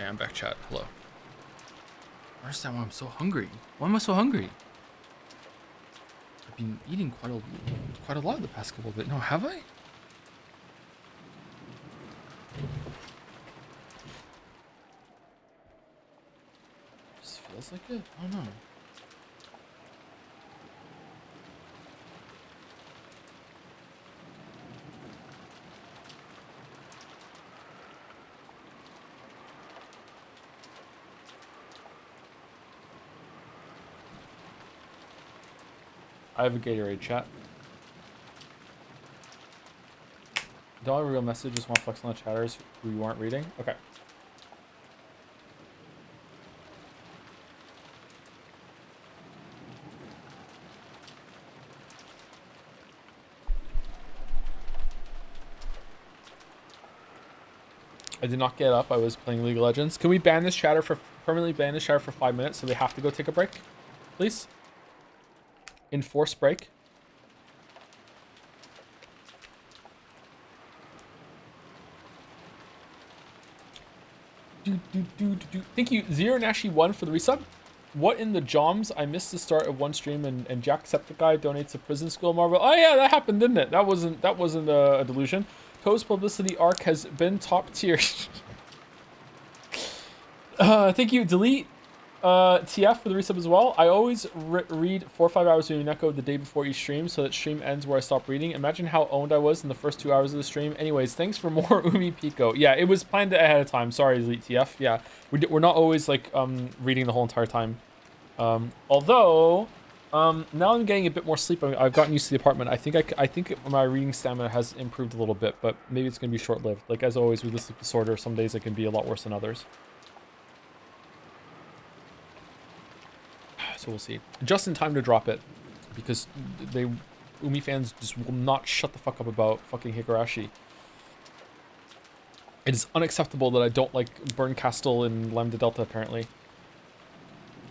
Okay, I'm back, chat. Hello. I understand why I'm so hungry. Why am I so hungry? I've been eating quite a lot the past couple of days. No, have I? Just feels like it. I don't know. I have a Gatorade, chat. Don't have a real message, just want to flex on the chatters who you aren't reading. Okay. I did not get up. I was playing League of Legends. Can we ban this chatter for permanently ban this chatter for 5 minutes so they have to go take a break? Please? Enforced break. Thank you, Zero Nashi 1 for the resub. What in the Joms? I missed the start of one stream and Jacksepticeye donates a prison school marble. Oh yeah, that happened, didn't it? That wasn't a delusion. Toe's publicity arc has been top tier. Thank you, Delete TF for the resub as well. I always read 4 or 5 hours of Umineko the day before each stream, so that stream ends where I stop reading. Imagine how owned I was in the first 2 hours of the stream. Anyways, thanks for more Umi Pico. Yeah, it was planned ahead of time. Sorry, Delete TF. Yeah, we're not always like reading the whole entire time. Although now I'm getting a bit more sleep. I've gotten used to the apartment. I think my reading stamina has improved a little bit, but maybe it's gonna be short-lived. Like as always with the sleep disorder, some days it can be a lot worse than others. So we'll see. Just in time to drop it, because Umi fans just will not shut the fuck up about fucking Higurashi. It is unacceptable that I don't like Burn Castle in Lambda Delta, apparently.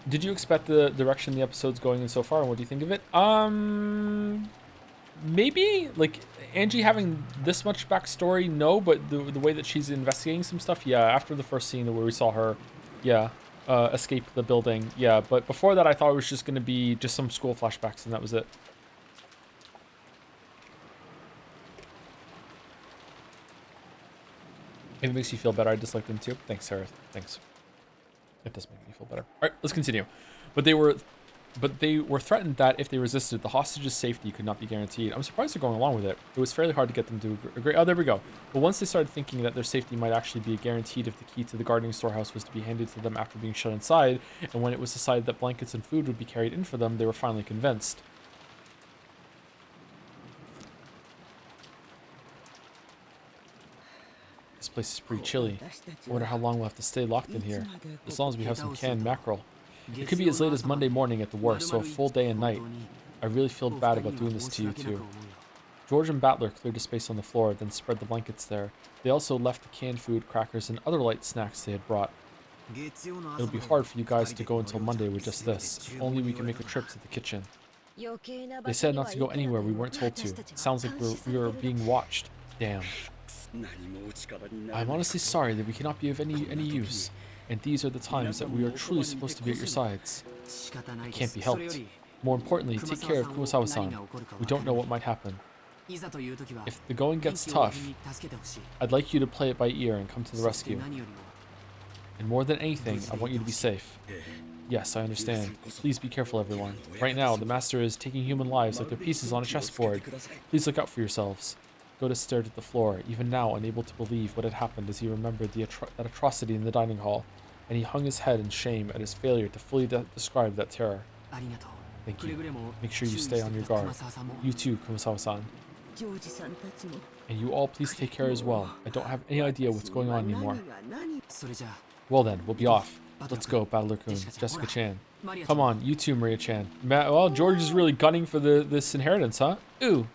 Did you expect the direction the episode's going in so far, and what do you think of it? Maybe? Like, Angie having this much backstory, no, but the way that she's investigating some stuff, yeah, after the first scene where we saw her, yeah, escape the building, yeah, but before that I thought it was just going to be just some school flashbacks and that was it. If it makes you feel better, I dislike them too. Thanks, Sarah. Thanks. It does make me feel better. All right, let's continue. But they were threatened that if they resisted, the hostages' safety could not be guaranteed. I'm surprised they're going along with it. It was fairly hard to get them to agree. Oh, there we go. But once they started thinking that their safety might actually be guaranteed if the key to the guarding storehouse was to be handed to them after being shut inside, and when it was decided that blankets and food would be carried in for them, they were finally convinced. This place is pretty chilly. I wonder how long we'll have to stay locked in here. As long as we have some canned mackerel. It could be as late as Monday morning at the worst, so a full day and night. I really feel bad about doing this to you too. George and Battler cleared a space on the floor, then spread the blankets there. They also left the canned food, crackers, and other light snacks they had brought. It'll be hard for you guys to go until Monday with just this. If only we can make a trip to the kitchen. They said not to go anywhere we weren't told to. It sounds like we were being watched. Damn. I'm honestly sorry that we cannot be of any use, and these are the times that we are truly supposed to be at your sides. It can't be helped. More importantly, take care of Kurosawa-san. We don't know what might happen. If the going gets tough, I'd like you to play it by ear and come to the rescue. And more than anything, I want you to be safe. Yes, I understand. Please be careful, everyone. Right now, the Master is taking human lives like they're pieces on a chessboard. Please look out for yourselves. Goda stared at the floor, even now unable to believe what had happened as he remembered that atrocity in the dining hall, and he hung his head in shame at his failure to fully describe that terror. Thank you. Make sure you stay on your guard. You too, Kurosawa-san. And you all please take care as well. I don't have any idea what's going on anymore. Well then, we'll be off. Let's go, Battler-kun, Jessica-chan. Come on, you too, Maria-chan. Well, George is really gunning for this inheritance, huh? Ooh.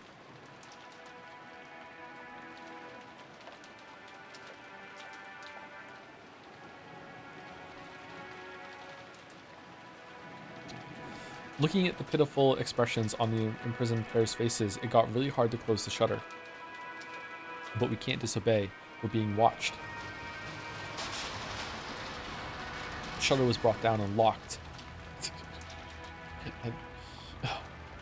Looking at the pitiful expressions on the imprisoned players' faces, it got really hard to close the shutter. But we can't disobey. We're being watched. The shutter was brought down and locked.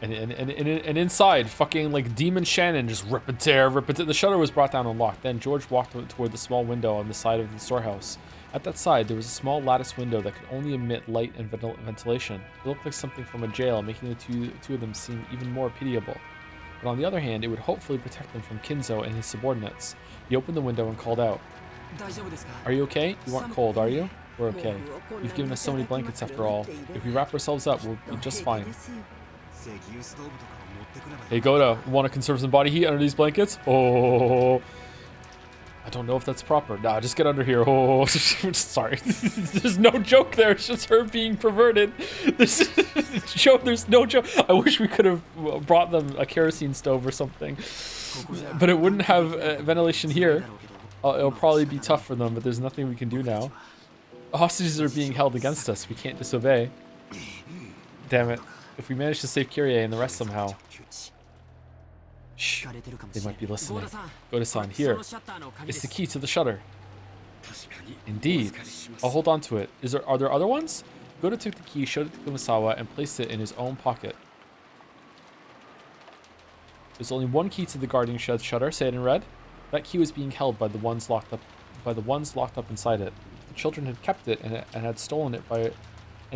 And inside, fucking like Demon Shannon just rip and tear. The shutter was brought down and locked. Then George walked toward the small window on the side of the storehouse. At that side, there was a small lattice window that could only emit light and ventilation. It looked like something from a jail, making the two of them seem even more pitiable. But on the other hand, it would hopefully protect them from Kinzo and his subordinates. He opened the window and called out, "Are you okay? You aren't cold, are you? We're okay. You've given us so many blankets after all. If we wrap ourselves up, we'll be just fine." Hey Goda, want to conserve some body heat under these blankets? Oh, I don't know if that's proper. Nah, just get under here. Oh, sorry. There's no joke there. It's just her being perverted. There's no joke. I wish we could have brought them a kerosene stove or something. But it wouldn't have ventilation here. It'll probably be tough for them, but there's nothing we can do now. Hostages are being held against us. We can't disobey. Damn it. If we manage to save Kyrie and the rest somehow. Shh. They might be listening. Goda-san, here. It's the key to the shutter. Indeed. I'll hold on to it. Are there other ones? Goda took the key, showed it to Kumasawa, and placed it in his own pocket. There's only one key to the guarding shed shutter, say it in red. That key was being held by the ones locked up inside it. The children had kept it and had stolen it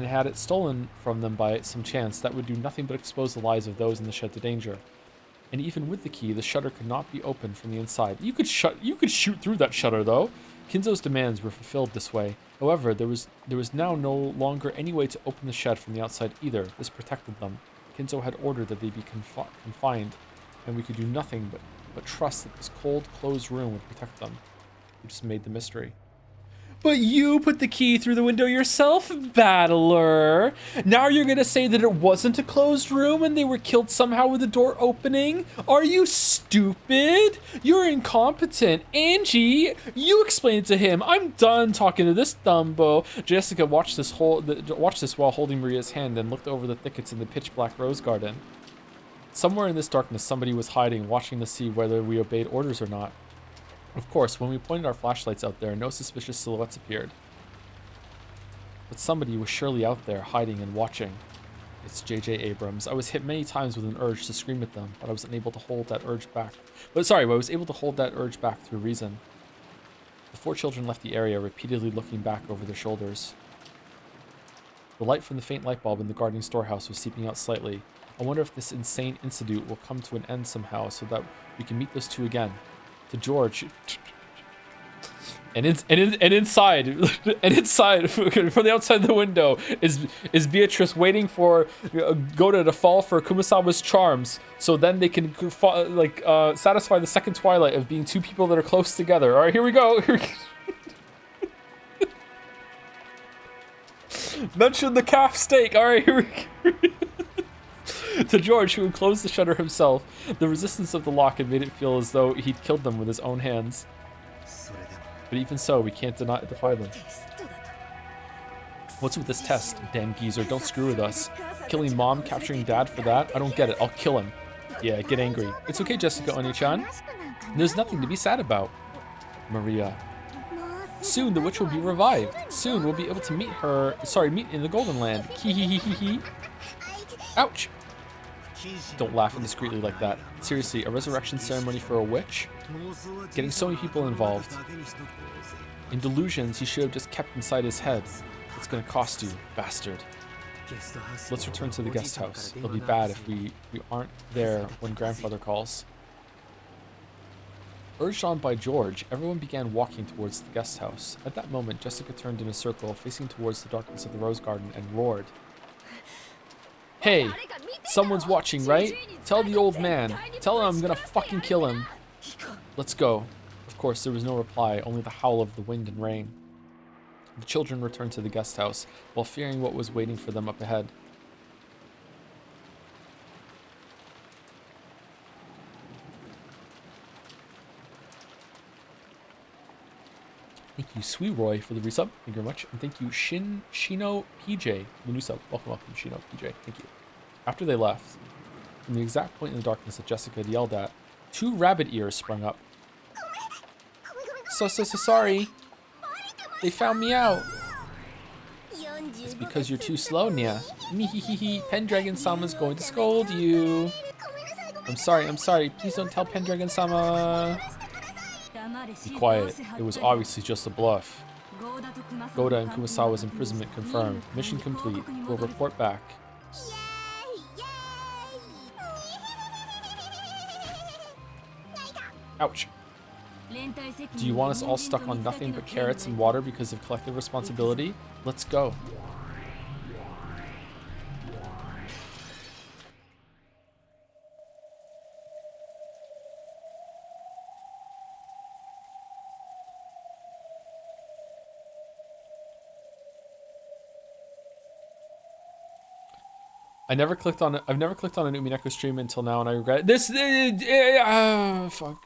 had it stolen from them by some chance, that would do nothing but expose the lives of those in the shed to danger. And even with the key, the shutter could not be opened from the inside. You could shoot through that shutter, though. Kinzo's demands were fulfilled this way. However, there was now no longer any way to open the shed from the outside either. This protected them. Kinzo had ordered that they be confined, and we could do nothing but trust that this cold, closed room would protect them. We just made the mystery. But you put the key through the window yourself, battler. Now you're gonna say that it wasn't a closed room and they were killed somehow with the door opening? Are you stupid? You're incompetent. Angie, you explain it to him. I'm done talking to this Dumbo. Jessica watched this while holding Maria's hand and looked over the thickets in the pitch black rose garden. Somewhere in this darkness, somebody was hiding, watching to see whether we obeyed orders or not. Of course, when we pointed our flashlights out there, no suspicious silhouettes appeared. But somebody was surely out there, hiding and watching. It's J.J. Abrams. I was hit many times with an urge to scream at them, but I was unable to hold that urge back. I was able to hold that urge back through reason. The four children left the area, repeatedly looking back over their shoulders. The light from the faint light bulb in the guarding storehouse was seeping out slightly. I wonder if this insane incident will come to an end somehow, so that we can meet those two again. To George, and inside from the outside the window is Beatrice waiting for Goda to fall for Kumasawa's charms, so then they can satisfy the second twilight of being two people that are close together. All right, here we go. Mention the calf steak. All right, here we go. To George, who had closed the shutter himself, the resistance of the lock had made it feel as though he'd killed them with his own hands. But even so, we can't defy them. What's with this test? Damn geezer, don't screw with us. Killing mom, capturing dad for that? I don't get it, I'll kill him. Yeah, get angry. It's okay, Jessica Oni-chan. There's nothing to be sad about. Maria. Soon the witch will be revived. Soon we'll be able to meet in the Golden Land. Hee. Ouch. Don't laugh indiscreetly like that. Seriously, a resurrection ceremony for a witch? Getting so many people involved. In delusions he should have just kept inside his head. It's gonna cost you, bastard. Let's return to the guest house. It'll be bad if we aren't there when grandfather calls. Urged on by George, everyone began walking towards the guest house. At that moment, Jessica turned in a circle, facing towards the darkness of the rose garden, and roared. Hey, someone's watching, right? Tell the old man. Tell him I'm gonna fucking kill him. Let's go. Of course, there was no reply, only the howl of the wind and rain. The children returned to the guest house, while fearing what was waiting for them up ahead. Thank you, Sweeroy, for the resub. Thank you very much. And thank you, Shino PJ, the new sub. Welcome, Shino PJ. Thank you. After they left, from the exact point in the darkness that Jessica had yelled at, two rabbit ears sprung up. So sorry. They found me out. It's because you're too slow, Nya. Mehehehe, Pendragon-sama's going to scold you. I'm sorry. Please don't tell Pendragon-sama. Be quiet. It was obviously just a bluff. Goda and Kumasawa's imprisonment confirmed. Mission complete. We'll report back. Ouch. Do you want us all stuck on nothing but carrots and water because of collective responsibility? Let's go. I've never clicked on an Umineko stream until now, and I regret it. This. Fuck.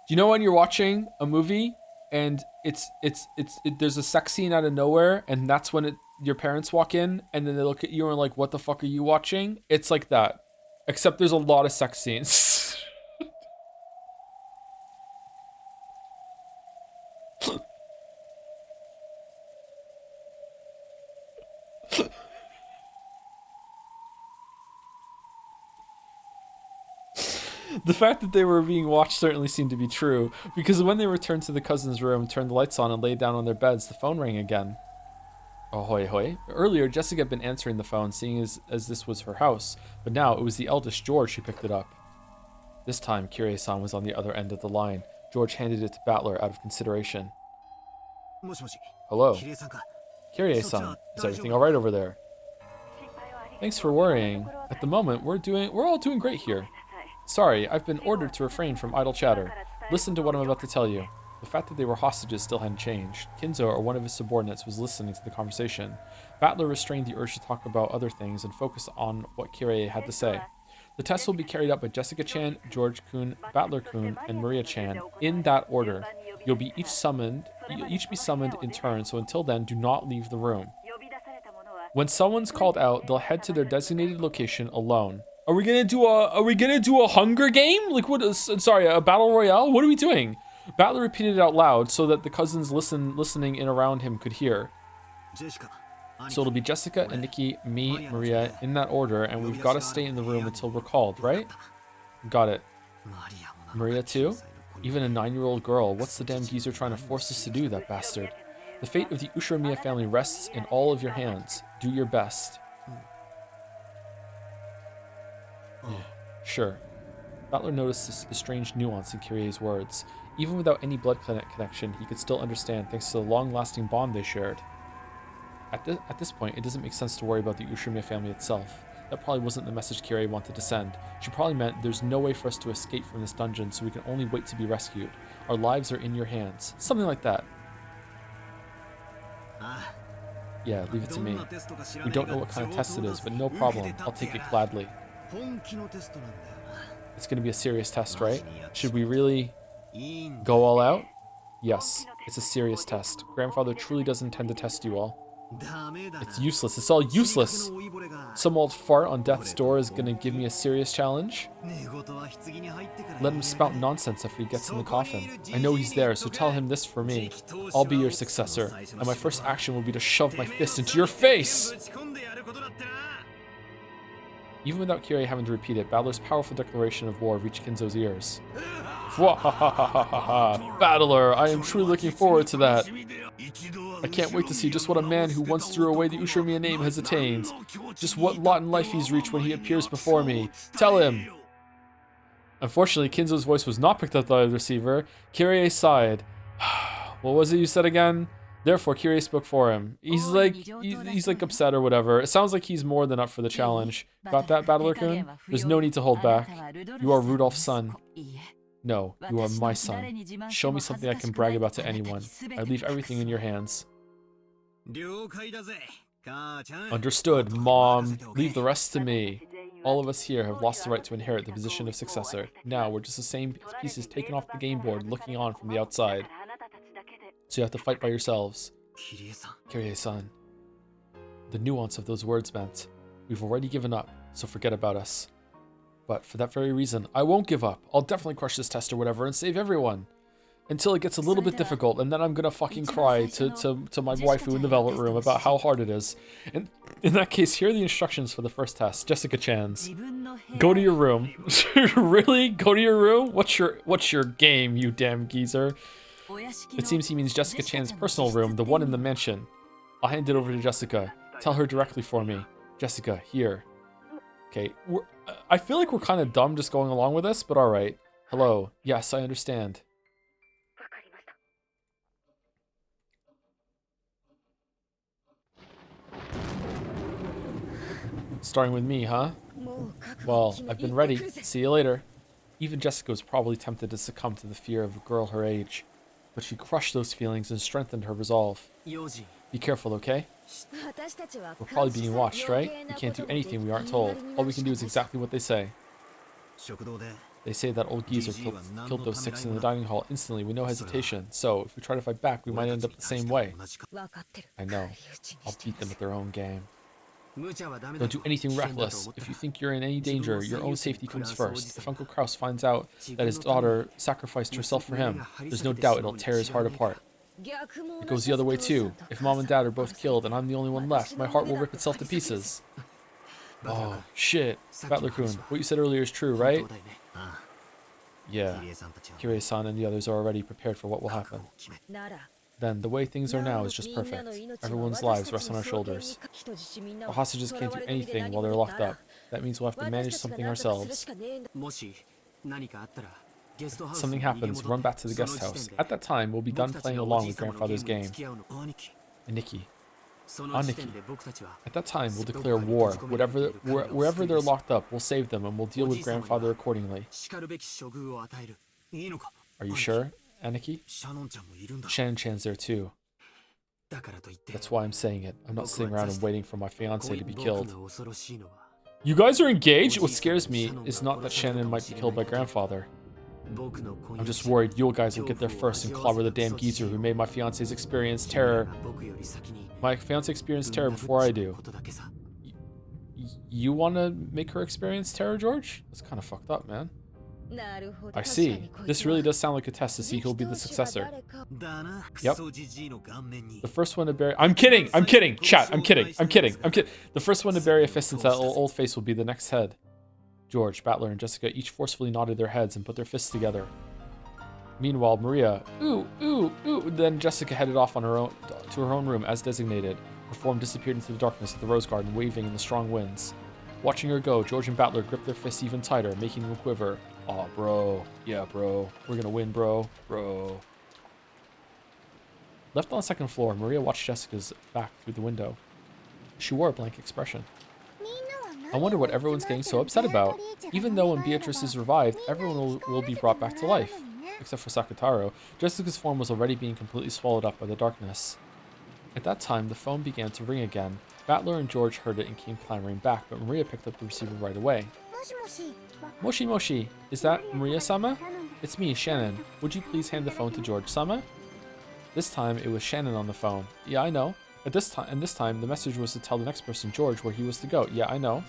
Do you know when you're watching a movie and there's a sex scene out of nowhere, and that's when your parents walk in, and then they look at you and are like, "What the fuck are you watching?" It's like that, except there's a lot of sex scenes. The fact that they were being watched certainly seemed to be true, because when they returned to the cousin's room, turned the lights on, and laid down on their beds, the phone rang again. Ahoy hoy. Earlier, Jessica had been answering the phone, seeing as this was her house, but now it was the eldest George who picked it up. This time, Kirie-san was on the other end of the line. George handed it to Battler out of consideration. Hello. Kirie-san, is everything alright over there? Thanks for worrying. At the moment, we're all doing great here. Sorry, I've been ordered to refrain from idle chatter. Listen to what I'm about to tell you. The fact that they were hostages still hadn't changed. Kinzo, or one of his subordinates, was listening to the conversation. Battler restrained the urge to talk about other things and focused on what Kirie had to say. The test will be carried out by Jessica-chan, George-kun, Battler-kun, and Maria-chan, in that order. You'll each be summoned in turn, so until then, do not leave the room. When someone's called out, they'll head to their designated location alone. Are we gonna do a Hunger Game? Like what? Sorry, a battle royale? What are we doing? Battler repeated it out loud so that the cousins listening in around him could hear. So it'll be Jessica and Nikki, me, Maria, in that order, and we've got to stay in the room until we're called, right? Got it. Maria too? Even a 9-year-old girl. What's the damn geezer trying to force us to do, that bastard? The fate of the Ushiromiya family rests in all of your hands. Do your best. Yeah, sure. Battler noticed the strange nuance in Kirie's words. Even without any blood connection, he could still understand thanks to the long-lasting bond they shared. At this point, it doesn't make sense to worry about the Ushiromiya family itself. That probably wasn't the message Kirie wanted to send. She probably meant there's no way for us to escape from this dungeon, so we can only wait to be rescued. Our lives are in your hands. Something like that. Yeah, leave it to me. We don't know what kind of test it is, but no problem. I'll take it gladly. It's going to be a serious test, right? Should we really go all out? Yes, it's a serious test. Grandfather truly does intend to test you all. It's useless. It's all useless. Some old fart on death's door is going to give me a serious challenge. Let him spout nonsense after he gets in the coffin. I know he's there, so tell him this for me. I'll be your successor, and my first action will be to shove my fist into your face! Even without Kirie having to repeat it, Battler's powerful declaration of war reached Kinzo's ears. Battler, I am truly looking forward to that. I can't wait to see just what a man who once threw away the Ushiromiya name has attained. Just what lot in life he's reached when he appears before me. Tell him! Unfortunately, Kinzo's voice was not picked up by the receiver. Kirie sighed. What was it you said again? Therefore, Kirie spoke for him. He's like upset or whatever. It sounds like he's more than up for the challenge. Got that, Battler-kun? There's no need to hold back. You are Rudolph's son. No, you are my son. Show me something I can brag about to anyone. I leave everything in your hands. Understood, Mom. Leave the rest to me. All of us here have lost the right to inherit the position of successor. Now we're just the same pieces taken off the game board, looking on from the outside. So you have to fight by yourselves. Kirie-san. The nuance of those words meant, we've already given up, so forget about us. But for that very reason, I won't give up. I'll definitely crush this test or whatever and save everyone. until it gets a little bit difficult, and then I'm gonna fucking cry to my waifu in the Velvet Room about how hard it is. And in that case, here are the instructions for the first test. Jessica Chan's. Go to your room. Really? Go to your room? What's your game, you damn geezer? It seems he means Jessica Chan's personal room, the one in the mansion. I'll hand it over to Jessica. Tell her directly for me. Jessica, here. Okay, I feel like we're kind of dumb just going along with this, but alright. Hello. Yes, I understand. Starting with me, huh? Well, I've been ready. See you later. Even Jessica was probably tempted to succumb to the fear of a girl her age, but she crushed those feelings and strengthened her resolve. Be careful, okay? We're probably being watched, right? We can't do anything we aren't told. All we can do is exactly what they say. They say that old geezer killed those 6 in the dining hall instantly with no hesitation, so if we try to fight back, we might end up the same way. I know. I'll beat them at their own game. Don't do anything reckless. If you think you're in any danger, your own safety comes first. If Uncle Kraus finds out that his daughter sacrificed herself for him, there's no doubt it'll tear his heart apart. It goes the other way too. If Mom and Dad are both killed and I'm the only one left, my heart will rip itself to pieces. Oh, shit. Battler-kun, what you said earlier is true, right? Yeah. Kirei-san and the others are already prepared for what will happen. Then, the way things are now is just perfect. Everyone's lives rest on our shoulders. The hostages can't do anything while they're locked up. That means we'll have to manage something ourselves. If something happens, run back to the guest house. At that time, we'll be done playing along with Grandfather's game. Aniki. Aniki. At that time, we'll declare war. Wherever they're locked up, we'll save them and we'll deal with Grandfather accordingly. Are you sure, Aniki? Shannon-chan's there too. That's why I'm saying it. I'm not sitting around and waiting for my fiancé to be killed. You guys are engaged? What scares me is not that Shannon might be killed by Grandfather. I'm just worried you guys will get there first and clobber the damn geezer who made my fiancé's experience terror. My fiancé experienced terror before I do. You want to make her experience terror, George? That's kind of fucked up, man. I see. This really does sound like a test to see who'll be the successor. Yep. The first one to bury... I'm kidding! I'm kidding! Chat, I'm kidding! I'm kidding! I'm kidding! The first one to bury a fist into that old face will be the next head. George, Battler, and Jessica each forcefully nodded their heads and put their fists together. Meanwhile, Maria, ooh, ooh, ooh, then Jessica headed off on her own to her own room as designated. Her form disappeared into the darkness of the rose garden, waving in the strong winds. Watching her go, George and Battler gripped their fists even tighter, making them quiver. Aw, bro. Yeah, bro. We're gonna win, bro. Bro. Left on the second floor, Maria watched Jessica's back through the window. She wore a blank expression. I wonder what everyone's getting so upset about. Even though when Beatrice is revived, everyone will be brought back to life. Except for Sakutaro, Jessica's form was already being completely swallowed up by the darkness. At that time, the phone began to ring again. Battler and George heard it and came clamoring back, but Maria picked up the receiver right away. Moshi Moshi, is that Maria-sama? It's me, Shannon. Would you please hand the phone to George-sama? This time, it was Shannon on the phone. Yeah, I know. This time, the message was to tell the next person, George, where he was to go. Yeah, I know.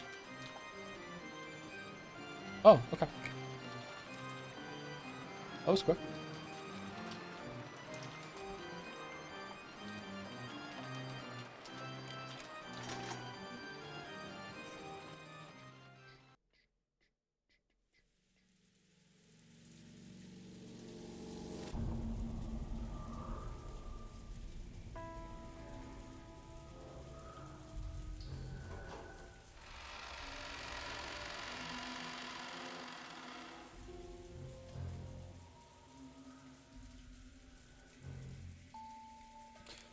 Oh, okay. That was quick.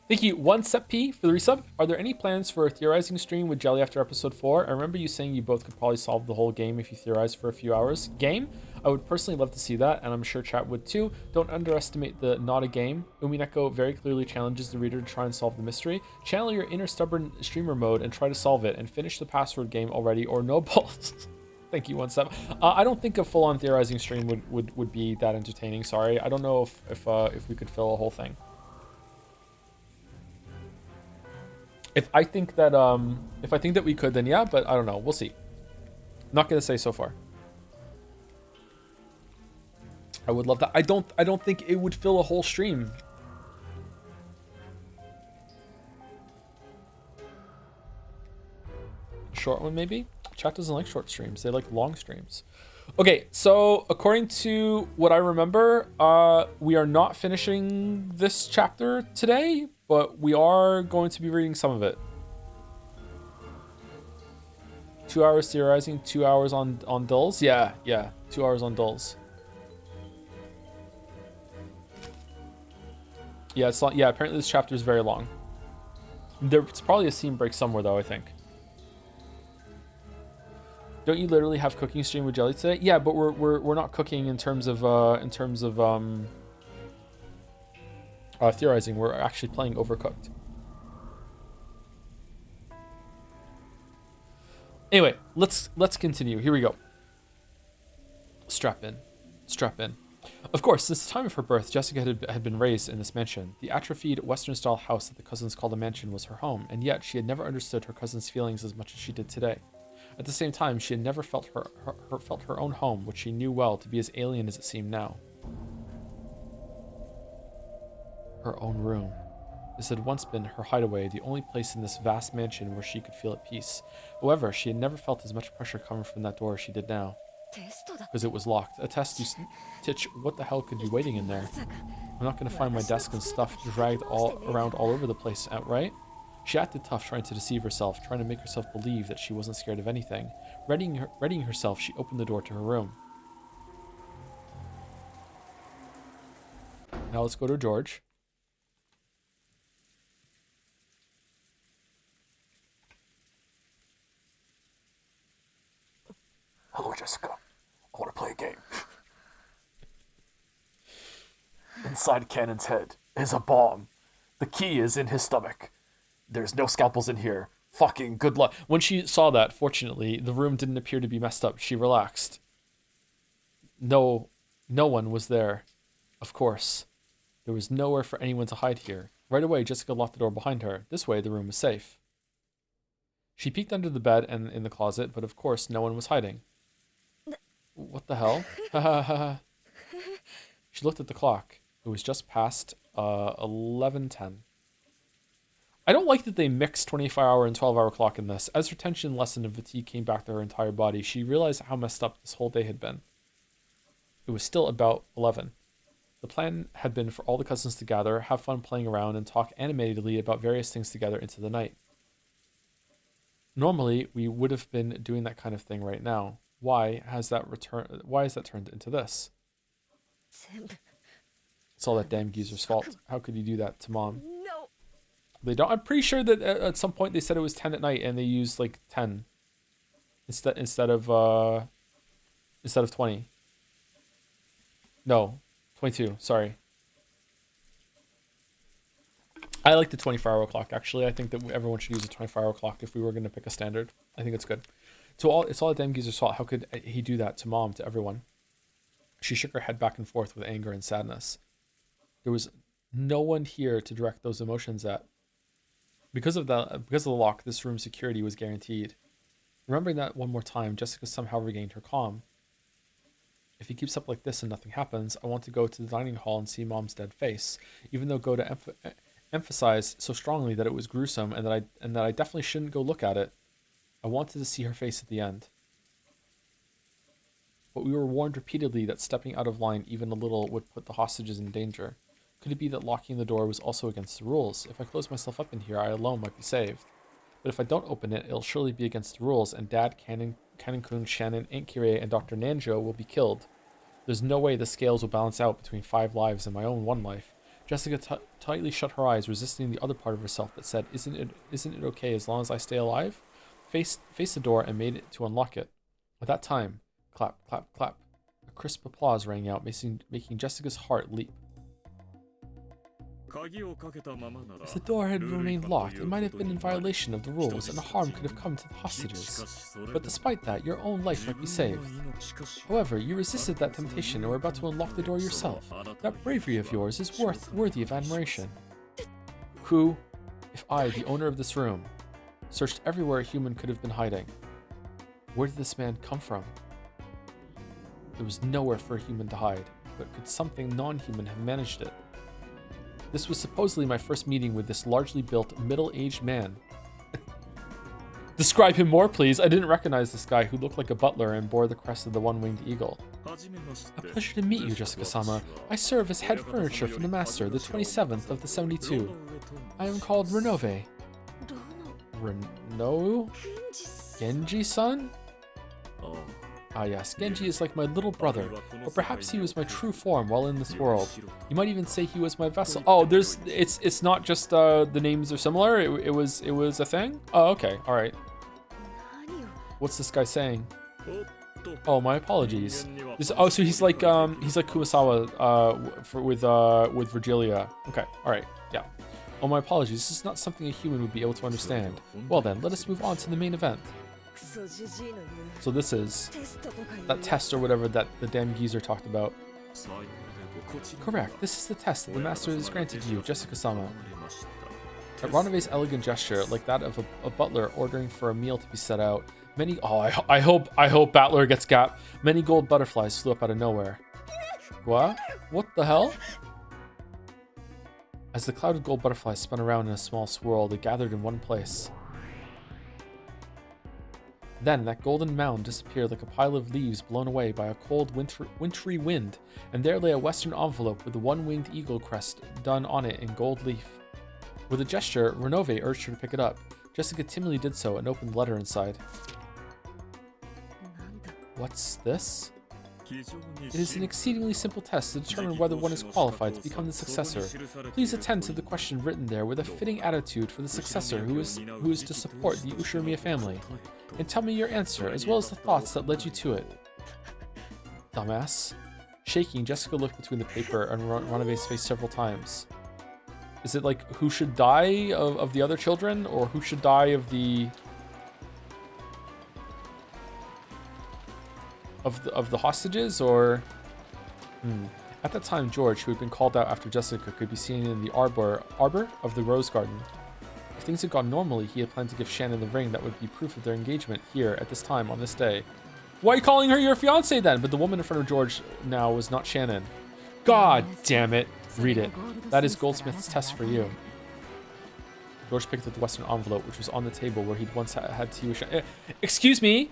Thank you, 1SEP for the resub. Are there any plans for a theorizing stream with Jelly after episode 4? I remember you saying you both could probably solve the whole game if you theorize for a few hours. Game? I would personally love to see that, and I'm sure chat would too. Don't underestimate the not a game. Umineko very clearly challenges the reader to try and solve the mystery. Channel your inner stubborn streamer mode and try to solve it, and finish the password game already, or no balls. Thank you, 1SEP. I don't think a full-on theorizing stream would be that entertaining. Sorry, I don't know if we could fill a whole thing. If I think that we could, then yeah, but I don't know. We'll see. Not gonna say so far. I would love that. I don't think it would fill a whole stream. Short one, maybe? Chat doesn't like short streams. They like long streams. Okay, so according to what I remember, we are not finishing this chapter today, but we are going to be reading some of it. 2 hours theorizing, 2 hours on dulls. Yeah, 2 hours on dulls. Yeah, it's not. Yeah, apparently this chapter is very long. It's probably a scene break somewhere though, I think. Don't you literally have cooking stream with Jelly today? Yeah, but we're not cooking in terms of theorizing. We're actually playing Overcooked. Anyway, let's continue. Here we go. Strap in. Of course, since the time of her birth, Jessica had been raised in this mansion. The atrophied Western-style house that the cousins called a mansion was her home, and yet she had never understood her cousin's feelings as much as she did today. At the same time, she had never felt her own home, which she knew well to be as alien as it seemed now. Her own room. This had once been her hideaway, the only place in this vast mansion where she could feel at peace. However, she had never felt as much pressure coming from that door as she did now. Because it was locked. A test, you Titch, what the hell could be waiting in there? I'm not going to find my desk and stuff dragged around all over the place, right? She acted tough, trying to deceive herself, trying to make herself believe that she wasn't scared of anything. Readying herself, she opened the door to her room. Now let's go to George. Hello, Jessica. I want to play a game. Inside Cannon's head is a bomb. The key is in his stomach. There's no scalpels in here. Fucking good luck. When she saw that, fortunately, the room didn't appear to be messed up. She relaxed. No one was there. Of course. There was nowhere for anyone to hide here. Right away, Jessica locked the door behind her. This way, the room was safe. She peeked under the bed and in the closet, but of course, no one was hiding. What the hell? She looked at the clock. It was just past 11:10. I don't like that they mixed 24-hour and 12-hour clock in this. As her tension lessened and fatigue came back to her entire body, she realized how messed up this whole day had been. It was still about 11. The plan had been for all the cousins to gather, have fun playing around, and talk animatedly about various things together into the night. Normally, we would have been doing that kind of thing right now. Why has that turned into this? It's all that damn geezer's fault. How could you do that to Mom? No. They don't. I'm pretty sure that at some point they said it was 10 at night and they used like 10 instead of 20. No, 22. Sorry. I like the 24-hour clock. Actually, I think that everyone should use a 24-hour clock if we were going to pick a standard. I think it's good. It's all that damn geezer's fault. How could he do that to Mom, to everyone? She shook her head back and forth with anger and sadness. There was no one here to direct those emotions at. Because of the lock, this room's security was guaranteed. Remembering that one more time, Jessica somehow regained her calm. If he keeps up like this and nothing happens, I want to go to the dining hall and see Mom's dead face, even though Goda emphasized so strongly that it was gruesome and that I definitely shouldn't go look at it. I wanted to see her face at the end. But we were warned repeatedly that stepping out of line even a little would put the hostages in danger. Could it be that locking the door was also against the rules? If I close myself up in here, I alone might be saved. But if I don't open it, it'll surely be against the rules, and Dad, Canon-kun, Shannon, Aunt Kyrie, and Dr. Nanjo will be killed. There's no way the scales will balance out between 5 lives and my own 1 life. Jessica tightly shut her eyes, resisting the other part of herself that said, Isn't it okay as long as I stay alive? Faced the door and made it to unlock it. At that time, clap, clap, clap. A crisp applause rang out, making Jessica's heart leap. If the door had remained locked, it might have been in violation of the rules and harm could have come to the hostages. But despite that, your own life might be saved. However, you resisted that temptation and were about to unlock the door yourself. That bravery of yours is worthy of admiration. Who, if I, the owner of this room, searched everywhere a human could have been hiding? Where did this man come from? There was nowhere for a human to hide. but could something non-human have managed it? This was supposedly my first meeting with this largely built, middle-aged man. Describe him more, please. I didn't recognize this guy who looked like a butler and bore the crest of the one-winged eagle. A pleasure to meet you, Jessica-sama. I serve as head furniture for the master, the 27th of the 72. I am called Renove. Reno? Genji-san? Ah yes, Genji is like my little brother, or perhaps he was my true form while in this world. You might even say he was my vessel. Oh, it's not just the names are similar. It was a thing. Oh, okay, all right. What's this guy saying? Oh, my apologies. So he's like Kumasawa with Virgilia. Okay, all right, yeah. Oh, my apologies. This is not something a human would be able to understand. Well then, let us move on to the main event. So this is that test or whatever that the damn geezer talked about. Correct. This is the test that the master has granted you, Jessica-sama. At Ronove's elegant gesture, like that of a butler ordering for a meal to be set out, many I hope Battler gets gap. Many gold butterflies flew up out of nowhere. What? What the hell? As the cloud of gold butterflies spun around in a small swirl, they gathered in one place. Then that golden mound disappeared like a pile of leaves blown away by a cold wintry wind, and there lay a western envelope with the one-winged eagle crest done on it in gold leaf. With a gesture, Renove urged her to pick it up. Jessica timidly did so and opened the letter inside. What's this? It is an exceedingly simple test to determine whether one is qualified to become the successor. Please attend to the question written there with a fitting attitude for the successor who is to support the Ushiromiya family. And tell me your answer, as well as the thoughts that led you to it. Dumbass. Shaking, Jessica looked between the paper and Ronove's face several times. Is it like who should die of the other children, or who should die of the hostages, or At that time, George, who had been called out after Jessica, could be seen in the arbor of the rose garden. If things had gone normally, he had planned to give Shannon the ring that would be proof of their engagement here at this time on this day. Why are you calling her your fiancée then? But the woman in front of George now was not Shannon. God damn it. Read it. That is Goldsmith's test for you. George picked up the western envelope, which was on the table where he'd once had tea with Shannon. Excuse me.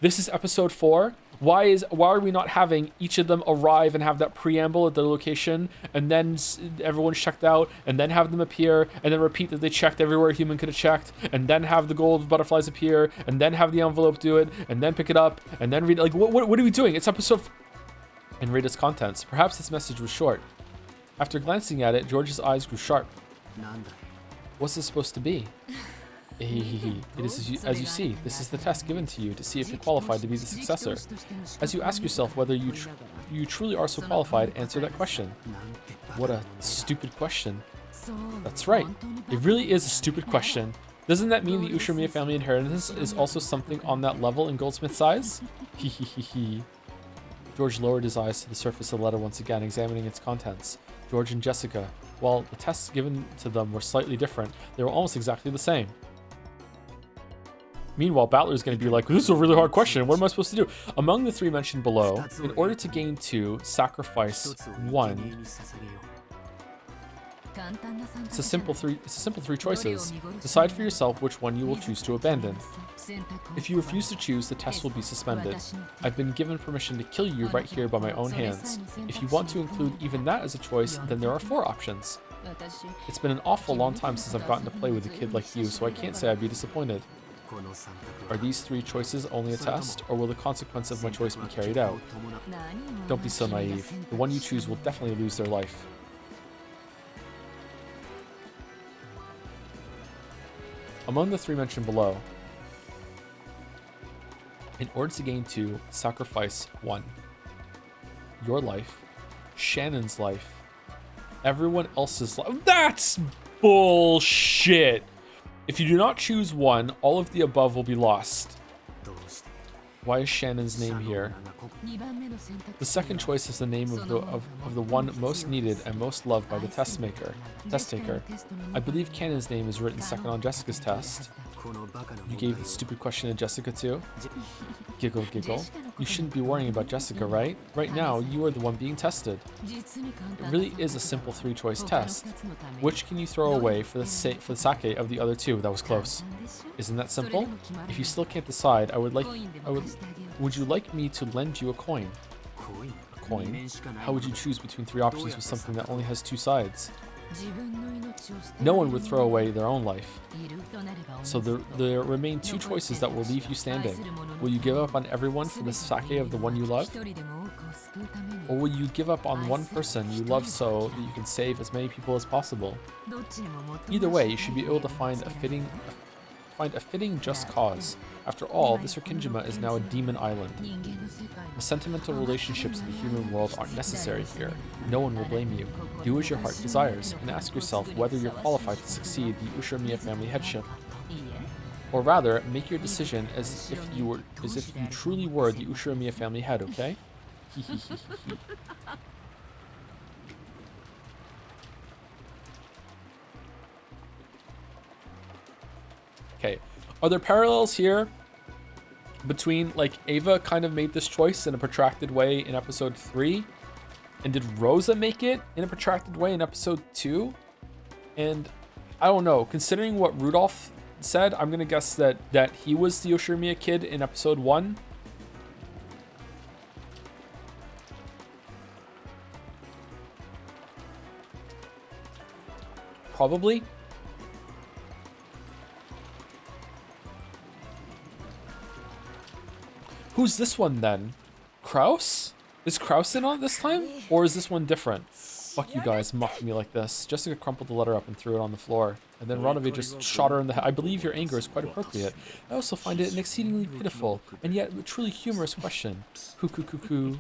This is episode 4. Why are we not having each of them arrive and have that preamble at the location, and then everyone's checked out, and then have them appear, and then repeat that they checked everywhere a human could have checked, and then have the gold butterflies appear, and then have the envelope do it, and then pick it up, and then read it? Like, what are we doing? It's episode and read its contents. Perhaps this message was short. After glancing at it, George's eyes grew sharp. What's this supposed to be? It is as you see. This is the test given to you to see if you're qualified to be the successor. As you ask yourself whether you truly are so qualified, answer that question. What a stupid question. That's right. It really is a stupid question. Doesn't that mean the Ushiromiya family inheritance is also something on that level in Goldsmith's eyes? George lowered his eyes to the surface of the letter once again, examining its contents. George and Jessica, while the tests given to them were slightly different, they were almost exactly the same. Meanwhile, Battler's going to be like, this is a really hard question. What am I supposed to do? Among the 3 mentioned below, in order to gain 2, sacrifice 1. It's a simple three choices. Decide for yourself which one you will choose to abandon. If you refuse to choose, the test will be suspended. I've been given permission to kill you right here by my own hands. If you want to include even that as a choice, then there are 4 options. It's been an awful long time since I've gotten to play with a kid like you, so I can't say I'd be disappointed. Are these 3 choices only a test, or will the consequence of my choice be carried out? Don't be so naive. The one you choose will definitely lose their life. Among the 3 mentioned below, in order to gain 2, sacrifice 1. Your life, Shannon's life, everyone else's life. That's bullshit! If you do not choose 1, all of the above will be lost. Why is Shannon's name here? The second choice is the name of the one most needed and most loved by the test taker. I believe Cannon's name is written second on Jessica's test. You gave the stupid question to Jessica too? Giggle, giggle. You shouldn't be worrying about Jessica, right? Right now, you are the one being tested. It really is a simple 3-choice test. Which can you throw away for the sake of the other two? That was close. Isn't that simple? If you still can't decide, would you like me to lend you a coin? A coin? How would you choose between 3 options with something that only has 2 sides? No one would throw away their own life. So there remain 2 choices that will leave you standing. Will you give up on everyone for the sake of the one you love? Or will you give up on one person you love so that you can save as many people as possible? Either way, you should be able to find a fitting just cause. After all, this Rikkinjima is now a demon island. The sentimental relationships of the human world aren't necessary here. No one will blame you. Do as your heart desires, and ask yourself whether you're qualified to succeed the Ushiramiya family headship. Or rather, make your decision as if you truly were the Ushiramiya family head, okay? Okay, are there parallels here between, like, Ava kind of made this choice in a protracted way in episode 3? And did Rosa make it in a protracted way in episode 2? And I don't know, considering what Rudolph said, I'm gonna guess that he was the Yoshimiya kid in episode 1. Probably. Who's this one then? Kraus? Is Kraus in on it this time? Or is this one different? Fuck you guys, mocking me like this. Jessica crumpled the letter up and threw it on the floor. And then Rondo just shot her in the head. I believe your anger is quite appropriate. I also find it an exceedingly pitiful, and yet a truly humorous question. Hoo.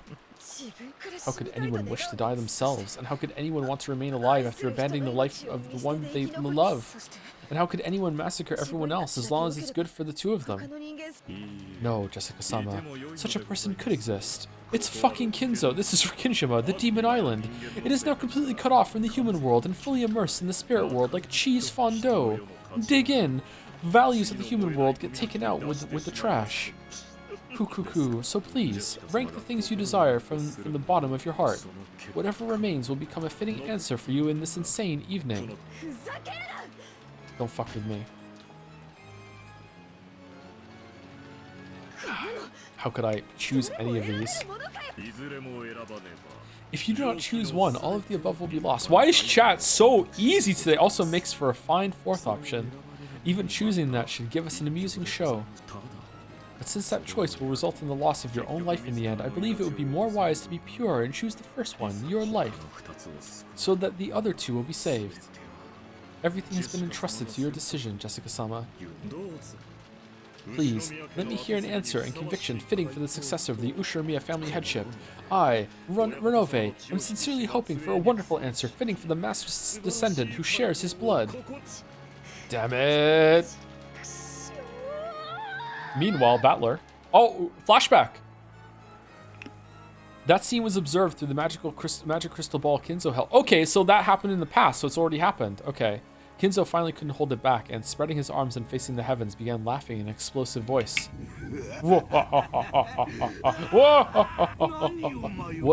How could anyone wish to die themselves? And how could anyone want to remain alive after abandoning the life of the one they love? And how could anyone massacre everyone else as long as it's good for the 2 of them? No, Jessica-sama. Such a person could exist. It's fucking Kinzo. This is Rikkinjima, the demon island. It is now completely cut off from the human world and fully immersed in the spirit world like cheese fondue. Dig in. Values of the human world get taken out with the trash. Hoo. So please, rank the things you desire from the bottom of your heart. Whatever remains will become a fitting answer for you in this insane evening. Don't fuck with me. How could I choose any of these? If you do not choose one, all of the above will be lost. Why is chat so easy today? Also makes for a fine 4th option. Even choosing that should give us an amusing show. But since that choice will result in the loss of your own life in the end, I believe it would be more wise to be pure and choose the first one, your life, so that the other 2 will be saved. Everything has been entrusted to your decision, Jessica-sama. Please, let me hear an answer and conviction fitting for the successor of the Ushiramiya family headship. I, Renove, am sincerely hoping for a wonderful answer fitting for the master's descendant who shares his blood. Damn it! Meanwhile, Battler. Oh, flashback! That scene was observed through the magic crystal ball Kinzo held. Okay, so that happened in the past, so it's already happened. Okay. Kinzo finally couldn't hold it back, and spreading his arms and facing the heavens, began laughing in an explosive voice. What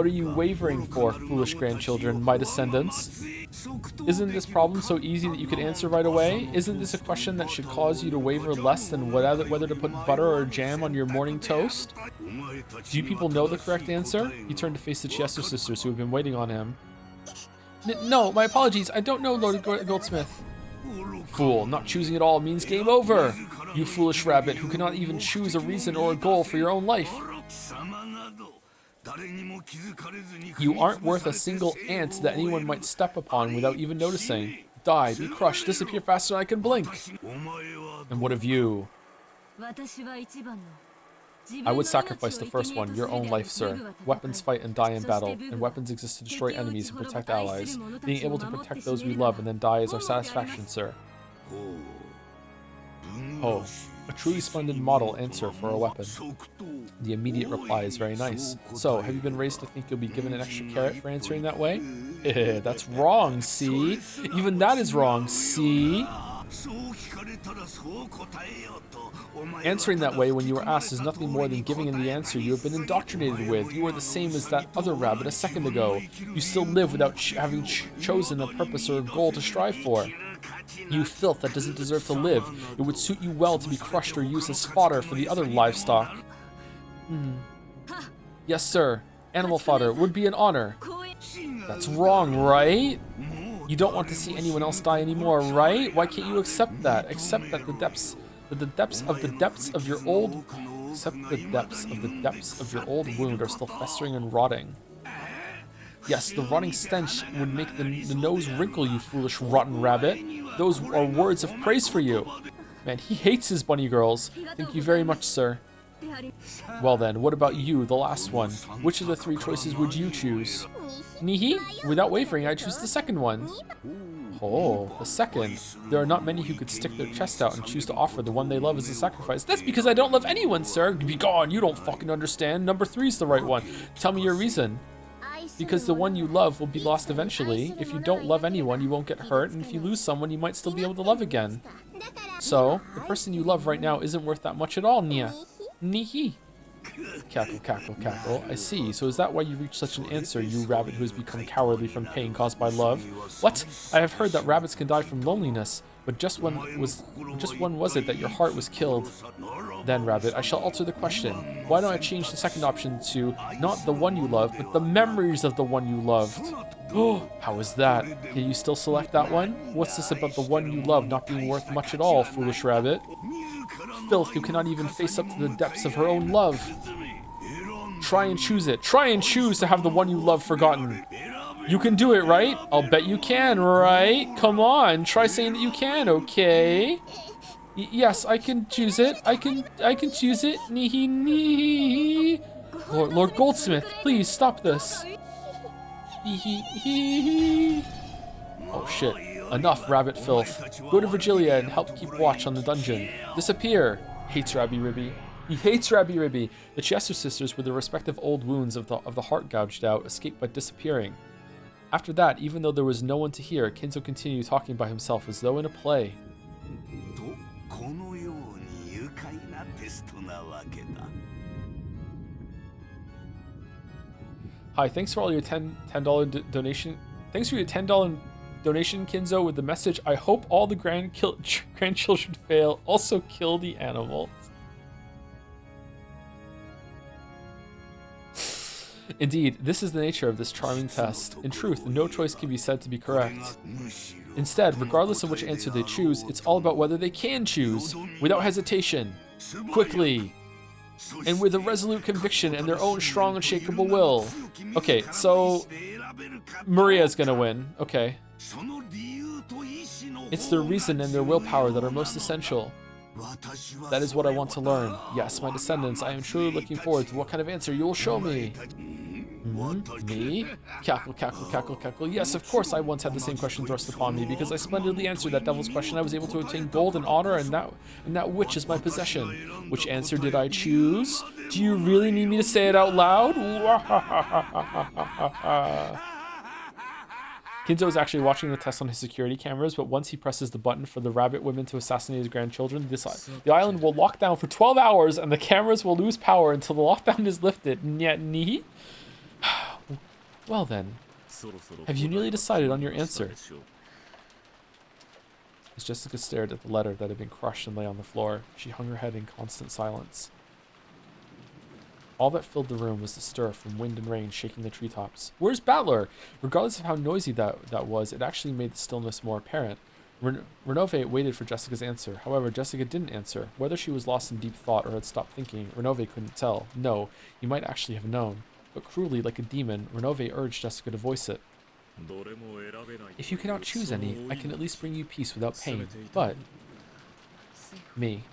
are you wavering for, foolish grandchildren, my descendants? Isn't this problem so easy that you could answer right away? Isn't this a question that should cause you to waver less than whether to put butter or jam on your morning toast? Do you people know the correct answer? He turned to face the Chiesto sisters who had been waiting on him. No, my apologies. I don't know, Lord Goldsmith. Fool, not choosing at all means game over. You foolish rabbit who cannot even choose a reason or a goal for your own life. You aren't worth a single ant that anyone might step upon without even noticing. Die, be crushed, disappear faster than I can blink. And what of you? I would sacrifice the first one, your own life, sir. Weapons fight and die in battle, and weapons exist to destroy enemies and protect allies. Being able to protect those we love and then die is our satisfaction, sir. Oh, a truly splendid model answer for a weapon. The immediate reply is very nice. So, have you been raised to think you'll be given an extra carrot for answering that way? That's wrong, see? Even that is wrong, see? Answering that way when you are asked is nothing more than giving in the answer you have been indoctrinated with. You are the same as that other rabbit a second ago. You still live without having chosen a purpose or a goal to strive for. You filth that doesn't deserve to live. It would suit you well to be crushed or used as fodder for the other livestock. Yes, sir. Animal fodder would be an honor. That's wrong, right? You don't want to see anyone else die anymore, right? Why can't you accept that? Accept that the depths of your old wound are still festering and rotting. Yes, the rotting stench would make the nose wrinkle, you foolish rotten rabbit. Those are words of praise for you. Man, he hates his bunny girls. Thank you very much, sir. Well then, what about you, the last one? Which of the three choices would you choose? Nihi? Without wavering, I choose the second one. Oh, the second. There are not many who could stick their chest out and choose to offer the one they love as a sacrifice. That's because I don't love anyone, sir. Be gone, you don't fucking understand. Number 3 is the right one. Tell me your reason. Because the one you love will be lost eventually. If you don't love anyone, you won't get hurt, and if you lose someone, you might still be able to love again. So, the person you love right now isn't worth that much at all, Nia. Nihi. Cackle, cackle, cackle. I see. So is that why you reached such an answer, you rabbit who has become cowardly from pain caused by love? What? I have heard that rabbits can die from loneliness, but just when was it that your heart was killed? Then, rabbit, I shall alter the question. Why don't I change the second option to not the one you love, but the memories of the one you loved? Oh, how is that? Can you still select that one? What's this about the one you love not being worth much at all, foolish rabbit? Filth who cannot even face up to the depths of her own love. Try and choose it. Try and choose to have the one you love forgotten. You can do it, right? I'll bet you can, right? Come on, try saying that you can, okay? Yes, I can choose it. I can choose it. Nihi nihi. Lord Goldsmith, please stop this. Oh shit. Enough, rabbit filth. Go to Virgilia and help keep watch on the dungeon. Disappear. Hates Rabbi Ribby. He hates Rabbi Ribby. The Chester sisters, with their respective old wounds of the heart gouged out, escaped by disappearing. After that, even though there was no one to hear, Kinzo continued talking by himself as though in a play. Hi, thanks for all your $10 donation. Thanks for your $10 donation, Kinzo, with the message, I hope all the grandchildren fail. Also kill the animals. Indeed, this is the nature of this charming test. In truth, no choice can be said to be correct. Instead, regardless of which answer they choose, it's all about whether they can choose, without hesitation, quickly, and with a resolute conviction and their own strong, unshakable will. Okay, so Maria's gonna win. Okay. It's their reason and their willpower that are most essential. That is what I want to learn. Yes, my descendants, I am truly looking forward to what kind of answer you will show me. Me? Cackle, cackle, cackle, cackle. Yes, of course I once had the same question thrust upon me. Because I splendidly answered that devil's question, I was able to obtain gold and honor, and that which is my possession. Which answer did I choose? Do you really need me to say it out loud? Kinzo is actually watching the test on his security cameras, but once he presses the button for the rabbit women to assassinate his grandchildren, the island will lock down for 12 hours and the cameras will lose power until the lockdown is lifted. Nihi? Well then, have you nearly decided on your answer? As Jessica stared at the letter that had been crushed and lay on the floor, she hung her head in constant silence. All that filled the room was the stir from wind and rain shaking the treetops. Where's Battler? Regardless of how noisy that was, it actually made the stillness more apparent. Renove waited for Jessica's answer. However, Jessica didn't answer. Whether she was lost in deep thought or had stopped thinking, Renove couldn't tell. No, you might actually have known. But cruelly, like a demon, Renove urged Jessica to voice it. If you cannot choose any, I can at least bring you peace without pain. But... Me.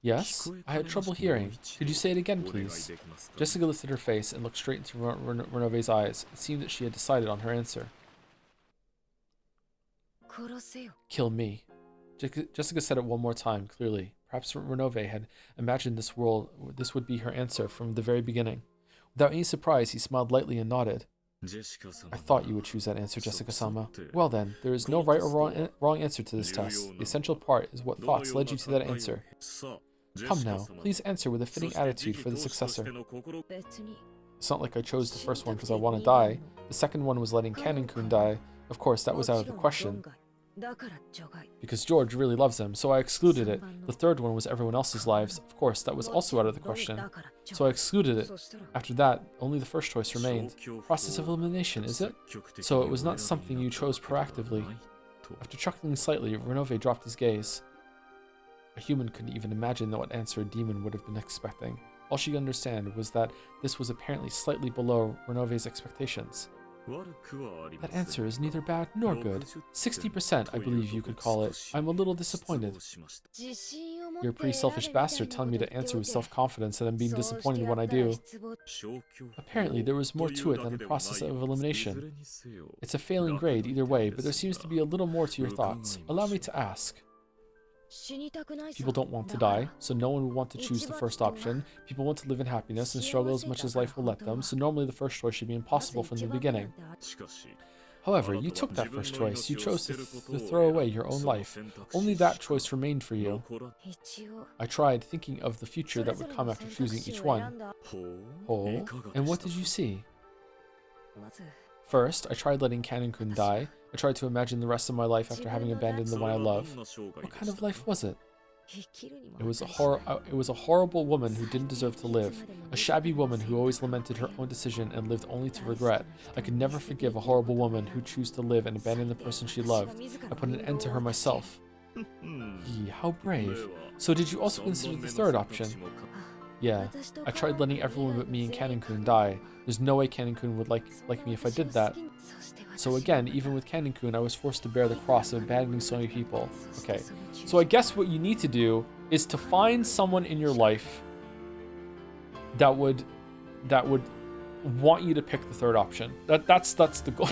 Yes? I had trouble hearing. Could you say it again, please? Jessica lifted her face and looked straight into Renove's eyes. It seemed that she had decided on her answer. Kill me. Jessica said it one more time, clearly. Perhaps Renove had imagined this would be her answer from the very beginning. Without any surprise, he smiled lightly and nodded. I thought you would choose that answer, Jessica-sama. Well then, there is no right or wrong answer to this test. The essential part is what thoughts led you to that answer. Come now, please answer with a fitting attitude for the successor. It's not like I chose the first one because I want to die. The second one was letting Canon-kun die. Of course, that was out of the question. Because George really loves him, so I excluded it. The third one was everyone else's lives. Of course, that was also out of the question. So I excluded it. After that, only the first choice remained. Process of elimination, is it? So it was not something you chose proactively. After chuckling slightly, Renove dropped his gaze. A human couldn't even imagine what answer a demon would have been expecting. All she could understand was that this was apparently slightly below Renove's expectations. That answer is neither bad nor good. 60%, I believe you could call it. I'm a little disappointed. You're a pretty selfish bastard telling me to answer with self-confidence and then being disappointed when I do. Apparently, there was more to it than the process of elimination. It's a failing grade either way, but there seems to be a little more to your thoughts. Allow me to ask. People don't want to die, so no one will want to choose the first option. People want to live in happiness and struggle as much as life will let them, so normally the first choice should be impossible from the beginning. However, you took that first choice. You chose to throw away your own life. Only that choice remained for you. I tried thinking of the future that would come after choosing each one. Oh, and what did you see? First, I tried letting Canon-kun die. I tried to imagine the rest of my life after having abandoned the one I love. What kind of life was it? It was a horrible woman who didn't deserve to live. A shabby woman who always lamented her own decision and lived only to regret. I could never forgive a horrible woman who chose to live and abandon the person she loved. I put an end to her myself. Yee, how brave. So did you also consider the third option? Yeah, I tried letting everyone but me and Canon-kun die. There's no way Canon-kun would like me if I did that. So again, even with Canon-kun, I was forced to bear the cross of abandoning so many people. Okay, so I guess what you need to do is to find someone in your life that would want you to pick the third option. That's the goal.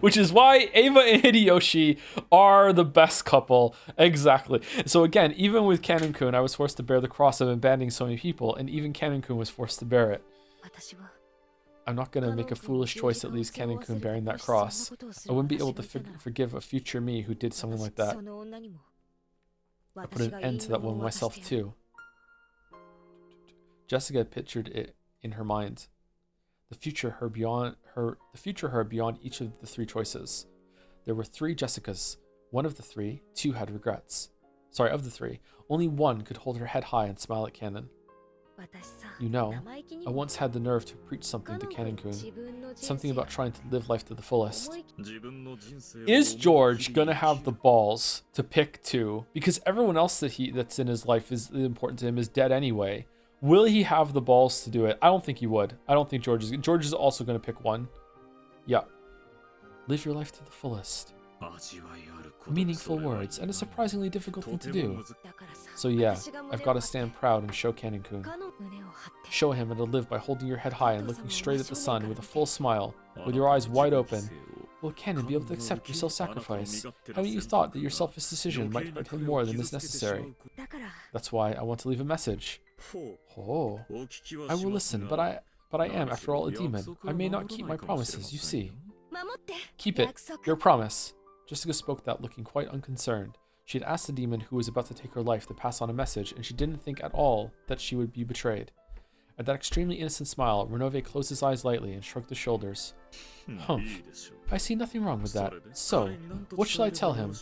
Which is why Ava and Hideyoshi are the best couple. Exactly. So again, even with Canon-kun, I was forced to bear the cross of abandoning so many people, and even Canon-kun was forced to bear it. I'm not going to make a foolish choice that leaves Canon-kun bearing that cross. I wouldn't be able to forgive a future me who did something like that. I put an end to that one myself too. Jessica pictured it in her mind. The future her beyond each of the three choices. There were three Jessicas. One of the three, two had regrets. Sorry, of the three, only one could hold her head high and smile at Canon. You know, I once had the nerve to preach something to Canon-kun. Something about trying to live life to the fullest. Is George gonna have the balls to pick two? Because everyone else that's in his life is important to him is dead anyway. Will he have the balls to do it? I don't think he would. I don't think George is also going to pick one. Yeah. Live your life to the fullest. Meaningful words, and a surprisingly difficult thing to do. So yeah, I've got to stand proud and show Canon-kun. Show him how to live by holding your head high and looking straight at the sun with a full smile, with your eyes wide open. Will Canon be able to accept your self-sacrifice? Haven't you thought that your selfish decision might hurt him more than is necessary? That's why I want to leave a message. Oh, I will listen, but I am, after all, a demon. I may not keep my promises, you see. Keep it, your promise. Jessica spoke that looking quite unconcerned. She had asked the demon who was about to take her life to pass on a message, and she didn't think at all that she would be betrayed. At that extremely innocent smile, Renove closed his eyes lightly and shrugged his shoulders. Humph. I see nothing wrong with that. So, what shall I tell him?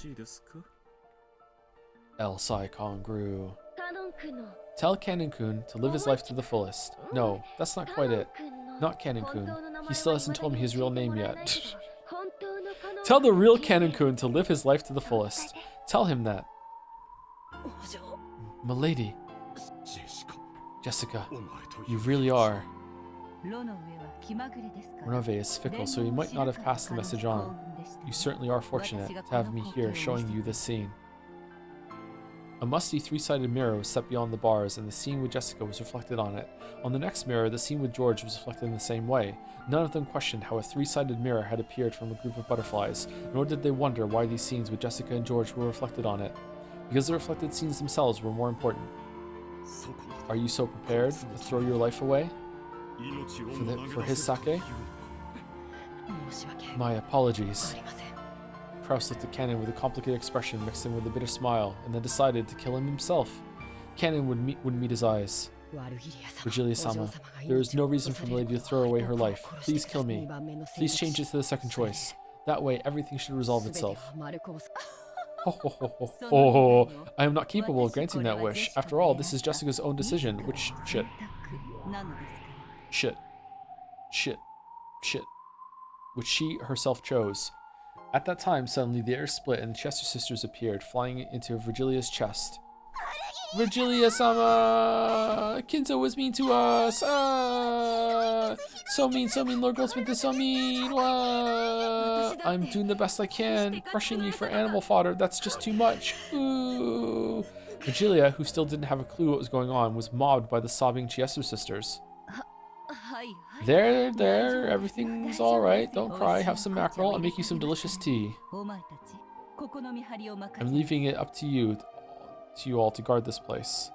El Sai Kongru. Tell Canon-kun to live his life to the fullest. No, that's not quite it. Not Canon-kun. He still hasn't told me his real name yet. Tell the real Canon-kun to live his life to the fullest. Tell him that. Milady. Jessica, you really are. Renove is fickle, so he might not have passed the message on. You certainly are fortunate to have me here showing you this scene. A musty three-sided mirror was set beyond the bars, and the scene with Jessica was reflected on it. On the next mirror, the scene with George was reflected in the same way. None of them questioned how a three-sided mirror had appeared from a group of butterflies, nor did they wonder why these scenes with Jessica and George were reflected on it. Because the reflected scenes themselves were more important. Are you so prepared to throw your life away? For his sake? My apologies. Kraus looked at Cannon with a complicated expression mixed in with a bitter smile, and then decided to kill him himself. Cannon wouldn't meet his eyes. Virgilia-sama, there is no reason for Milady to throw away her life. Please kill me. Please change it to the second choice. That way, everything should resolve itself. Oh, I am not capable of granting that wish. After all, this is Jessica's own decision, which... Shit. Which she herself chose. At that time, suddenly the air split and the Chester sisters appeared, flying into Virgilia's chest. Virgilia-sama! Kinzo was mean to us! So mean, Lord Goldsmith is so mean! I'm doing the best I can, crushing me for animal fodder, that's just too much! Ooh! Virgilia, who still didn't have a clue what was going on, was mobbed by the sobbing Chester sisters. There, everything's alright, don't cry, have some mackerel, I'll make you some delicious tea. I'm leaving it up to you all to guard this place.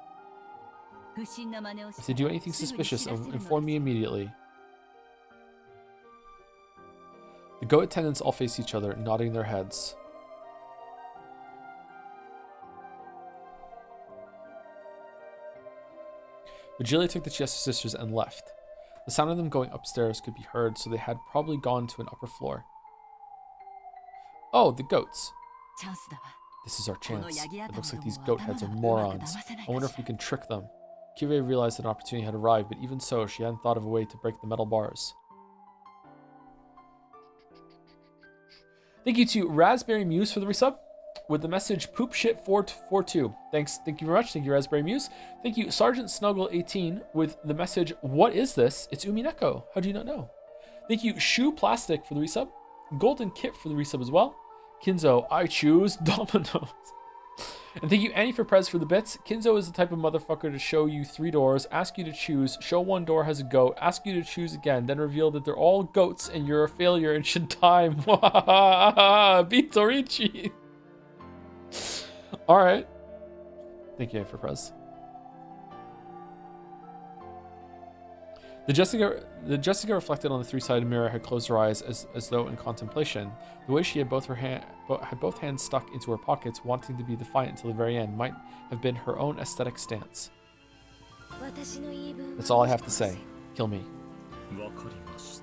If they do anything suspicious, inform me immediately. The goat attendants all face each other, nodding their heads. Virgilia took the Chester sisters and left. The sound of them going upstairs could be heard, so they had probably gone to an upper floor. Oh, the goats. This is our chance. It looks like these goat heads are morons. I wonder if we can trick them. Kirei realized that an opportunity had arrived, but even so, she hadn't thought of a way to break the metal bars. Thank you to Raspberry Muse for the resub with the message poop shit 442. Thanks. Thank you very much. Thank you, Raspberry Muse. Thank you, Sergeant Snuggle 18 with the message, what is this? It's Umineko. How do you not know? Thank you, Shoe Plastic for the resub. Golden Kit for the resub as well. Kinzo, I choose Dominoes. And thank you, Annie, for Prez for the bits. Kinzo is the type of motherfucker to show you 3 doors, ask you to choose, show one door has a goat, ask you to choose again, then reveal that they're all goats and you're a failure and should die. Beat Torichi. Alright. Thank you, Annie, for Prez. The Jessica reflected on the three-sided mirror had closed her eyes as though in contemplation. The way she had both hands stuck into her pockets, wanting to be defiant until the very end, might have been her own aesthetic stance. That's all I have to say. Kill me.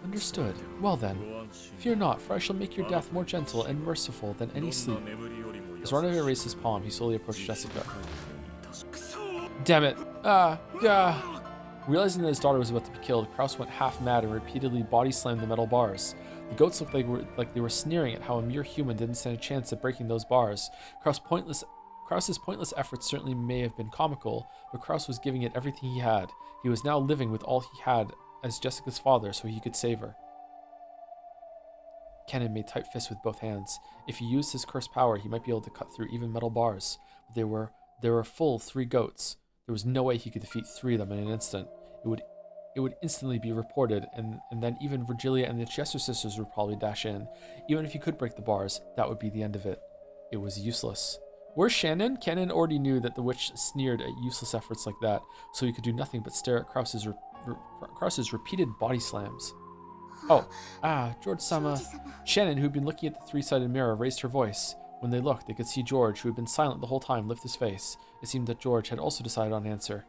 Understood. Well then, fear not, for I shall make your death more gentle and merciful than any sleep. As Rondo erased his palm, he slowly approached Jessica. Damn it! Realizing that his daughter was about to be killed, Kraus went half mad and repeatedly body slammed the metal bars. The goats looked like they were sneering at how a mere human didn't stand a chance at breaking those bars. Kraus's pointless efforts certainly may have been comical, but Kraus was giving it everything he had. He was now living with all he had as Jessica's father so he could save her. Kennen made tight fists with both hands. If he used his cursed power, he might be able to cut through even metal bars. But there were full 3 goats. There was no way he could defeat 3 of them in an instant. It would instantly be reported, and then even Virgilia and the Chester sisters would probably dash in. Even if he could break the bars, that would be the end of it. It was useless. Where's Shannon? Cannon already knew that the witch sneered at useless efforts like that, so he could do nothing but stare at Kraus's repeated body slams. Oh, George-sama. Shannon, who had been looking at the three-sided mirror, raised her voice. When they looked, they could see George, who had been silent the whole time, lift his face. It seemed that George had also decided on an answer.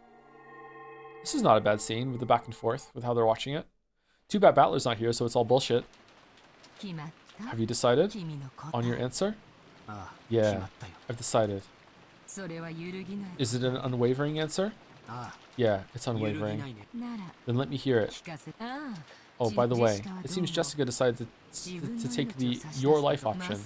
This is not a bad scene, with the back and forth, with how they're watching it. Too bad Battler's not here, so it's all bullshit. Have you decided on your answer? Yeah, I've decided. Is it an unwavering answer? Yeah, it's unwavering. Then let me hear it. Oh, by the way, it seems Jessica decided to take the your life option.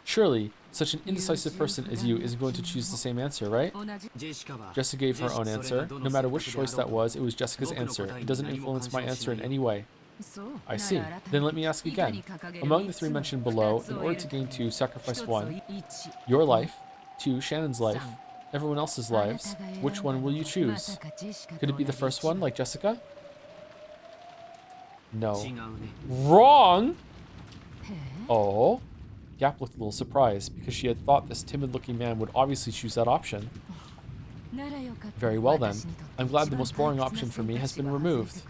Surely, such an indecisive person as you isn't going to choose the same answer, right? Jessica gave her own answer. No matter which choice that was, it was Jessica's answer. It doesn't influence my answer in any way. I see. Then let me ask again. Among the 3 mentioned below, in order to gain 2, sacrifice 1. Your life. 2, Shannon's life. everyone else's lives. Which one will you choose? Could it be the first one, like Jessica? No. Wrong! Oh. Gap looked a little surprised because she had thought this timid-looking man would obviously choose that option. Very well then. I'm glad the most boring option for me has been removed.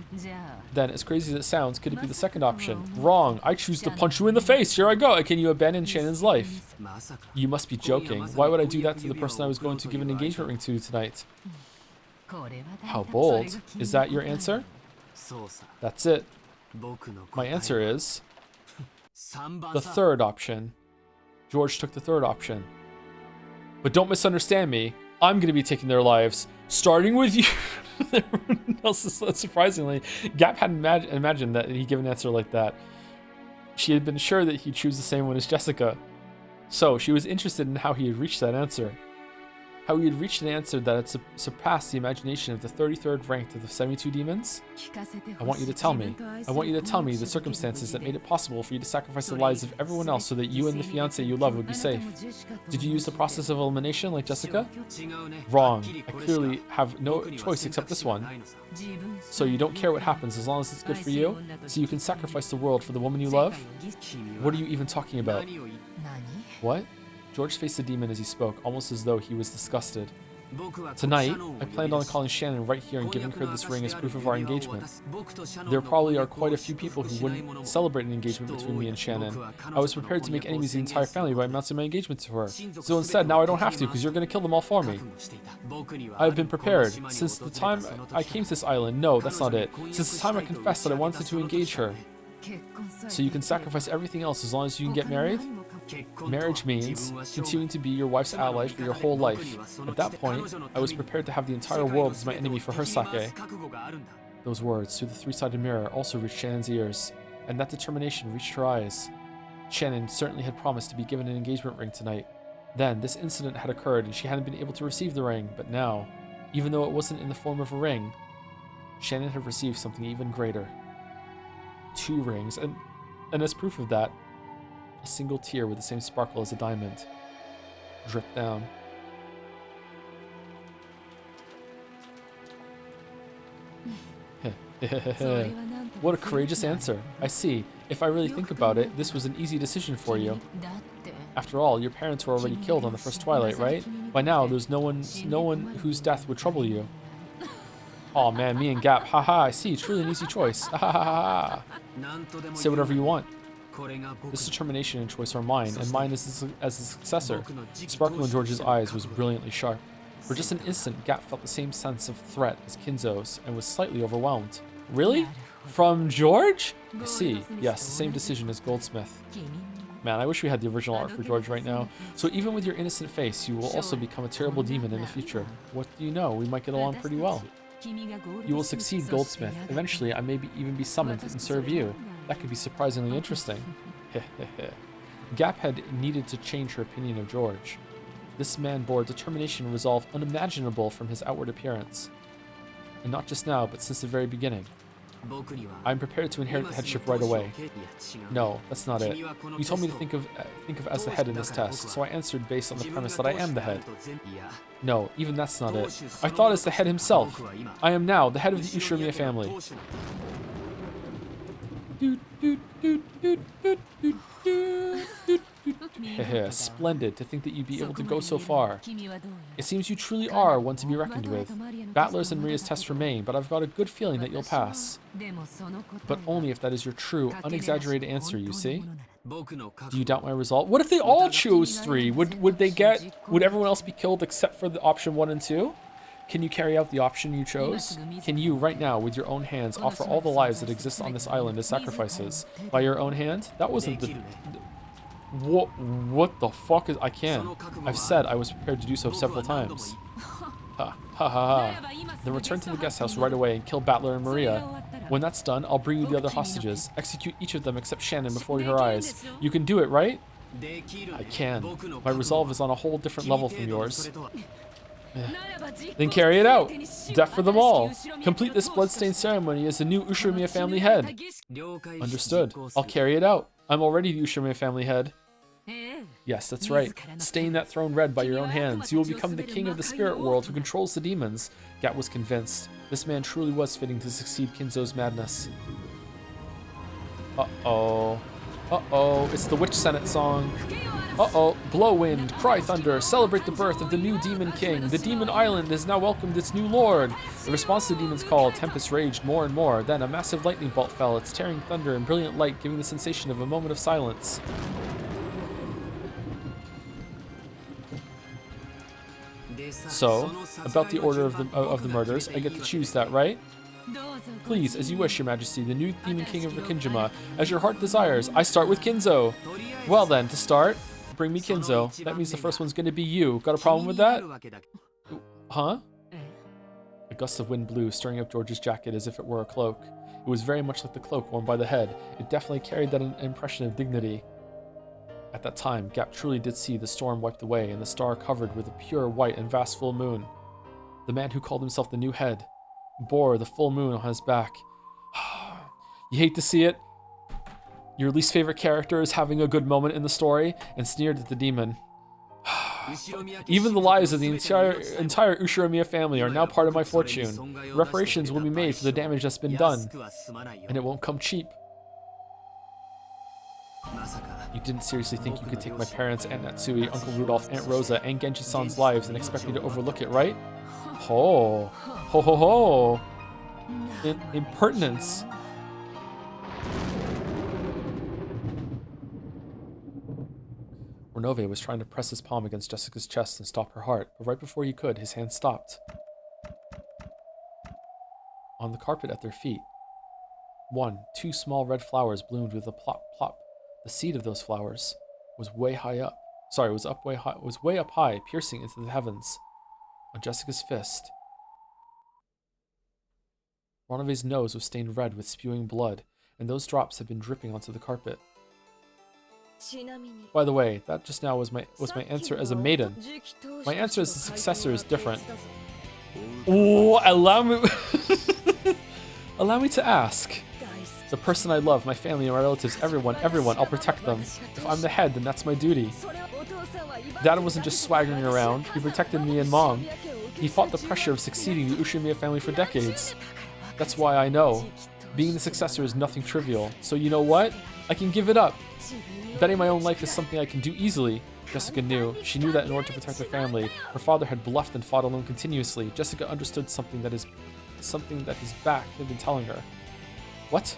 Then, as crazy as it sounds, could it be the second option? Wrong. I choose to punch you in the face. Here I go. Can you abandon Shannon's life? You must be joking. Why would I do that to the person I was going to give an engagement ring to tonight? How bold. Is that your answer? That's it. My answer is the third option. George took the third option. But don't misunderstand me. I'm going to be taking their lives, starting with you. Everyone else is surprisingly. Gap hadn't imagined that he'd give an answer like that. She had been sure that he'd choose the same one as Jessica. So she was interested in how he had reached that answer. How he had reached an answer that had surpassed the imagination of the 33rd ranked of the 72 demons? I want you to tell me. I want you to tell me the circumstances that made it possible for you to sacrifice the lives of everyone else so that you and the fiancé you love would be safe. Did you use the process of elimination like Jessica? Wrong. I clearly have no choice except this one. So you don't care what happens as long as it's good for you? So you can sacrifice the world for the woman you love? What are you even talking about? What? George faced the demon as he spoke, almost as though he was disgusted. Tonight, I planned on calling Shannon right here and giving her this ring as proof of our engagement. There probably are quite a few people who wouldn't celebrate an engagement between me and Shannon. I was prepared to make enemies of the entire family by announcing my engagement to her. So instead, now I don't have to because you're going to kill them all for me. I have been prepared. Since the time I came to this island, no, that's not it. Since the time I confessed that I wanted to engage her. So you can sacrifice everything else as long as you can get married? Marriage means continuing to be your wife's ally for your whole life. At that point, I was prepared to have the entire world as my enemy for her sake. Those words, through the three-sided mirror, also reached Shannon's ears, and that determination reached her eyes. Shannon certainly had promised to be given an engagement ring tonight. Then, this incident had occurred and she hadn't been able to receive the ring, but now, even though it wasn't in the form of a ring, Shannon had received something even greater. 2 rings, and as proof of that, a single tear with the same sparkle as a diamond dripped down. What a courageous answer. I see. If I really think about it, this was an easy decision for you. After all, your parents were already killed on the first twilight, right? By now, there's no one whose death would trouble you. Oh man, me and Gap. Haha, I see. Truly an easy choice. Ha ha ha ha. Say whatever you want. This determination and choice are mine, and mine as the successor. The sparkle in George's eyes was brilliantly sharp. For just an instant, Gap felt the same sense of threat as Kinzo's, and was slightly overwhelmed. Really? From George? I see. Yes, the same decision as Goldsmith. Man, I wish we had the original art for George right now. So even with your innocent face, you will also become a terrible demon in the future. What do you know? We might get along pretty well. You will succeed, Goldsmith. Eventually, I may even be summoned and serve you. That could be surprisingly interesting. Gap had needed to change her opinion of George. This man bore determination and resolve unimaginable from his outward appearance. And not just now, but since the very beginning. I am prepared to inherit the headship right away. No, that's not it. You told me to think of as the head in this test, so I answered based on the premise that I am the head. No, even that's not it. I thought as the head himself. I am now the head of the Ushirimiya family. Splendid to think that you'd be able to go so far. It seems you truly are one to be reckoned with. Battler's and Maria's tests remain, but I've got a good feeling that you'll pass. But only if that is your true, unexaggerated answer, you see? Do you doubt my result? What if they all chose 3? Would everyone else be killed except for the option 1 and 2? Can you carry out the option you chose? Can you, right now, with your own hands, offer all the lives that exist on this island as sacrifices? By your own hand? That wasn't the... What the fuck is... I can. I've said I was prepared to do so several times. Ha ha ha. Then return to the guest house right away and kill Battler and Maria. When that's done, I'll bring you the other hostages. Execute each of them except Shannon before her eyes. You can do it, right? I can. My resolve is on a whole different level from yours. Then carry it out. Death for them all. Complete this bloodstained ceremony as the new Ushirimiya family head. Understood. I'll carry it out. I'm already the Ushirimiya family head. Yes, that's right. Stain that throne red by your own hands. You will become the king of the spirit world who controls the demons. Gap was convinced. This man truly was fitting to succeed Kinzo's madness. Uh-oh. Uh-oh. It's the Witch Senate song. Uh-oh. Blow wind, cry thunder, celebrate the birth of the new demon king. The demon island has now welcomed its new lord. In response to the demon's call, tempest raged more and more. Then a massive lightning bolt fell, its tearing thunder and brilliant light giving the sensation of a moment of silence. So, about the order of the murders, I get to choose that, right? Please, as you wish, your majesty, the new demon king of Rikinjima, as your heart desires. I start with Kinzo. Well then, to start, bring me Kinzo. That means the first one's gonna be you. Got a problem with that? Huh? A gust of wind blew, stirring up George's jacket as if it were a cloak. It was very much like the cloak worn by the head. It definitely carried that impression of dignity. At that time, Gap truly did see the storm wiped away and the star covered with a pure white and vast full moon. The man who called himself the new head bore the full moon on his back. You hate to see it. Your least favorite character is having a good moment in the story and sneered at the demon. Even the lives of the entire Ushiromiya family are now part of my fortune. Reparations will be made for the damage that's been done, and it won't come cheap. You didn't seriously think you could take my parents, Aunt Natsui, Uncle Rudolph, Aunt Rosa, and Genji-san's lives and expect me to overlook it, right? Ho. Ho ho ho. Impertinence. Renove was trying to press his palm against Jessica's chest and stop her heart, but right before he could, his hand stopped. On the carpet at their feet, two small red flowers bloomed with a plop plop. The seed of those flowers was way up high, piercing into the heavens. On Jessica's fist, Renove's nose was stained red with spewing blood, and those drops had been dripping onto the carpet. By the way, that just now was my answer as a maiden. My answer as a successor is different. Oh, allow me to ask. The person I love, my family and my relatives, everyone, I'll protect them. If I'm the head, then that's my duty. Dad wasn't just swaggering around, he protected me and Mom. He fought the pressure of succeeding the Ushimiya family for decades. That's why I know. Being the successor is nothing trivial, so you know what? I can give it up. Betting my own life is something I can do easily. Jessica knew. She knew that in order to protect her family, her father had bluffed and fought alone continuously. Jessica understood something that his back had been telling her. What?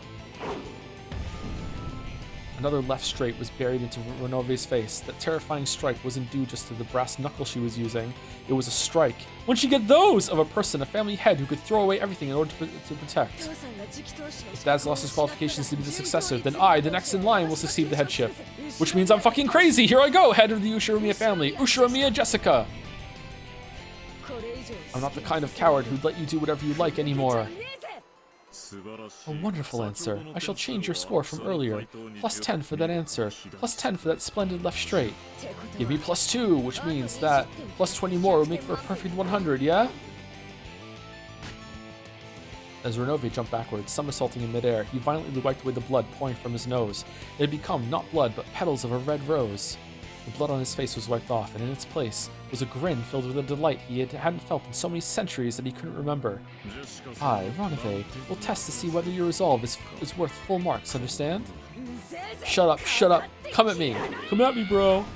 Another left straight was buried into Renove's face. That terrifying strike wasn't due just to the brass knuckle she was using. It was a strike. When'd she get those? Of a person, a family head who could throw away everything in order to protect. If Dad's lost his qualifications to be the successor, then I, the next in line, will succeed the headship. Which means I'm fucking crazy! Here I go, head of the Ushiromiya family. Ushiromiya Jessica! I'm not the kind of coward who'd let you do whatever you like anymore. A wonderful answer. I shall change your score from earlier. Plus 10 for that answer. Plus 10 for that splendid left straight. Give me plus 2, which means that plus 20 more will make for a perfect 100, yeah? As Renove jumped backwards, somersaulting in midair, he violently wiped away the blood pouring from his nose. It had become not blood, but petals of a red rose. The blood on his face was wiped off, and in its place was a grin filled with a delight he hadn't felt in so many centuries that he couldn't remember. I, Renove, will test to see whether your resolve is worth full marks, understand? Shut up, shut up. Come at me. Come at me, bro.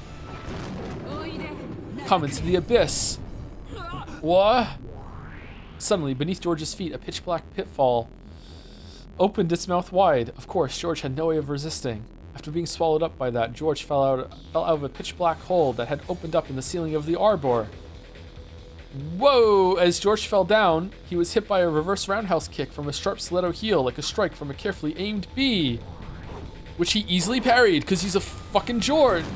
Come into the abyss. What? Suddenly, beneath George's feet, a pitch-black pitfall opened its mouth wide. Of course, George had no way of resisting. After being swallowed up by that, George fell out of a pitch-black hole that had opened up in the ceiling of the arbor. Whoa! As George fell down, he was hit by a reverse roundhouse kick from a sharp stiletto heel, like a strike from a carefully aimed bee, which he easily parried, because he's a fucking George.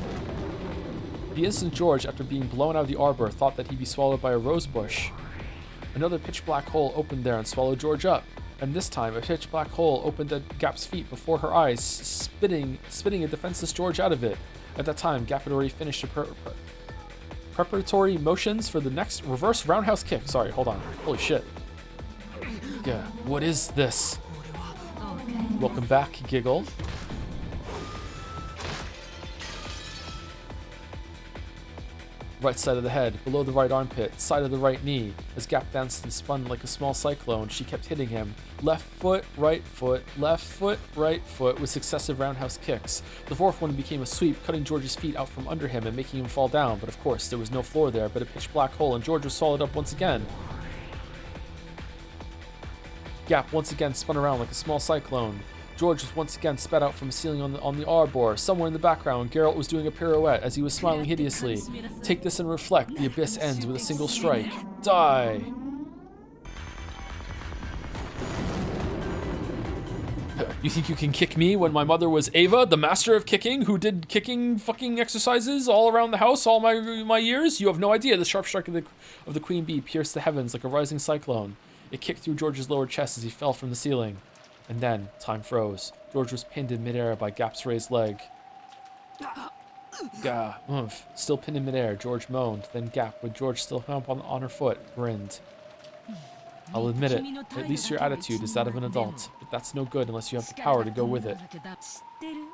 The instant George, after being blown out of the arbor, thought that he'd be swallowed by a rose bush. Another pitch-black hole opened there and swallowed George up. And this time, a pitch-black hole opened at Gap's feet before her eyes, spitting a defenseless George out of it. At that time, Gap had already finished the preparatory motions for the next reverse roundhouse kick. Sorry, hold on. Holy shit. Yeah, what is this? Welcome back, Giggle. Right side of the head, below the right armpit, side of the right knee. As Gap danced and spun like a small cyclone, she kept hitting him. Left foot, right foot, right foot, with successive roundhouse kicks. The fourth one became a sweep, cutting George's feet out from under him and making him fall down. But of course, there was no floor there, but a pitch black hole, and George was swallowed up once again. Gap once again spun around like a small cyclone. George was once again spat out from a ceiling on the arbor. Somewhere in the background, Geralt was doing a pirouette as he was smiling hideously. Take this and reflect. The abyss ends with a single strike. Die! You think you can kick me when my mother was Ava, the master of kicking, who did kicking fucking exercises all around the house all my years? You have no idea. The sharp strike of the queen bee pierced the heavens like a rising cyclone. It kicked through George's lower chest as he fell from the ceiling. And then, time froze. George was pinned in midair by Gap's raised leg. Gah, oomph. Still pinned in midair, George moaned. Then Gap, with George still hung up on her foot, grinned. I'll admit it, at least your attitude is that of an adult. But that's no good unless you have the power to go with it.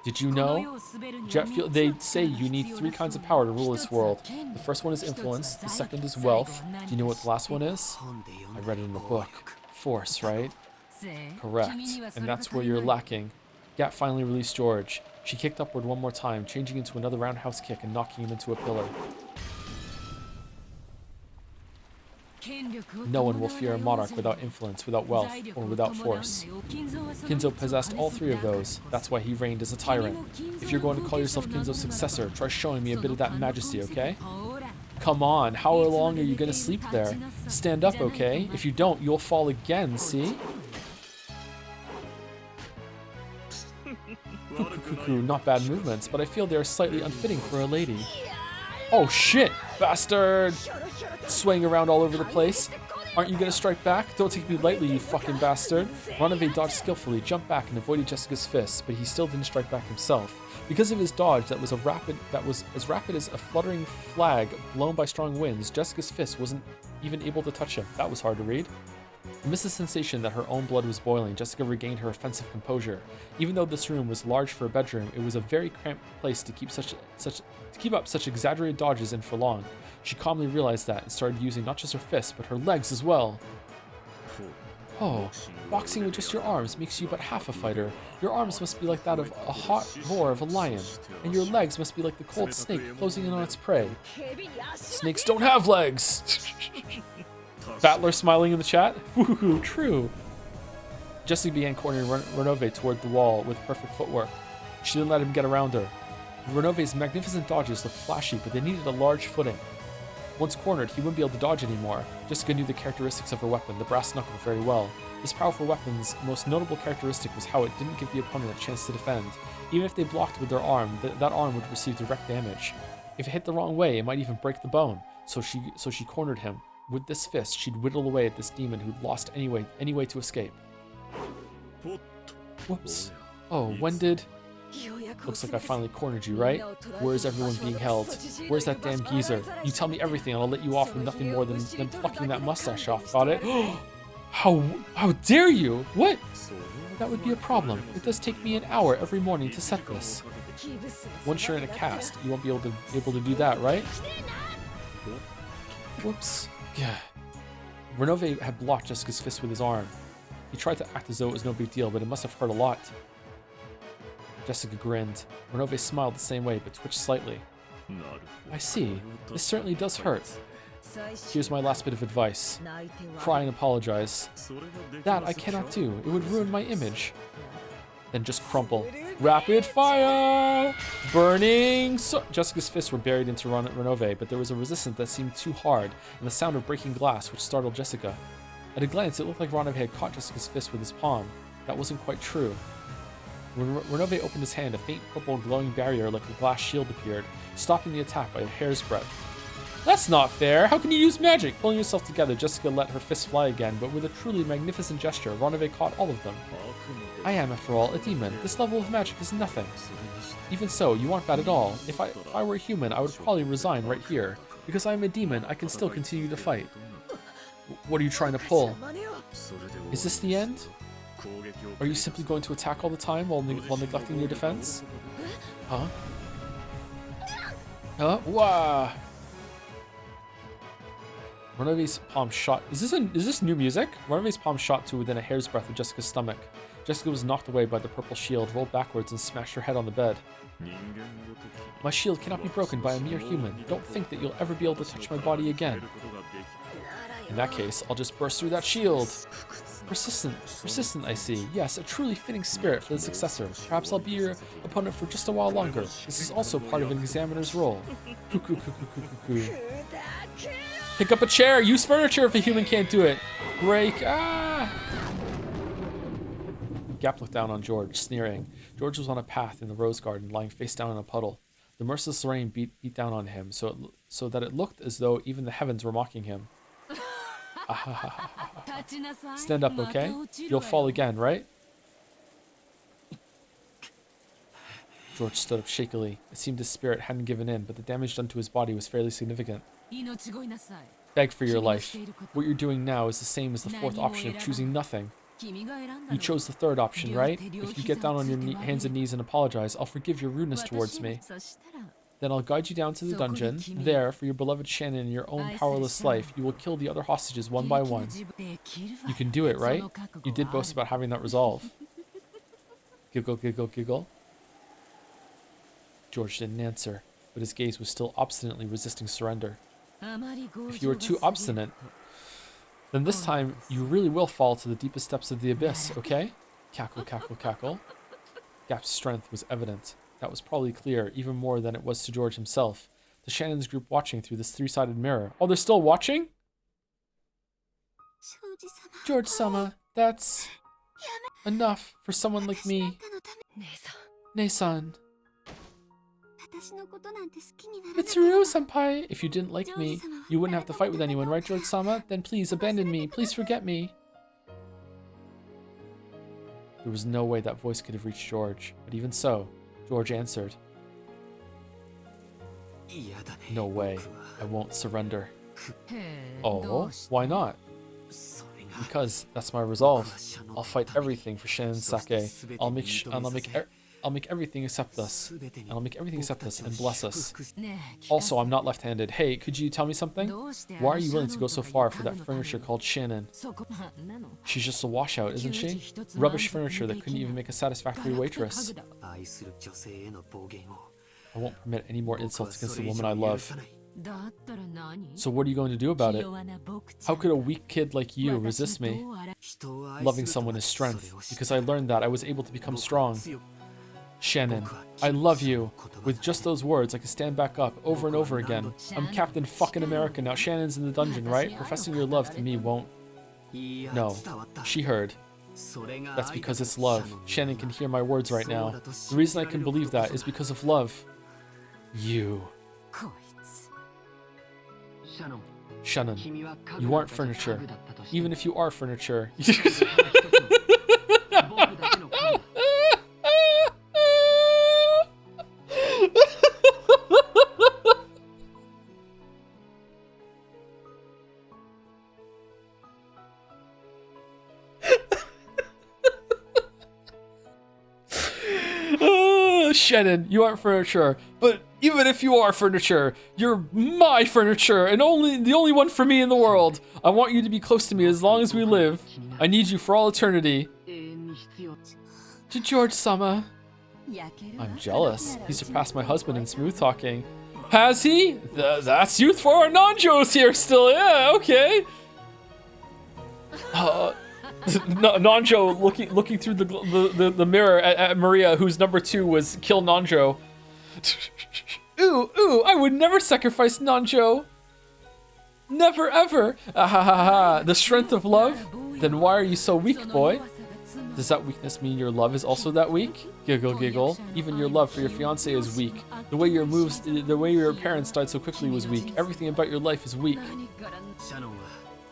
Did you know? Jet fuel, they say you need 3 kinds of power to rule this world. The first one is influence, the second is wealth. Do you know what the last one is? I read it in the book. Force, right? Correct. And that's where you're lacking. Gap finally released George. She kicked upward one more time, changing into another roundhouse kick and knocking him into a pillar. No one will fear a monarch without influence, without wealth, or without force. Kinzo possessed all 3 of those. That's why he reigned as a tyrant. If you're going to call yourself Kinzo's successor, try showing me a bit of that majesty, okay? Come on, how long are you gonna sleep there? Stand up, okay? If you don't, you'll fall again, see? Not bad movements, but I feel they are slightly unfitting for a lady. Oh shit, bastard! Swaying around all over the place. Aren't you gonna strike back? Don't take me lightly, you fucking bastard. Ronove dodged skillfully, jumped back, and avoided Jessica's fists, but he still didn't strike back himself. Because of his dodge that was as rapid as a fluttering flag blown by strong winds, Jessica's fist wasn't even able to touch him. That was hard to read. Amidst the sensation that her own blood was boiling, Jessica regained her offensive composure. Even though this room was large for a bedroom, it was a very cramped place to keep up such exaggerated dodges in for long. She calmly realized that and started using not just her fists, but her legs as well. Oh, boxing with just your arms makes you but half a fighter. Your arms must be like that of a hot roar of a lion, and your legs must be like the cold snake closing in on its prey. Snakes don't have legs! Battler smiling in the chat? Woohoo, true. Jessica began cornering Ronove toward the wall with perfect footwork. She didn't let him get around her. Renove's magnificent dodges looked flashy, but they needed a large footing. Once cornered, he wouldn't be able to dodge anymore. Jessica knew the characteristics of her weapon, the brass knuckle, very well. This powerful weapon's most notable characteristic was how it didn't give the opponent a chance to defend. Even if they blocked with their arm, that arm would receive direct damage. If it hit the wrong way, it might even break the bone. So she cornered him. With this fist, she'd whittle away at this demon who'd lost any way to escape. Whoops. Oh, when did... Looks like I finally cornered you, right? Where is everyone being held? Where's that damn geezer? You tell me everything and I'll let you off with nothing more than plucking that mustache off. Got it? How dare you? What? That would be a problem. It does take me an hour every morning to set this. Once you're in a cast, you won't be able to do that, right? Whoops. Yeah. Renove had blocked Jessica's fist with his arm. He tried to act as though it was no big deal, but it must have hurt a lot. Jessica grinned. Renove smiled the same way, but twitched slightly. I see. This certainly does hurt. Here's my last bit of advice. Cry and apologize. That I cannot do. It would ruin my image. Then just crumple. Rapid fire! Burning! Jessica's fists were buried into Renove, but there was a resistance that seemed too hard, and the sound of breaking glass, which startled Jessica. At a glance, it looked like Renove had caught Jessica's fist with his palm. That wasn't quite true. When Renove opened his hand, a faint purple glowing barrier like a glass shield appeared, stopping the attack by a hair's breadth. That's not fair! How can you use magic? Pulling herself together, Jessica let her fists fly again, but with a truly magnificent gesture, Renove caught all of them. I am, after all, a demon. This level of magic is nothing. Even so, you aren't bad at all. If I were a human, I would probably resign right here. Because I am a demon, I can still continue to fight. What are you trying to pull? Is this the end? Are you simply going to attack all the time while neglecting your defense? Huh? Huh? Wah! Runaways palm shot. Is this new music? Runaways palm shot to within a hair's breadth of Jessica's stomach. Jessica was knocked away by the purple shield, rolled backwards, and smashed her head on the bed. My shield cannot be broken by a mere human. Don't think that you'll ever be able to touch my body again. In that case, I'll just burst through that shield. Persistent, I see. Yes, a truly fitting spirit for the successor. Perhaps I'll be your opponent for just a while longer. This is also part of an examiner's role. Pick up a chair. Use furniture if a human can't do it. Break. Gap looked down on George, sneering. George was on a path in the rose garden, lying face down in a puddle. The merciless rain beat down on him, so that it looked as though even the heavens were mocking him. Stand up, okay? You'll fall again, right? George stood up shakily. It seemed his spirit hadn't given in, but the damage done to his body was fairly significant. Beg for your life. What you're doing now is the same as the fourth option of choosing nothing. You chose the third option, right? If you get down on your hands and knees and apologize, I'll forgive your rudeness towards me. Then I'll guide you down to the dungeon. There, for your beloved Shannon and your own powerless life, you will kill the other hostages one by one. You can do it, right? You did boast about having that resolve. Giggle, giggle, giggle. George didn't answer, but his gaze was still obstinately resisting surrender. If you are too obstinate, then this time you really will fall to the deepest depths of the abyss, okay? Cackle, cackle, cackle. Gap's strength was evident. That was probably clear, even more than it was to George himself. The Shannon's group watching through this three-sided mirror. Oh, they're still watching? George-sama, that's enough for someone like me. Nei-san. Mitsuru-senpai, if you didn't like me, you wouldn't have to fight with anyone, right, George-sama? Then please abandon me. Please forget me. There was no way that voice could have reached George, but even so, George answered. No way. I won't surrender. Oh, why not? Because that's my resolve. I'll fight everything for Shannon's sake. I'll make everything accept us. And I'll make everything accept us and bless us. Also, I'm not left-handed. Hey, could you tell me something? Why are you willing to go so far for that furniture called Shannon? She's just a washout, isn't she? Rubbish furniture that couldn't even make a satisfactory waitress. I won't permit any more insults against the woman I love. So what are you going to do about it? How could a weak kid like you resist me? Loving someone is strength, because I learned that I was able to become strong. Shannon, I love you. With just those words, I can stand back up over and over again. I'm Captain fucking America now. Shannon's in the dungeon, right? Professing your love to me won't. No, she heard. That's because it's love. Shannon can hear my words right now. The reason I can believe that is because of love. You. Shannon, you aren't furniture. Even if you are furniture. Shannon, you aren't furniture, but even if you are furniture, you're my furniture and the only one for me in the world. I want you to be close to me as long as we live. I need you for all eternity. To George-sama. I'm jealous. He surpassed my husband in smooth talking. Has he? That's youth for our non-Joes here still. Yeah, okay. Nanjo looking through the mirror at Maria, whose number 2 was kill Nanjo. Ooh, I would never sacrifice Nanjo. Never ever. The strength of love? Then why are you so weak, boy? Does that weakness mean your love is also that weak? Giggle, giggle. Even your love for your fiancé is weak. The way your parents died so quickly was weak. Everything about your life is weak.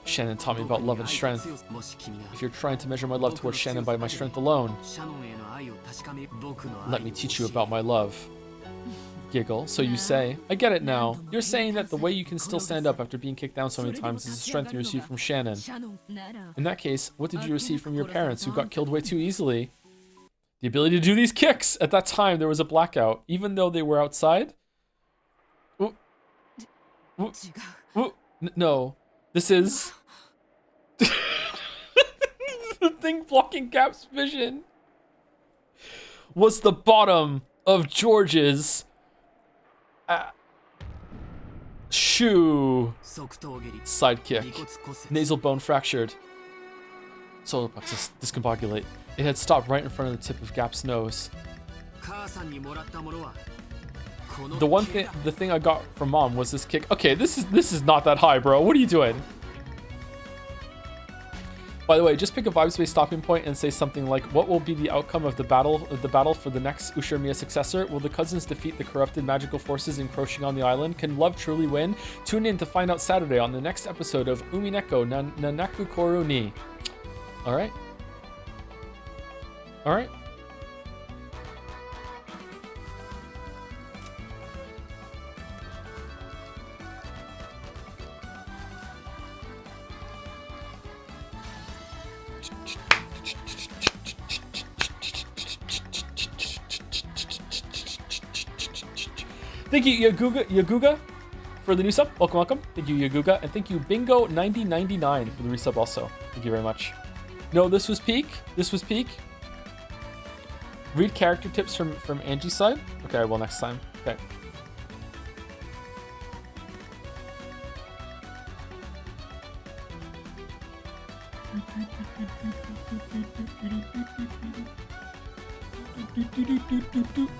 Shannon taught me about love and strength. If you're trying to measure my love towards Shannon by my strength alone, let me teach you about my love. Giggle. So you say, I get it now. You're saying that the way you can still stand up after being kicked down so many times is the strength you received from Shannon. In that case, what did you receive from your parents who got killed way too easily? The ability to do these kicks. At that time, there was a blackout. Even though they were outside? No. This is the thing blocking Cap's vision was the bottom of George's shoe sidekick. Nasal bone fractured. Solar plexus discombobulate. It had stopped right in front of the tip of Gap's nose. The thing I got from Mom was this kick. Okay, this is not that high, bro. What are you doing? By the way, just pick a vibes-based stopping point and say something like, "What will be the outcome of the battle for the next Ushiromiya successor? Will the cousins defeat the corrupted magical forces encroaching on the island? Can love truly win? Tune in to find out Saturday on the next episode of Umineko Nanaku Koru ni." All right. All right. Thank you, Yaguga, for the new sub. Welcome, welcome. Thank you, Yaguga. And thank you, Bingo9099, for the resub also. Thank you very much. No, this was peak. This was peak. Read character tips from Angie's side. Okay, I will next time. Okay.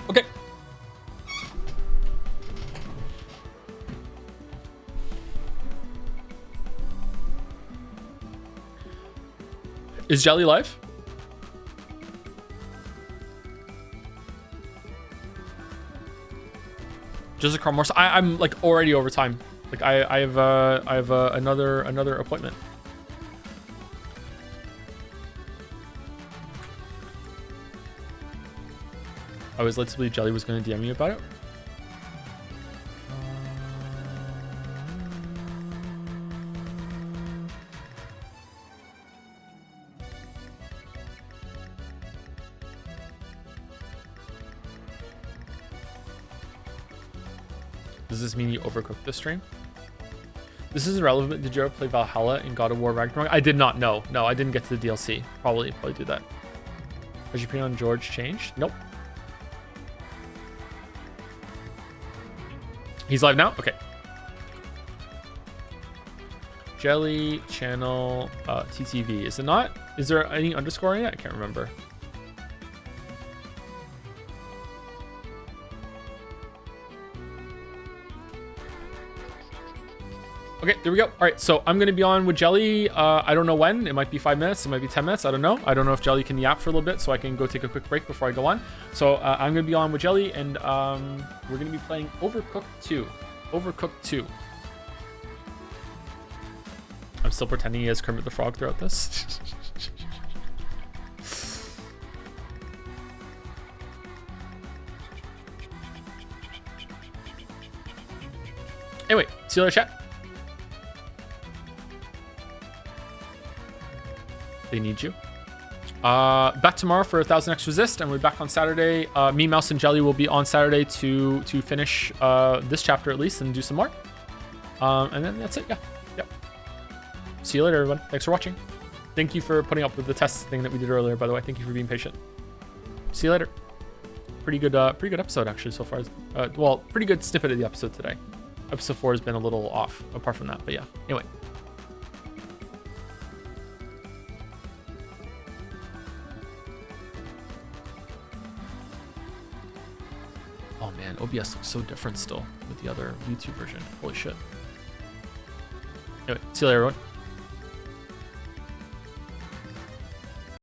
Okay. Is Jelly live? Just a car more. I'm like already over time. Like I have another appointment. I was led to believe Jelly was going to DM me about it. Does this mean you overcooked the stream? This is irrelevant. Did you ever play Valhalla in God of War Ragnarok? I did not know. No, I didn't get to the DLC. Probably do that. Has your opinion on George changed? Nope. He's live now? Okay. Jelly channel TTV. Is it not? Is there any underscore in it? I can't remember. Okay, there we go. All right, so I'm going to be on with Jelly. I don't know when. It might be 5 minutes. It might be 10 minutes. I don't know. I don't know if Jelly can yap for a little bit, so I can go take a quick break before I go on. So I'm going to be on with Jelly, and we're going to be playing Overcooked 2. Overcooked 2. I'm still pretending he has Kermit the Frog throughout this. Anyway, see you later, chat. They need you. Back tomorrow for 1000X Resist, and we're back on Saturday. Me, Mouse, and Jelly will be on Saturday to finish this chapter at least and do some more. And then that's it. Yeah. Yep. See you later, everyone. Thanks for watching. Thank you for putting up with the test thing that we did earlier. By the way, thank you for being patient. See you later. Pretty good episode actually so far. Well, pretty good snippet of the episode today. Episode 4 has been a little off apart from that, but yeah. Anyway. Oh man, OBS looks so different still with the other YouTube version. Holy shit. Anyway, see you later, everyone.